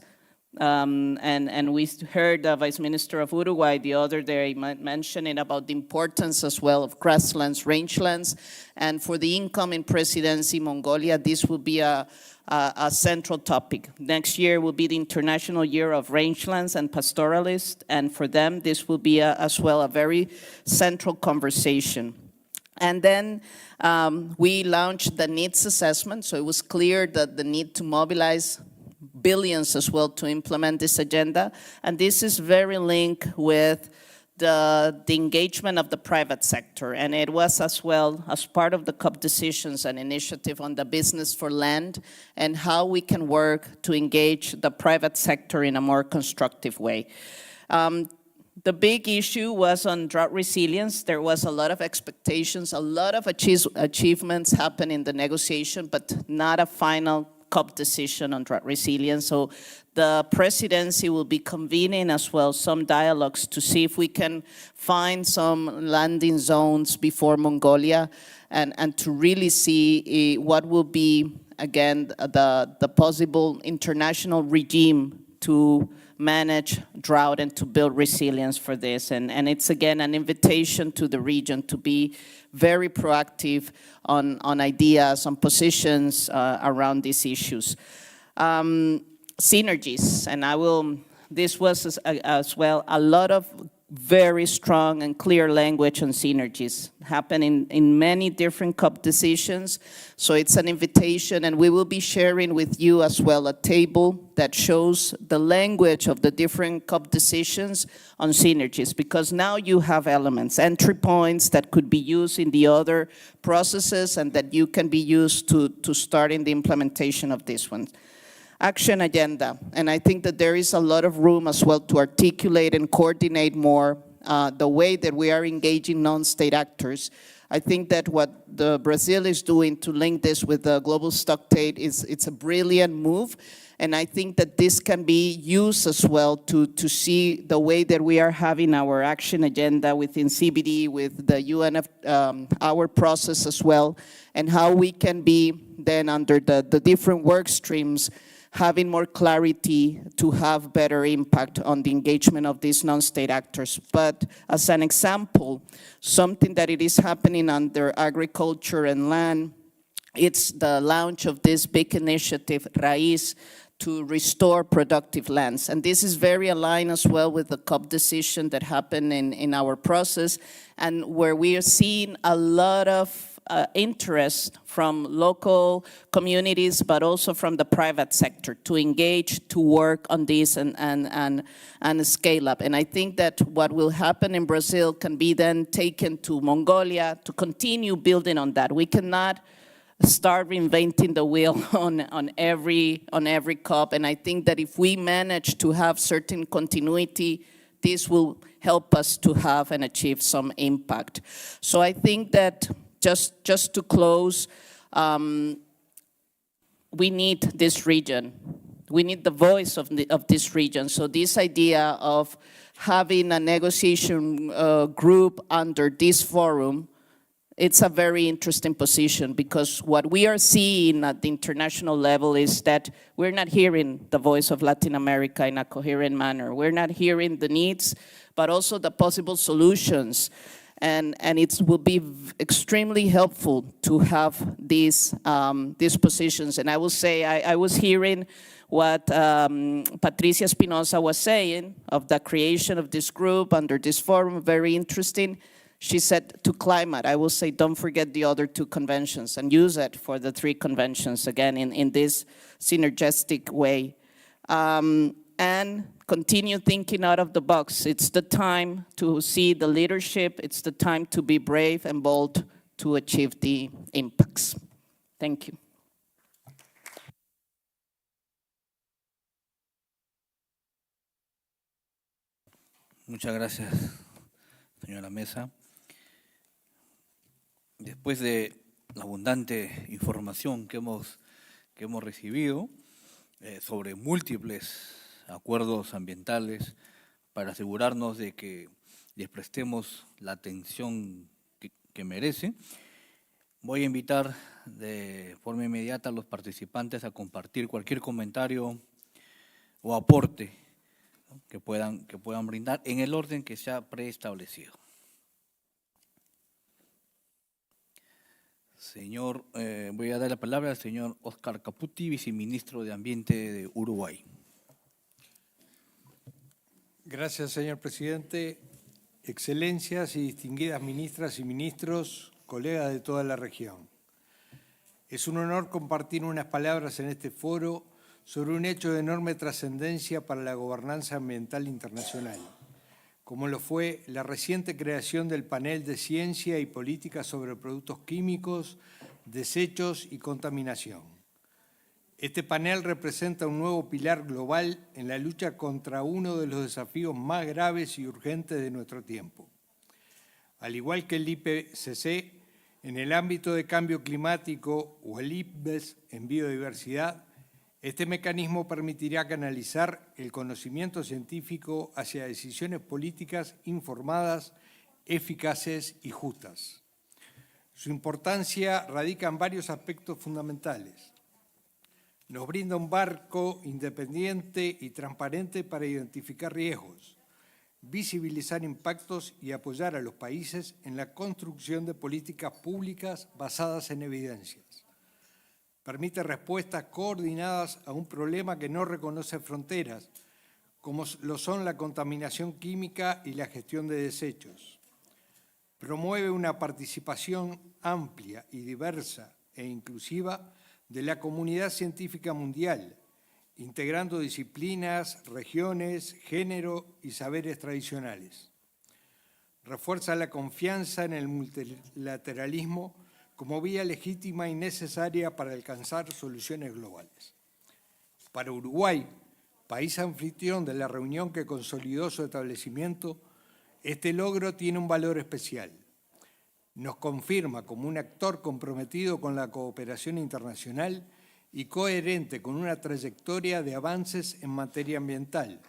And we heard the Vice Minister of Uruguay the other day mentioning about the importance as well of grasslands, rangelands, and for the incoming presidency, Mongolia, this will be a central topic. Next year will be the International Year of Rangelands and Pastoralists, and for them this will be as well a very central conversation. And then we launched the needs assessment, so it was clear that the need to mobilize billions as well to implement this agenda. And this is very linked with the engagement of the private sector. And it was as well as part of the COP decisions an initiative on the business for land and how we can work to engage the private sector in a more constructive way. The big issue was on drought resilience. There was a lot of expectations, a lot of achievements happened in the negotiation, but not a final COP decision on drought resilience. So the presidency will be convening as well some dialogues to see if we can find some landing zones before Mongolia and to really see what will be, again, the possible international regime to manage drought and to build resilience for this. And it's, again, an invitation to the region to be very proactive on ideas, on positions around these issues. Synergies, and this was as well a lot of very strong and clear language on synergies happening in many different COP decisions. So it's an invitation, and we will be sharing with you as well a table that shows the language of the different COP decisions on synergies, because now you have elements, entry points that could be used in the other processes and that you can be used to start in the implementation of this one. Action agenda, and I think that there is a lot of room as well to articulate and coordinate more the way that we are engaging non-state actors. I think that what Brazil is doing to link this with the global stockade it's a brilliant move, and I think that this can be used as well to see the way that we are having our action agenda within CBD, with the UN, our process as well, and how we can be then under the different work streams having more clarity to have better impact on the engagement of these non-state actors. But as an example, something that it is happening under agriculture and land, it's the launch of this big initiative, Raíz, to restore productive lands. And this is very aligned as well with the COP decision that happened in our process, and where we are seeing a lot of interest from local communities, but also from the private sector to engage, to work on this and scale up. And I think that what will happen in Brazil can be then taken to Mongolia to continue building on that. We cannot start reinventing the wheel on every COP, and I think that if we manage to have certain continuity, this will help us to have and achieve some impact. So I think that just to close, we need this region. We need the voice of this region. So this idea of having a negotiation group under this forum, it's a very interesting position, because what we are seeing at the international level is that we're not hearing the voice of Latin America in a coherent manner. We're not hearing the needs, but also the possible solutions. And it will be extremely helpful to have these positions. And I will say, I was hearing what Patricia Espinosa was saying of the creation of this group under this forum, very interesting. She said to climate, I will say, don't forget the other 2 conventions and use it for the 3 conventions, again, in this synergistic way. and continue thinking out of the box. It's the time to see the leadership. It's the time to be brave and bold to achieve the impacts. Thank you. Muchas gracias, señora Mesa. Después de la abundante información que hemos recibido sobre múltiples acuerdos ambientales para asegurarnos de que les prestemos la atención que merecen, voy a invitar de forma inmediata a los participantes a compartir cualquier comentario o aporte que puedan brindar en el orden que se ha preestablecido. Señor, voy a dar la palabra al señor Oscar Caputi, viceministro de Ambiente de Uruguay. Gracias, señor presidente. Excelencias y distinguidas ministras y ministros, colegas de toda la región. Es un honor compartir unas palabras en este foro sobre un hecho de enorme trascendencia para la gobernanza ambiental internacional, como lo fue la reciente creación del Panel de Ciencia y Política sobre Productos Químicos, Desechos y Contaminación. Este panel representa un nuevo pilar global en la lucha contra uno de los desafíos más graves y urgentes de nuestro tiempo. Al igual que el IPCC, en el ámbito de cambio climático o el IPBES en biodiversidad, este mecanismo permitirá canalizar el conocimiento científico hacia decisiones políticas informadas, eficaces y justas. Su importancia radica en varios aspectos fundamentales. Nos brinda un marco independiente y transparente para identificar riesgos, visibilizar impactos y apoyar a los países en la construcción de políticas públicas basadas en evidencias. Permite respuestas coordinadas a un problema que no reconoce fronteras, como lo son la contaminación química y la gestión de desechos. Promueve una participación amplia y diversa e inclusiva de la comunidad científica mundial, integrando disciplinas, regiones, género y saberes tradicionales. Refuerza la confianza en el multilateralismo como vía legítima y necesaria para alcanzar soluciones globales. Para Uruguay, país anfitrión de la reunión que consolidó su establecimiento, este logro tiene un valor especial. Nos confirma como un actor comprometido con la cooperación internacional y coherente con una trayectoria de avances en materia ambiental,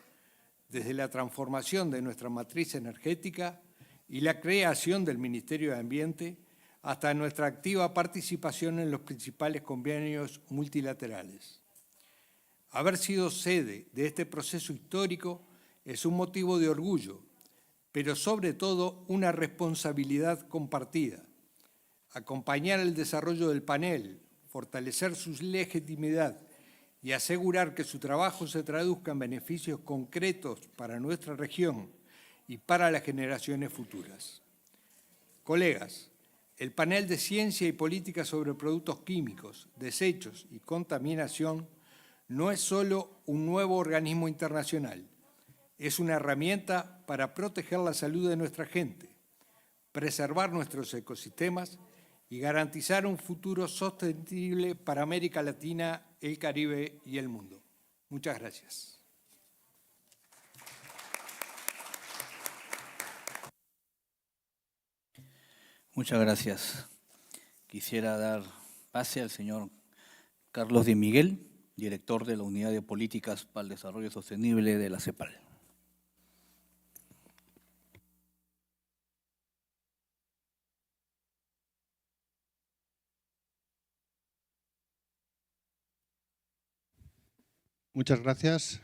desde la transformación de nuestra matriz energética y la creación del Ministerio de Ambiente, hasta nuestra activa participación en los principales convenios multilaterales. Haber sido sede de este proceso histórico es un motivo de orgullo, pero sobre todo una responsabilidad compartida. Acompañar el desarrollo del panel, fortalecer su legitimidad y asegurar que su trabajo se traduzca en beneficios concretos para nuestra región y para las generaciones futuras. Colegas, el Panel de Ciencia y Política sobre Productos Químicos, Desechos y Contaminación no es solo un nuevo organismo internacional, es una herramienta para proteger la salud de nuestra gente, preservar nuestros ecosistemas y garantizar un futuro sostenible para América Latina, el Caribe y el mundo. Muchas gracias. Muchas gracias. Quisiera dar pase al señor Carlos de Miguel, director de la Unidad de Políticas para el Desarrollo Sostenible de la CEPAL. Muchas gracias,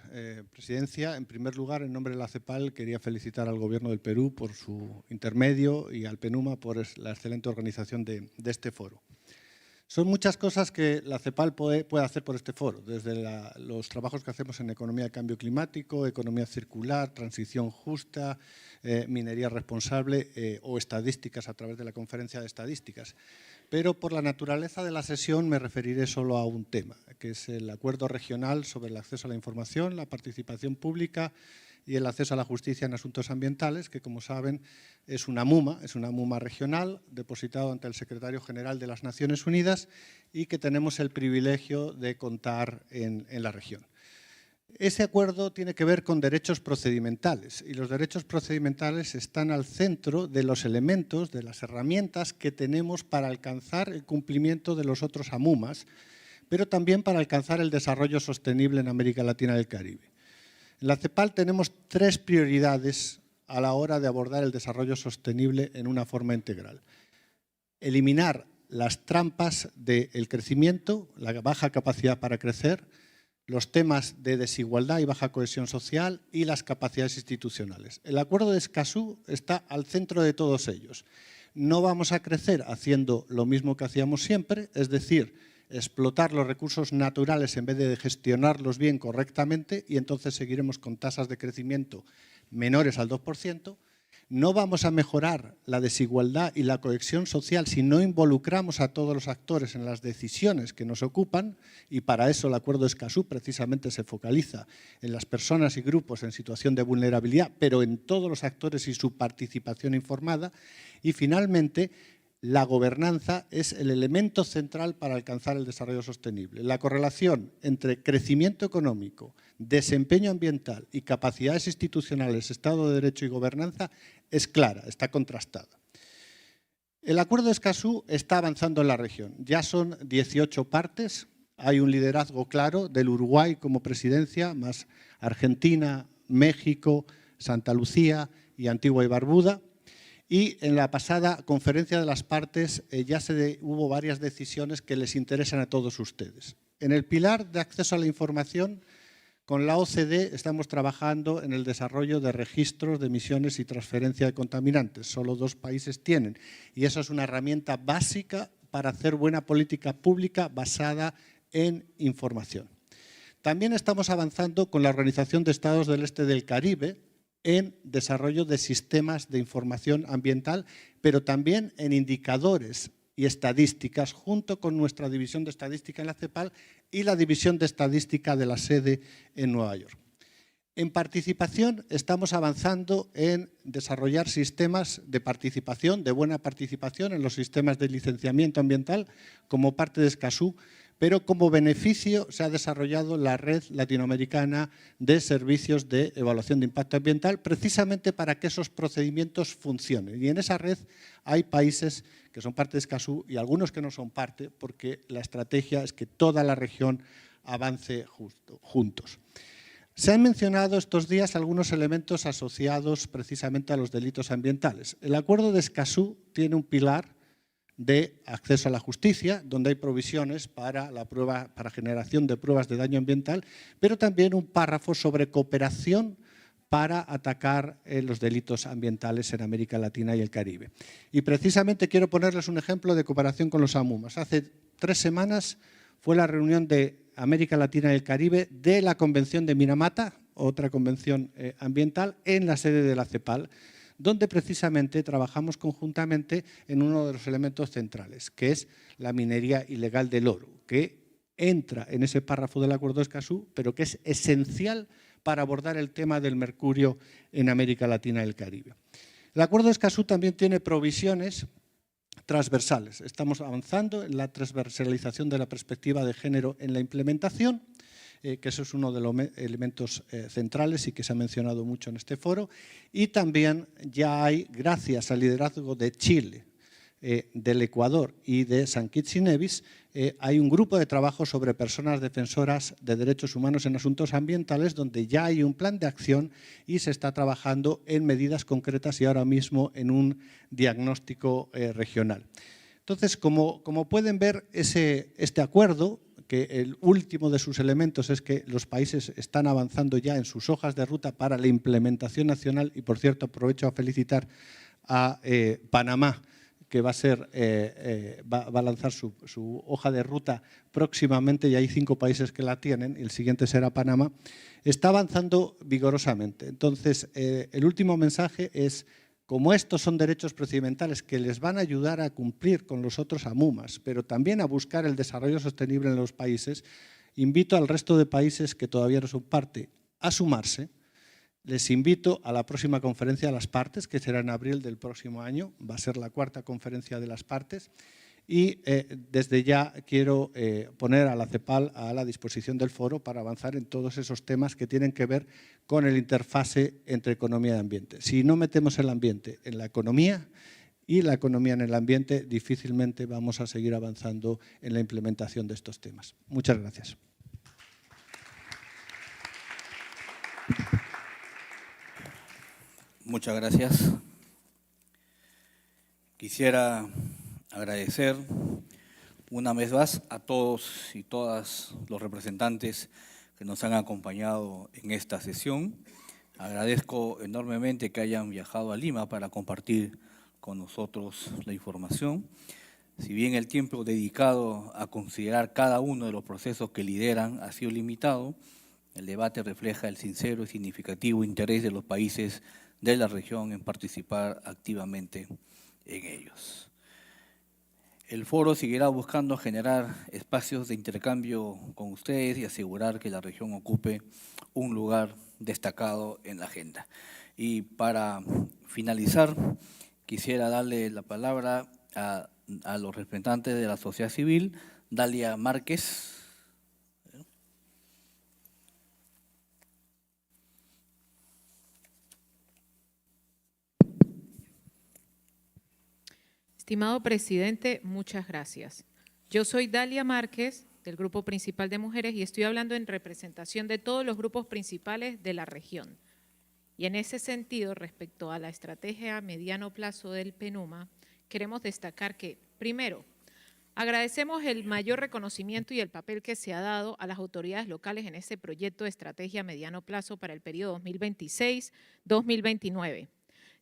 Presidencia. En primer lugar, en nombre de la CEPAL, quería felicitar al Gobierno del Perú por su intermedio y al PENUMA por la excelente organización de este foro. Son muchas cosas que la CEPAL puede hacer por este foro, desde los trabajos que hacemos en economía de cambio climático, economía circular, transición justa, minería responsable o estadísticas a través de la conferencia de estadísticas. pero por la naturaleza de la sesión me referiré solo a un tema, que es el acuerdo regional sobre el acceso a la información, la participación pública y el acceso a la justicia en asuntos ambientales, que como saben es una MUMA regional depositado ante el Secretario General de las Naciones Unidas y que tenemos el privilegio de contar en la región. Ese acuerdo tiene que ver con derechos procedimentales y los derechos procedimentales están al centro de los elementos, de las herramientas que tenemos para alcanzar el cumplimiento de los otros AMUMAs, pero también para alcanzar el desarrollo sostenible en América Latina y el Caribe. En la CEPAL tenemos 3 prioridades a la hora de abordar el desarrollo sostenible en una forma integral. Eliminar las trampas del crecimiento, la baja capacidad para crecer, los temas de desigualdad y baja cohesión social y las capacidades institucionales. El Acuerdo de Escazú está al centro de todos ellos. No vamos a crecer haciendo lo mismo que hacíamos siempre, es decir, explotar los recursos naturales en vez de gestionarlos bien correctamente y entonces seguiremos con tasas de crecimiento menores al 2%. No vamos a mejorar la desigualdad y la cohesión social si no involucramos a todos los actores en las decisiones que nos ocupan y para eso el Acuerdo de Escazú precisamente se focaliza en las personas y grupos en situación de vulnerabilidad, pero en todos los actores y su participación informada. Y finalmente, la gobernanza es el elemento central para alcanzar el desarrollo sostenible. La correlación entre crecimiento económico, desempeño ambiental y capacidades institucionales, Estado de Derecho y gobernanza es clara, está contrastada. El Acuerdo de Escazú está avanzando en la región. Ya son 18 partes, hay un liderazgo claro del Uruguay como presidencia, más Argentina, México, Santa Lucía y Antigua y Barbuda. Y en la pasada conferencia de las partes hubo varias decisiones que les interesan a todos ustedes. En el pilar de acceso a la información, con la OCDE estamos trabajando en el desarrollo de registros de emisiones y transferencia de contaminantes. Solo 2 países tienen. Y eso es una herramienta básica para hacer buena política pública basada en información. También estamos avanzando con la Organización de Estados del Este del Caribe, en desarrollo de sistemas de información ambiental, pero también en indicadores y estadísticas, junto con nuestra división de estadística en la CEPAL y la división de estadística de la sede en Nueva York. En participación estamos avanzando en desarrollar sistemas de participación, de buena participación en los sistemas de licenciamiento ambiental como parte de Escazú, pero como beneficio se ha desarrollado la red latinoamericana de servicios de evaluación de impacto ambiental precisamente para que esos procedimientos funcionen. Y en esa red hay países que son parte de Escazú y algunos que no son parte porque la estrategia es que toda la región avance juntos. Se han mencionado estos días algunos elementos asociados precisamente a los delitos ambientales. El Acuerdo de Escazú tiene un pilar de acceso a la justicia, donde hay provisiones para generación de pruebas de daño ambiental, pero también un párrafo sobre cooperación para atacar los delitos ambientales en América Latina y el Caribe. Y precisamente quiero ponerles un ejemplo de cooperación con los AMUMAs. Hace 3 semanas fue la reunión de América Latina y el Caribe de la Convención de Minamata, otra convención ambiental, en la sede de la CEPAL, donde precisamente trabajamos conjuntamente en uno de los elementos centrales, que es la minería ilegal del oro, que entra en ese párrafo del Acuerdo de Escazú, pero que es esencial para abordar el tema del mercurio en América Latina y el Caribe. El Acuerdo de Escazú también tiene provisiones transversales. Estamos avanzando en la transversalización de la perspectiva de género en la implementación, que eso es uno de los elementos centrales y que se ha mencionado mucho en este foro. Y también ya hay, gracias al liderazgo de Chile, del Ecuador y de San Kitts y Nevis, hay un grupo de trabajo sobre personas defensoras de derechos humanos en asuntos ambientales donde ya hay un plan de acción y se está trabajando en medidas concretas y ahora mismo en un diagnóstico regional. Entonces, como pueden ver, este acuerdo, que el último de sus elementos es que los países están avanzando ya en sus hojas de ruta para la implementación nacional y, por cierto, aprovecho a felicitar a Panamá, que va a lanzar su hoja de ruta próximamente y hay 5 países que la tienen y el siguiente será Panamá, está avanzando vigorosamente. Entonces, el último mensaje es Como estos son derechos procedimentales que les van a ayudar a cumplir con los otros AMUMAS, pero también a buscar el desarrollo sostenible en los países, invito al resto de países que todavía no son parte a sumarse. Les invito a la próxima conferencia de las partes, que será en abril del próximo año. Va a ser la 4ª conferencia de las partes. Y desde ya quiero poner a la CEPAL a la disposición del foro para avanzar en todos esos temas que tienen que ver con el interfase entre economía y ambiente. Si no metemos el ambiente en la economía y la economía en el ambiente, difícilmente vamos a seguir avanzando en la implementación de estos temas. Muchas gracias. Muchas gracias. Quisiera agradecer una vez más a todos y todas los representantes que nos han acompañado en esta sesión. Agradezco enormemente que hayan viajado a Lima para compartir con nosotros la información. Si bien el tiempo dedicado a considerar cada uno de los procesos que lideran ha sido limitado, el debate refleja el sincero y significativo interés de los países de la región en participar activamente en ellos. El foro seguirá buscando generar espacios de intercambio con ustedes y asegurar que la región ocupe un lugar destacado en la agenda. Y para finalizar, quisiera darle la palabra a los representantes de la sociedad civil. Dalia Márquez. Estimado presidente, muchas gracias. Yo soy Dalia Márquez, del Grupo Principal de Mujeres, y estoy hablando en representación de todos los grupos principales de la región. Y en ese sentido, respecto a la estrategia a mediano plazo del PENUMA, queremos destacar que, primero, agradecemos el mayor reconocimiento y el papel que se ha dado a las autoridades locales en ese proyecto de estrategia a mediano plazo para el periodo 2026-2029.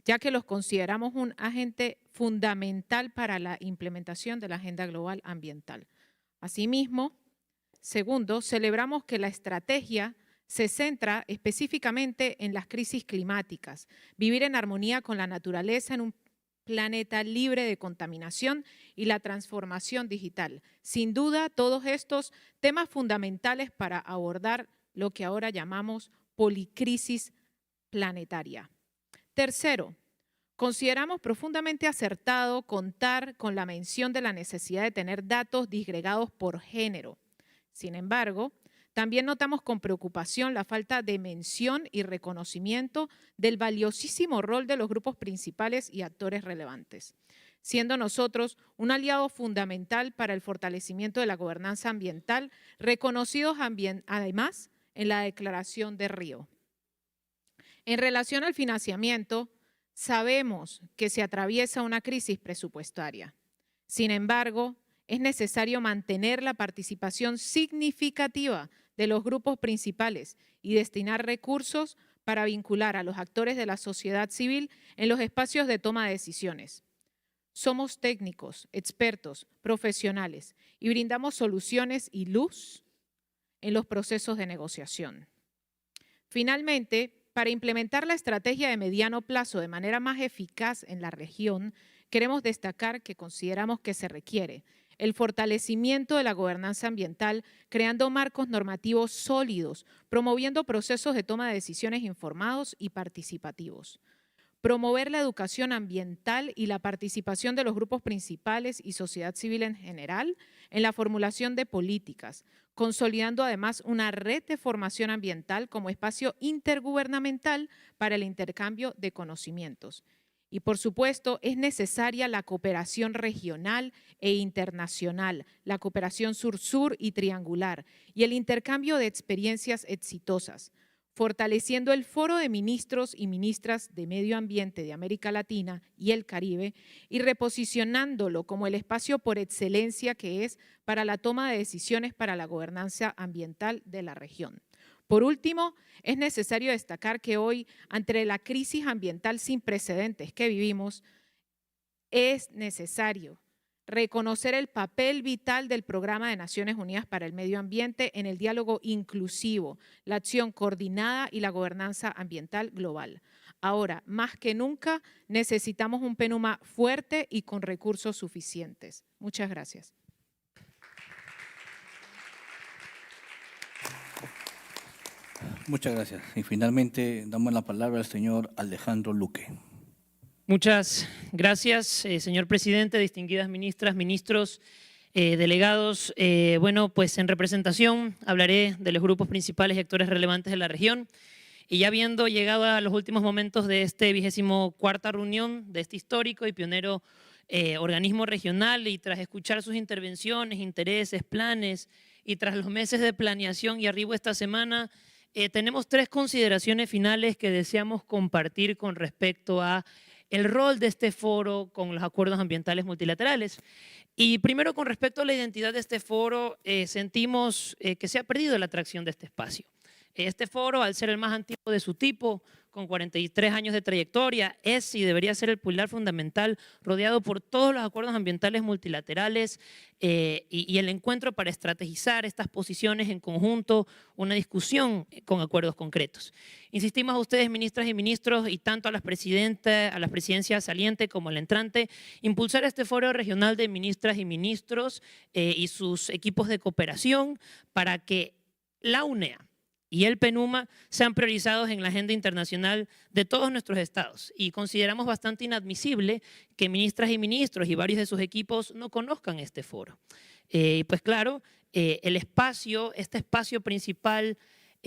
Ya que los consideramos un agente fundamental para la implementación de la Agenda Global Ambiental. Asimismo, segundo, celebramos que la estrategia se centra específicamente en las crisis climáticas, vivir en armonía con la naturaleza en un planeta libre de contaminación y la transformación digital. Sin duda, todos estos temas fundamentales para abordar lo que ahora llamamos policrisis planetaria. Tercero, consideramos profundamente acertado contar con la mención de la necesidad de tener datos disgregados por género. Sin embargo, también notamos con preocupación la falta de mención y reconocimiento del valiosísimo rol de los grupos principales y actores relevantes, siendo nosotros un aliado fundamental para el fortalecimiento de la gobernanza ambiental, reconocidos además en la Declaración de Río. En relación al financiamiento, sabemos que se atraviesa una crisis presupuestaria. Sin embargo, es necesario mantener la participación significativa de los grupos principales y destinar recursos para vincular a los actores de la sociedad civil en los espacios de toma de decisiones. Somos técnicos, expertos, profesionales y brindamos soluciones y luz en los procesos de negociación. Finalmente, para implementar la estrategia de mediano plazo de manera más eficaz en la región, queremos destacar que consideramos que se requiere el fortalecimiento de la gobernanza ambiental, creando marcos normativos sólidos, promoviendo procesos de toma de decisiones informados y participativos. Promover la educación ambiental y la participación de los grupos principales y sociedad civil en general en la formulación de políticas, consolidando además una red de formación ambiental como espacio intergubernamental para el intercambio de conocimientos. Y por supuesto, es necesaria la cooperación regional e internacional, la cooperación sur-sur y triangular, y el intercambio de experiencias exitosas, fortaleciendo el Foro de Ministros y Ministras de Medio Ambiente de América Latina y el Caribe y reposicionándolo como el espacio por excelencia que es para la toma de decisiones para la gobernanza ambiental de la región. Por último, es necesario destacar que hoy, ante la crisis ambiental sin precedentes que vivimos, es necesario reconocer el papel vital del Programa de Naciones Unidas para el Medio Ambiente en el diálogo inclusivo, la acción coordinada y la gobernanza ambiental global. Ahora, más que nunca, necesitamos un PENUMA fuerte y con recursos suficientes. Muchas gracias. Muchas gracias. Y finalmente damos la palabra al señor Alejandro Luque. Muchas gracias, señor presidente, distinguidas ministras, ministros, delegados. Bueno, pues en representación hablaré de los grupos principales y actores relevantes de la región. Y ya habiendo llegado a los últimos momentos de este 24ª reunión de este histórico y pionero organismo regional, y tras escuchar sus intervenciones, intereses, planes, y tras los meses de planeación y arribo esta semana, tenemos 3 consideraciones finales que deseamos compartir con respecto a el rol de este foro con los acuerdos ambientales multilaterales. Y primero, con respecto a la identidad de este foro, sentimos que se ha perdido la atracción de este espacio. Este foro, al ser el más antiguo de su tipo, con 43 años de trayectoria, es y debería ser el pilar fundamental, rodeado por todos los acuerdos ambientales multilaterales y el encuentro para estrategizar estas posiciones en conjunto, una discusión con acuerdos concretos. Insistimos a ustedes, ministras y ministros, y tanto a las presidencias saliente como a la entrante, impulsar este foro regional de ministras y ministros y sus equipos de cooperación para que la UNEA y el PENUMA sean priorizados en la agenda internacional de todos nuestros estados. Y consideramos bastante inadmisible que ministras y ministros y varios de sus equipos no conozcan este foro. Pues claro, este espacio principal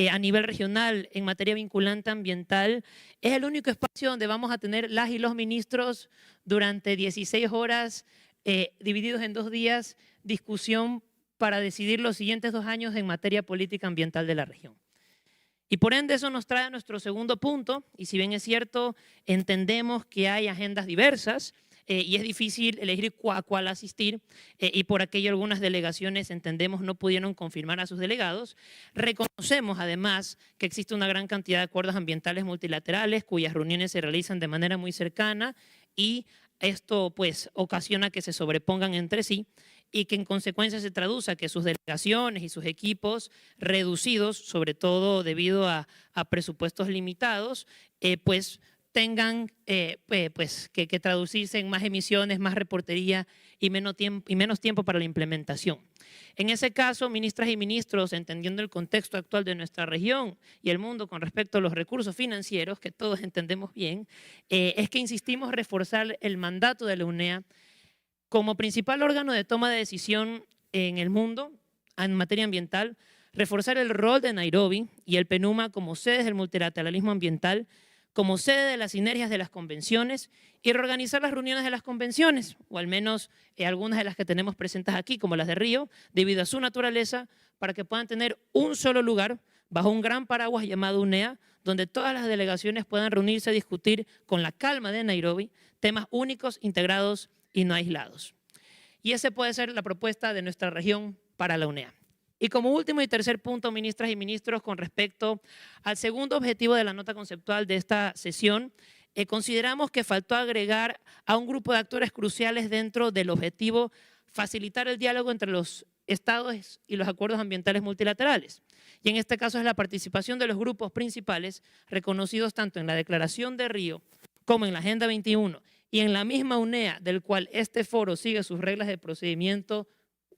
a nivel regional en materia vinculante ambiental es el único espacio donde vamos a tener las y los ministros durante 16 horas, divididos en 2 días, discusión para decidir los siguientes 2 años en materia política ambiental de la región. Y por ende eso nos trae a nuestro segundo punto, y si bien es cierto, entendemos que hay agendas diversas y es difícil elegir a cuál asistir, y por aquello algunas delegaciones, entendemos, no pudieron confirmar a sus delegados, reconocemos además que existe una gran cantidad de acuerdos ambientales multilaterales cuyas reuniones se realizan de manera muy cercana, y esto pues ocasiona que se sobrepongan entre sí, y que en consecuencia se traduce que sus delegaciones y sus equipos reducidos, sobre todo debido a presupuestos limitados, pues tengan que traducirse en más emisiones, más reportería y menos tiempo para la implementación. En ese caso, ministras y ministros, entendiendo el contexto actual de nuestra región y el mundo con respecto a los recursos financieros, que todos entendemos bien, es que insistimos en reforzar el mandato de la UNEA como principal órgano de toma de decisión en el mundo en materia ambiental, reforzar el rol de Nairobi y el PENUMA como sedes del multilateralismo ambiental, como sede de las sinergias de las convenciones, y reorganizar las reuniones de las convenciones, o al menos algunas de las que tenemos presentes aquí, como las de Río, debido a su naturaleza, para que puedan tener un solo lugar bajo un gran paraguas llamado UNEA, donde todas las delegaciones puedan reunirse a discutir con la calma de Nairobi temas únicos, integrados y no aislados. Y esa puede ser la propuesta de nuestra región para la UNEA. Y como último y tercer punto, ministras y ministros, con respecto al segundo objetivo de la nota conceptual de esta sesión, consideramos que faltó agregar a un grupo de actores cruciales dentro del objetivo facilitar el diálogo entre los estados y los acuerdos ambientales multilaterales. Y en este caso es la participación de los grupos principales reconocidos tanto en la Declaración de Río como en la Agenda 21 y en la misma UNEA, del cual este foro sigue sus reglas de procedimiento,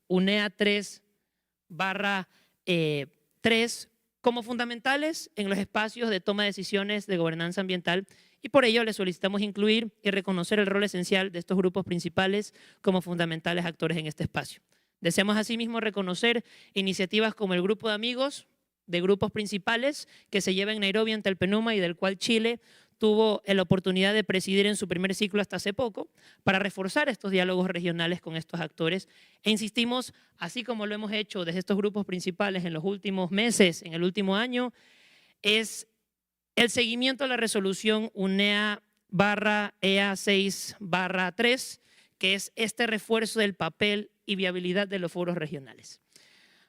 UNEA 3/3, como fundamentales en los espacios de toma de decisiones de gobernanza ambiental, y por ello les solicitamos incluir y reconocer el rol esencial de estos grupos principales como fundamentales actores en este espacio. Deseamos asimismo reconocer iniciativas como el Grupo de Amigos de Grupos Principales que se lleva en Nairobi ante el PENUMA y del cual Chile tuvo la oportunidad de presidir en su primer ciclo hasta hace poco, para reforzar estos diálogos regionales con estos actores. E insistimos, así como lo hemos hecho desde estos grupos principales en los últimos meses, en el último año, es el seguimiento a la resolución UNEA/EA 6/3, que es este refuerzo del papel y viabilidad de los foros regionales.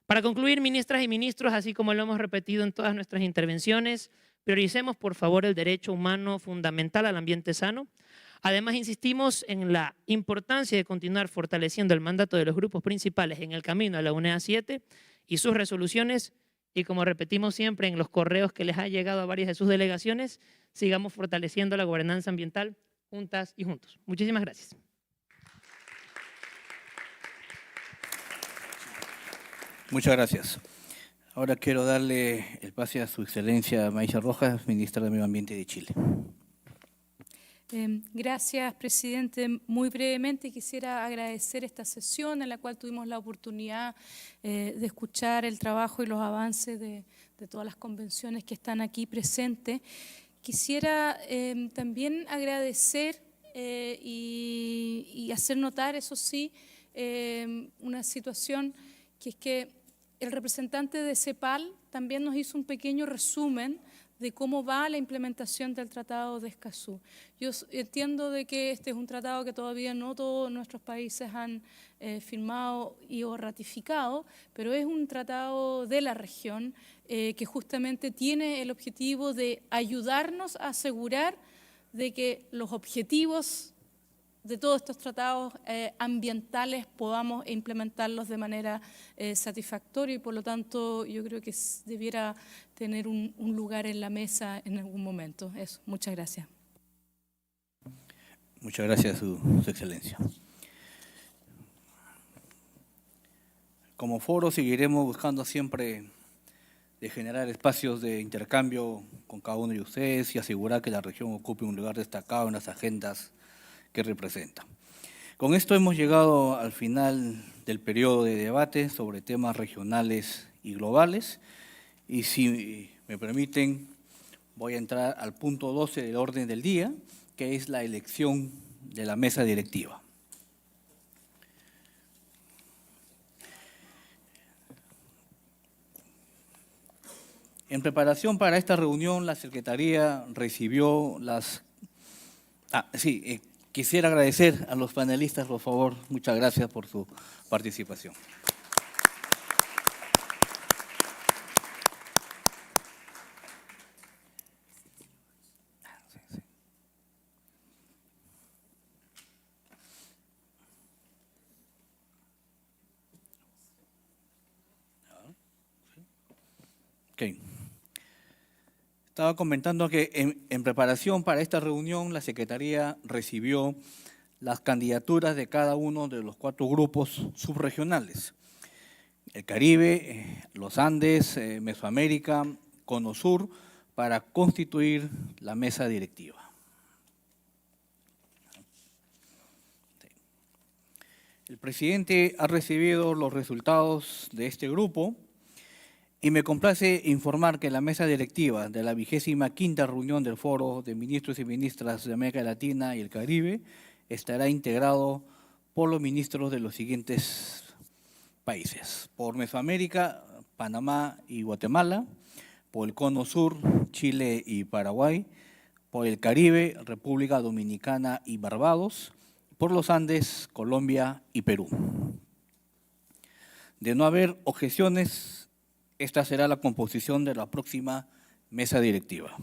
Para concluir, ministras y ministros, así como lo hemos repetido en todas nuestras intervenciones, prioricemos, por favor, el derecho humano fundamental al ambiente sano, Además, insistimos en la importancia de continuar fortaleciendo el mandato de los grupos principales en el camino a la UNEA 7 y sus resoluciones, y como repetimos siempre en los correos que les ha llegado a varias de sus delegaciones, sigamos fortaleciendo la gobernanza ambiental juntas y juntos. Muchísimas gracias. Muchas gracias. Ahora quiero darle el pase a su excelencia Maísa Rojas, ministra de Medio Ambiente de Chile. Gracias, presidente. Muy brevemente quisiera agradecer esta sesión en la cual tuvimos la oportunidad de escuchar el trabajo y los avances de todas las convenciones que están aquí presentes. Quisiera también agradecer y hacer notar, eso sí, una situación que es que el representante de CEPAL también nos hizo un pequeño resumen de cómo va la implementación del Tratado de Escazú. Yo entiendo de que este es un tratado que todavía no todos nuestros países han firmado o ratificado, pero es un tratado de la región que justamente tiene el objetivo de ayudarnos a asegurar de que los objetivos de todos estos tratados ambientales podamos implementarlos de manera satisfactoria y por lo tanto yo creo que debiera tener un lugar en la mesa en algún momento. Eso, muchas gracias. Muchas gracias, su excelencia. Como foro seguiremos buscando siempre de generar espacios de intercambio con cada uno de ustedes y asegurar que la región ocupe un lugar destacado en las agendas que representa. Con esto hemos llegado al final del periodo de debate sobre temas regionales y globales y si me permiten voy a entrar al punto 12 del orden del día, que es la elección de la mesa directiva. En preparación para esta reunión, la Secretaría recibió las… Quisiera agradecer a los panelistas, por favor, muchas gracias por su participación. Okay. Estaba comentando que en preparación para esta reunión la Secretaría recibió las candidaturas de cada uno de los 4 grupos subregionales. El Caribe, los Andes, Mesoamérica, Cono Sur, para constituir la mesa directiva. El presidente ha recibido los resultados de este grupo y me complace informar que la mesa directiva de la 25ª reunión del Foro de Ministros y Ministras de América Latina y el Caribe estará integrado por los ministros de los siguientes países. Por Mesoamérica, Panamá y Guatemala. Por el Cono Sur, Chile y Paraguay. Por el Caribe, República Dominicana y Barbados. Por los Andes, Colombia y Perú. De no haber objeciones, esta será la composición de la próxima mesa directiva.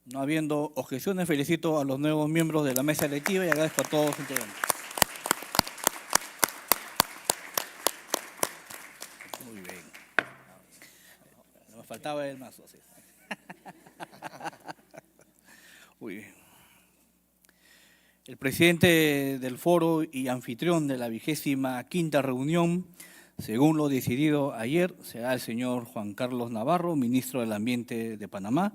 No habiendo objeciones, felicito a los nuevos miembros de la mesa directiva y agradezco a todos los integrantes. Muy bien. Me faltaba el mazo. Sí. Muy bien. El presidente del foro y anfitrión de la 25ª reunión, según lo decidido ayer, será el señor Juan Carlos Navarro, ministro del Ambiente de Panamá.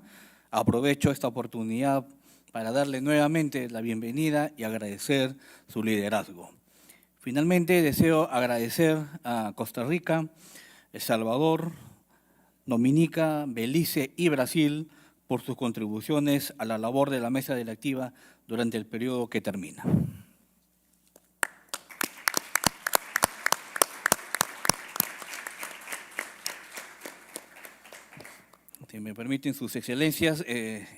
Aprovecho esta oportunidad para darle nuevamente la bienvenida y agradecer su liderazgo. Finalmente, deseo agradecer a Costa Rica, El Salvador, Dominica, Belice y Brasil por sus contribuciones a la labor de la mesa directiva durante el periodo que termina. Si me permiten sus excelencias,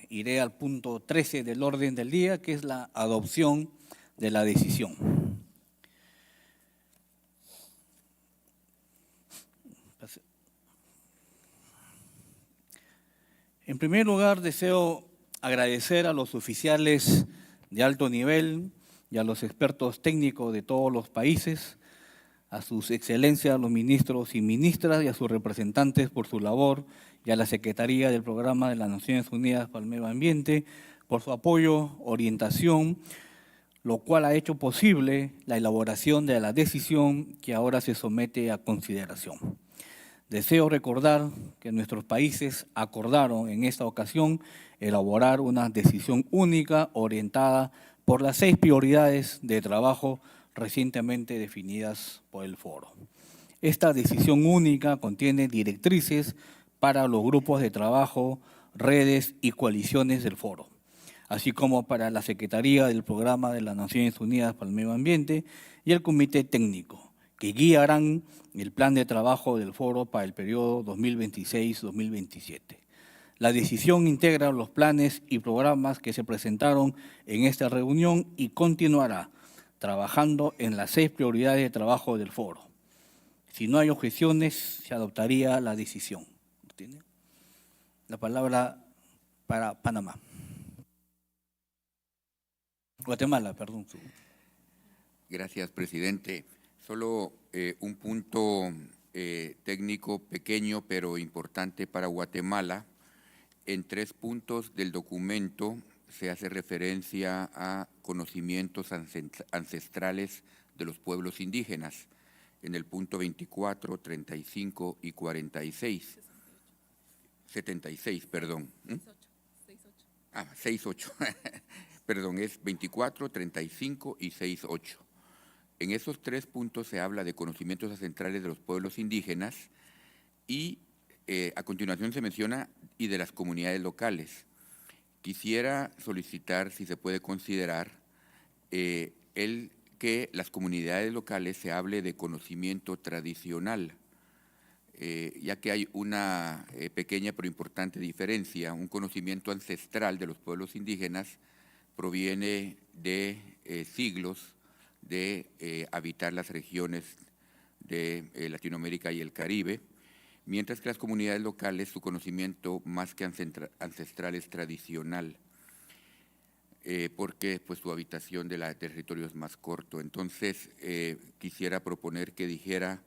iré al punto 13 del orden del día, que es la adopción de la decisión. En primer lugar, deseo agradecer a los oficiales de alto nivel y a los expertos técnicos de todos los países, a sus excelencias, los ministros y ministras y a sus representantes por su labor y a la Secretaría del Programa de las Naciones Unidas para el Medio Ambiente por su apoyo, orientación, lo cual ha hecho posible la elaboración de la decisión que ahora se somete a consideración. Deseo recordar que nuestros países acordaron en esta ocasión elaborar una decisión única orientada por las 6 prioridades de trabajo recientemente definidas por el Foro. Esta decisión única contiene directrices para los grupos de trabajo, redes y coaliciones del Foro, así como para la Secretaría del Programa de las Naciones Unidas para el Medio Ambiente y el Comité Técnico, que guiarán el plan de trabajo del Foro para el periodo 2026-2027. La decisión integra los planes y programas que se presentaron en esta reunión y continuará trabajando en las 6 prioridades de trabajo del Foro. Si no hay objeciones, se adoptaría la decisión. ¿Tiene? La palabra para Panamá. Guatemala, perdón. Gracias, presidente. Solo un punto técnico pequeño pero importante para Guatemala. En 3 puntos del documento se hace referencia a conocimientos ancestrales de los pueblos indígenas, en el punto 24, 35 y 46. 76, perdón. 68. Perdón, es 24, 35 y 68. En esos 3 puntos se habla de conocimientos ancestrales de los pueblos indígenas y a continuación se menciona y de las comunidades locales. Quisiera solicitar si se puede considerar que las comunidades locales se hable de conocimiento tradicional, ya que hay una pequeña pero importante diferencia. Un conocimiento ancestral de los pueblos indígenas proviene de siglos de habitar las regiones de Latinoamérica y el Caribe, mientras que las comunidades locales, su conocimiento más que ancestral es tradicional, porque pues, su habitación del territorio es más corto. Entonces, quisiera proponer que dijera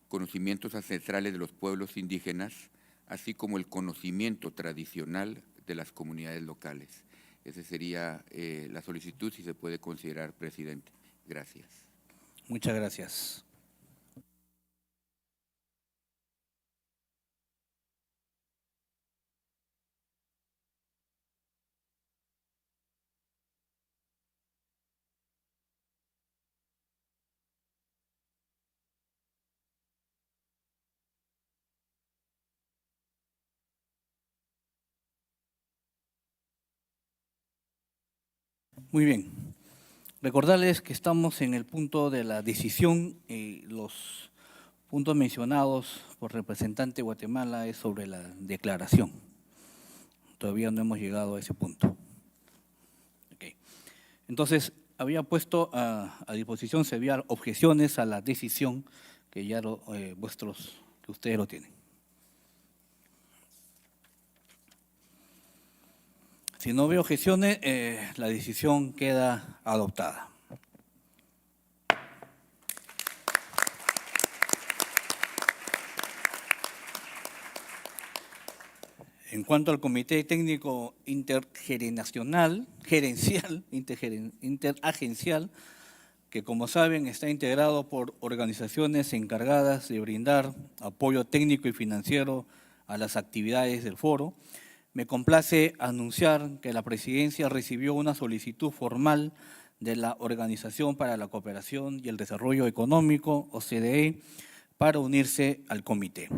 conocimientos ancestrales de los pueblos indígenas, así como el conocimiento tradicional de las comunidades locales. Esa sería la solicitud, si se puede considerar, presidente. Gracias. Muchas gracias. Muy bien. Recordarles que estamos en el punto de la decisión. Los puntos mencionados por representante de Guatemala es sobre la declaración. Todavía no hemos llegado a ese punto. Okay. Entonces, había puesto a disposición, si había objeciones a la decisión, que ya que ustedes lo tienen. Si no veo objeciones, la decisión queda adoptada. En cuanto al Comité Técnico Interagencial, que como saben está integrado por organizaciones encargadas de brindar apoyo técnico y financiero a las actividades del Foro, me complace anunciar que la Presidencia recibió una solicitud formal de la Organización para la Cooperación y el Desarrollo Económico, OCDE, para unirse al comité.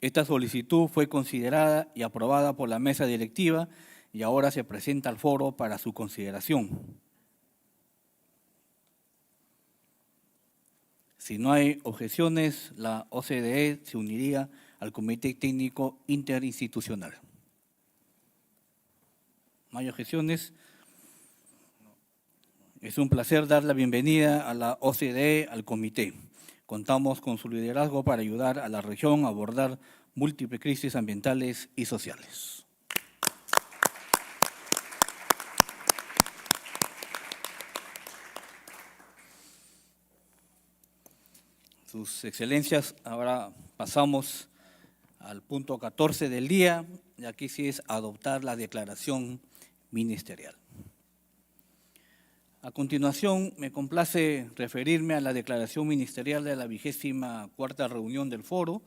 Esta solicitud fue considerada y aprobada por la mesa directiva y ahora se presenta al Foro para su consideración. Si no hay objeciones, la OCDE se uniría al Comité Técnico Interinstitucional. ¿No hay objeciones? Es un placer dar la bienvenida a la OCDE al comité. Contamos con su liderazgo para ayudar a la región a abordar múltiples crisis ambientales y sociales. Sus Excelencias, ahora pasamos al punto 14 del día, y aquí sí es adoptar la declaración ministerial. A continuación, me complace referirme a la declaración ministerial de la 24ª reunión del Foro.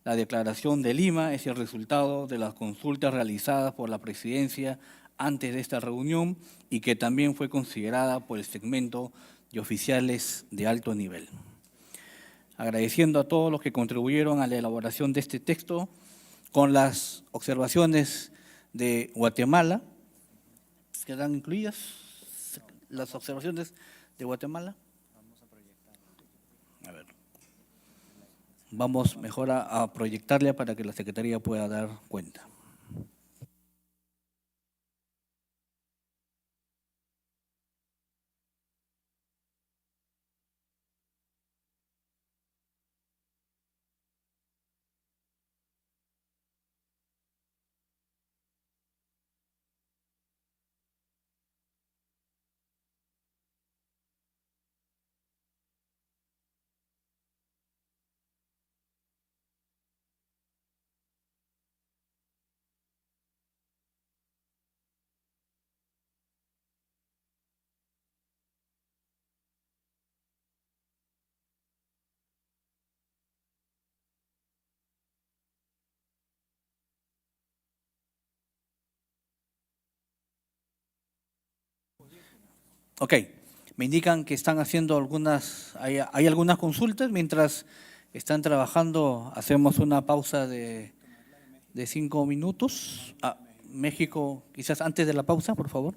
La declaración de Lima es el resultado de las consultas realizadas por la Presidencia antes de esta reunión y que también fue considerada por el segmento de oficiales de alto nivel. Agradeciendo a todos los que contribuyeron a la elaboración de este texto, con las observaciones de Guatemala, ¿quedan incluidas las observaciones de Guatemala? A ver. Vamos mejor a proyectarle para que la Secretaría pueda dar cuenta. Ok, me indican que están haciendo hay algunas consultas. Mientras están trabajando, hacemos una pausa de 5 minutos. México, quizás antes de la pausa, por favor.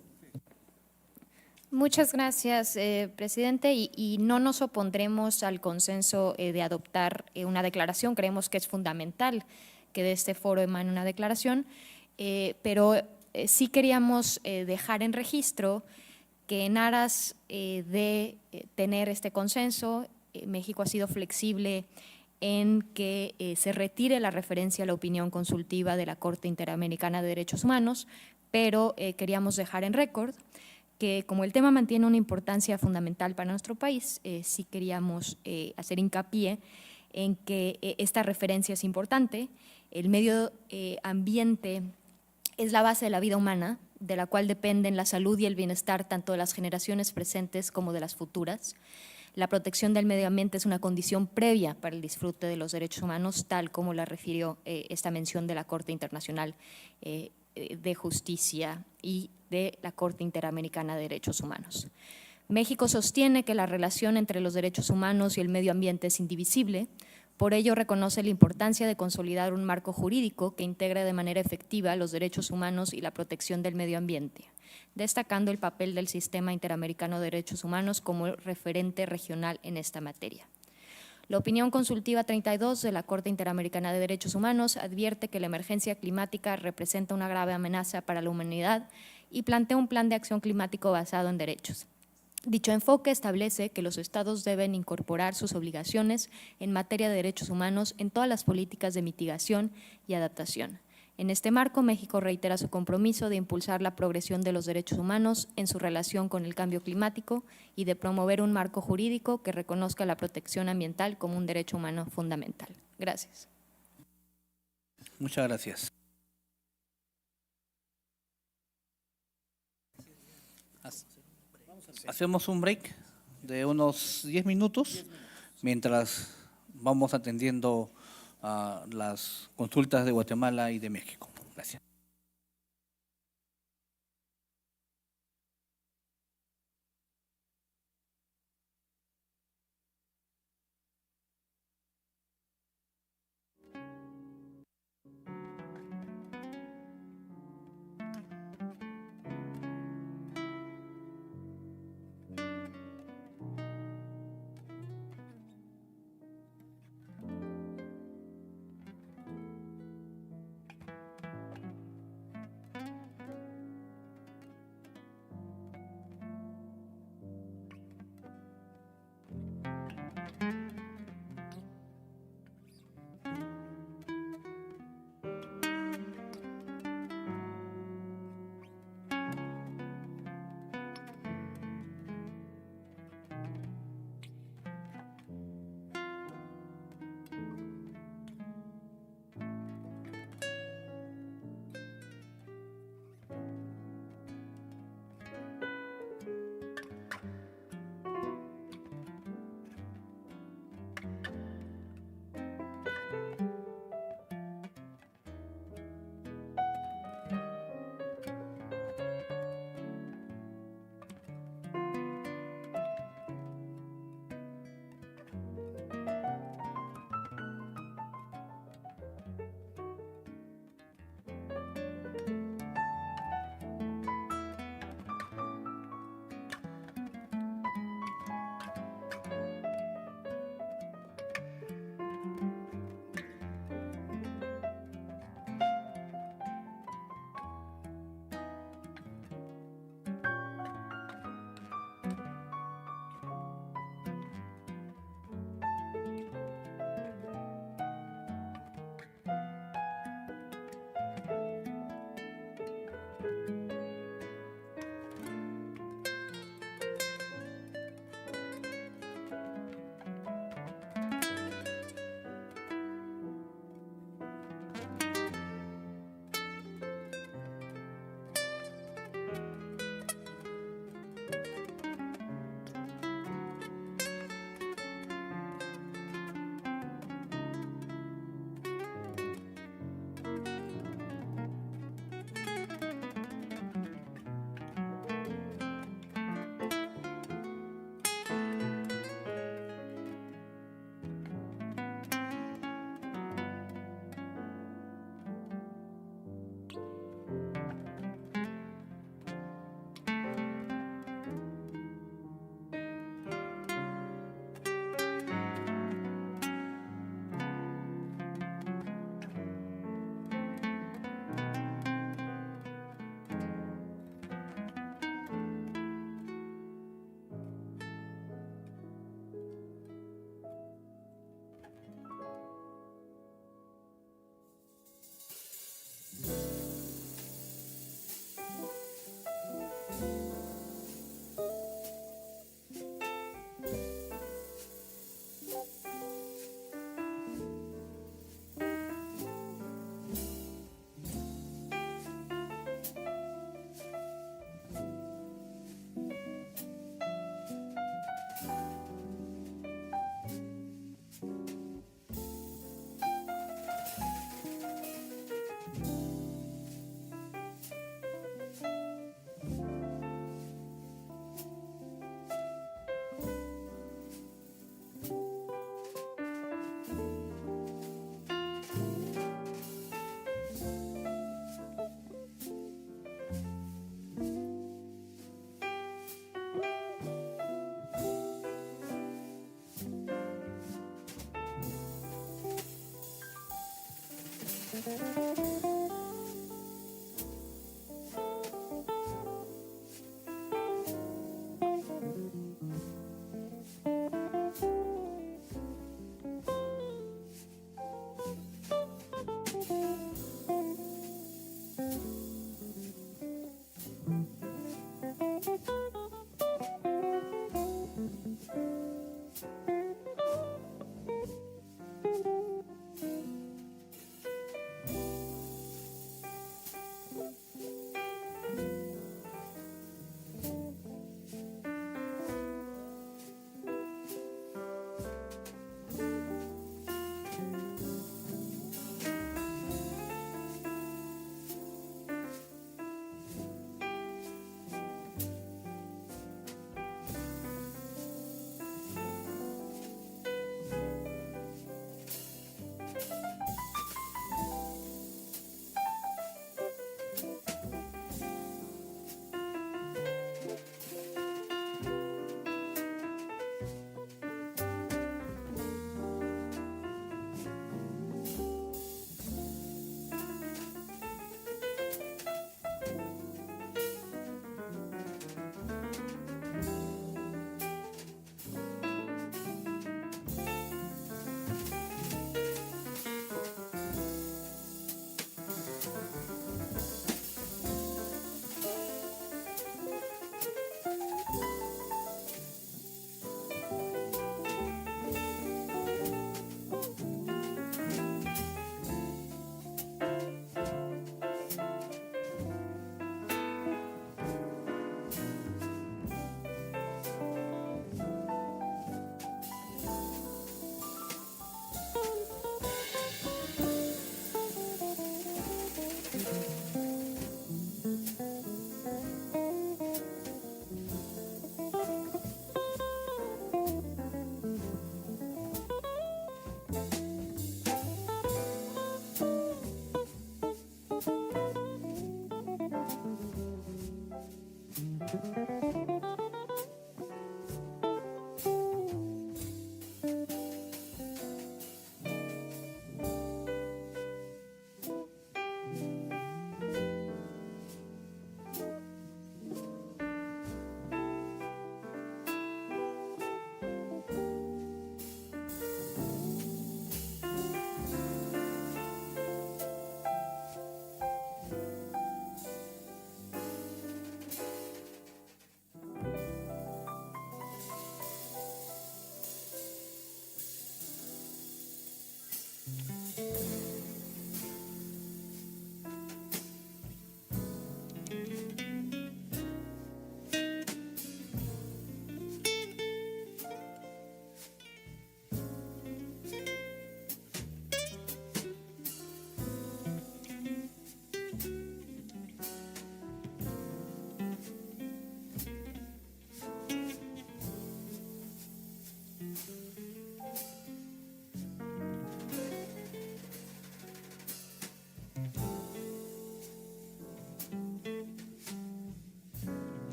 Muchas gracias, presidente, y no nos opondremos al consenso de adoptar una declaración. Creemos que es fundamental que de este foro emane una declaración, pero sí queríamos dejar en registro que en aras de tener este consenso, México ha sido flexible en que se retire la referencia a la opinión consultiva de la Corte Interamericana de Derechos Humanos, pero queríamos dejar en récord que como el tema mantiene una importancia fundamental para nuestro país, sí queríamos hacer hincapié en que esta referencia es importante. El medio ambiente es la base de la vida humana, de la cual dependen la salud y el bienestar tanto de las generaciones presentes como de las futuras. La protección del medio ambiente es una condición previa para el disfrute de los derechos humanos, tal como la refirió esta mención de la Corte Internacional de Justicia y de la Corte Interamericana de Derechos Humanos. México sostiene que la relación entre los derechos humanos y el medio ambiente es indivisible. Por ello, reconoce la importancia de consolidar un marco jurídico que integre de manera efectiva los derechos humanos y la protección del medio ambiente, destacando el papel del Sistema Interamericano de Derechos Humanos como referente regional en esta materia. La opinión consultiva 32 de la Corte Interamericana de Derechos Humanos advierte que la emergencia climática representa una grave amenaza para la humanidad y plantea un plan de acción climático basado en derechos. Dicho enfoque establece que los estados deben incorporar sus obligaciones en materia de derechos humanos en todas las políticas de mitigación y adaptación. En este marco, México reitera su compromiso de impulsar la progresión de los derechos humanos en su relación con el cambio climático y de promover un marco jurídico que reconozca la protección ambiental como un derecho humano fundamental. Gracias. Muchas gracias. Hacemos un break de unos 10 minutos mientras vamos atendiendo a las consultas de Guatemala y de México. Gracias.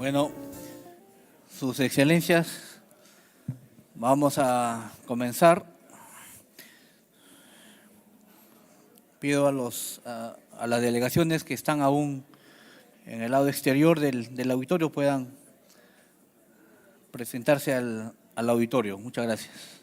Bueno, sus excelencias, vamos a comenzar. Pido a las delegaciones que están aún en el lado exterior del auditorio puedan presentarse al auditorio. Muchas gracias.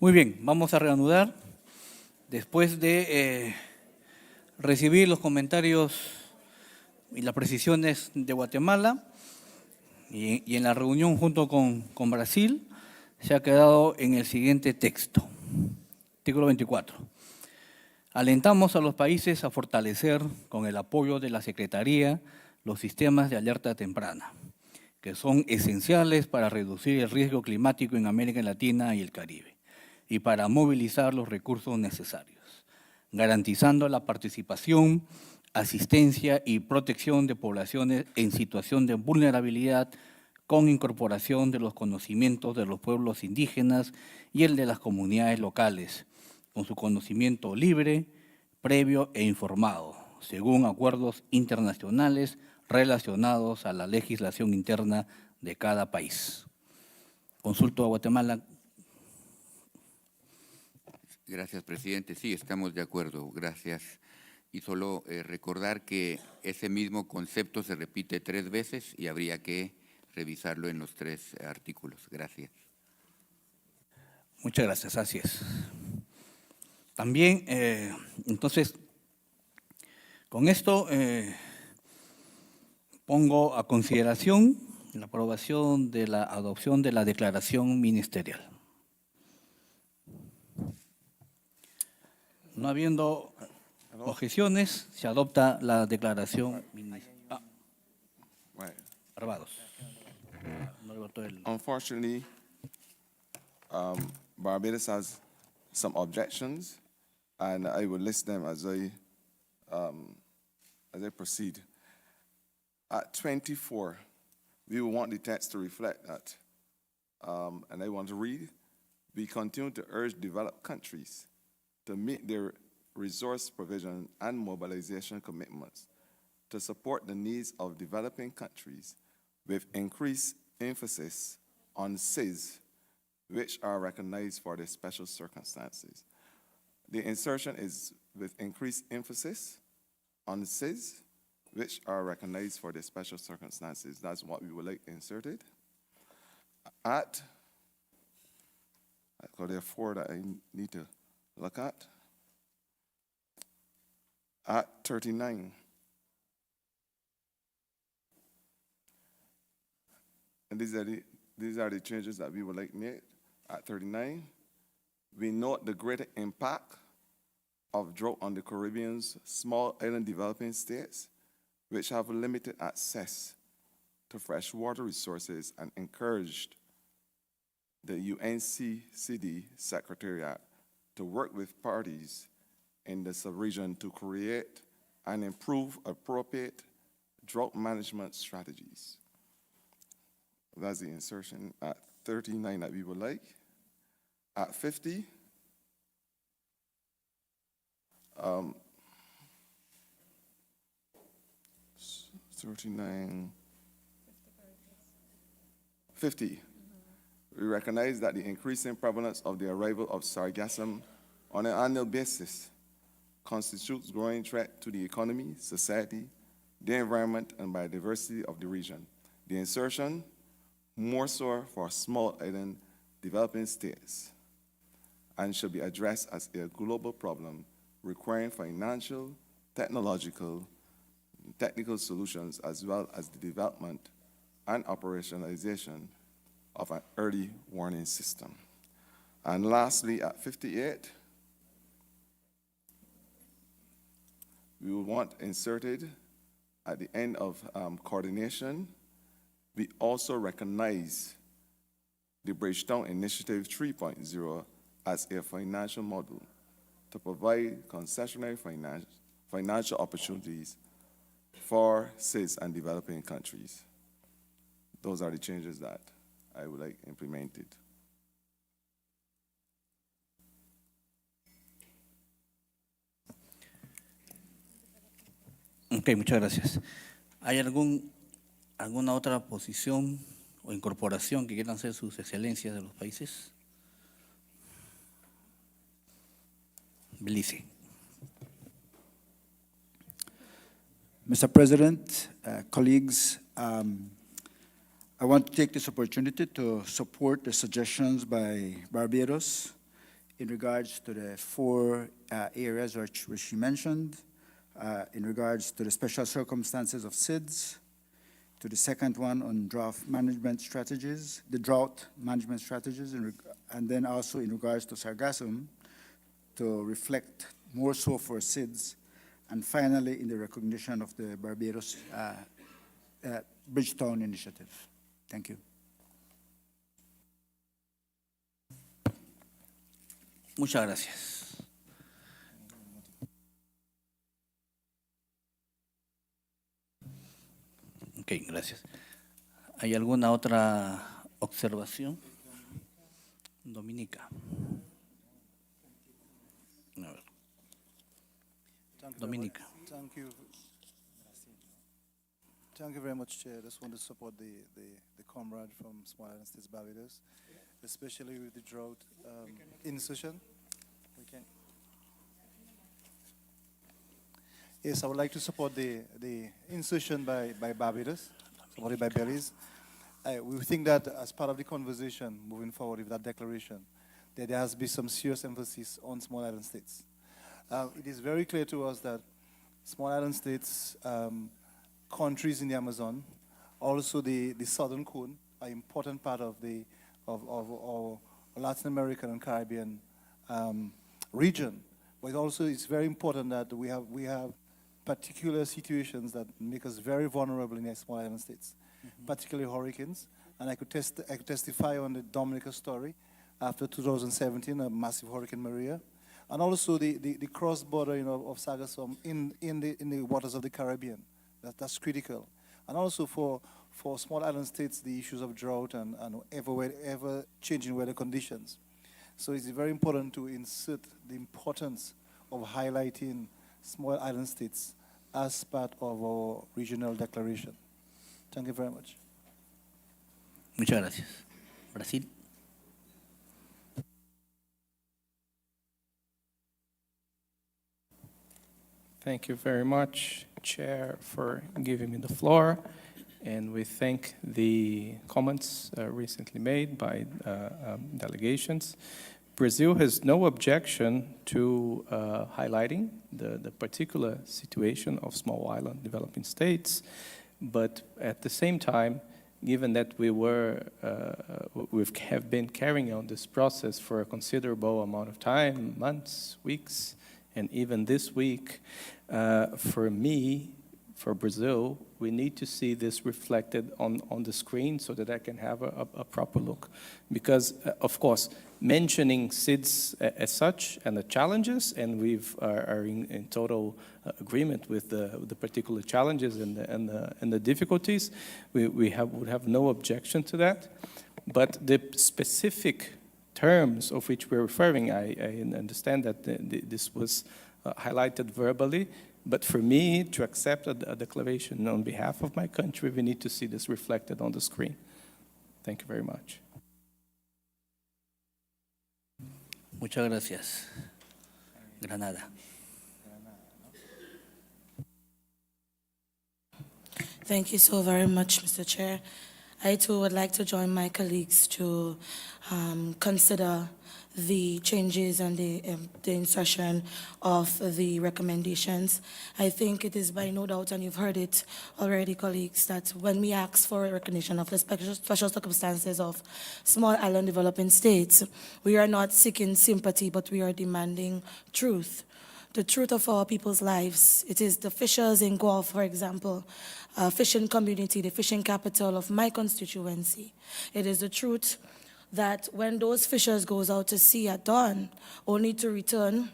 Muy bien, vamos a reanudar. Después de recibir los comentarios y las precisiones de Guatemala y en la reunión junto con Brasil, se ha quedado en el siguiente texto. Artículo 24. Alentamos a los países a fortalecer, con el apoyo de la Secretaría, los sistemas de alerta temprana, que son esenciales para reducir el riesgo climático en América Latina y el Caribe, y para movilizar los recursos necesarios, garantizando la participación, asistencia y protección de poblaciones en situación de vulnerabilidad, con incorporación de los conocimientos de los pueblos indígenas y el de las comunidades locales, con su conocimiento libre, previo e informado, según acuerdos internacionales relacionados a la legislación interna de cada país. Consulto a Guatemala. Gracias, presidente. Sí, estamos de acuerdo. Gracias. Y solo recordar que ese mismo concepto se repite 3 veces y habría que revisarlo en los 3 artículos. Gracias. Muchas gracias, así es. También, entonces, con esto pongo a consideración la aprobación de la adopción de la declaración ministerial. No habiendo objeciones, se adopta la declaración ministerial. Barbados. Unfortunately, Barbados has some objections, and I will list them as I proceed. At 24, we will want the text to reflect that, and I want to read, we continue to urge developed countries to meet their resource provision and mobilization commitments to support the needs of developing countries with increased emphasis on SIS, which are recognized for their special circumstances. The insertion is with increased emphasis on SIS, which are recognized for their special circumstances. That's what we would like inserted. There are 4 that I need to look at. At 39, and these are the changes that we would like made. At 39, we note the greater impact of drought on the Caribbean's small island developing states, which have limited access to fresh water resources, and encouraged the UNCCD Secretariat to work with parties in the sub-region to create and improve appropriate drought management strategies. That's the insertion at 39 that we would like. At 50, 50. We recognize that the increasing prevalence of the arrival of sargassum on an annual basis constitutes growing threat to the economy, society, the environment, and biodiversity of the region. The insertion, more so for small island developing states, and should be addressed as a global problem requiring financial, technological, and technical solutions, as well as the development and operationalization of an early warning system. And lastly, at 58, we will want inserted at the end of coordination, we also recognize the Bridgetown Initiative 3.0 as a financial model to provide concessionary financial opportunities for SIDS and developing countries. Those are the changes that I would like implemented. Ok, muchas gracias. ¿Hay alguna otra posición o incorporación que quieran hacer sus excelencias de los países? Belice. Mr. President, colleagues, I want to take this opportunity to support the suggestions by Barbados in regards to the 4 areas which she mentioned, in regards to the special circumstances of SIDS, to the second one on drought management strategies, and then also in regards to sargassum, to reflect more so for SIDS, and finally in the recognition of the Barbados Bridgetown Initiative. Thank you. Muchas gracias. Ok, gracias. ¿Hay alguna otra observación? Dominica. A ver. Dominica. Thank you. Thank you very much, Chair. I just want to support the comrade from Small Island States, Barbados, especially with the drought insertion. Yes, I would like to support the insertion by Barbados, supported by Belize. We think that as part of the conversation moving forward with that declaration, that there has been some serious emphasis on small island states. It is very clear to us that small island states, countries in the Amazon, also the Southern Cone, are an important part of our Latin American and Caribbean region. But also it's very important that we have particular situations that make us very vulnerable in the small island states, particularly hurricanes. And I could testify on the Dominica story after 2017, a massive Hurricane Maria. And also the cross-border of sargassum in the waters of the Caribbean. That's critical. And also for small island states, the issues of drought and ever changing weather conditions. So it's very important to insert the importance of highlighting small island states as part of our regional declaration. Thank you very much. Muchas gracias. Brasil. Thank you very much, Chair, for giving me the floor. And we thank the comments recently made by delegations. Brazil has no objection to highlighting the particular situation of small island developing states, but at the same time, given that we have been carrying on this process for a considerable amount of time, months, weeks, and even this week, for Brazil, we need to see this reflected on the screen so that I can have a proper look. Because, of course, mentioning SIDS as such and the challenges, and we are in total agreement with the particular challenges and the difficulties, we would have no objection to that. But the specific terms of which we're referring, I understand that this was highlighted verbally, but for me to accept a declaration on behalf of my country, we need to see this reflected on the screen. Thank you very much. Muchas gracias. Granada. Thank you so very much, Mr. Chair. I too would like to join my colleagues to consider the changes and the insertion of the recommendations. I think it is by no doubt, and you've heard it already, colleagues, that when we ask for a recognition of the special circumstances of small island developing states, we are not seeking sympathy, but we are demanding truth. The truth of our people's lives. It is the fishers in Gulf, for example, fishing community, the fishing capital of my constituency. It is the truth that when those fishers goes out to sea at dawn, only to return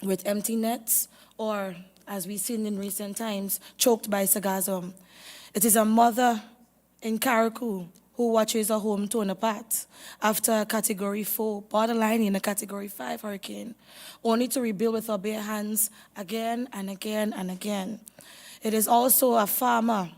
with empty nets or, as we've seen in recent times, choked by sargassum. It is a mother in Carriacou who watches her home torn apart after a Category 4, borderline in a Category 5 hurricane, only to rebuild with her bare hands again and again and again. It is also a farmer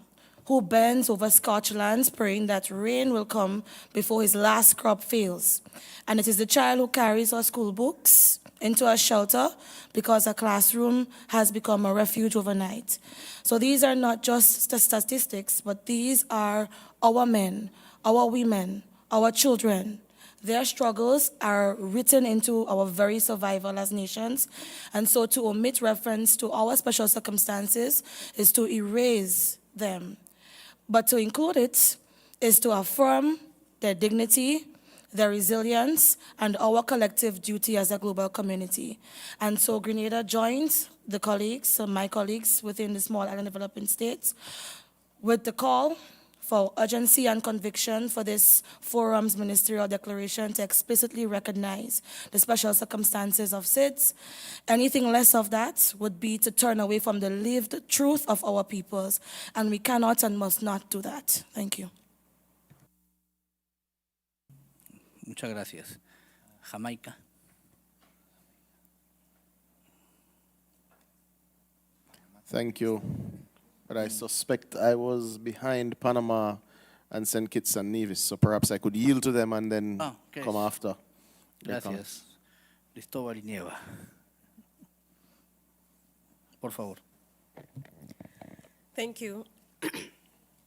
who bends over Scotland, praying that rain will come before his last crop fails. And it is the child who carries her school books into a shelter because a classroom has become a refuge overnight. So these are not just the statistics, but these are our men, our women, our children Their struggles are written into our very survival as nations, and so to omit reference to our special circumstances is to erase them. But to include it is to affirm their dignity, their resilience, and our collective duty as a global community. And so Grenada joins the colleagues, so my colleagues within the small island developing states, with the call for urgency and conviction for this forum's ministerial declaration to explicitly recognize the special circumstances of SIDS. Anything less of that would be to turn away from the lived truth of our peoples, and we cannot and must not do that. Thank you. Muchas gracias. Jamaica. Thank you. But I suspect I was behind Panama and St. Kitts and Nevis, so perhaps I could yield to them and then come after. Gracias. Cristóbal y Nieva. Por favor. Thank you.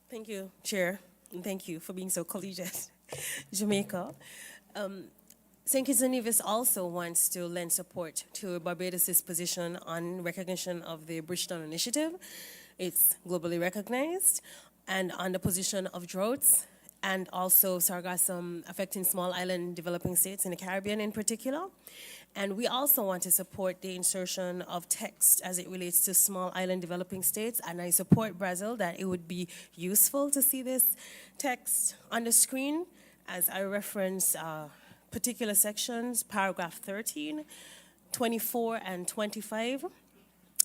Thank you, Chair, and thank you for being so collegiate. Jamaica. St. Kitts and Nevis also wants to lend support to Barbados' position on recognition of the Bridgetown Initiative. It's globally recognized, and on the position of droughts and also sargassum affecting small island developing states in the Caribbean in particular. And we also want to support the insertion of text as it relates to small island developing states, and I support Brazil that it would be useful to see this text on the screen as I reference particular sections, paragraph 13, 24, and 25,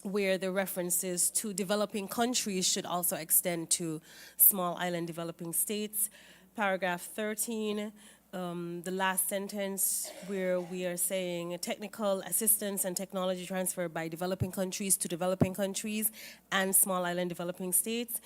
where the references to developing countries should also extend to small island developing states. Paragraph 13, the last sentence where we are saying technical assistance and technology transfer by developing countries to developing countries and small island developing states,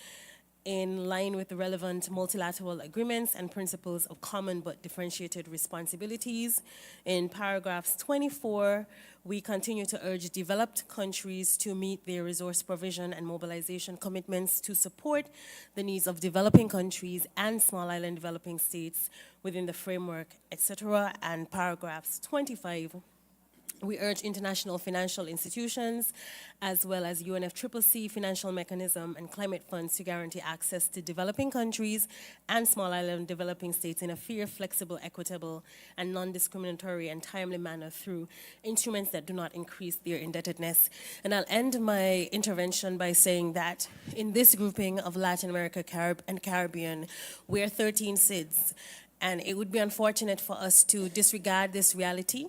in line with the relevant multilateral agreements and principles of common but differentiated responsibilities. In paragraphs 24, we continue to urge developed countries to meet their resource provision and mobilization commitments to support the needs of developing countries and small island developing states within the framework, etc. And paragraphs 25, we urge international financial institutions, as well as UNFCCC financial mechanism and climate funds to guarantee access to developing countries and small island developing states in a fair, flexible, equitable, and non-discriminatory and timely manner through instruments that do not increase their indebtedness. And I'll end my intervention by saying that in this grouping of Latin America and Caribbean, we're 13 SIDS, and it would be unfortunate for us to disregard this reality,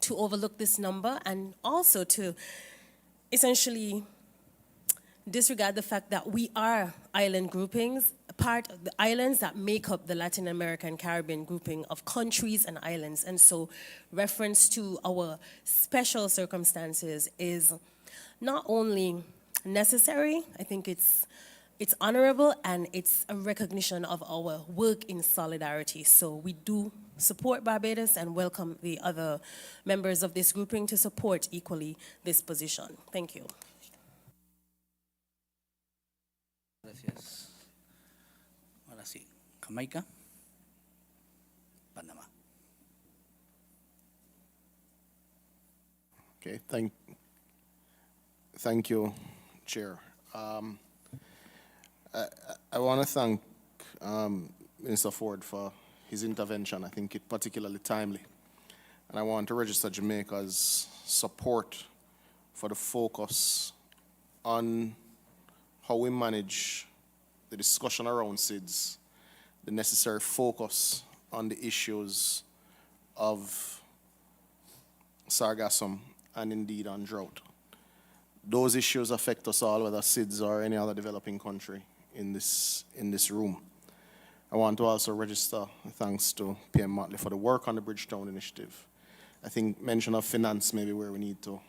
to overlook this number, and also to essentially disregard the fact that we are island groupings, part of the islands that make up the Latin American Caribbean grouping of countries and islands. And so reference to our special circumstances is not only necessary, I think it's honorable, and it's a recognition of our work in solidarity. So we do support Barbados and welcome the other members of this grouping to support equally this position. Thank you. Gracias. Ahora sí, Jamaica, Panamá. Okay, thank you, Chair. I want to thank Minister Ford for his intervention. I think it particularly timely. And I want to register Jamaica's support for the focus on how we manage the discussion around SIDS, the necessary focus on the issues of sargassum and indeed on drought. Those issues affect us all, whether SIDS or any other developing country in this room. I want to also register thanks to PM Motley for the work on the Bridgetown Initiative. I think mention of finance may be where we need to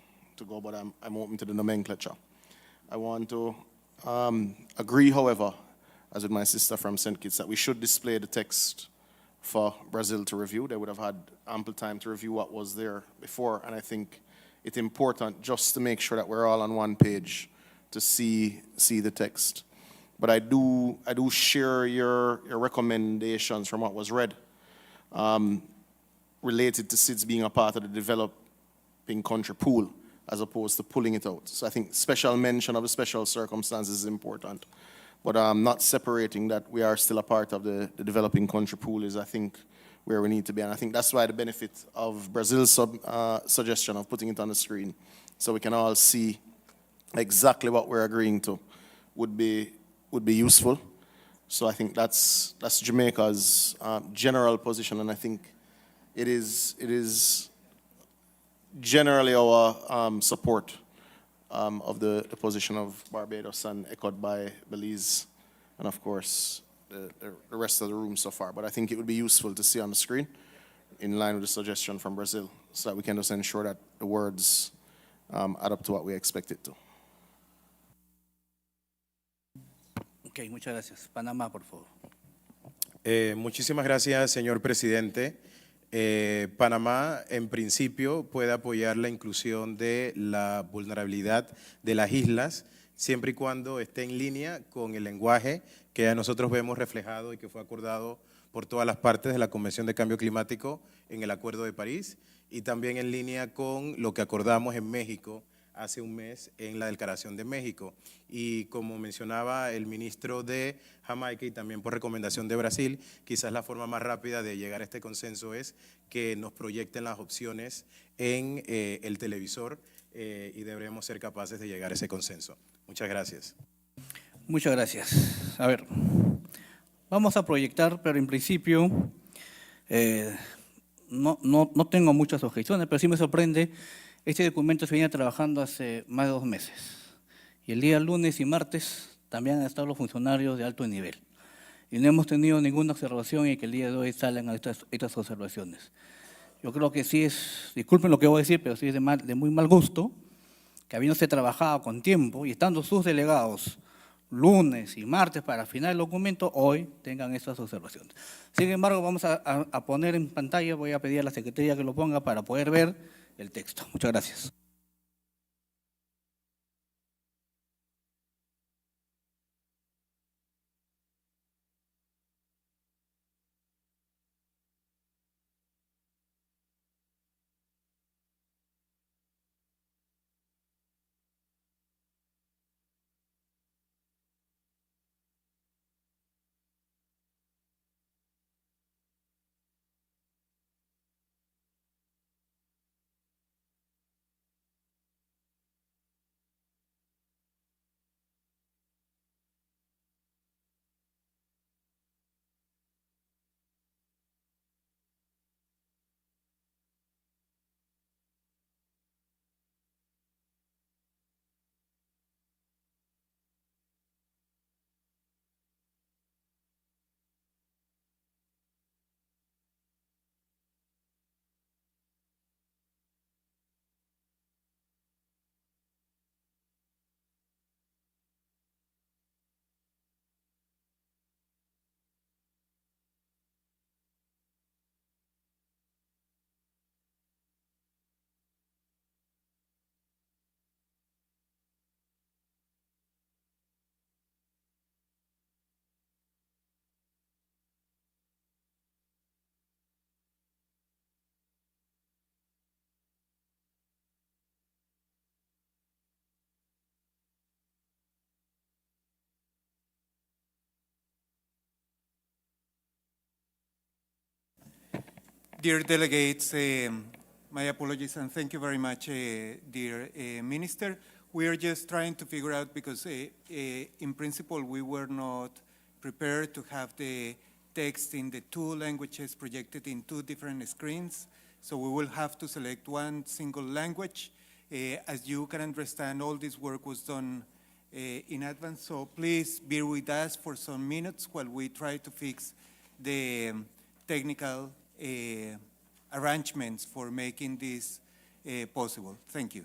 go, but I'm open to the nomenclature. I want to agree, however, as with my sister from St. Kitts, that we should display the text for Brazil to review. They would have had ample time to review what was there before, and I think it's important just to make sure that we're all on one page to see the text. But I do share your recommendations from what was read. related to SIDS being a part of the developing country pool as opposed to pulling it out. So I think special mention of the special circumstances is important. But not separating that we are still a part of the developing country pool is, I think, where we need to be. And I think that's why the benefit of Brazil's suggestion of putting it on the screen so we can all see exactly what we're agreeing to would be useful. So I think that's Jamaica's general position, and I think it is generally our support of the position of Barbados and echoed by Belize and, of course, the rest of the room so far. But I think it would be useful to see on the screen in line with the suggestion from Brazil so that we can just ensure that the words add up to what we expect it to. Ok, muchas gracias. Panamá, por favor. Muchísimas gracias, señor presidente. Panamá, en principio, puede apoyar la inclusión de la vulnerabilidad de las islas, siempre y cuando esté en línea con el lenguaje que nosotros vemos reflejado y que fue acordado por todas las partes de la Convención de Cambio Climático en el Acuerdo de París y también en línea con lo que acordamos en México hace un mes en la Declaración de México. Y como mencionaba el ministro de Jamaica y también por recomendación de Brasil, quizás la forma más rápida de llegar a este consenso es que nos proyecten las opciones en el televisor y deberemos ser capaces de llegar a ese consenso. Muchas gracias. Muchas gracias. A ver, vamos a proyectar, pero en principio no tengo muchas objeciones, pero sí me sorprende. Este documento se viene trabajando hace más de 2 meses y el día lunes y martes también han estado los funcionarios de alto nivel y no hemos tenido ninguna observación y que el día de hoy salen estas observaciones. Yo creo que sí es, disculpen lo que voy a decir, pero sí es de muy mal gusto que habiéndose trabajado con tiempo y estando sus delegados lunes y martes para afinar el documento, hoy tengan estas observaciones. Sin embargo, vamos a poner en pantalla, voy a pedir a la Secretaría que lo ponga para poder ver el texto. Muchas gracias. Dear delegates, my apologies and thank you very much, dear Minister. We are just trying to figure out because in principle we were not prepared to have the text in the 2 languages projected in 2 different screens. So we will have to select one single language. As you can understand, all this work was done in advance. So please bear with us for some minutes while we try to fix the technical arrangements for making this possible. Thank you.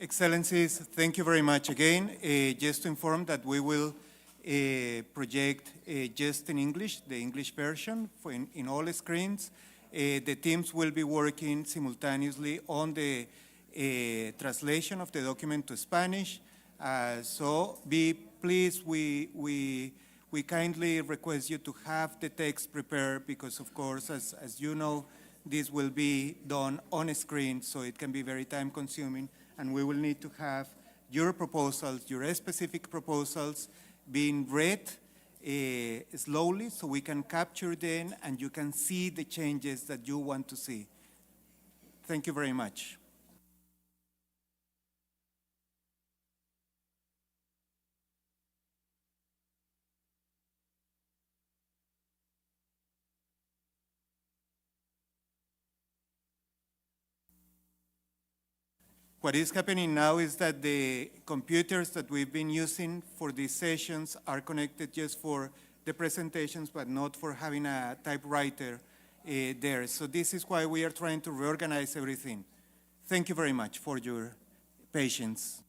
Excellencies, thank you very much again. Just to inform that we will project just in English, the English version in all screens. The teams will be working simultaneously on the translation of the document to Spanish. So please, we kindly request you to have the text prepared because, of course, as you know, this will be done on a screen, so it can be very time consuming, and we will need to have your proposals, your specific proposals being read slowly so we can capture them and you can see the changes that you want to see. Thank you very much. What is happening now is that the computers that we've been using for these sessions are connected just for the presentations, but not for having a typewriter there. So this is why we are trying to reorganize everything. Thank you very much for your patience.